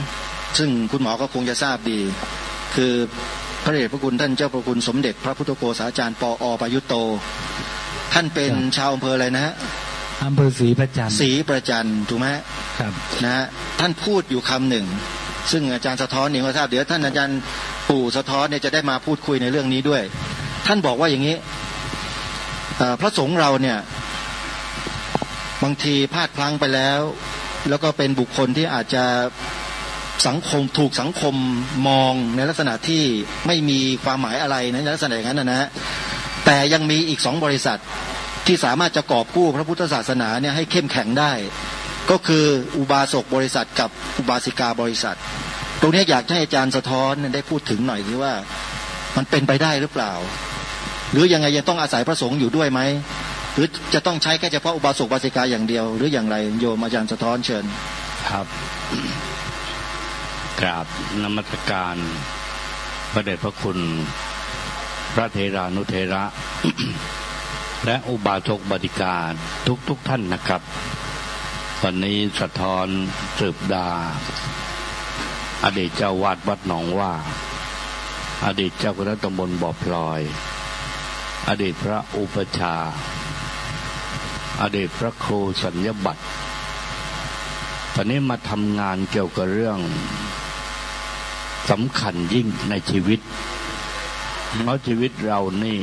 ซึ่งคุณหมอก็คงจะทราบดีคือพระเดชพระคุณท่านเจ้าพระคุณสมเด็จพระพุทธโฆษาจารย์ปอ.ประยุตโตท่านเป็นชาวอำเภออะไรนะฮะอำเภอศรีประจันศรีประจันถูกไหมครับนะฮะท่านพูดอยู่คำหนึ่งซึ่งอาจารย์สะท้อนเองก็ทราบเดี๋ยวท่านอาจารย์ปู่สะท้อนเนี่ยจะได้มาพูดคุยในเรื่องนี้ด้วยท่านบอกว่าอย่างนี้พระสงฆ์เราเนี่ยบางทีพลาดพลั้งไปแล้วก็เป็นบุคคลที่อาจจะสังคมถูกสังคมมองในลักษณะที่ไม่มีความหมายอะไรในลักษณะอย่างนั้นนะฮะแต่ยังมีอีก2 บริษัทที่สามารถจะกอบกู้พระพุทธศาสนาเนี่ยให้เข้มแข็งได้ก็คืออุบาสกบริษัทกับอุบาสิกาบริษัทตรงนี้อยากให้อาจารย์สะท้อนได้พูดถึงหน่อยสิว่ามันเป็นไปได้หรือเปล่าหรือยังไงยังต้องอาศัยพระสงฆ์อยู่ด้วยไหมหรือจะต้องใช้แค่เฉพาะอุบาสกอุบาสิกาอย่างเดียวหรืออย่างไรโยมอาจารย์สะท้อนเชิญครับกราบนมัสการพระเดชพระคุณพระเถรานุเถระ และอุบาสกอุบาสิกาทุกท่านนะครับวันนี้สะท้อนสืบดาอดีตเจ้าวาดวัดหนองว่าอดีตเจ้าคณะตำบลบ่อพลอยอดีตพระอุปชาอดีตพระครูสัญญบัตรตอนนี้มาทำงานเกี่ยวกับเรื่องสำคัญยิ่งในชีวิตเพราะชีวิตเรานี่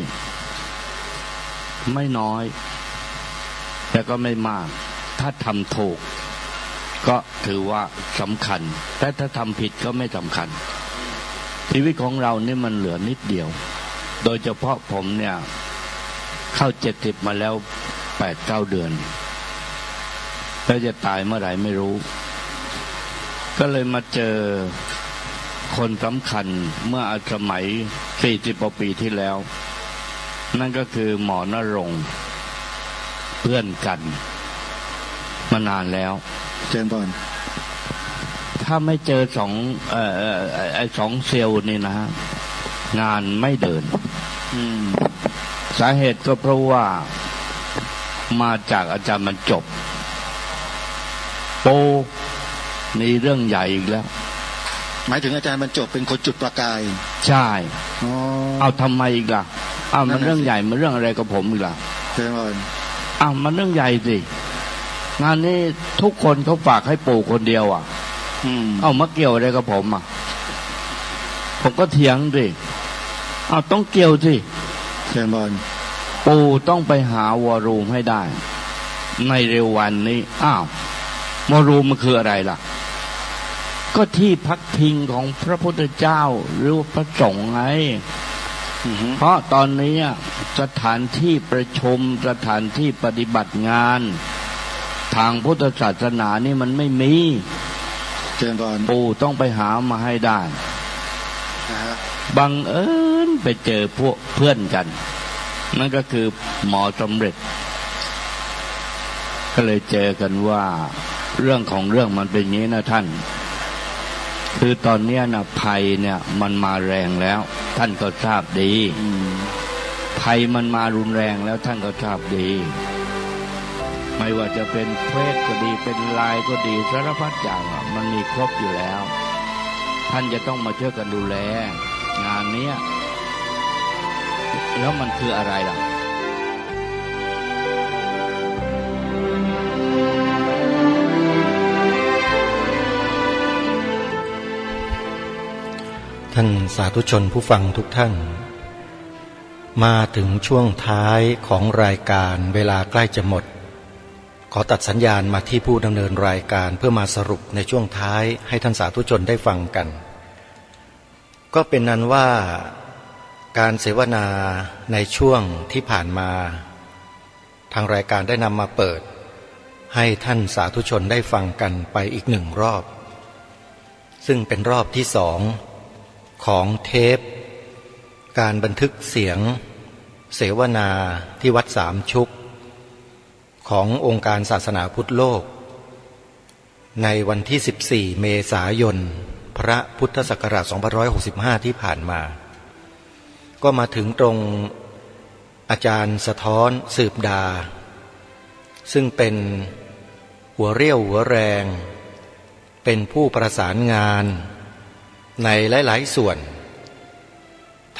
ไม่น้อยแต่ก็ไม่มากถ้าทำถูกก็ถือว่าสำคัญแต่ถ้าทำผิดก็ไม่สำคัญชีวิตของเรานี่มันเหลือนิดเดียวโดยเฉพาะผมเนี่ยเข้า70มาแล้ว 8-9 เดือนแล้วจะตายเมื่อไหร่ไม่รู้ก็เลยมาเจอคนสำคัญเมื่อสมัย40 กว่าปีที่แล้วนั่นก็คือหมอนรงค์เพื่อนกันมานานแล้วเจนบอลถ้าไม่เจอสองเซลล์นี่นะฮะงานไม่เดินสาเหตุก็เพราะว่ามาจากอาจารย์บรรจบโปนี่เรื่องใหญ่อีกแล้วหมายถึงอาจารย์บรรจบเป็นคนจุดประกายใช่เอาทำไมอีกล่ะมันเรื่องใหญ่มันเรื่องอะไรกับผมอีกล่ะเชิญเลยมันเรื่องใหญ่สิงานนี้ทุกคนเขาฝากให้ปู่คนเดียวมาเกี่ยวอะไรกับผมผมก็เถียงสิต้องเกี่ยวสิเชิญบอลปู่ต้องไปหาวอรูมให้ได้ในเร็ววันนี้วอรูมมันคืออะไรล่ะ ก็ที่พักพิงของพระพุทธเจ้าหรือพระสงฆ์ไงเพราะตอนนี้สถานที่ประชุมสถานที่ปฏิบัติงานทางพุทธศาสนานี่มันไม่มีปู่ต้องไปหามาให้ได้บังเอิญไปเจอพวกเพื่อนกันนั่นก็คือหมอสำเร็จก็เลยเจอกันว่าเรื่องของเรื่องมันเป็นอย่างนี้นะท่านคือตอนนี้นะภัยเนี่ยมันมาแรงแล้วท่านก็ทราบดีภัยมันมารุนแรงแล้วท่านก็ทราบดีไม่ว่าจะเป็นเฟซก็ดีเป็นไลน์ก็ดีสารพัดอย่างมันมีครบอยู่แล้วท่านจะต้องมาช่วยกันดูแลงานนี้แล้วมันคืออะไรล่ะท่านสาธุชนผู้ฟังทุกท่านมาถึงช่วงท้ายของรายการเวลาใกล้จะหมดขอตัดสัญญาณมาที่ผู้ดำเนินรายการเพื่อมาสรุปในช่วงท้ายให้ท่านสาธุชนได้ฟังกันก็เป็นนั้นว่าการเสวนาในช่วงที่ผ่านมาทางรายการได้นำมาเปิดให้ท่านสาธุชนได้ฟังกันไปอีก1 รอบซึ่งเป็นรอบที่2ของเทปการบันทึกเสียงเสวนาที่วัดสามชุกขององค์การศาสนาพุทธโลกในวันที่14 เมษายนพระพุทธศักราช 2565 ที่ผ่านมาก็มาถึงตรงอาจารย์สะท้อนสืบดาซึ่งเป็นหัวเรี่ยวหัวแรงเป็นผู้ประสานงานในหลายๆส่วน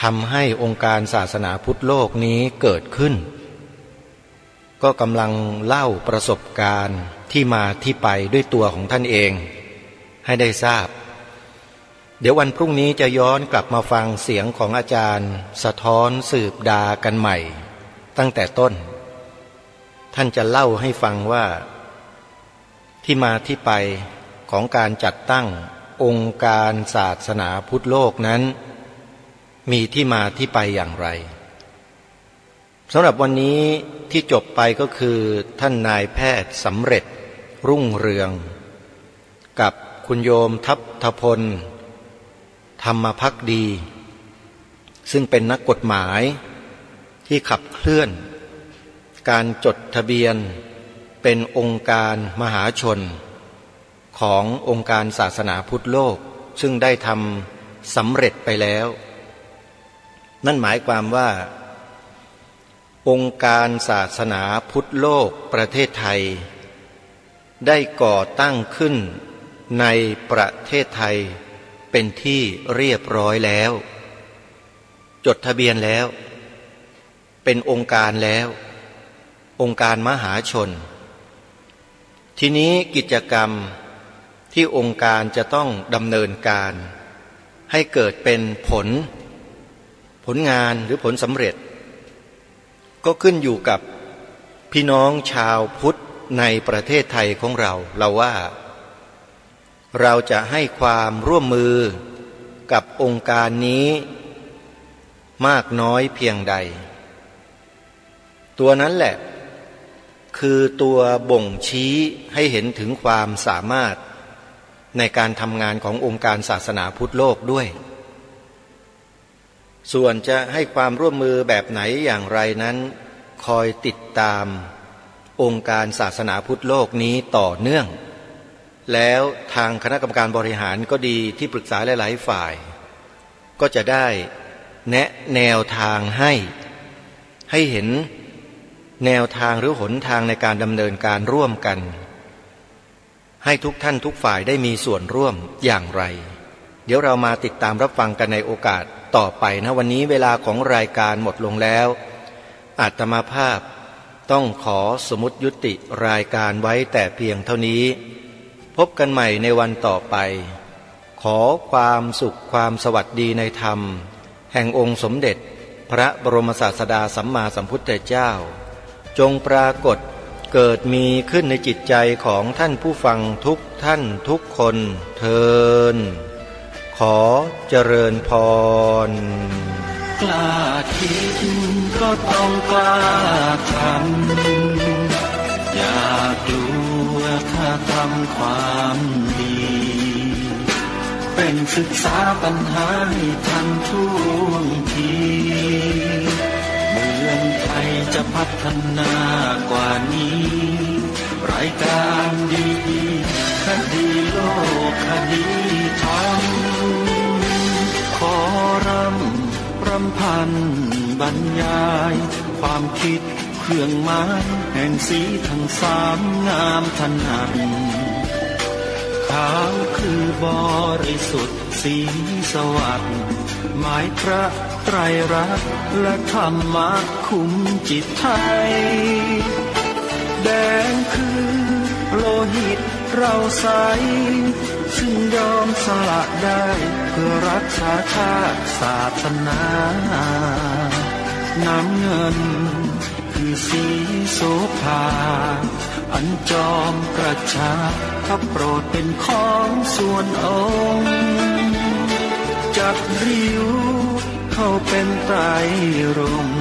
ทำให้องค์การศาสนาพุทธโลกนี้เกิดขึ้นก็กำลังเล่าประสบการณ์ที่มาที่ไปด้วยตัวของท่านเองให้ได้ทราบเดี๋ยววันพรุ่งนี้จะย้อนกลับมาฟังเสียงของอาจารย์สะท้อนสืบดากันใหม่ตั้งแต่ต้นท่านจะเล่าให้ฟังว่าที่มาที่ไปของการจัดตั้งองค์การศาสนาพุทธโลกนั้นมีที่มาที่ไปอย่างไรสำหรับวันนี้ที่จบไปก็คือท่านนายแพทย์สำเร็จรุ่งเรืองกับคุณโยมทัพทพลธรรมภักดีซึ่งเป็นนักกฎหมายที่ขับเคลื่อนการจดทะเบียนเป็นองค์การมหาชนขององค์การศาสนาพุทธโลกซึ่งได้ทำสำเร็จไปแล้วนั่นหมายความว่าองค์การศาสนาพุทธโลกประเทศไทยได้ก่อตั้งขึ้นในประเทศไทยเป็นที่เรียบร้อยแล้วจดทะเบียนแล้วเป็นองค์การแล้วองค์การมหาชนทีนี้กิจกรรมที่องค์การจะต้องดำเนินการให้เกิดเป็นผลงานหรือผลสำเร็จก็ขึ้นอยู่กับพี่น้องชาวพุทธในประเทศไทยของเราว่าเราจะให้ความร่วมมือกับองค์การนี้มากน้อยเพียงใดตัวนั้นแหละคือตัวบ่งชี้ให้เห็นถึงความสามารถในการทำงานขององค์การศาสนาพุทธโลกด้วยส่วนจะให้ความร่วมมือแบบไหนอย่างไรนั้นคอยติดตามองค์การศาสนาพุทธโลกนี้ต่อเนื่องแล้วทางคณะกรรมการบริหารก็ดีที่ปรึกษาหลายๆฝ่ายก็จะได้แนะแนวทางให้เห็นแนวทางหรือหนทางในการดำเนินการร่วมกันให้ทุกท่านทุกฝ่ายได้มีส่วนร่วมอย่างไรเดี๋ยวเรามาติดตามรับฟังกันในโอกาสต่อไปนะวันนี้เวลาของรายการหมดลงแล้วอาตมาภาพต้องขอสมมุติยุติรายการไว้แต่เพียงเท่านี้พบกันใหม่ในวันต่อไปขอความสุขความสวัสดีในธรรมแห่งองค์สมเด็จพระบรมศาสดาสัมมาสัมพุทธเจ้าจงปรากฏ เกิดมีขึ้นในจิตใจของท่านผู้ฟังทุกท่านทุกคนเทินขอเจริญพรกล้าคิดก็ต้องกล้าทำอย่ากลัวถ้าทำความดีเป็นศึกษาปัญหาให้ทันท่วงทีเมืองไทยจะพัฒนากว่านี้รายการดีคดีโลกคดีธรรมขอรำพันบรรยายความคิดเครื่องหมายแห่งสีทั้งสามงามถนัดขาวคือบริสุทธิ์สีสวัสดิ์หมายพระไตรรัตน์และธรรมะคุ้มจิตไทยแดงคือโลหิตเราใสซึ่งยอมสละได้เพื่อรักษาชาติศาสนาน้ำเงินคือสีโสภาอันจอมกระชากพระโปรดเป็นของส่วนองค์จับริ้วเข้าเป็นไตรรงค์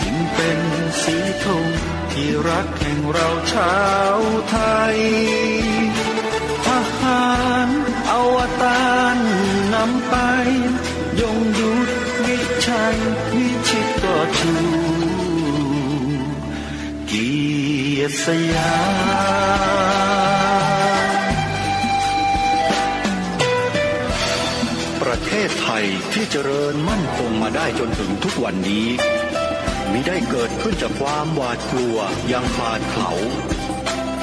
จึงเป็นสีธงที่รักแห่งเราชาวไทยทหารอวตารนำไปยงยุทธวิชัยวิชิตก็ชูเกียรติสยามประเทศไทยที่เจริญมั่นคงมาได้จนถึงทุกวันนี้มิได้เกิดขึ้นจากความหวาดกลัวอย่างพลาดเผา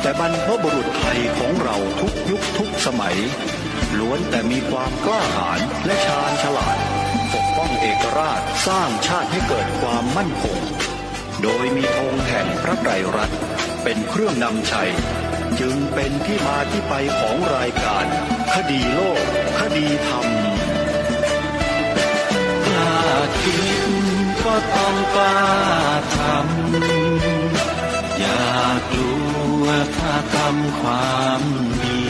แต่บรรพบุรุษไทยของเราทุกยุคทุกสมัยล้วนแต่มีความกล้าหาญและชาญฉลาดปกป้องเอกราชสร้างชาติให้เกิดความมั่นคงโดยมีธงแห่งพระไตรรัตน์เป็นเครื่องนำชัยจึงเป็นที่มาที่ไปของรายการคดีโลกคดีธรรมกล้าคิดก็ต้องกล้าทำอย่ากลัวถ้าทำความดี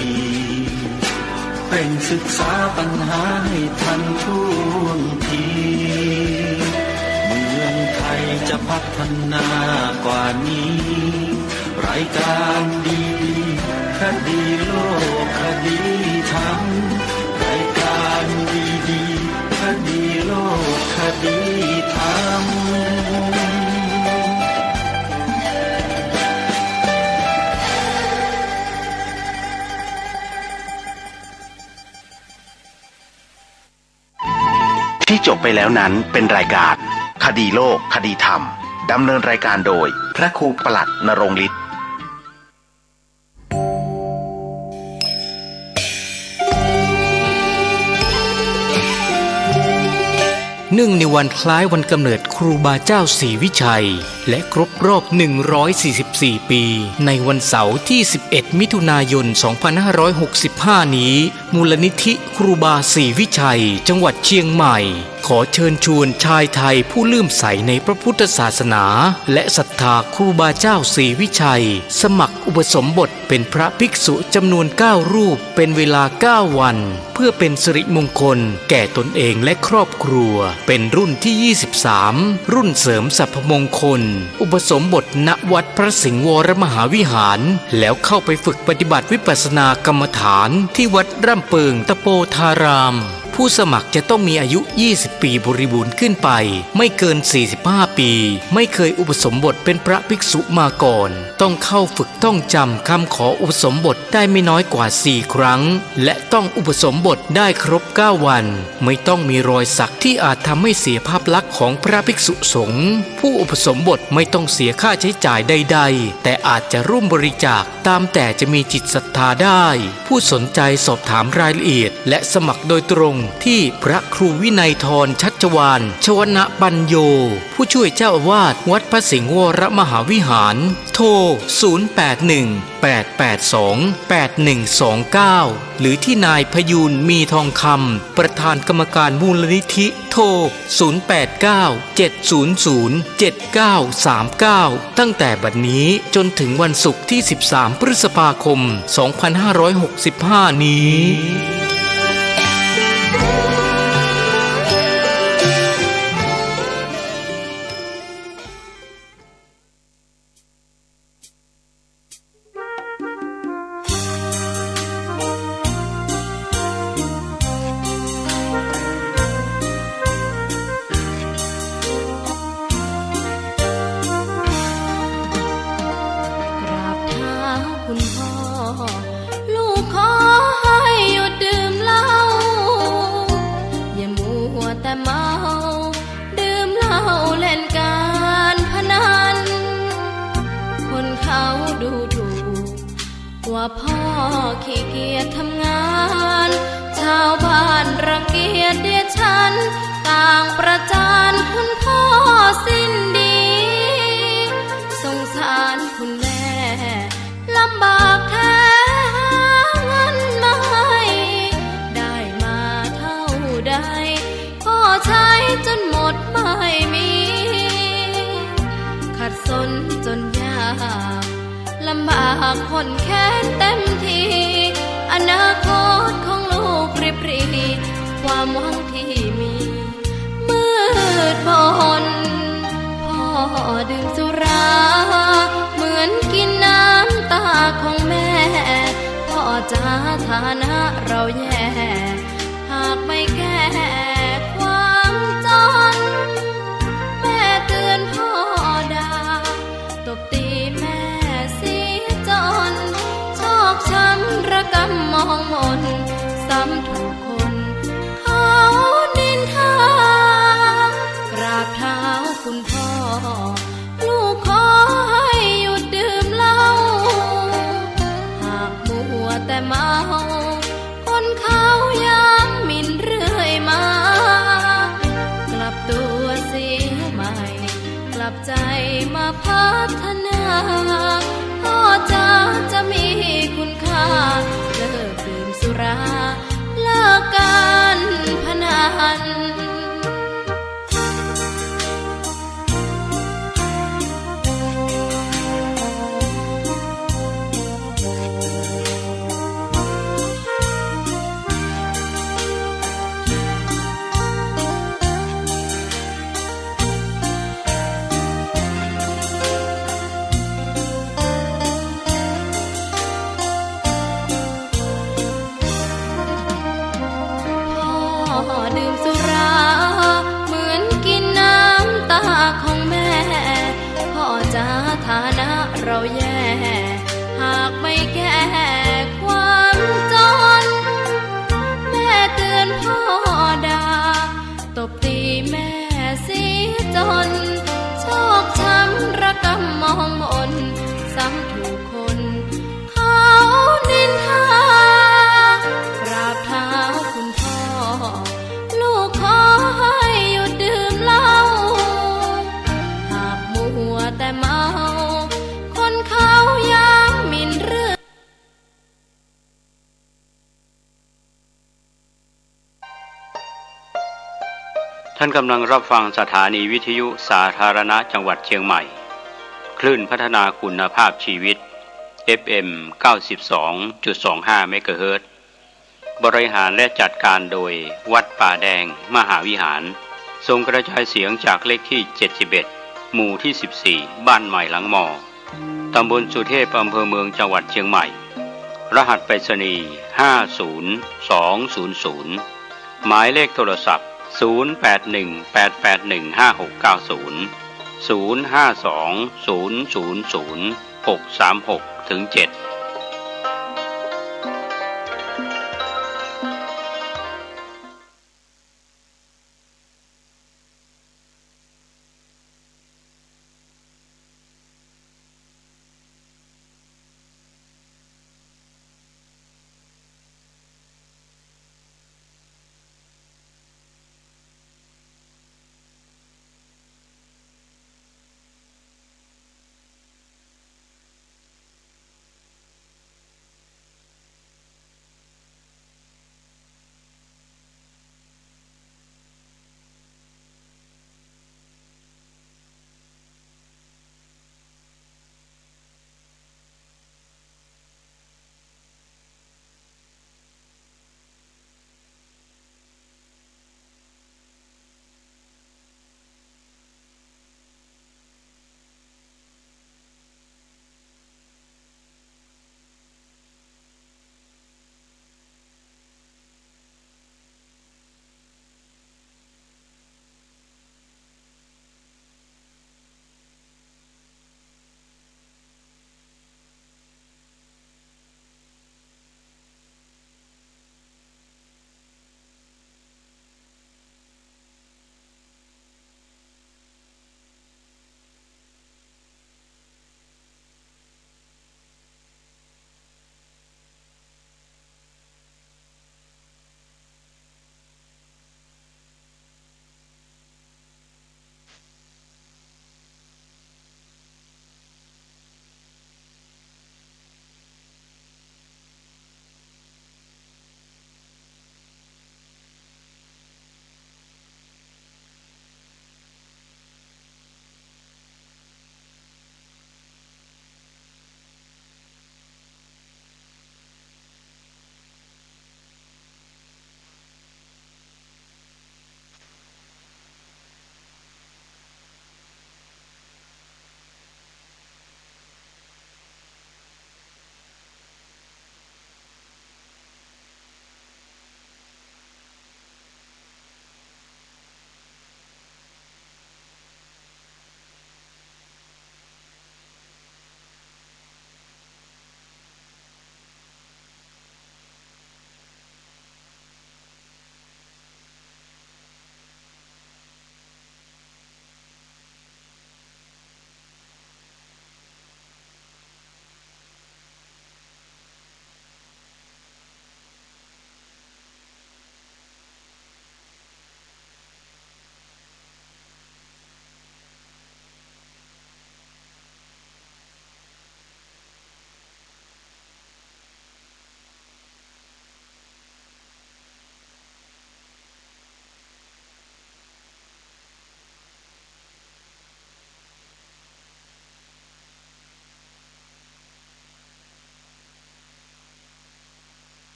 เป็นศึกษาปัญหาให้ทันท่วงทีเมืองไทยจะพัฒนากว่านี้รายการดีคดีโลกคดีธรรมรายการดีคดีโลกคดีธรรมที่จบไปแล้วนั้นเป็นรายการคดีโลกคดีธรรมดำเนินรายการโดยพระครูปลัดณรงค์ฤทธิ์ เนื่องในวันคล้ายวันกำเนิดครูบาเจ้าศรีวิชัยและครบรอบ144 ปีในวันเสาร์ที่ 11 มิถุนายน 2565 นี้มูลนิธิครูบาศรีวิชัยจังหวัดเชียงใหม่ขอเชิญชวนชายไทยผู้เลื่อมใสในพระพุทธศาสนาและศรัทธาครูบาเจ้าศรีวิชัยสมัครอุปสมบทเป็นพระภิกษุจำนวน9รูปเป็นเวลา9วันเพื่อเป็นสิริมงคลแก่ตนเองและครอบครัวเป็นรุ่นที่ 23 รุ่นเสริมสรรพมงคลอุปสมบทณวัดพระสิงห์วรมหาวิหารแล้วเข้าไปฝึกปฏิบัติวิปัสสนากรรมฐานที่วัดร่ำเปิงตะโปธารามผู้สมัครจะต้องมีอายุ20 ปีบริบูรณ์ขึ้นไปไม่เกิน45 ปีไม่เคยอุปสมบทเป็นพระภิกษุมาก่อนต้องเข้าฝึกต้องจำคำขออุปสมบทได้ไม่น้อยกว่า4 ครั้งและต้องอุปสมบทได้ครบ9 วันไม่ต้องมีรอยสักที่อาจทำให้เสียภาพลักษณ์ของพระภิกษุสงฆ์ผู้อุปสมบทไม่ต้องเสียค่าใช้จ่ายใดๆแต่อาจจะร่วมบริจาคตามแต่จะมีจิตศรัทธาได้ผู้สนใจสอบถามรายละเอียดและสมัครโดยตรง ที่พระครูวินัยธรชัชวาลชวนะปัญโยผู้ช่วยเจ้าอาวาสวัดพระสิงห์วรมหาวิหารโทร 0818828129 หรือที่นายพยูนมีทองคำประธานกรรมการมูลนิธิโทร 0897007939 ตั้งแต่บัดนี้จนถึงวันศุกร์ที่ 13 พฤษภาคม 2565 นี้ ว่าพ่อขี้เกียจทำงานชาวบ้านรังเกียจเดียฉันต่างประจานคุณพ่อสิ้นดีสงสารคุณแม่ลำบากแท้หาเงินมาให้ได้มาเท่าใดก็ใช้จนหมดไม่มีขัดสนจนยากลำบากคนแค้นเต็มทีอนาคตของลูกริบหรี่ความหวังที่มีมืดมนพ่อดื่มสุราเหมือนกินน้ำตาของแม่พ่อจ๋าฐานะเราแย่หากไม่แก้ความจนแม่เตือนพ่อด่าตบตีแม่จนชอกช้ำระกำมองมนซ้ำถูกคนเขานินทากราบเท้าคุณพ่อลูกขอให้หยุดดื่มเหล้าหากมัวแต่เมาคนเขาย้ำหมิ่นเรื่อยมากลับตัวเสียใหม่กลับใจมาพัฒนาพ่อจ๋าจะมีคุณค่าเลิกดื่มสุราเลิกการพนันดื่มสุราเหมือนกินน้ำตาของแม่พ่อจ๋าฐานะเราแย่หากไม่แก้ความจนแม่เตือนพ่อด่าตบตีแม่เสียจนชอกช้ำระกำมองมนซ้ำถูกคนเขานินทากราบเท้าคุณพ่อลูกขอให้หยุดดื่มเหล้าหากมัวแต่เมาคนเขาย้ำหมิ่นเรื่อง ท่านกำลังรับฟังสถานีวิทยุสาธารณะจังหวัดเชียงใหม่คลื่นพัฒนาคุณภาพชีวิต FM 92.25 เมกะเฮิรตซ์บริหารและจัดการโดยวัดป่าแดงมหาวิหารส่งกระจายเสียงจากเลขที่ 71 หมู่ที่ 14 บ้านใหม่หลังมอ ตำบลสุเทพอำเภอเมืองจังหวัดเชียงใหม่ รหัสไปรษณีย์ 50200 หมายเลขโทรศัพท์ 0818818815690520000636-7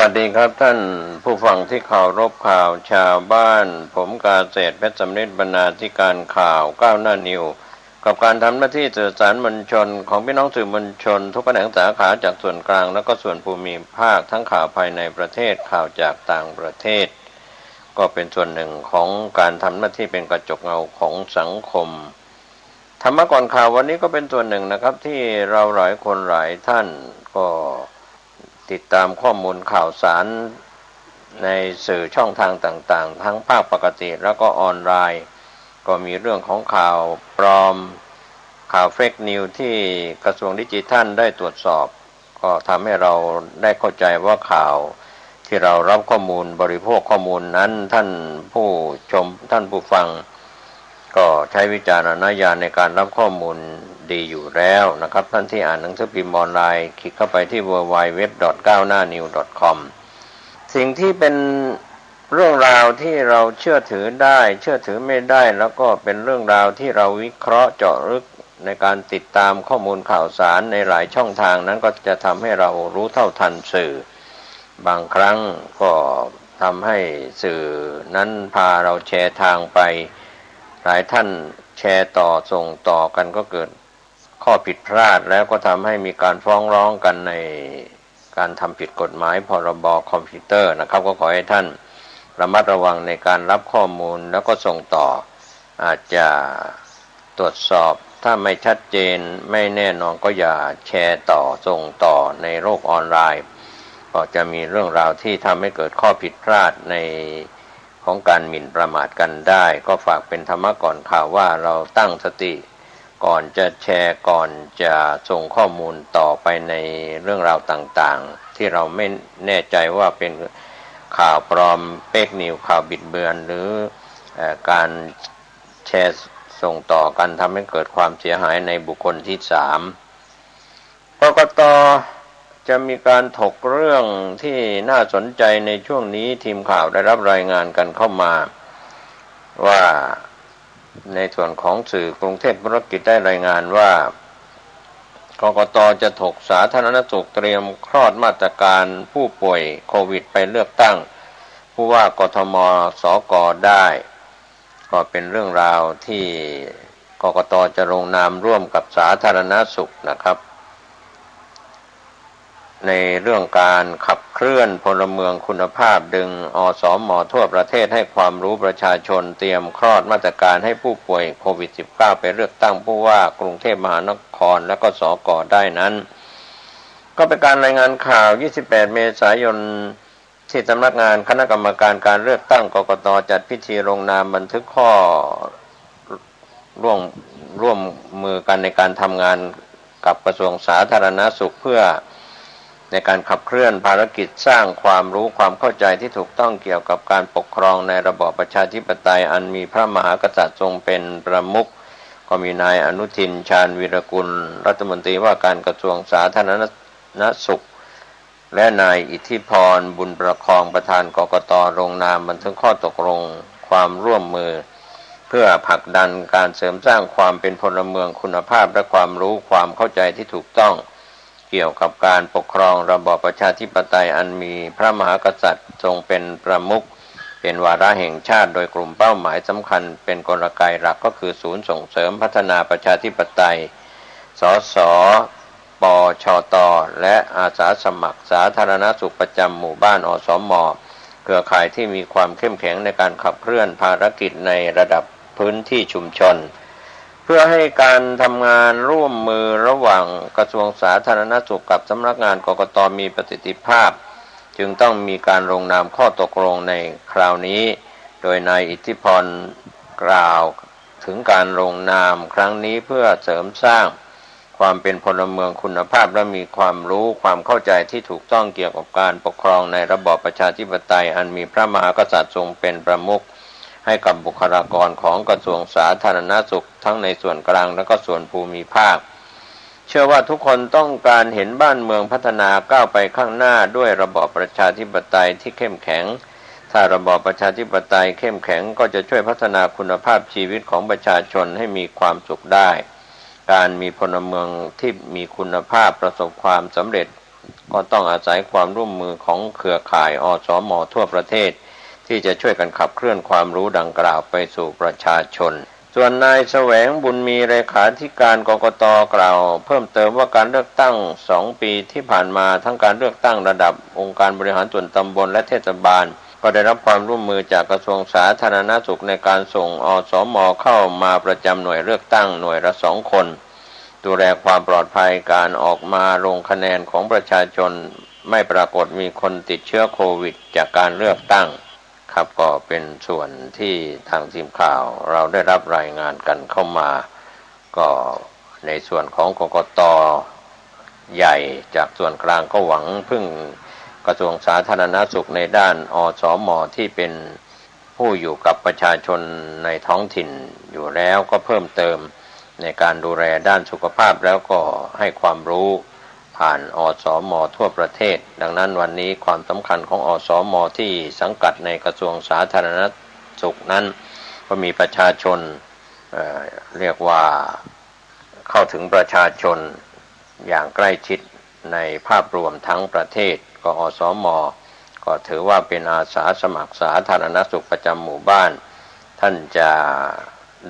วัสดีครับท่านผู้ฟังที่เคารพข่าวชาวบ้านผมกาเศษเพชรสำนิดบรรณาธิการข่าวก้าวหน้านิวกับการทำหน้าที่สื่อสารมวลชนของพี่น้องสื่อมวลชนทุกแขนงสาขาจากส่วนกลางและก็ส่วนภูมิภาคทั้งข่าวภายในประเทศข่าวจากต่างประเทศก็เป็นส่วนหนึ่งของการทำหน้าที่เป็นกระจกเงาของสังคมธรรมะก่อนข่าววันนี้ก็เป็นส่วนหนึ่งนะครับที่เราหลายคนหลายท่านก็ติดตามข้อมูลข่าวสารในสื่อช่องทางต่างๆทั้งภาคปกติแล้วก็ออนไลน์ก็มีเรื่องของข่าวปลอมข่าวเฟกนิวที่กระทรวงดิจิทัลได้ตรวจสอบก็ทำให้เราได้เข้าใจว่าข่าวที่เรารับข้อมูลบริโภคข้อมูลนั้นท่านผู้ชมท่านผู้ฟังก็ใช้วิจารณญาณในการรับข้อมูลดีอยู่แล้วนะครับท่านที่อ่านหนังสือพิมพ์ออนไลน์คลิกเข้าไปที่ www.9hnanew.com สิ่งที่เป็นเรื่องราวที่เราเชื่อถือได้เชื่อถือไม่ได้แล้วก็เป็นเรื่องราวที่เราวิเคราะห์เจาะลึกในการติดตามข้อมูลข่าวสารในหลายช่องทางนั้นก็จะทำให้เรารู้เท่าทันสื่อบางครั้งก็ทำให้สื่อนั้นพาเราแชร์ทางไปหลายท่านแชร์ต่อส่งต่อกันก็เกิดข้อผิดพลาดแล้วก็ทำให้มีการฟ้องร้องกันในการทำผิดกฎหมายพรบคอมพิวเตอร์นะครับก็ขอให้ท่านระมัดระวังในการรับข้อมูลแล้วก็ส่งต่ออาจจะตรวจสอบถ้าไม่ชัดเจนไม่แน่นอนก็อย่าแชร์ต่อส่งต่อในโลกออนไลน์ก็จะมีเรื่องราวที่ทำให้เกิดข้อผิดพลาดในของการหมิ่นประมาทกันได้ก็ฝากเป็นธรรมะก่อนข่าวว่าเราตั้งสติก่อนจะแชร์ก่อนจะส่งข้อมูลต่อไปในเรื่องราวต่างๆที่เราไม่แน่ใจว่าเป็นข่าวปลอมเฟกนิวข่าวบิดเบือนหรือการแชร์ส่งต่อกันทำให้เกิดความเสียหายในบุคคลที่3กกต.จะมีการถกเรื่องที่น่าสนใจในช่วงนี้ทีมข่าวได้รับรายงานกันเข้ามาว่าในส่วนของสื่อกรุงเทพธุรกิจได้รายงานว่ากกต.จะถกสาธารณสุขเตรียมคลอดมาตรการผู้ป่วยโควิดไปเลือกตั้งผู้ว่ากทม.สก.ได้ก็เป็นเรื่องราวที่กกต.จะลงนามร่วมกับสาธารณสุขนะครับในเรื่องการขับเคลื่อนพลเมืองคุณภาพดึงอสม.ทั่วประเทศให้ความรู้ประชาชนเตรียมคลอดมาตรการให้ผู้ป่วยโควิด -19 ไปเลือกตั้งผู้ว่ากรุงเทพมหานครและก็สก.ได้นั้นก็เป็นการรายงานข่าว 28 เมษายนที่สำนักงานคณะกรรมการการเลือกตั้งกกต.จัดพิธีลงนามบันทึกข้อร่วมมือกันในการทำงานกับกระทรวงสาธารณสุขเพื่อในการขับเคลื่อนภารกิจสร้างความรู้ความเข้าใจที่ถูกต้องเกี่ยวกับการปกครองในระบอบประชาธิปไตยอันมีพระมหากษัตริย์ทรงเป็นประมุขก็มีนายอนุทินชาญวีรกุลรัฐมนตรีว่าการกระทรวงสาธารณสุขและนายอิทธิพรบุญประคองประธานกกต.ลงนามบันทึกข้อตกลงความร่วมมือเพื่อผลักดันการเสริมสร้างความเป็นพลเมืองคุณภาพและความรู้ความเข้าใจที่ถูกต้องเกี่ยวกับการปกครองระบอบประชาธิปไตยอันมีพระมหากษัตริย์ทรงเป็นประมุขเป็นวาระแห่งชาติโดยกลุ่มเป้าหมายสำคัญเป็นกลไกหลักก็คือศูนย์ส่งเสริมพัฒนาประชาธิปไตยสสปชตและอาสาสมัครสาธารณสุขประจำหมู่บ้านอสม.เครือข่ายที่มีความเข้มแข็งในการขับเคลื่อนภารกิจในระดับพื้นที่ชุมชนเพื่อให้การทำงานร่วมมือระหว่างกระทรวงสาธารณสุขกับสำนักงานกกต.มีประสิทธิภาพจึงต้องมีการลงนามข้อตกลงในคราวนี้โดยนายอิทธิพรกล่าวถึงการลงนามครั้งนี้เพื่อเสริมสร้างความเป็นพลเมืองคุณภาพและมีความรู้ความเข้าใจที่ถูกต้องเกี่ยวกับการปกครองในระบอบประชาธิปไตยอันมีพระมหากษัตริย์ทรงเป็นประมุขให้กับบุคลากรของกระทรวงสาธารณสุขทั้งในส่วนกลางและก็ส่วนภูมิภาคเชื่อว่าทุกคนต้องการเห็นบ้านเมืองพัฒนาก้าวไปข้างหน้าด้วยระบอบประชาธิปไตยที่เข้มแข็งถ้าระบอบประชาธิปไตยเข้มแข็งก็จะช่วยพัฒนาคุณภาพชีวิตของประชาชนให้มีความสุขได้การมีพลเมืองที่มีคุณภาพประสบความสำเร็จ ก็ต้องอาศัยความร่วมมือของเครือข่ายอสม.ทั่วประเทศที่จะช่วยกันขับเคลื่อนความรู้ดังกล่าวไปสู่ประชาชนส่วนนายแสวงบุญมีเลขาธิการกกต.กล่าวเพิ่มเติมว่าการเลือกตั้ง2 ปีที่ผ่านมาทั้งการเลือกตั้งระดับองค์การบริหารส่วนตำบลและเทศบาลก็ได้รับความร่วมมือจากกระทรวงสาธารณสุขในการส่งอสม.เข้ามาประจำหน่วยเลือกตั้งหน่วยละ2 คนดูแลความปลอดภัยการออกมาลงคะแนนของประชาชนไม่ปรากฏมีคนติดเชื้อโควิดจากการเลือกตั้งครับก็เป็นส่วนที่ทางทีมข่าวเราได้รับรายงานกันเข้ามาก็ในส่วนของกกต.ใหญ่จากส่วนกลางก็หวังพึ่งกระทรวงสาธารณสุขในด้านอสม.ที่เป็นผู้อยู่กับประชาชนในท้องถิ่นอยู่แล้วก็เพิ่มเติมในการดูแลด้านสุขภาพแล้วก็ให้ความรู้ผ่านอสม.ทั่วประเทศดังนั้นวันนี้ความสำคัญของอสม.ที่สังกัดในกระทรวงสาธารณสุขนั้นก็มีประชาชนเรียกว่าเข้าถึงประชาชนอย่างใกล้ชิดในภาพรวมทั้งประเทศก็อสม.ก็ถือว่าเป็นอาสาสมัครสาธารณสุขประจำหมู่บ้านท่านจะ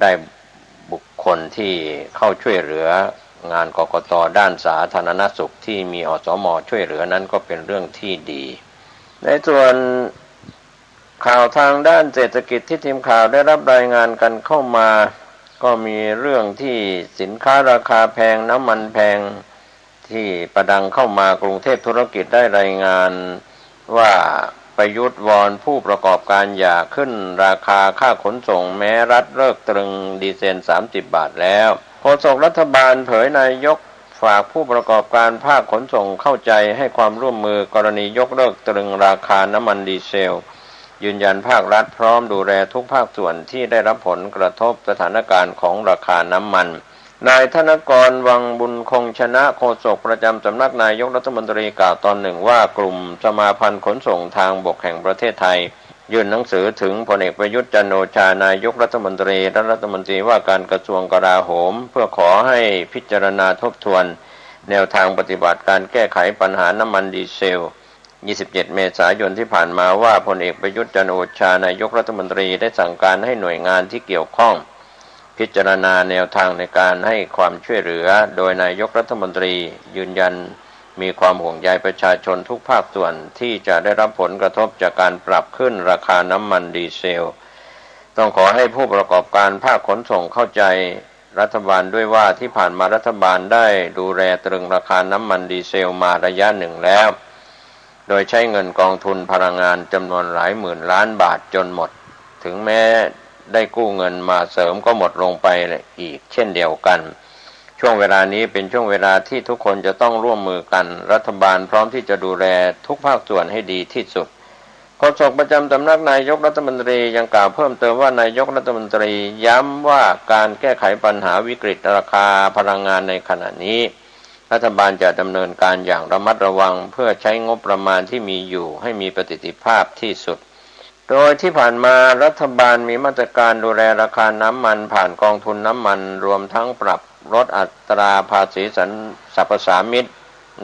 ได้บุคคลที่เข้าช่วยเหลืองานกกต.ด้านสาธารณสุขที่มีอสม.ช่วยเหลือนั้นก็เป็นเรื่องที่ดีในส่วนข่าวทางด้านเศรษฐกิจที่ทีมข่าวได้รับรายงานกันเข้ามาก็มีเรื่องที่สินค้าราคาแพงน้ำมันแพงที่ประดังเข้ามากรุงเทพธุรกิจได้รายงานว่าประยุทธ์วอนผู้ประกอบการอย่าขึ้นราคาค่าขนส่งแม้รัฐเลิกตรึงดีเซล30 บาทแล้วโฆษกรัฐบาลเผยนายกฝากผู้ประกอบการภาคขนส่งเข้าใจให้ความร่วมมือกรณียกเลิกตรึงราคาน้ำมันดีเซลยืนยันภาครัฐพร้อมดูแลทุกภาคส่วนที่ได้รับผลกระทบสถานการณ์ของราคาน้ำมันนายธนกรวังบุญคงชนะโฆษกประจำสำนักนายกรัฐมนตรีกล่าวตอนหนึ่งว่ากลุ่มสมาพันธ์ขนส่งทางบกแห่งประเทศไทยยื่นหนังสือถึงพลเอกประยุทธ์จันทร์โอชานายกรัฐมนตรีและรัฐมนตรีว่าการกระทรวงกลาโหมเพื่อขอให้พิจารณาทบทวนแนวทางปฏิบัติการแก้ไขปัญหาน้ำมันดีเซล27 เมษายนที่ผ่านมาว่าพลเอกประยุทธ์จันทร์โอชานายกรัฐมนตรีได้สั่งการให้หน่วยงานที่เกี่ยวข้องพิจารณาแนวทางในการให้ความช่วยเหลือโดยนายกรัฐมนตรียืนยันมีความห่วงใยประชาชนทุกภาคส่วนที่จะได้รับผลกระทบจากการปรับขึ้นราคาน้ำมันดีเซลต้องขอให้ผู้ประกอบการภาคขนส่งเข้าใจรัฐบาลด้วยว่าที่ผ่านมารัฐบาลได้ดูแลตรึงราคาน้ำมันดีเซลมาระยะหนึ่งแล้วโดยใช้เงินกองทุนพลังงานจำนวนหลายหมื่นล้านบาทจนหมดถึงแม้ได้กู้เงินมาเสริมก็หมดลงไปอีกเช่นเดียวกันช่วงเวลานี้เป็นช่วงเวลาที่ทุกคนจะต้องร่วมมือกันรัฐบาลพร้อมที่จะดูแลทุกภาคส่วนให้ดีที่สุดโฆษกประจำสำนักนายกรัฐมนตรียังกล่าวเพิ่มเติมว่านายกรัฐมนตรีย้ำว่าการแก้ไขปัญหาวิกฤตราคาพลังงานในขณะนี้รัฐบาลจะดำเนินการอย่างระมัดระวังเพื่อใช้งบประมาณที่มีอยู่ให้มีประสิทธิภาพที่สุดโดยที่ผ่านมารัฐบาลมีมาตรการดูแลราคาน้ำมันผ่านกองทุนน้ำมันรวมทั้งปรับลดอัตราภาษีสรรพสามิต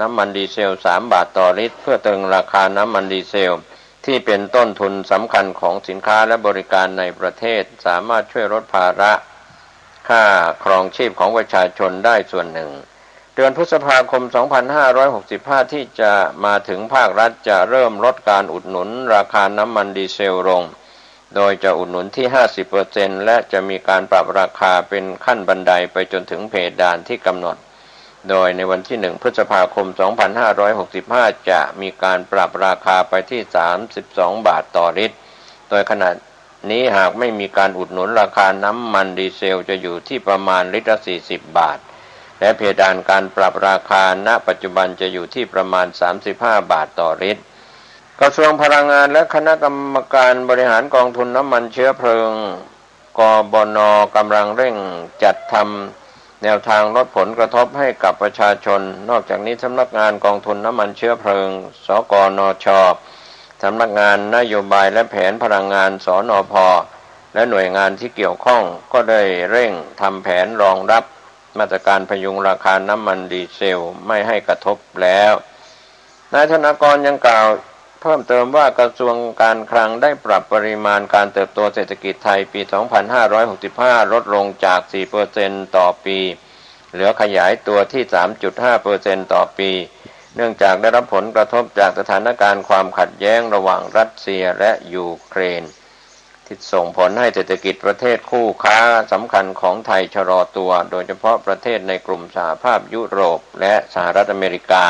น้ำมันดีเซล3 บาทต่อลิตรเพื่อตรึงราคาน้ำมันดีเซลที่เป็นต้นทุนสำคัญของสินค้าและบริการในประเทศสามารถช่วยลดภาระค่าครองชีพของประชาชนได้ส่วนหนึ่งเดือนพฤษภาคม 2565 ที่จะมาถึงภาครัฐจะเริ่มลดการอุดหนุนราคาน้ำมันดีเซลลงโดยจะอุดหนุนที่ 50% และจะมีการปรับราคาเป็นขั้นบันไดไปจนถึงเพดานที่กำหนดโดยในวันที่ 1 พฤษภาคม 2565 จะมีการปรับราคาไปที่32 บาทต่อลิตรโดยขณะนี้หากไม่มีการอุดหนุนราคาน้ำมันดีเซลจะอยู่ที่ประมาณลิตรละ40 บาทและเพดานการปรับราคาณปัจจุบันจะอยู่ที่ประมาณ35 บาทต่อลิตรกระทรวงพลังงานและคณะกรรมการบริหารกองทุนน้ำมันเชื้อเพลิงกบน.กำลังเร่งจัดทำแนวทางลดผลกระทบให้กับประชาชนนอกจากนี้สำนักงานกองทุนน้ำมันเชื้อเพลิงสกนช.สำนักงานนโยบายและแผนพลังงานสนพ.และหน่วยงานที่เกี่ยวข้องก็ได้เร่งทำแผนรองรับมาตรการพยุงราคาน้ำมันดีเซลไม่ให้กระทบแล้ว นายธนากรยังกล่าวเพิ่มเติมว่ากระทรวงการคลังได้ปรับปริมาณการเติบโตเศรษฐกิจไทยปี 2565 ลดลงจาก 4% ต่อปีเหลือขยายตัวที่ 3.5% ต่อปีเนื่องจากได้รับผลกระทบจากสถานการณ์ความขัดแย้งระหว่างรัสเซียและยูเครนที่ส่งผลให้เศรษฐกิจประเทศคู่ค้าสำคัญของไทยชะลอตัวโดยเฉพาะประเทศในกลุ่มสหภาพยุโรปและสหรัฐอเมริกา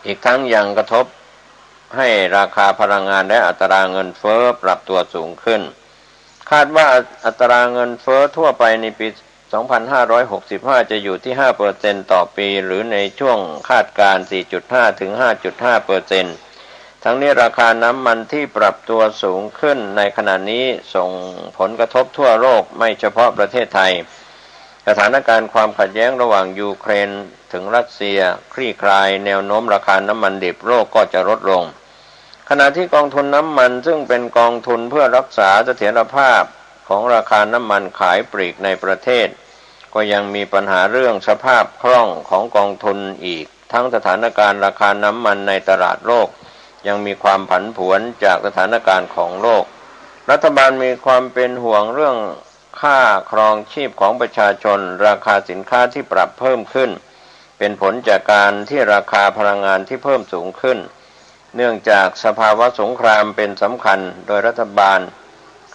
อีกทั้งยังกระทบให้ราคาพลังงานและอัตราเงินเฟ้อปรับตัวสูงขึ้นคาดว่าอัตราเงินเฟ้อทั่วไปในปี 2565 จะอยู่ที่ 5% ต่อปีหรือในช่วงคาดการณ์ 4.5 ถึง 5.5%ทั้งนี้ราคาน้ำมันที่ปรับตัวสูงขึ้นในขณะนี้ส่งผลกระทบทั่วโลกไม่เฉพาะประเทศไทยสถานการณ์ความขัดแย้งระหว่างยูเครนถึงรัสเซียคลี่คลายแนวโน้มราคาน้ำมันดิบโลกก็จะลดลงขณะที่กองทุนน้ำมันซึ่งเป็นกองทุนเพื่อรักษาเสถียรภาพของราคาน้ำมันขายปลีกในประเทศก็ยังมีปัญหาเรื่องสภาพคล่องของกองทุนอีกทั้งสถานการณ์ราคาน้ำมันในตลาดโลกยังมีความผันผวนจากสถานการณ์ของโลกรัฐบาลมีความเป็นห่วงเรื่องค่าครองชีพของประชาชนราคาสินค้าที่ปรับเพิ่มขึ้นเป็นผลจากการที่ราคาพลังงานที่เพิ่มสูงขึ้นเนื่องจากสภาวะสงครามเป็นสำคัญโดยรัฐบาล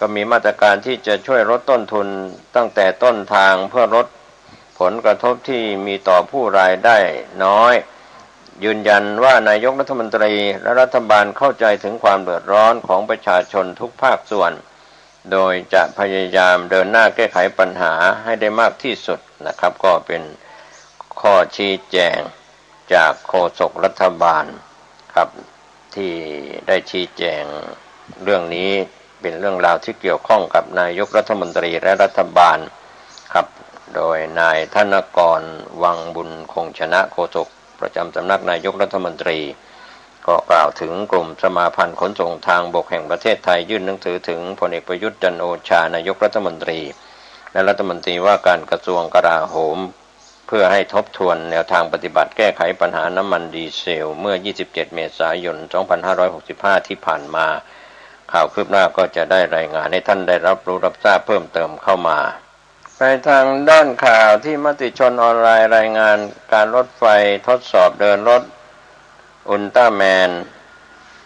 ก็มีมาตรการที่จะช่วยลดต้นทุนตั้งแต่ต้นทางเพื่อลดผลกระทบที่มีต่อผู้รายได้น้อยยืนยันว่านายกรัฐมนตรีและรัฐบาลเข้าใจถึงความเดือดร้อนของประชาชนทุกภาคส่วนโดยจะพยายามเดินหน้าแก้ไขปัญหาให้ได้มากที่สุดนะครับก็เป็นข้อชี้แจงจากโฆษกรัฐบาลครับที่ได้ชี้แจงเรื่องนี้เป็นเรื่องราวที่เกี่ยวข้องกับนายกรัฐมนตรีและรัฐบาลครับโดยนายธนกรวังบุญคงชนะโฆษกประจำสำนักนายกรัฐมนตรีก็กล่าวถึงกลุ่มสมาพันธ์ขนส่งทางบกแห่งประเทศไทยยื่นหนังสือถึงพลเอกประยุทธ์จันทร์โอชานายกรัฐมนตรีและรัฐมนตรีว่าการกระทรวงกลาโหมเพื่อให้ทบทวนแนวทางปฏิบัติแก้ไขปัญหาน้ำมันดีเซลเมื่อ 27 เมษายน 2565 ที่ผ่านมาข่าวคืบหน้าก็จะได้รายงานให้ท่านได้รับรู้รับทราบเพิ่มเติมเข้ามาไปทางด้านข่าวที่มติชนออนไลน์รายงานการรถไฟทดสอบเดินรถอุลตร้าแมน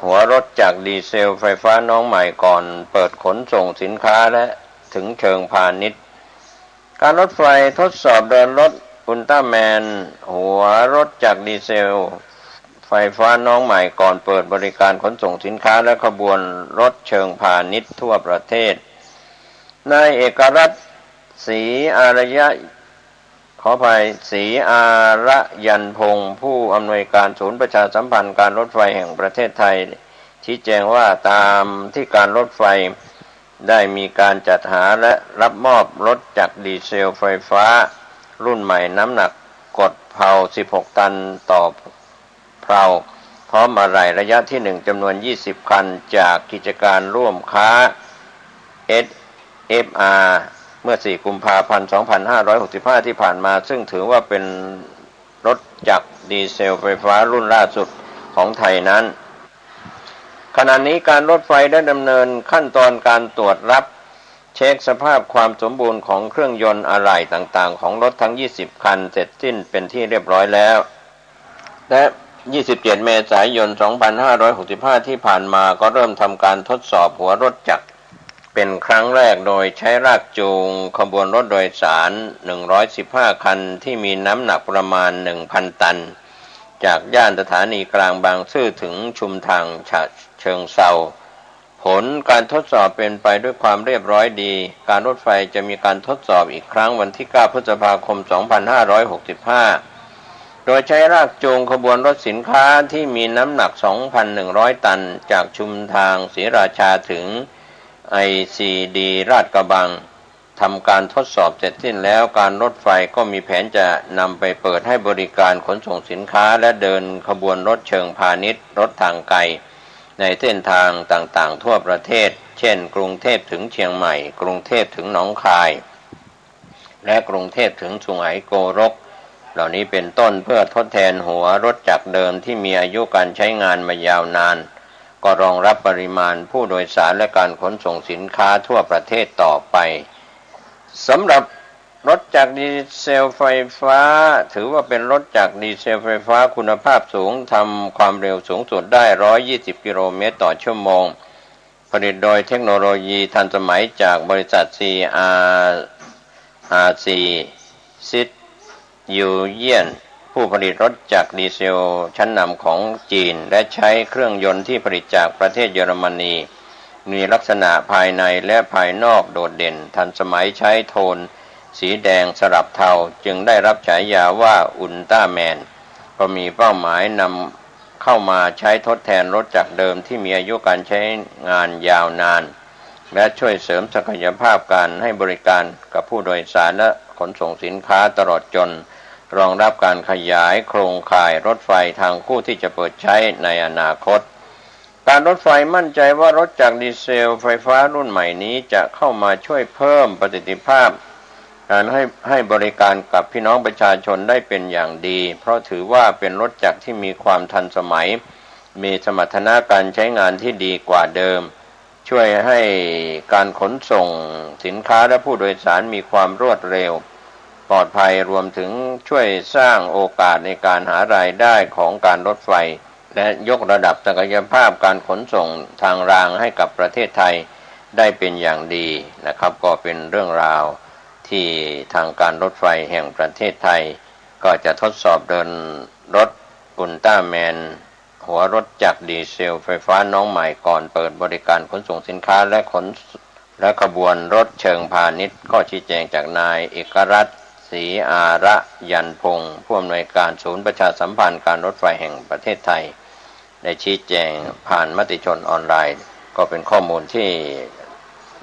หัวรถจากดีเซลไฟฟ้าน้องใหม่ก่อนเปิดขนส่งสินค้าและถึงเชิงพาณิชย์การรถไฟทดสอบเดินรถอุลตร้าแมนหัวรถจากดีเซลไฟฟ้าน้องใหม่ก่อนเปิดบริการขนส่งสินค้าและขบวนรถเชิงพาณิชย์ทั่วประเทศนายเอกรัตน์ศรีอารยะขออภัยศรีอารยันพงศ์ผู้อำนวยการศูนย์ประชาสัมพันธ์การรถไฟแห่งประเทศไทยชี้แจงว่าตามที่การรถไฟได้มีการจัดหาและรับมอบรถจากดีเซลไฟฟ้ารุ่นใหม่น้ำหนักกดเพลา16 ตันต่อเพลาพร้อมอะไหล่ระยะที่1จำนวน20 คันจากกิจการร่วมค้า SFR เมื่อ 4 กุมภาพันธ์ 2565 ที่ผ่านมาซึ่งถือว่าเป็นรถจักรดีเซลไฟฟ้ารุ่นล่าสุดของไทยนั้นขณะนี้การรถไฟได้ดำเนินขั้นตอนการตรวจรับเช็คสภาพความสมบูรณ์ของเครื่องยนต์อะไหล่ต่างๆของรถทั้ง20 คันเสร็จสิ้นเป็นที่เรียบร้อยแล้วและ27 เมษายน 2565 ที่ผ่านมาก็เริ่มทำการทดสอบหัวรถจักรเป็นครั้งแรกโดยใช้รากจูงขบวนรถโดยสาร115 คันที่มีน้ำหนักประมาณ 1,000 ตันจากย่านสถานีกลางบางซื่อถึงชุมทางฉะเชิงเทราผลการทดสอบเป็นไปด้วยความเรียบร้อยดีการรถไฟจะมีการทดสอบอีกครั้งวันที่ 9 พฤษภาคม 2565 โดยใช้รากจูงขบวนรถสินค้าที่มีน้ำหนัก 2,100 ตันจากชุมทางศรีราชาถึงICD ลาดกระบังทำการทดสอบเสร็จสิ้นแล้วการรถไฟก็มีแผนจะนำไปเปิดให้บริการขนส่งสินค้าและเดินขบวนรถเชิงพาณิชย์รถทางไกลในเส้นทางต่างๆทั่วประเทศเช่นกรุงเทพถึงเชียงใหม่กรุงเทพถึงหนองคายและกรุงเทพถึงสุไหงโกลก เหล่านี้เป็นต้นเพื่อทดแทนหัวรถจักรเดิมที่มีอายุการใช้งานมายาวนานก็รองรับปริมาณผู้โดยสารและการขนส่งสินค้าทั่วประเทศต่อไปสำหรับรถจักรดีเซลไฟฟ้าถือว่าเป็นรถจักรดีเซลไฟฟ้าคุณภาพสูงทำความเร็วสูงสุดได้120กิโลเมตรต่อชั่วโมงผลิตโดยเทคโนโลยีทันสมัยจากบริษัท CRRC ซิดยูเยียนผู้ผลิตรถจักรดีเซลชั้นนำของจีนและใช้เครื่องยนต์ที่ผลิตจากประเทศเยอรมนีมีลักษณะภายในและภายนอกโดดเด่นทันสมัยใช้โทนสีแดงสลับเทาจึงได้รับฉายาว่าอุลตร้าแมนก็มีเป้าหมายนำเข้ามาใช้ทดแทนรถจักรเดิมที่มีอายุการใช้งานยาวนานและช่วยเสริมศักยภาพการให้บริการกับผู้โดยสารและขนส่งสินค้าตลอดจนรองรับการขยายโครงข่ายรถไฟทางคู่ที่จะเปิดใช้ในอนาคตการรถไฟมั่นใจว่ารถจักรดีเซลไฟฟ้ารุ่นใหม่นี้จะเข้ามาช่วยเพิ่มประสิทธิภาพการให้บริการกับพี่น้องประชาชนได้เป็นอย่างดีเพราะถือว่าเป็นรถจักรที่มีความทันสมัยมีสมรรถนะการใช้งานที่ดีกว่าเดิมช่วยให้การขนส่งสินค้าและผู้โดยสารมีความรวดเร็วปลอดภัยรวมถึงช่วยสร้างโอกาสในการหารายได้ของการรถไฟและยกระดับศักยภาพการขนส่งทางรางให้กับประเทศไทยได้เป็นอย่างดีนะครับก็เป็นเรื่องราวที่ทางการรถไฟแห่งประเทศไทยก็จะทดสอบเดินรถอุลตร้าแมนหัวรถจักรดีเซลไฟฟ้าน้องใหม่ก่อนเปิดบริการขนส่งสินค้าและขบวนรถเชิงพาณิชย์ก็ชี้แจงจากนายเอกรัตน์ศรีอาระยันพงศ์ผู้อำนวยการศูนย์ประชาสัมพันธ์การรถไฟแห่งประเทศไทยได้ชี้แจงผ่านมติชนออนไลน์ก็เป็นข้อมูลที่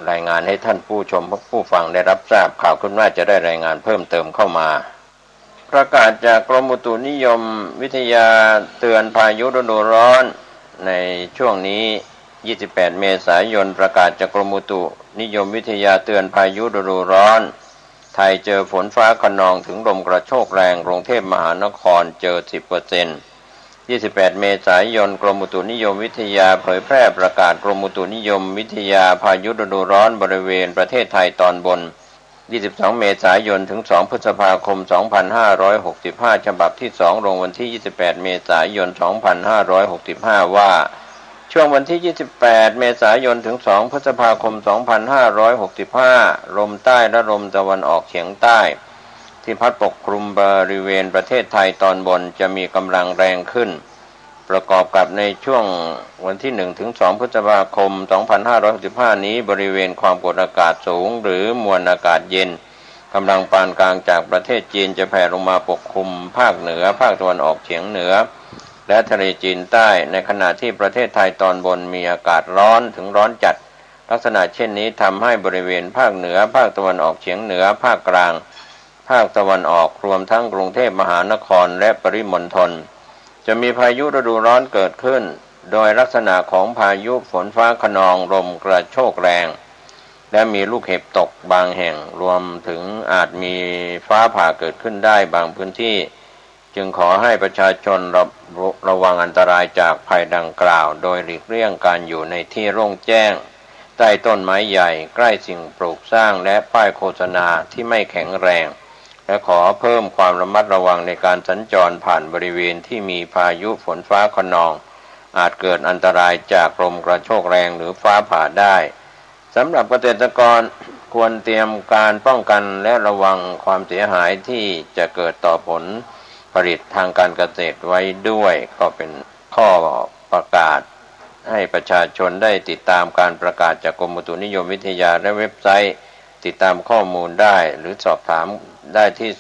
รายงานให้ท่านผู้ชมผู้ฟังได้รับทราบข่าวขึ้นว่าจะได้รายงานเพิ่มเติมเข้ามาประกาศจากกรมอุตุนิยมวิทยาเตือนพายุฤดูร้อนในช่วงนี้28เมษายนประกาศจากกรมอุตุนิยมวิทยาเตือนพายุฤดูร้อนไทยเจอฝนฟ้าคะนองถึงลมกระโชกแรงกรุงเทพมหานครเจอ 10% 28เมษายนกรมอุตุนิยมวิทยาเผยแพร่ประกาศกรมอุตุนิยมวิทยาพายุฤดูร้อนบริเวณประเทศไทยตอนบน22เมษายนถึง2พฤษภาคม2565ฉบับที่2ลงวันที่28เมษายน2565ว่าช่วงวันที่28เมษายนถึง2พฤษภาคม2565ลมใต้และลมตะวันออกเฉียงใต้ที่พัดปกคลุมบริเวณประเทศไทยตอนบนจะมีกำลังแรงขึ้นประกอบกับในช่วงวันที่1ถึง2พฤษภาคม2565นี้บริเวณความกดอากาศสูงหรือมวลอากาศเย็นกำลังปานกลางจากประเทศจีนจะแผ่ลงมาปกคลุมภาคเหนือภาคตะวันออกเฉียงเหนือและทะเลจีนใต้ในขณะที่ประเทศไทยตอนบนมีอากาศร้อนถึงร้อนจัดลักษณะเช่นนี้ทำให้บริเวณภาคเหนือภาคตะวันออกเฉียงเหนือภาคกลางภาคตะวันออกรวมทั้งกรุงเทพมหานครและปริมณฑลจะมีพายุฤดูร้อนเกิดขึ้นโดยลักษณะของพายุฝนฟ้าคะนองลมกระโชกแรงและมีลูกเห็บตกบางแห่งรวมถึงอาจมีฟ้าผ่าเกิดขึ้นได้บางพื้นที่จึงขอให้ประชาชนระวังอันตรายจากภัยดังกล่าวโดยหลีกเลี่ยงการอยู่ในที่โล่งแจ้งใต้ต้นไม้ใหญ่ใกล้สิ่งปลูกสร้างและป้ายโฆษณาที่ไม่แข็งแรงและขอเพิ่มความระมัดระวังในการสัญจรผ่านบริเวณที่มีพายุฝนฟ้าคะนองอาจเกิดอันตรายจากลมกระโชกแรงหรือฟ้าผ่าได้สำหรับเกษตรกรควรเตรียมการป้องกันและระวังความเสียหายที่จะเกิดต่อผลผลิตทางการเกษตรไว้ด้วยก็เป็นข้อประกาศให้ประชาชนได้ติดตามการประกาศจากกรมอุตุนิยมวิทยาและเว็บไซต์ติดตามข้อมูลได้หรือสอบถามได้ที่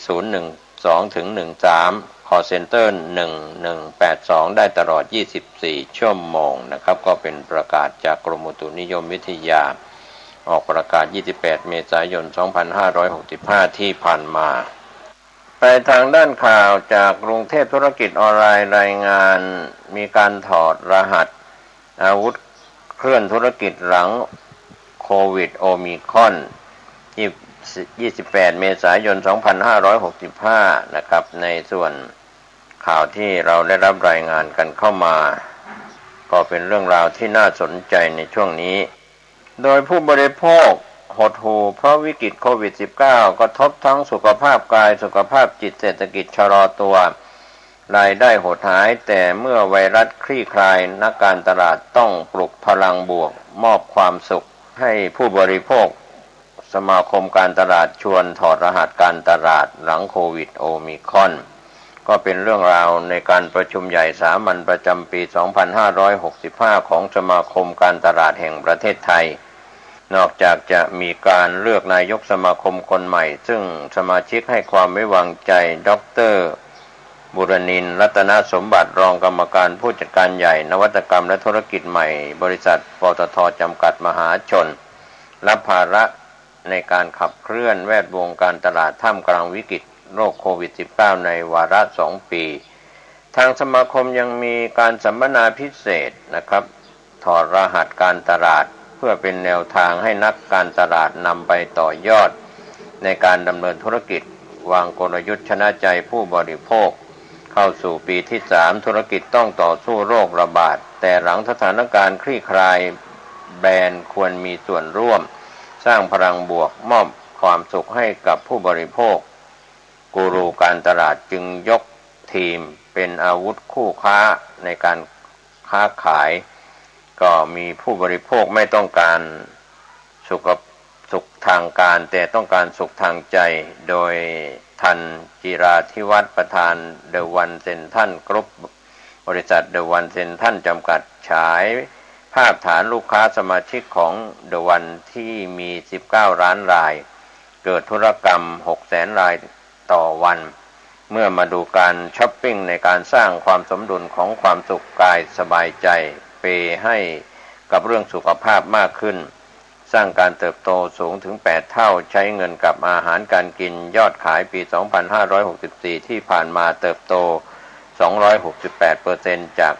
02-399-4012-13 call center 1182ได้ตลอด24ชั่วโมงนะครับก็เป็นประกาศจากกรมอุตุนิยมวิทยาออกประกาศ28เมษายน2565ที่ผ่านมาไปทางด้านข่าวจากกรุงเทพธุรกิจออนไลน์รายงานมีการถอดรหัสอาวุธเคลื่อนธุรกิจหลังโควิดโอมิครอน 28 เมษายน 2565 นะครับในส่วนข่าวที่เราได้รับรายงานกันเข้ามาก็เป็นเรื่องราวที่น่าสนใจในช่วงนี้โดยผู้บริโภคหดหู่เพราะวิกฤตโควิด -19 กระทบทั้งสุขภาพกายสุขภาพจิตเศรษฐกิจชะลอตัวรายได้หดหายแต่เมื่อไวรัสคลี่คลายนักการตลาดต้องปลุกพลังบวกมอบความสุขให้ผู้บริโภคสมาคมการตลาดชวนถอดรหัสการตลาดหลังโควิดโอมิครอนก็เป็นเรื่องราวในการประชุมใหญ่สามัญประจำปี 2565 ของสมาคมการตลาดแห่งประเทศไทยนอกจากจะมีการเลือกนายกสมาคมคนใหม่ซึ่งสมาชิกให้ความไว้วางใจดร.บุรณินทร์รัตนสมบัติรองกรรมการผู้จัดการใหญ่นวัตกรรมและธุรกิจใหม่บริษัทปตท.จำกัดมหาชนรับภาระในการขับเคลื่อนแวดวงการตลาดท่ามกลางวิกฤตโรคโควิด -19 ในวาระ 2 ปีทางสมาคมยังมีการสัมมนาพิเศษนะครับถอดรหัสการตลาดเพื่อเป็นแนวทางให้นักการตลาดนำไปต่อยอดในการดำเนินธุรกิจวางกลยุทธ์ชนะใจผู้บริโภคเข้าสู่ปีที่ 3 ธุรกิจต้องต่อสู้โรคระบาดแต่หลังสถานการณ์คลี่คลายแบรนด์ควรมีส่วนร่วมสร้างพลังบวกมอบความสุขให้กับผู้บริโภคกูรูการตลาดจึงยกทีมเป็นอาวุธคู่ค้าในการค้าขายก็มีผู้บริโภคไม่ต้องการสุขทางการแต่ต้องการสุขทางใจโดยทันจิราธิวัฒน์ประธานเดอะวันเซ็นทรัลกรุ๊ปบริษัทเดอะวันเซ็นทรัลจำกัดฉายภาพฐานลูกค้าสมาชิกของเดอะวันที่มี19ล้านรายเกิดธุรกรรม 600,000 รายต่อวันเมื่อมาดูการช้อปปิ้งในการสร้างความสมดุลของความสุขกายสบายใจเปให้กับเรื่องสุขภาพมากขึ้นสร้างการเติบโตสูงถึง8เท่าใช้เงินกับอาหารการกินยอดขายปี 2564 ที่ผ่านมาเติบโต 268% จาก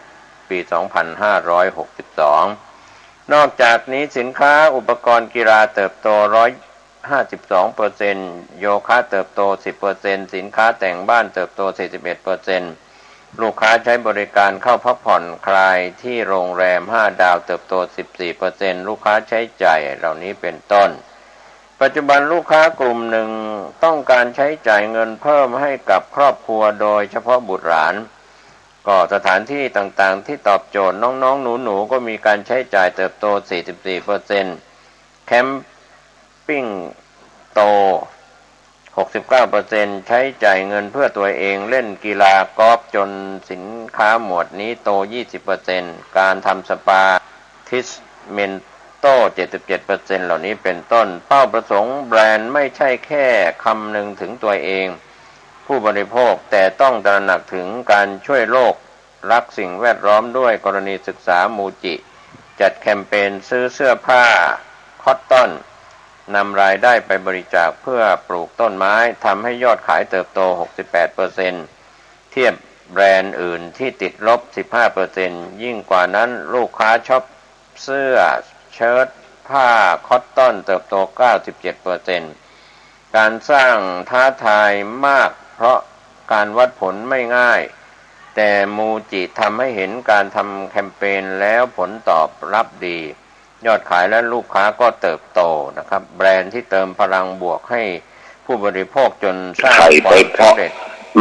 ปี 2562 นอกจากนี้สินค้าอุปกรณ์กีฬาเติบโต 52% โยคะเติบโต 10% สินค้าแต่งบ้านเติบโต 41%ลูกค้าใช้บริการเข้าพักผ่อนคลายที่โรงแรม5ดาวเติบโต 14% ลูกค้าใช้จ่ายเหล่านี้เป็นต้นปัจจุบันลูกค้ากลุ่มหนึ่งต้องการใช้จ่ายเงินเพิ่มให้กับครอบครัวโดยเฉพาะบุตรหลานก็สถานที่ต่างๆที่ตอบโจทย์น้องๆหนูๆก็มีการใช้จ่ายเติบโต 44% แคมปิ้งโต 69% ใช้จ่ายเงินเพื่อตัวเองเล่นกีฬากอล์ฟจนสินค้าหมวดนี้โต 20% การทำสปาทิสเมนโต 77% เหล่านี้เป็นต้นเป้าประสงค์แบรนด์ไม่ใช่แค่คำนึงถึงตัวเองผู้บริโภคแต่ต้องตระหนักถึงการช่วยโลกรักสิ่งแวดล้อมด้วยกรณีศึกษามูจิจัดแคมเปญซื้อเสื้อผ้าคอตตอนนำรายได้ไปบริจาคเพื่อปลูกต้นไม้ทำให้ยอดขายเติบโต 68% เทียบแบรนด์อื่นที่ติดลบ 15% ยิ่งกว่านั้นลูกค้าช็อปเสื้อเชิ้ตผ้าคอตตอนเติบโต 97% การสร้างท้าทายมากเพราะการวัดผลไม่ง่ายแต่มูจิทำให้เห็นการทำแคมเปญแล้วผลตอบรับดียอดขายและลูกค้าก็เติบโตนะครับแบรนด์ที่เติมพลังบวกให้ผู้บริโภคจนสร้างความสำเร็จ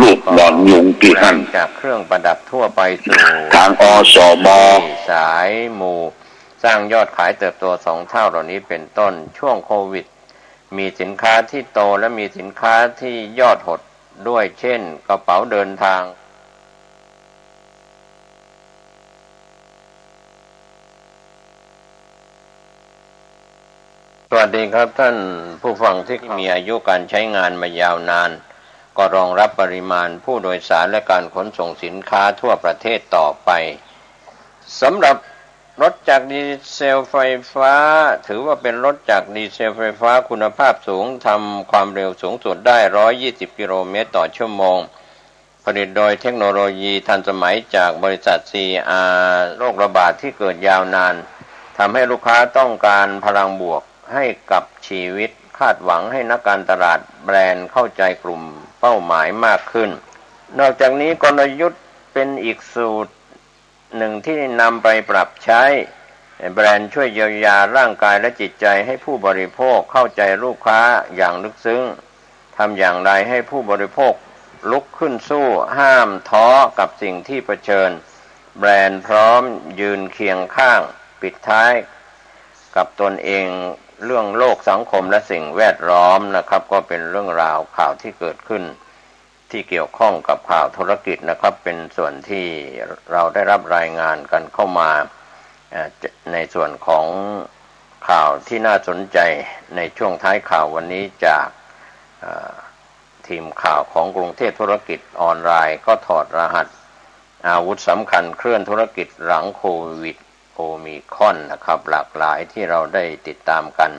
ลูกบอลยุงกี่หันจากเครื่องประดับทั่วไปสู่ทางอสมสายมูสร้างยอดขายเติบโต2เท่าเหล่านี้เป็นต้นช่วงโควิดมีสินค้าที่โตและมีสินค้าที่ยอดหดด้วยเช่นกระเป๋าเดินทางสวัสดีครับท่านผู้ฟังที่มีอายุการใช้งานมายาวนานก็รองรับปริมาณผู้โดยสารและการขนส่งสินค้าทั่วประเทศต่อไปสำหรับรถจักรดีเซลไฟฟ้าถือว่าเป็นรถจักรดีเซลไฟฟ้าคุณภาพสูงทำความเร็วสูงสุดได้120กิโลเมตรต่อชั่วโมงผลิตโดยเทคโนโลยีทันสมัยจากบริษัท CR โรคระบาดที่เกิดยาวนานทำให้ลูกค้าต้องการพลังบวกให้กับชีวิต คาดหวังให้นักการตลาดแบรนด์เข้าใจกลุ่มเป้าหมายมากขึ้นนอกจากนี้กลยุทธ์เป็นอีกสูตรหนึ่งที่นำไปปรับใช้แบรนด์ช่วยเยียวยาร่างกายและจิตใจให้ผู้บริโภคเข้าใจลูกค้าอย่างลึกซึ้งทำอย่างไรให้ผู้บริโภคลุกขึ้นสู้ห้ามท้อกับสิ่งที่เผชิญแบรนด์พร้อมยืนเคียงข้างปิดท้ายกับตนเองเรื่องโลกสังคมและสิ่งแวดล้อมนะครับก็เป็นเรื่องราวข่าวที่เกิดขึ้นที่เกี่ยวข้องกับข่าวธุรกิจนะครับเป็นส่วนที่เราได้รับรายงานกันเข้ามาในส่วนของข่าวที่น่าสนใจในช่วงท้ายข่าววันนี้จากทีมข่าวของกรุงเทพธุรกิจออนไลน์ก็ถอดรหัสอาวุธสำคัญเคลื่อนธุรกิจหลังโควิดโอมิครอนนะครับหลากหลายที่เราได้ติดตามกัน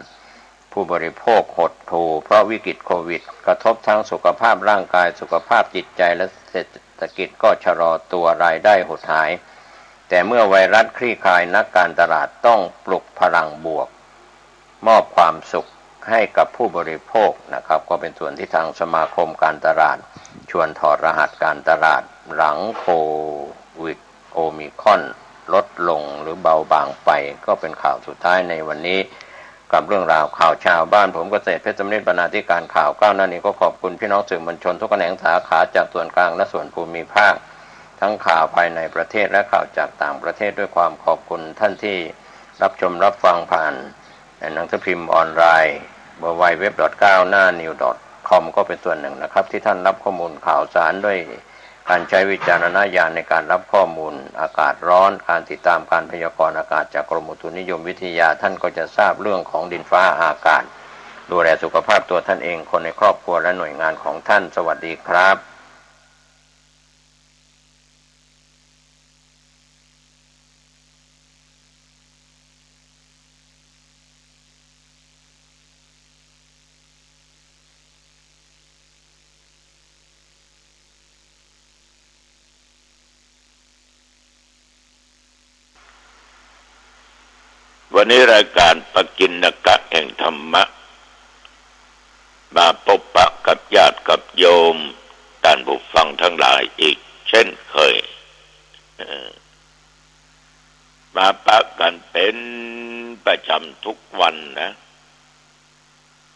ผู้บริโภคหดหู่เพราะวิกฤตโควิดกระทบทั้งสุขภาพร่างกายสุขภาพจิตใจและเศรษฐกิจก็ชะลอตัวรายได้หดหายแต่เมื่อไวรัสคลี่คลายนักการตลาดต้องปลุกพลังบวกมอบความสุขให้กับผู้บริโภคนะครับก็เป็นส่วนที่ทางสมาคมการตลาดชวนถอดรหัสการตลาดหลังโควิดโอมิครอนลดลงหรือเบาบางไปก็เป็นข่าวสุดท้ายในวันนี้กับเรื่องราวข่าวชาวบ้านผมเกษตรเพชรสำเร็จบรรณาธิการข่าวก้าวหน้านี้ก็ขอบคุณพี่น้องสื่อมวลชนทุกแขนงสาขาจากส่วนกลางและส่วนภูมิภาคทั้งข่าวภายในประเทศและข่าวจากต่างประเทศด้วยความขอบคุณท่านที่รับชมรับฟังผ่านหนังสือพิมพ์ออนไลน์www.9hnanews.com ก็เป็นส่วนหนึ่งนะครับที่ท่านรับข้อมูลข่าวสารด้วยการใช้วิจารณญาณในการรับข้อมูลอากาศร้อนการติดตามการพยากรณ์อากาศจากกรมอุตุนิยมวิทยาท่านก็จะทราบเรื่องของดินฟ้าอากาศดูแลสุขภาพตัวท่านเองคนในครอบครัวและหน่วยงานของท่านสวัสดีครับ วันนี้รายการปกิณกะแห่งธรรมะมาพบปะกับญาติกับโยมท่านผู้ฟังทั้งหลายอีกเช่นเคยมาปะกันเป็นประจำทุกวันนะ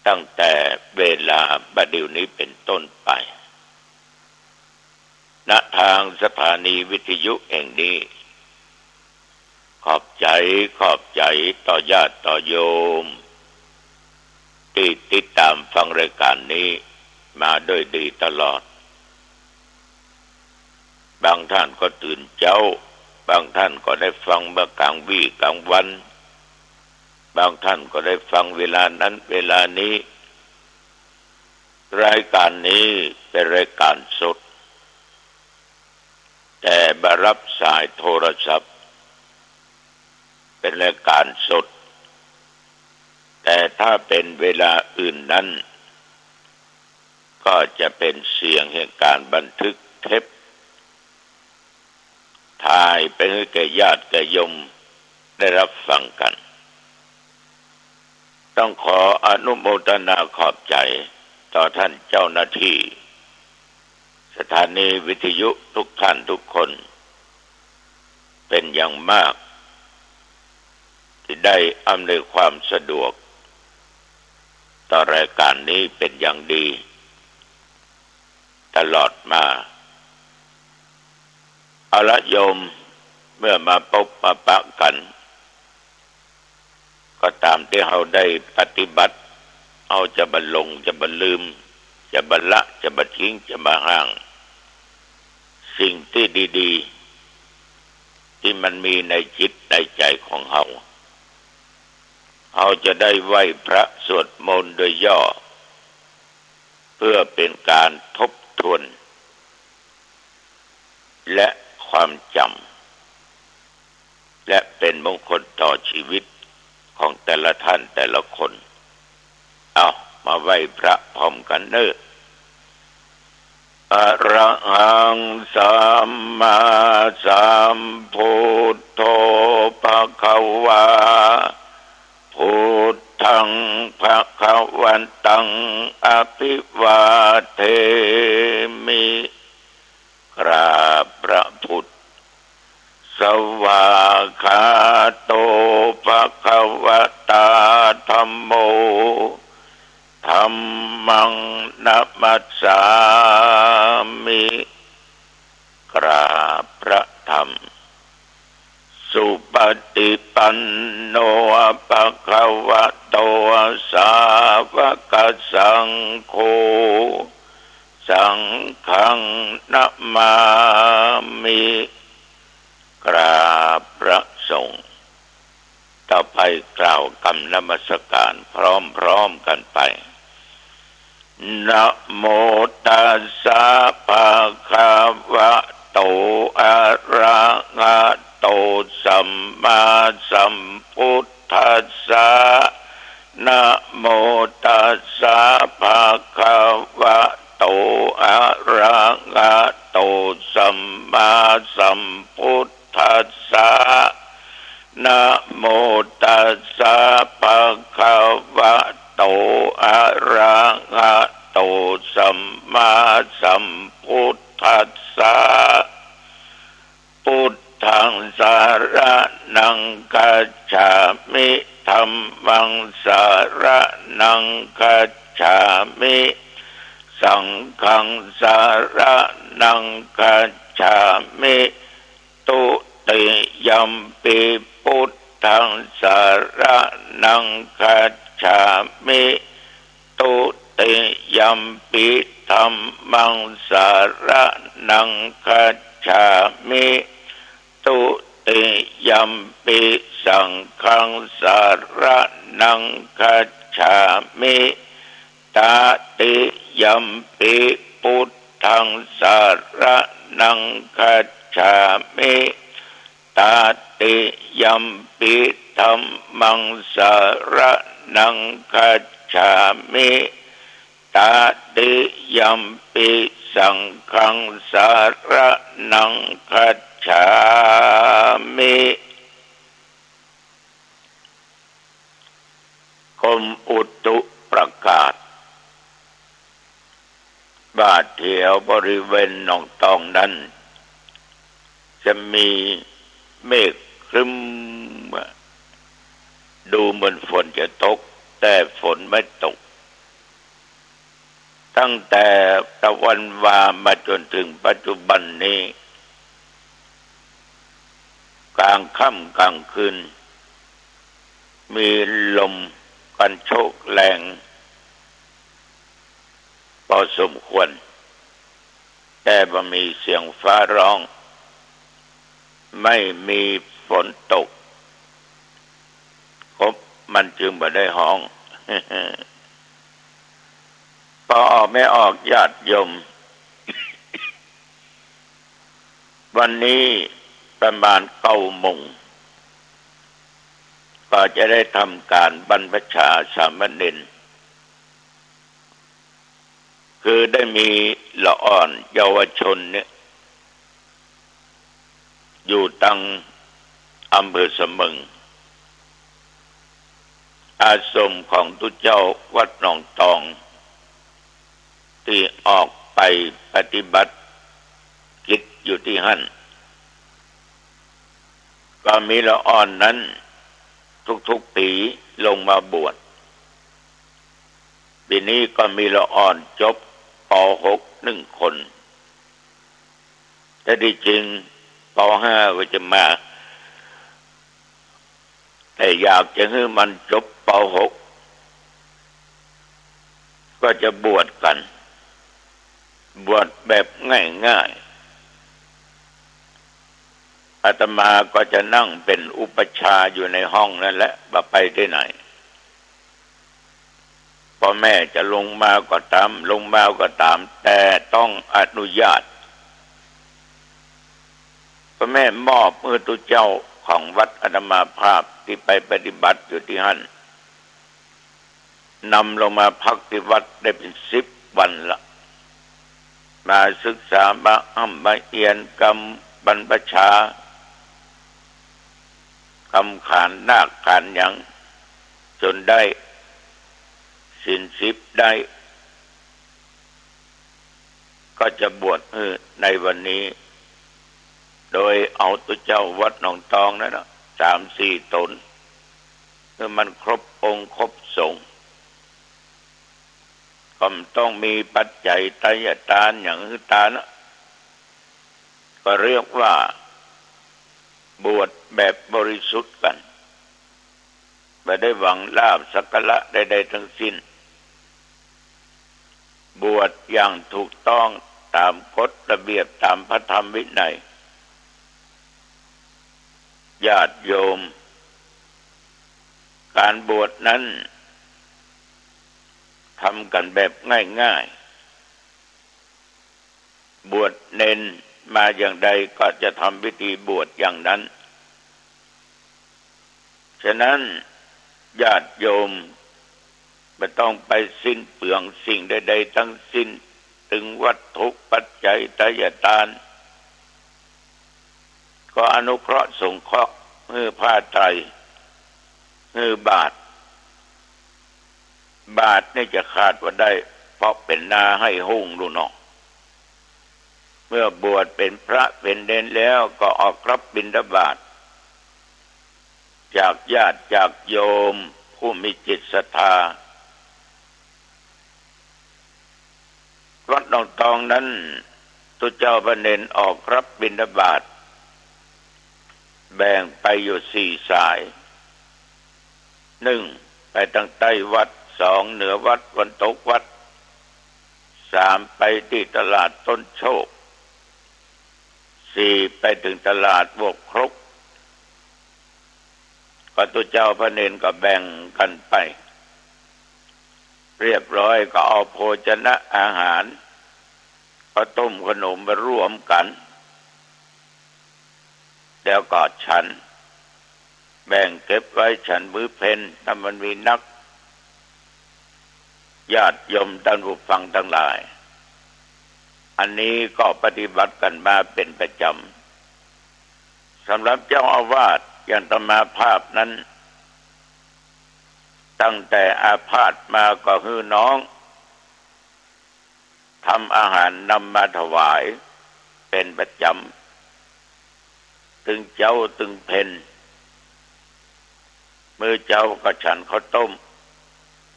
ตั้งแต่เวลาบัดเดี๋ยวนี้เป็นต้นไปณทางสถานีวิทยุแห่งนี้ขอบใจต่อญาติต่อโยมที่ติดตามฟังรายการนี้มาโดยดีตลอดบางท่านก็ตื่นเช้าบางท่านก็ได้ฟังเมื่อกลางวี่กลางวันบางท่านก็ได้ฟังเวลานั้นเวลานี้รายการนี้เป็นรายการสดแต่มารับสายโทรศัพท์เป็นรายการสดแต่ถ้าเป็นเวลาอื่นนั้นก็จะเป็นเสียงแห่งการบันทึกเทปถ่ายไปให้แก่ญาติแก่โยมได้รับฟังกันต้องขออนุโมทนาขอบใจต่อท่านเจ้าหน้าที่สถานีวิทยุทุกท่านทุกคนเป็นอย่างมากที่ได้อำนวยความสะดวกต่อรายการนี้เป็นอย่างดีตลอดมาเอาละโยมเมื่อมาพบมาปะกันก็ตามที่เราได้ปฏิบัติเอาจะบรรลงจะบรรลืมจะบรรละจะบรรทิ้งจะมาห่างสิ่งที่ดีๆที่มันมีในจิตในใจของเราจะได้ไหว้พระสวดมนต์โดยย่อเพื่อเป็นการทบทวนและความจำและเป็นมงคลต่อชีวิตของแต่ละท่านแต่ละคนเอามาไหว้พระพร้อมกันเนอะอะระหังสัมมาสัมพุทโธภะคะวาพุท ธังภะคะวันตังอภิวาเทมิกราบพระพุทธสวากขาโตภะคะวะตาธัมโมธัมมังนัมมัสสามิกราบพระธรรมสุปฏิปันโนภะคะวะโตสาวกสังโฆสังฆังนะมามิกราบพระสงฆ์ต่อไปกล่าวคำนมัสการพร้อมๆกันไปนะโมตัสสะภะคะวะโตอะระหะโตสัมมาสัมพุทธัสสะนะโมตัสสะภะคะวะโตอะระหะโตสัมมาสัมพุทธัสสะนะโมตัสสะภะคะวะโตอะระหะโตสัมมาสัมพุทธัสสะพุทธังสารนังคัจฉามิธัมมังสารนังคัจฉามิสังฆังสารนังคัจฉามิตุติยัมปิพุทธังสารนังคัจฉามิตุติยัมปิธัมมังสารนังคัจฉามิตุติยัมปิสังฆังสารนังคัจฉามิตติยัมปิพุทธังสารนังคัจฉามิตติยัมปิธัมมังสารนังคัจฉามิตติยัมปิสังฆังสารนังคัจฉามิกรมอุตุประกาศว่าแถวบริเวณหนองตองนั้นจะมีเมฆครึ้มดูเหมือนฝนจะตกแต่ฝนไม่ตกตั้งแต่ตะวันวามาจนถึงปัจจุบันนี้กลางค่ำกลางคืนมีลมกันโชกแรงพอสมควรแต่บ่มีเสียงฟ้าร้องไม่มีฝนตกมันจึงบ่ได้ห้อง พอออกไม่ออกญาติโยม วันนี้ประมาณ9 โมงก็จะได้ทำการบรรพชาสามเณรคือได้มีละอ่อนเยาวชนเนี่ยอยู่ตั้งอำเภอเสมิงอาสมของตุเจ้าวัดหนองตองที่ออกไปปฏิบัติกิจอยู่ที่หั่นก็มีละอ่อนนั้นทุกๆปีลงมาบวชปีนี้ก็มีละอ่อนจบป.6 1 คนแต่ที่จริงป.5 ก็จะมาแต่อยากจะให้มันจบป.6 ก็จะบวชกันบวชแบบง่ายๆอาตมาก็จะนั่งเป็นอุปชาอยู่ในห้องนั่นแหละบ่ไปที่ไหนพ่อแม่จะลงมาก็ตามแต่ต้องอนุญาตพ่อแม่มอบมือตุเจ้าของวัดอาตมาภาพที่ไปปฏิบัติอยู่ที่หั่นนำลงมาพักที่วัดได้เป็น10 วันละมาศึกษามาเอียนกรรมบรรพชากรรมขานนาคขานหยังจนได้ ศีล10ได้ก็จะบวชในวันนี้โดยเอาตัวเจ้าวัดหนองตองนั่นนะ3-4 ตนคือมันครบองค์ครบสงฆ์ก็ต้องมีปัจจัยไตรทานอย่างทานนะก็เรียกว่าบวชแบบบริสุทธิ์กันไม่ได้หวังลาภสักการะใดๆทั้งสิ้นบวชอย่างถูกต้องตามกฎระเบียบตามพระธรรมวินัยญาติโยมการบวชนั้นทำกันแบบง่ายๆบวชเน้นมาอย่างใดก็จะทำพิธีบวชอย่างนั้นฉะนั้นญาติโยมไม่ต้องไปสิ้นเปลืองสิ่งใดๆทั้งสิ้นถึงวัตถุปัจจัยทายทานก็อนุเคราะห์สงเคราะห์ผ้าไตรบาทนี่จะขาดว่าได้เพราะเป็นนาให้หุ่งดูเนาะเมื่อบวชเป็นพระเป็นเณรแล้วก็ออกรับบิณฑบาตจากญาติจากโยมผู้มีจิตศรัทธาวัดหนองตองนั้นตัวเจ้าพระเณรออกรับบิณฑบาตแบ่งไปอยู่4 สาย 1. ไปทางใต้วัด 2. เหนือวัดตะวันตกวัด 3. ไปที่ตลาดต้นโชค 4. ไปถึงตลาดบวกครกก็ตัวเจ้าพระเณรก็แบ่งกันไปเรียบร้อยก็เอาโภชนะอาหารก็ต้มขนมมาร่วมกันแล้วก็ฉันแบ่งเก็บไว้ฉันมื้อเพลถ้ามันมีนักญาติโยมท่านผู้ฟังทั้งหลายอันนี้ก็ปฏิบัติกันมาเป็นประจำสำหรับเจ้าอาวาสอย่างอาตมาภาพนั้นตั้งแต่อาพาธมาก็ฮื้อน้องทำอาหารนำมาถวายเป็นประจำถึงเจ้าถึงเพนมื้อเจ้าก็ฉันข้าวต้ม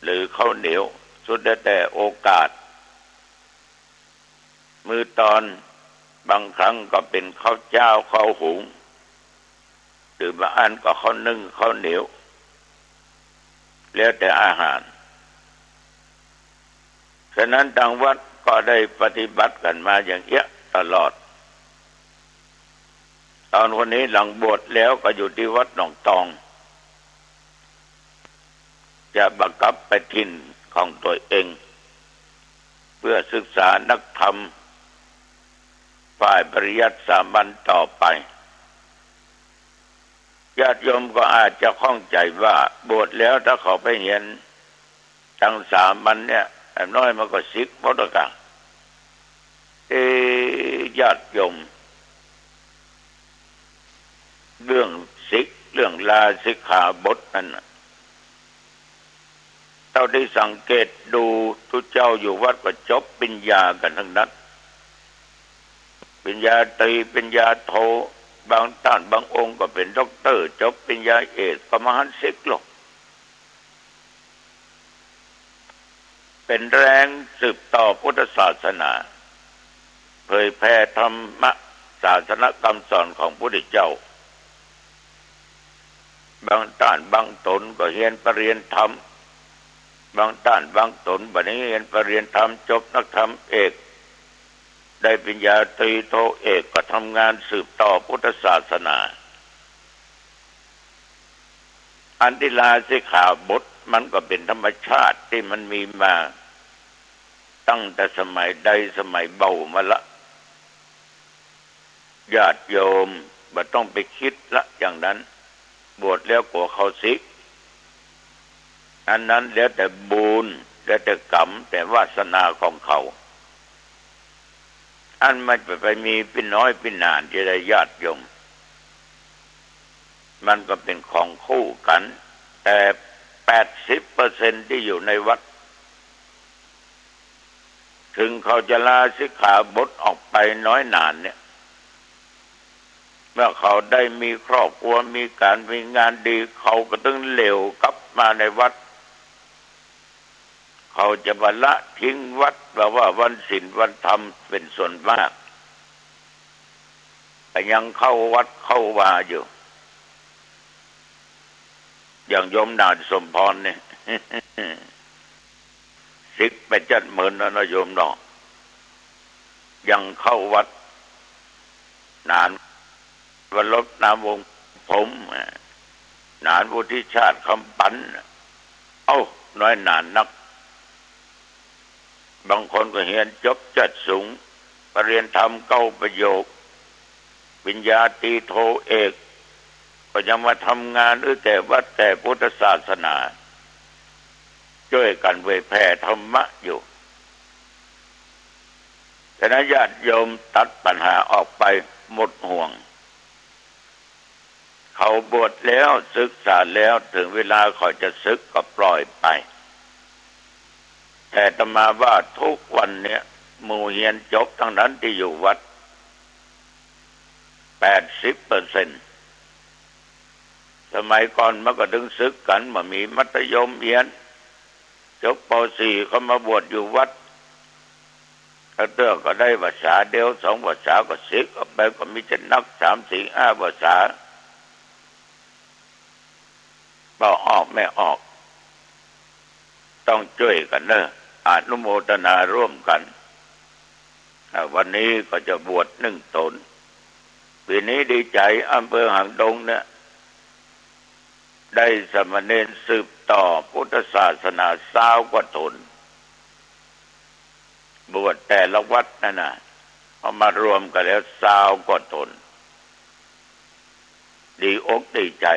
หรือข้าวเหนียวสุดแต่โอกาสมื้อตอนบางครั้งก็เป็นข้าวเจ้าข้าวหุงหรือบางอันก็ข้าวนึ่งข้าวเหนียวแล้วแต่อาหารฉะนั้นทางวัดก็ได้ปฏิบัติกันมาอย่างเงี้ยตลอดตอนวันนี้หลังบวชแล้วก็อยู่ที่วัดหนองตองจะบังคับไปถิ่นของตัวเองเพื่อศึกษานักธรรมฝ่ายปริยัติสามัญต่อไปญาติโยมก็อาจจะข้องใจว่าบวชแล้วถ้าเขาไปเรียนทั้งสามัญเนี่ยน้อยมันก็สิกพอดกะญาติโยมเรื่องสิกเรื่องลาสิกขาบทนั้นเท่าได้สังเกตดูทุกเจ้าอยู่วัดก็จบปริญญากันทั้งนั้นปริญญาตรีปริญญาโทบางท่านบางองค์ก็เป็นด็อกเตอร์จบปริญญาเอกก็มหันต์ศิกหรอกเป็นแรงสืบต่อพุทธศาสนาเผยแผ่ธรรมศาสนคำสอนของพระพุทธเจ้าบางท่านบางตนก็เรียนปรริญญาธรรมบางท่านบางตนบัดนี้เรียนปรริญญาธรรมจบนักธรรมเอกได้ปริญญาตรีโทเอกก็ทำงานสืบต่อพุทธศาสนาอันที่ลาสิกขาบทมันก็เป็นธรรมชาติที่มันมีมาตั้งแต่สมัยใดสมัยเบามาละญาติโยมบ่ต้องไปคิดละอย่างนั้นบวชแล้วกลัวเขาสิกอันนั้นแล้วแต่บุญแล้วแต่กรรมแต่วาสนาของเขาอันมันไปมีเป็นน้อยเป็นนานจะได้ญาติโยมมันก็เป็นของคู่กันแต่ 80% ที่อยู่ในวัด ถึงเขาจะลาสิกขาบทออกไปน้อยนานเนี่ยเมื่อเขาได้มีครอบครัวมีการมีงานดีเขาก็ต้องเหลวกลับมาในวัดเขาจะบรรละทิ้งวัดแบบว่าวันศีลวันธรรมเป็นส่วนมากแต่ยังเข้าวัดเข้าวาอยู่อย่างโยมนานสมพรเนี่ยสิกไปจัดเหมือนนะโยมเนาะยังเข้าวัดนานวันลดน้ำวงผมนานวุฒิชาติคำปันน้อยนานนักบางคนก็เรียนจบจัดสูงปรริญญาธรรมเก้าประโยคปริญญาตรีโทเอกก็ยังมาทำงานแต่วัดแต่พุทธศาสนาช่วยกันเผยแผ่ธรรมะอยู่ฉะนั้นญาติโยมตัดปัญหาออกไปหมดห่วงเขาบวชแล้วศึกษาแล้วถึงเวลาเขาจะศึกก็ปล่อยไปแต่อาตมาว่าทุกวันเนี่ยหมู่เรียนจบทั้งนั้นที่อยู่วัด 80% สมัยก่อนมันก็ดึงศึกกันมามีมัธยมเรียนจบป .4 เขามาบวชอยู่วัดเตื้อก็ได้ภาษาเดียว2ภาษาก็ศึกออกไปก็มีจะนัก3 4 5ภาษาบ่ออกไม่ออกต้องช่วยกันเนอะอนุโมทนาร่วมกันวันนี้ก็จะบวช1 ตนปีนี้ดีใจอำเภอหางดงเนี่ยได้สามเณรสืบต่อพุทธศาสนา20 กว่าตนบวชแต่ละวัดนั่นน่ะเอามารวมกันแล้ว20 กว่าตนดีอกดีใจ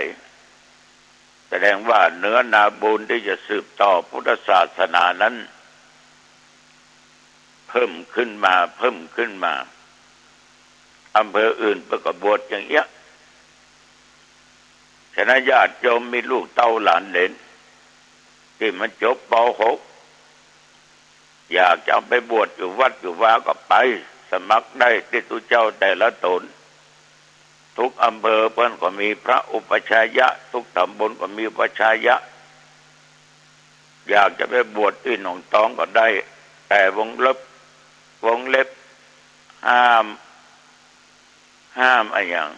แสดงว่าเนื้อนาบุญที่จะสืบต่อพุทธศาสนานั้นเพิ่มขึ้นมาอำเภออื่นประกอบวชอย่างเงี้ยฉะนั้นญาติโยมมีลูกเต้าหลานเหลนที่มันจบป .6 อยากจะไปบวชอยู่วัดอยู่วาก็ไปสมัครได้ที่ตุเจ้าแต่ละตนทุกอำเภอเพิ่นก็มีพระอุปชายะทุกตำบลก็มีอุปชายะอยากจะไปบวชที่หนองตองก็ได้แต่วงเล็บห้ามอะไรอย่าง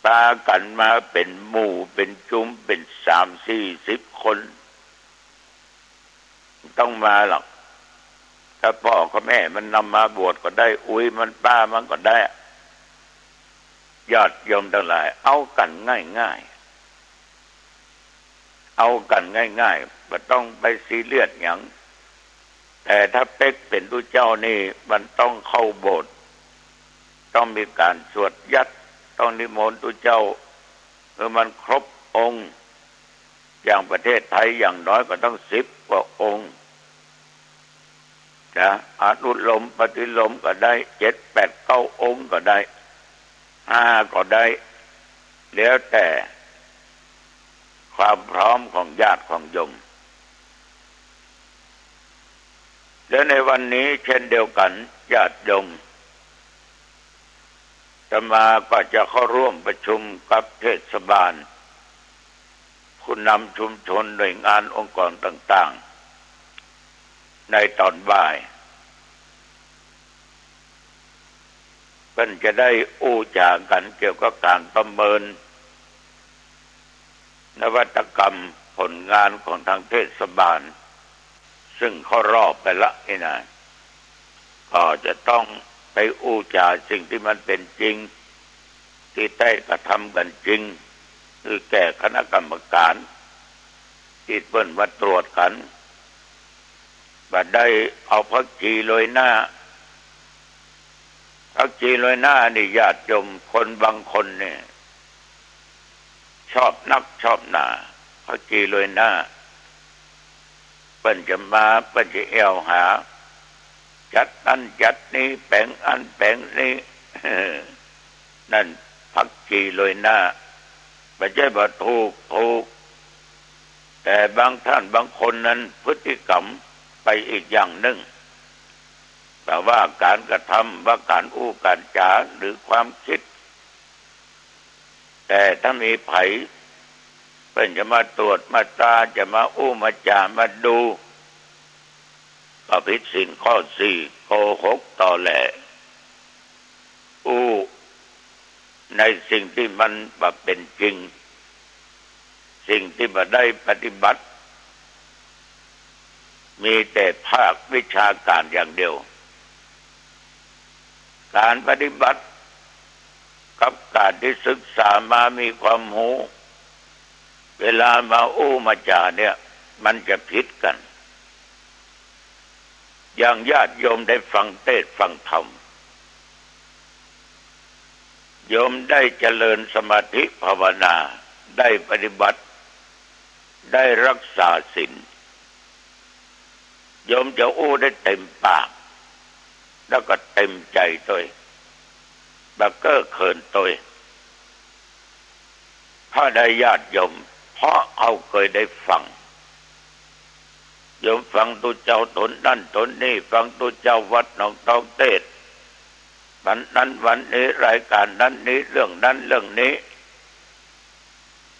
ตากันมาเป็นหมู่เป็นจุ้มเป็น30-40 คนต้องมาหรอกถ้าพ่อกับแม่มันนำมาบวชก็ได้มันป้ามันก็ได้ญาติโยมทั้งหลายเอากันง่ายไม่ต้องไปซีเรียสหยังแต่ถ้าเป็กเป็นตุเจ้านี่มันต้องเข้าโบสถ์ต้องมีการสวดยัดต้องนิมนต์ตุเจ้ามันครบองค์อย่างประเทศไทยอย่างน้อยก็ต้อง10 กว่าองค์นะอนุโลมปฏิโลมก็ได้7, 8, 9 องค์ก็ได้5ก็ได้แล้วแต่ความพร้อมของญาติของโยมและในวันนี้เช่นเดียวกันญาติโยมอาตมาก็จะเข้าร่วมประชุมกับเทศบาลผู้นำชุมชนหน่วยงานองค์กรต่างๆในตอนบ่ายเพิ่นจะได้อู้จากันเกี่ยวกับการประเมินนวัตกรรมผลงานของทางเทศบาลซึ่งเขารอบไปละนี่นะก็จะต้องไปอู้จาสิ่งที่มันเป็นจริงที่ได้กระทำกันจริงคือแก้คณะกรรมการที่เพิ่นมาตรวจกันบัดได้เอาผักชีโรยหน้านี่ญาติโยมคนบางคนเนี่ยชอบนักชอบหนาผักชีโรยหน้าเพิ่นจะแอวหาจัดนั้นจัดนี้แปลงอันแปลงนี้นั่นผักชีโรยหน้าไม่ใช่ว่าถูก แต่บางท่านบางคนนั้นพฤติกรรมไปอีกอย่างหนึ่งแต่ว่าการกระทำว่าการอู้การจาหรือความคิดแต่ถ้ามีไผเป็นจะมาตรวจมาตราจะมาอู้มาจามาดูก็ผิดศีลข้อ 4โกหกตอแหลอู้ในสิ่งที่มันแบบเป็นจริงสิ่งที่บ่ได้ปฏิบัติมีแต่ภาควิชาการอย่างเดียวการปฏิบัติกับการที่ศึกษามามีความรู้เวลามาอู้มาจาเนี่ยมันจะผิดกันอย่างญาติโยมได้ฟังเทศน์ฟังธรรมโยมได้เจริญสมาธิภาวนาได้ปฏิบัติได้รักษาศีลโยมจะอู้ได้เต็มปากแล้วก็เต็มใจตัวบักเก้อเขินตัวเพราะได้ญาติโยมเพราะเขาเคยได้ฟังโยมฟังตุเจ้าตนนั่นตนนี่ฟังตุเจ้าวัดหนองตองเทศวันนั้นวันนี้รายการนั้นนี้เรื่องนั้นเรื่องนี้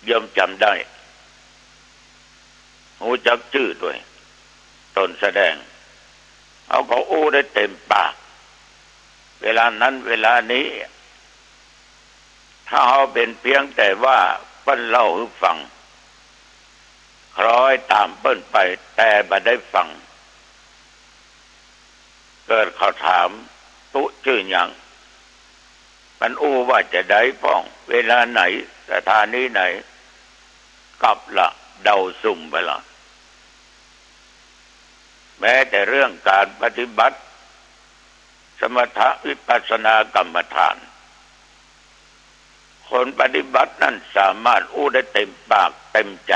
โยมจำได้หูจักชื่อด้วยตนแสดงเอาเขาอู้ได้เต็มปากเวลานั้นเวลานี้ถ้าเขาเป็นเพียงแต่ว่าเปิ้นเล่าให้ฟังคล้อยตามเปิ้นไปแต่บ่ได้ฟังเกิดเขาถามตุชื่อหยังมันอู้ว่าจะได้ป้องเวลาไหนสถานีไหนกลับละเดาสุ่มไปละแม้แต่เรื่องการปฏิบัติสมถะวิปัสสนากรรมฐานคนปฏิบัตินั้นสามารถอู้ได้เต็มปากเต็มใจ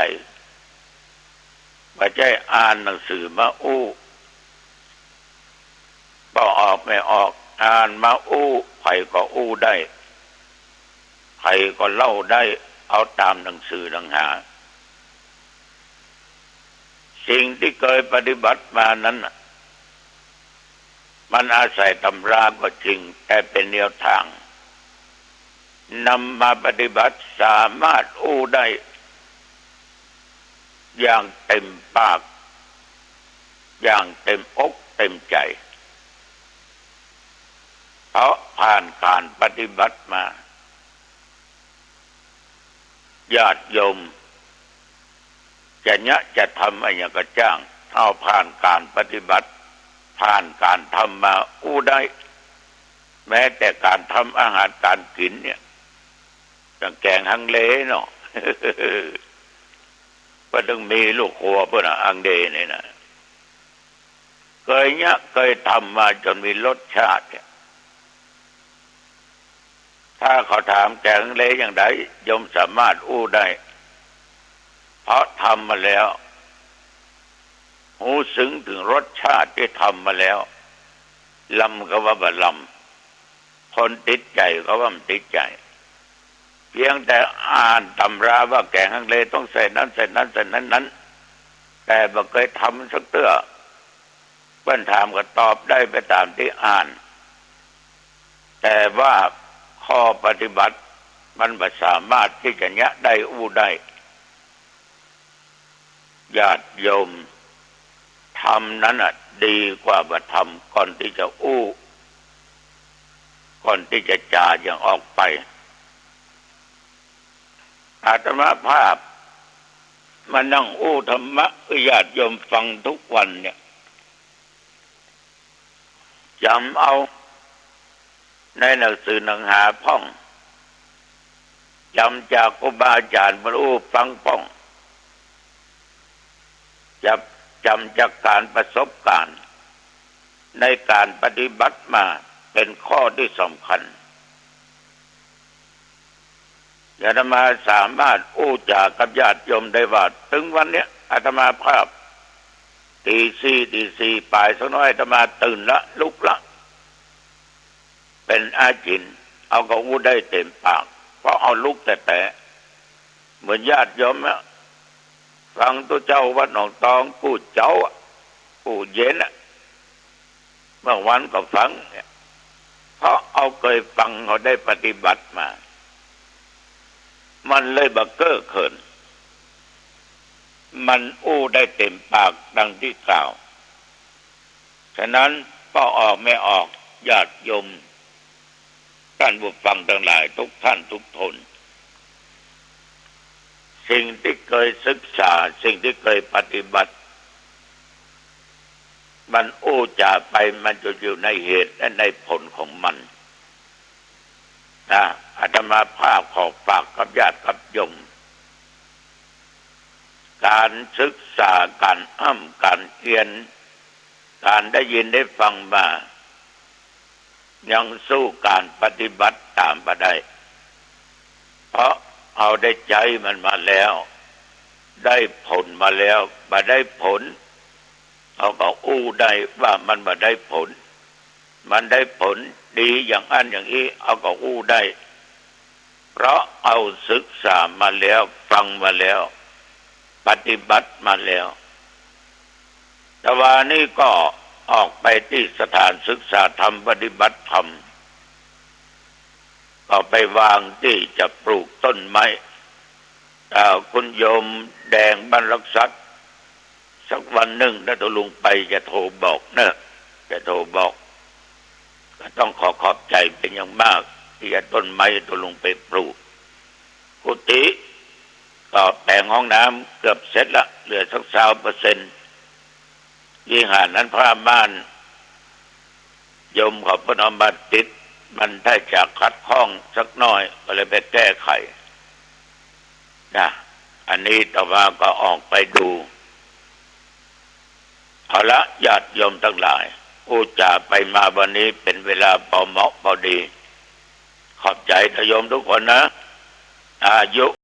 ไม่ใช่อ่านหนังสือมาอู้ก็ออกไม่ออกอ่านมาอู้ใครก็อู้ได้ใครก็เล่าได้เอาตามหนังสือต่างหากสิ่งที่เคยปฏิบัติมานั้นมันอาศัยตำราก็จริงแต่เป็นแนวทางนำมาปฏิบัติสามารถอู้ได้อย่างเต็มปากอย่างเต็มอกเต็มใจเพราะผ่านการปฏิบัติมาญาติโยมจะทำอะไรก็จ้างเท่าผ่านการปฏิบัติผ่านการทำมาอู้ได้แม้แต่การทำอาหารการกินเนี่ยอย่างแกงฮังเลเนาะ ก็ต้องมีลูกครัวเพื่อนอังเดเนี่ยนะเคยทำมาจนมีรสชาติถ้าเขาถามแกงฮังเลอย่างไรโยมสามารถอู้ได้เพราะทำมาแล้วหูซึ้งถึงรสชาติที่ทำมาแล้วลำก็ว่าบ่ลำคนติดใจก็ว่ามันติดใจเพียงแต่อ่านตำราว่าแกงฮังเลต้องใส่นั้นใส่นั้นใส่นั้นแต่บ่เคยทำสักเตื้อเพิ่นถามก็ตอบได้ไปตามที่อ่านแต่ว่าข้อปฏิบัติมันบ่สามารถที่จะยะได้อู้ได้ญาติโยมทำนั้นดีกว่าบ่ทำก่อนที่จะอู้ก่อนที่จะจาอย่างออกไปอาตมาภาพมานั่งอู้ธรรมะให้ญาติโยมฟังทุกวันเนี่ยจำเอาในหนังสือหนังหาพ่องจำจากครูบาอาจารย์มาอู้ฟังพ่องจำจากการประสบการณ์ในการปฏิบัติมาเป็นข้อที่สำคัญอาตมาสามารถอู้จากับญาติโยมได้ว่าถึงวันนี้อาตมาภาพตีสี่ปลายสักน้อยอาตมาตื่นละลุกละเป็นอาจินเอาก็อู้ได้เต็มปากเพราะเอาลุกแต่เหมือนญาติโยม ฟังตัวเจ้าวัดหนองตองพูดเจ้าพูดเย็นเมื่อวันก็ฟังเพราะเอาเคยฟังเขาได้ปฏิบัติมามันเลยบักเก้อเขินมันอู้ได้เต็มปากดังที่กล่าวฉะนั้นก็ออกไม่ออกญาติโยมท่านผู้ฟังทั้งหลายทุกท่านทุกทนสิ่งที่เคยศึกษาสิ่งที่เคยปฏิบัติมันอู้จ่าไปมันจะอยู่ในเหตุและในผลของมันนะอาตมาภาพขอฝากกับญาติกับโยมการศึกษาการการเรียนการได้ยินได้ฟังมายังสู้การปฏิบัติตามมาได้เพราะเอาได้ใจมันมาแล้วได้ผลมาแล้วมาได้ผลเอาก็อู้ได้ว่ามันมาได้ผลมันได้ผลดีอย่างอันอย่างนี้เอาก็อู้ได้เพราะเอาศึกษามาแล้วฟังมาแล้วปฏิบัติมาแล้วแต่ว่านี่ก็ออกไปที่สถานศึกษาธรรมปฏิบัติธรรมก็ไปวางที่จะปลูกต้นไม้คุณโยมแดงบ้านรักษัตริย์สักวันหนึ่งถ้าตัวลุงไปจะโทรบอกนะจะโทรบอกก็ต้องขอบใจเป็นอย่างมากที่จะต้นไม้ตัวลุงไปปลูกกุฏิก็แต่งห้องน้ำเกือบเสร็จละเหลือสัก20%วิหารนั้นพระม่านโยมขอพระนอมบัตติดมันได้จากขัดข้องสักน้อยก็เลยไปแก้ไขนะอันนี้ต่อมาก็ออกไปดูเอาละญาติโยมทั้งหลายผู้จ่าไปมาวันนี้เป็นเวลาพอเหมาะพอดีขอบใจทโยมทุกคนนะอายุ